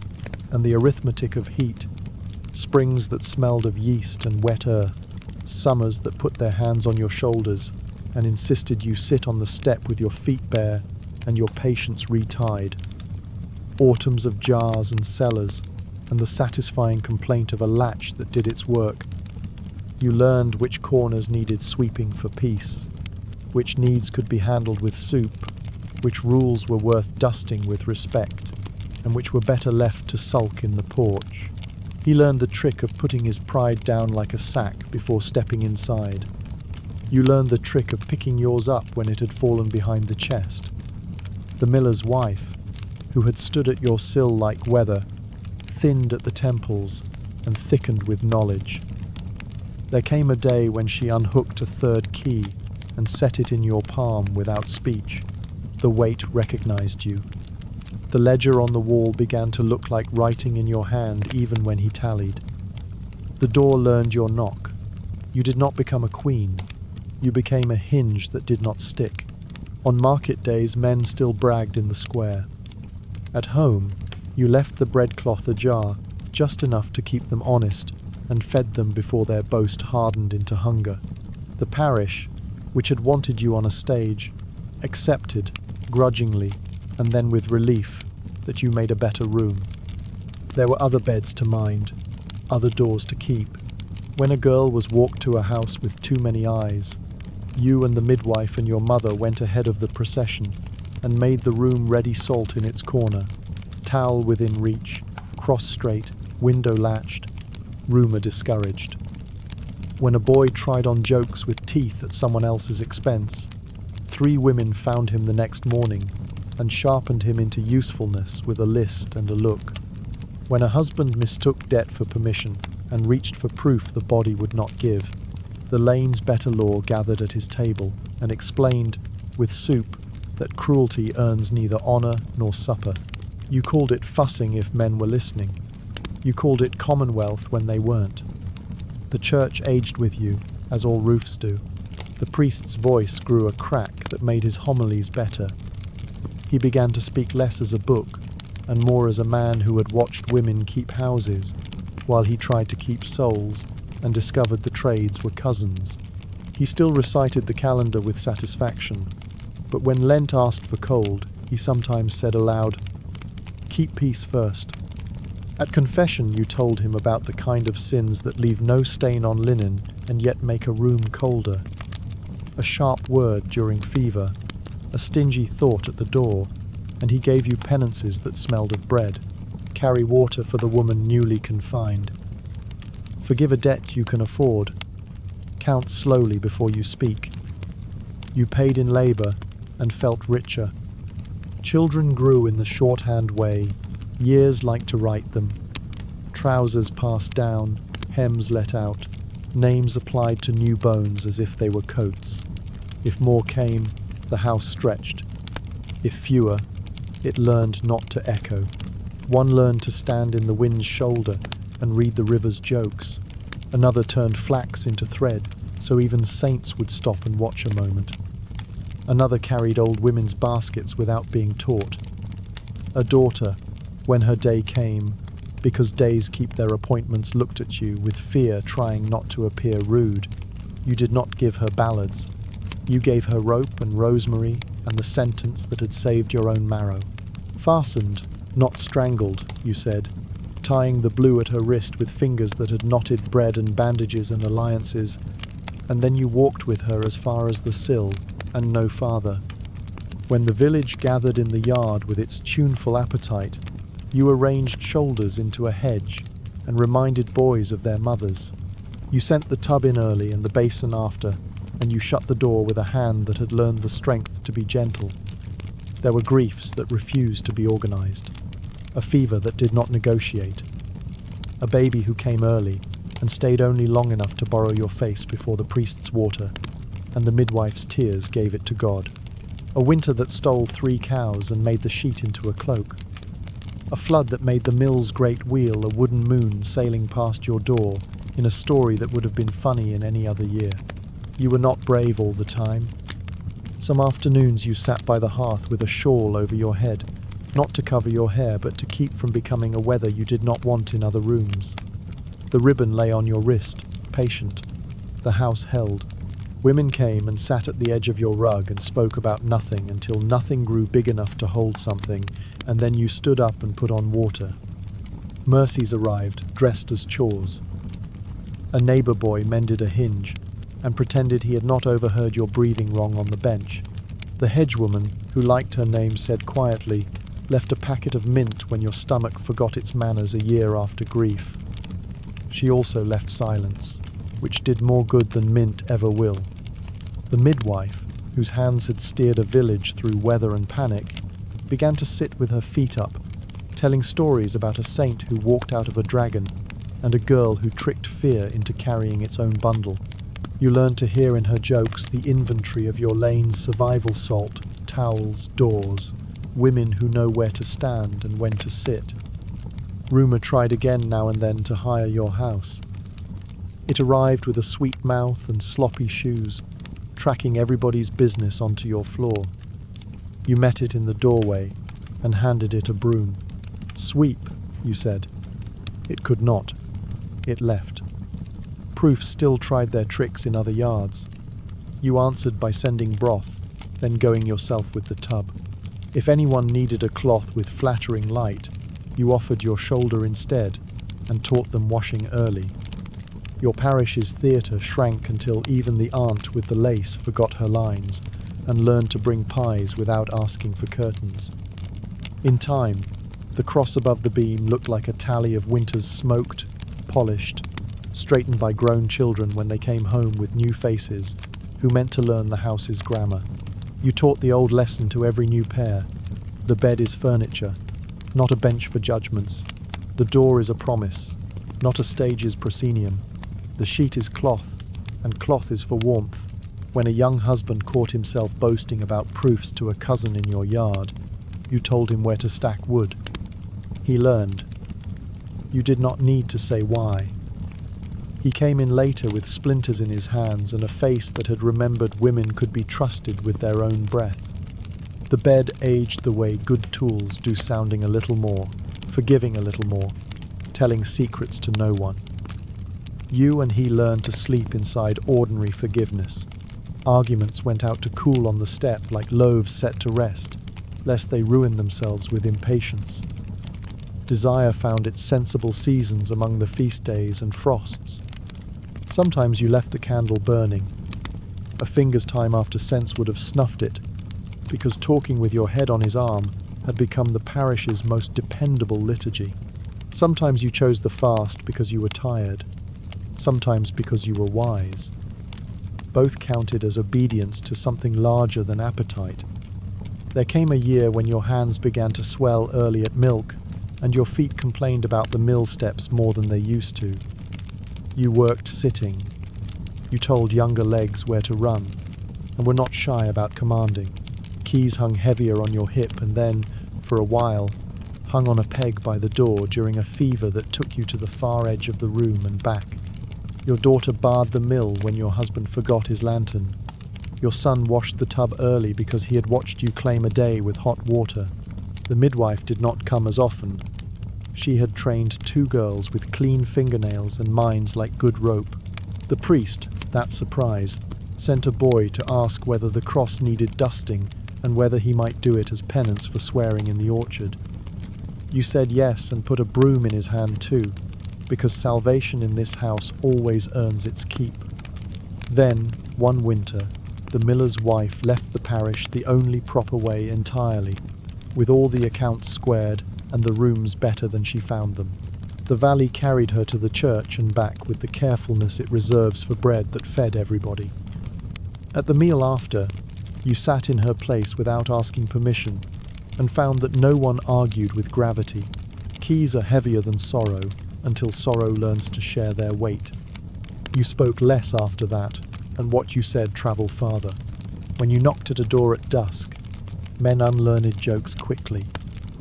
and the arithmetic of heat, springs that smelled of yeast and wet earth, summers that put their hands on your shoulders and insisted you sit on the step with your feet bare and your patience retied, autumns of jars and cellars, and the satisfying complaint of a latch that did its work. You learned which corners needed sweeping for peace, which needs could be handled with soup, which rules were worth dusting with respect, and which were better left to sulk in the porch. He learned the trick of putting his pride down like a sack before stepping inside. You learned the trick of picking yours up when it had fallen behind the chest. The miller's wife, who had stood at your sill like weather, thinned at the temples and thickened with knowledge. There came a day when she unhooked a third key and set it in your palm without speech. The weight recognized you. The ledger on the wall began to look like writing in your hand even when he tallied. The door learned your knock. You did not become a queen. You became a hinge that did not stick. On market days, men still bragged in the square. At home, you left the breadcloth ajar, just enough to keep them honest, and fed them before their boast hardened into hunger. The parish, which had wanted you on a stage, accepted, grudgingly, and then with relief, that you made a better room. There were other beds to mind, other doors to keep. When a girl was walked to a house with too many eyes, you and the midwife and your mother went ahead of the procession and made the room ready salt in its corner, towel within reach, cross straight, window latched, rumour discouraged. When a boy tried on jokes with teeth at someone else's expense, 3 women found him the next morning and sharpened him into usefulness with a list and a look. When a husband mistook debt for permission and reached for proof the body would not give, the lane's better law gathered at his table and explained, with soup, that cruelty earns neither honour nor supper. You called it fussing if men were listening. You called it commonwealth when they weren't. The church aged with you, as all roofs do. The priest's voice grew a crack that made his homilies better. He began to speak less as a book, and more as a man who had watched women keep houses, while he tried to keep souls, and discovered the trades were cousins. He still recited the calendar with satisfaction, But when Lent asked for cold, he sometimes said aloud, "Keep peace first." At confession, you told him about the kind of sins that leave no stain on linen and yet make a room colder. A sharp word during fever, a stingy thought at the door, and he gave you penances that smelled of bread. Carry water for the woman newly confined. Forgive a debt you can afford. Count slowly before you speak. You paid in labor and felt richer. Children grew in the shorthand way. Years like to write them. Trousers passed down, hems let out, names applied to new bones as if they were coats. If more came, the house stretched. If fewer, it learned not to echo. One learned to stand in the wind's shoulder and read the river's jokes. Another turned flax into thread, so even saints would stop and watch a moment. Another carried old women's baskets without being taught. A daughter, when her day came, because days keep their appointments, looked at you with fear, trying not to appear rude. You did not give her ballads. You gave her rope and rosemary and the sentence that had saved your own marrow. Fastened, not strangled, you said, tying the blue at her wrist with fingers that had knotted bread and bandages and alliances, and then you walked with her as far as the sill, and no farther. When the village gathered in the yard with its tuneful appetite, you arranged shoulders into a hedge and reminded boys of their mothers. You sent the tub in early and the basin after, and you shut the door with a hand that had learned the strength to be gentle. There were griefs that refused to be organized, a fever that did not negotiate, a baby who came early and stayed only long enough to borrow your face before the priest's water, and the midwife's tears gave it to God. A winter that stole 3 cows and made the sheet into a cloak. A flood that made the mill's great wheel a wooden moon sailing past your door in a story that would have been funny in any other year. You were not brave all the time. Some afternoons you sat by the hearth with a shawl over your head, not to cover your hair but to keep from becoming a weather you did not want in other rooms. The ribbon lay on your wrist, patient. The house held. Women came and sat at the edge of your rug and spoke about nothing until nothing grew big enough to hold something, and then you stood up and put on water. Mercies arrived, dressed as chores. A neighbor boy mended a hinge and pretended he had not overheard your breathing wrong on the bench. The hedgewoman, who liked her name, said quietly, left a packet of mint when your stomach forgot its manners a year after grief. She also left silence, which did more good than mint ever will. The midwife, whose hands had steered a village through weather and panic, began to sit with her feet up, telling stories about a saint who walked out of a dragon and a girl who tricked fear into carrying its own bundle. You learned to hear in her jokes the inventory of your lane's survival salt, towels, doors, women who know where to stand and when to sit. Rumour tried again now and then to hire your house. It arrived with a sweet mouth and sloppy shoes, tracking everybody's business onto your floor. You met it in the doorway and handed it a broom. "Sweep," you said. It could not. It left. Proofs still tried their tricks in other yards. You answered by sending broth, then going yourself with the tub. If anyone needed a cloth with flattering light, you offered your shoulder instead and taught them washing early. Your parish's theatre shrank until even the aunt with the lace forgot her lines and learned to bring pies without asking for curtains. In time, the cross above the beam looked like a tally of winters smoked, polished, straightened by grown children when they came home with new faces who meant to learn the house's grammar. You taught the old lesson to every new pair. The bed is furniture, not a bench for judgments. The door is a promise, not a stage's proscenium. The sheet is cloth, and cloth is for warmth. When a young husband caught himself boasting about proofs to a cousin in your yard, you told him where to stack wood. He learned. You did not need to say why. He came in later with splinters in his hands and a face that had remembered women could be trusted with their own breath. The bed aged the way good tools do, sounding a little more, forgiving a little more, telling secrets to no one. You and he learned to sleep inside ordinary forgiveness. Arguments went out to cool on the step like loaves set to rest, lest they ruin themselves with impatience. Desire found its sensible seasons among the feast days and frosts. Sometimes you left the candle burning. A finger's time after sense would have snuffed it, because talking with your head on his arm had become the parish's most dependable liturgy. Sometimes you chose the fast because you were tired, sometimes because you were wise. Both counted as obedience to something larger than appetite. There came a year when your hands began to swell early at milk, and your feet complained about the mill steps more than they used to. You worked sitting. You told younger legs where to run, and were not shy about commanding. Keys hung heavier on your hip and then, for a while, hung on a peg by the door during a fever that took you to the far edge of the room and back. Your daughter barred the mill when your husband forgot his lantern. Your son washed the tub early because he had watched you claim a day with hot water. The midwife did not come as often. She had trained 2 girls with clean fingernails and minds like good rope. The priest, that surprise, sent a boy to ask whether the cross needed dusting and whether he might do it as penance for swearing in the orchard. You said yes and put a broom in his hand too, because salvation in this house always earns its keep. Then, one winter, the miller's wife left the parish the only proper way entirely, with all the accounts squared and the rooms better than she found them. The valley carried her to the church and back with the carefulness it reserves for bread that fed everybody. At the meal after, you sat in her place without asking permission, and found that no one argued with gravity. Keys are heavier than sorrow, until sorrow learns to share their weight. You spoke less after that, and what you said travelled farther. When you knocked at a door at dusk, men unlearned jokes quickly,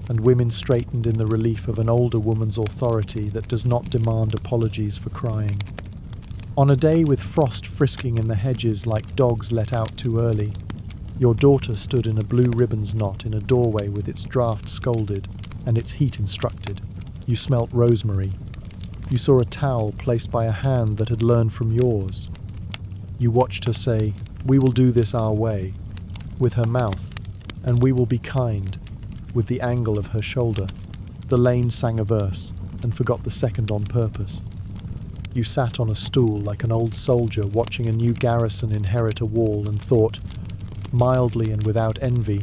and women straightened in the relief of an older woman's authority that does not demand apologies for crying. On a day with frost frisking in the hedges like dogs let out too early, your daughter stood in a blue ribbons knot in a doorway with its draught scolded and its heat instructed. You smelt rosemary. You saw a towel placed by a hand that had learned from yours. You watched her say, "We will do this our way," with her mouth, and "we will be kind," with the angle of her shoulder. The lane sang a verse, and forgot the second on purpose. You sat on a stool like an old soldier watching a new garrison inherit a wall and thought, mildly and without envy,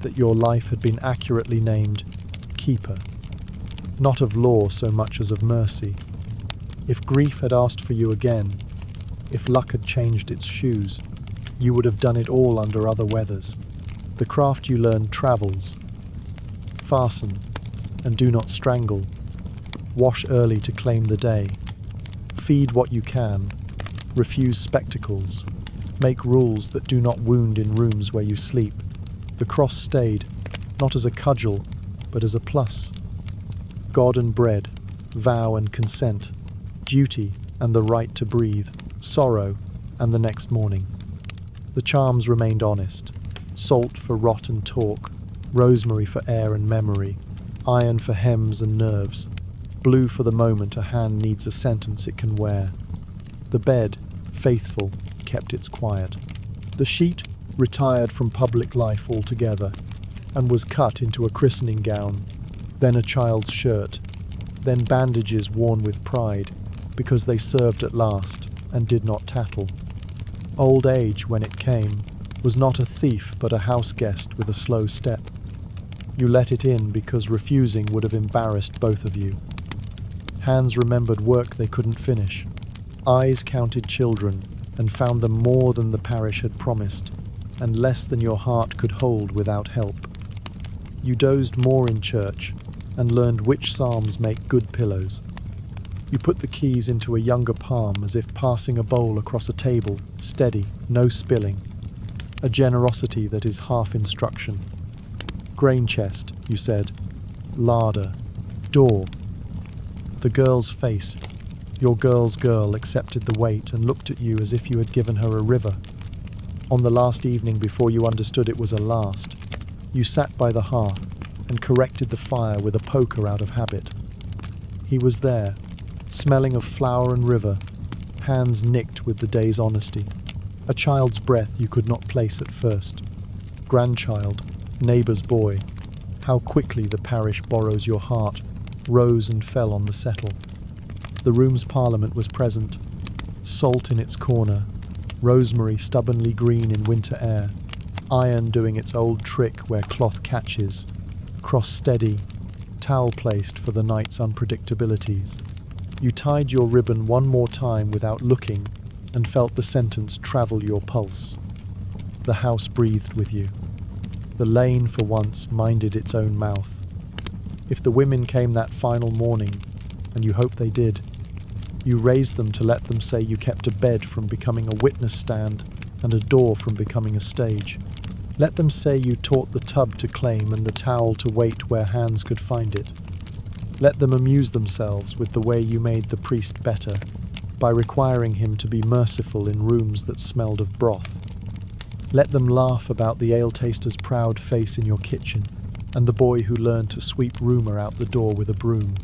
that your life had been accurately named Keeper, not of law so much as of mercy. If grief had asked for you again, if luck had changed its shoes, you would have done it all under other weathers. The craft you learned travels. Fasten, and do not strangle. Wash early to claim the day. Feed what you can. Refuse spectacles. Make rules that do not wound in rooms where you sleep. The cross stayed, not as a cudgel, but as a plus. God and bread, vow and consent, duty and the right to breathe, sorrow and the next morning. The charms remained honest. Salt for rot and talk, rosemary for air and memory, iron for hems and nerves, blue for the moment a hand needs a sentence it can wear. The bed, faithful, kept its quiet. The sheet retired from public life altogether, and was cut into a christening gown, then a child's shirt, then bandages worn with pride, because they served at last, and did not tattle. Old age, when it came, was not a thief but a house guest with a slow step. You let it in because refusing would have embarrassed both of you. Hands remembered work they couldn't finish. Eyes counted children and found them more than the parish had promised, and less than your heart could hold without help. You dozed more in church and learned which psalms make good pillows. You put the keys into a younger palm as if passing a bowl across a table, steady, no spilling. A generosity that is half instruction. Grain chest, you said. Larder. Door. The girl's face, your girl's girl, accepted the weight and looked at you as if you had given her a river. On the last evening before you understood it was a last, you sat by the hearth and corrected the fire with a poker out of habit. He was there, smelling of flower and river, hands nicked with the day's honesty. A child's breath you could not place at first. Grandchild, neighbour's boy, how quickly the parish borrows your heart, rose and fell on the settle. The room's parliament was present, salt in its corner, rosemary stubbornly green in winter air, iron doing its old trick where cloth catches, cross steady, towel placed for the night's unpredictabilities. You tied your ribbon one more time without looking and felt the sentence travel your pulse. The house breathed with you. The lane for once minded its own mouth. If the women came that final morning, and you hoped they did, you raised them to let them say you kept a bed from becoming a witness stand and a door from becoming a stage. Let them say you taught the tub to claim and the towel to wait where hands could find it. Let them amuse themselves with the way you made the priest better, by requiring him to be merciful in rooms that smelled of broth. Let them laugh about the ale taster's proud face in your kitchen, and the boy who learned to sweep rumour out the door with a broom.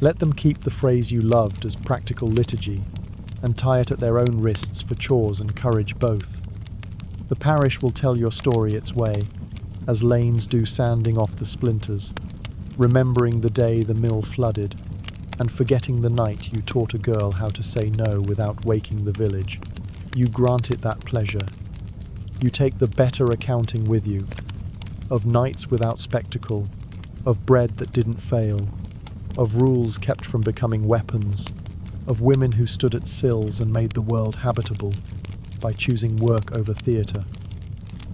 Let them keep the phrase you loved as practical liturgy, and tie it at their own wrists for chores and courage both. The parish will tell your story its way, as lanes do sanding off the splinters, remembering the day the mill flooded, and forgetting the night you taught a girl how to say no without waking the village. You grant it that pleasure. You take the better accounting with you, of nights without spectacle, of bread that didn't fail, of rules kept from becoming weapons, of women who stood at sills and made the world habitable by choosing work over theatre.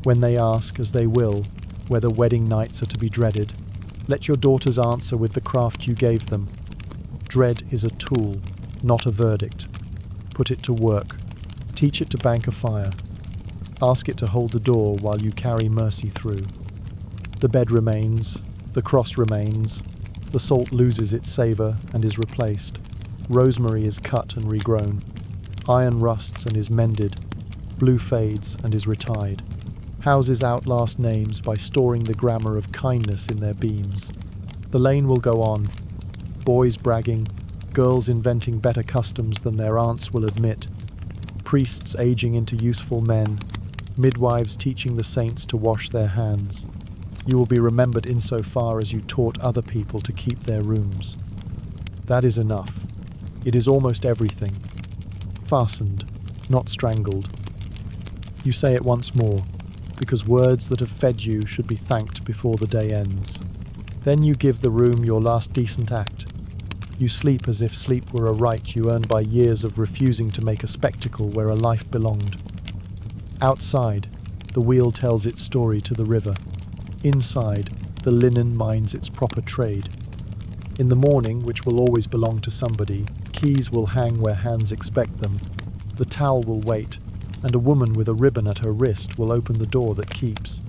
When they ask, as they will, whether wedding nights are to be dreaded, let your daughters answer with the craft you gave them. Dread is a tool, not a verdict. Put it to work. Teach it to bank a fire. Ask it to hold the door while you carry mercy through. The bed remains, the cross remains, the salt loses its savour and is replaced. Rosemary is cut and regrown. Iron rusts and is mended. Blue fades and is retied. Houses outlast names by storing the grammar of kindness in their beams. The lane will go on. Boys bragging, girls inventing better customs than their aunts will admit, priests aging into useful men, midwives teaching the saints to wash their hands. You will be remembered insofar as you taught other people to keep their rooms. That is enough. It is almost everything. Fastened, not strangled. You say it once more, because words that have fed you should be thanked before the day ends. Then you give the room your last decent act. You sleep as if sleep were a right you earned by years of refusing to make a spectacle where a life belonged. Outside, the wheel tells its story to the river. Inside, the linen minds its proper trade. In the morning, which will always belong to somebody, keys will hang where hands expect them. The towel will wait, and a woman with a ribbon at her wrist will open the door that keeps.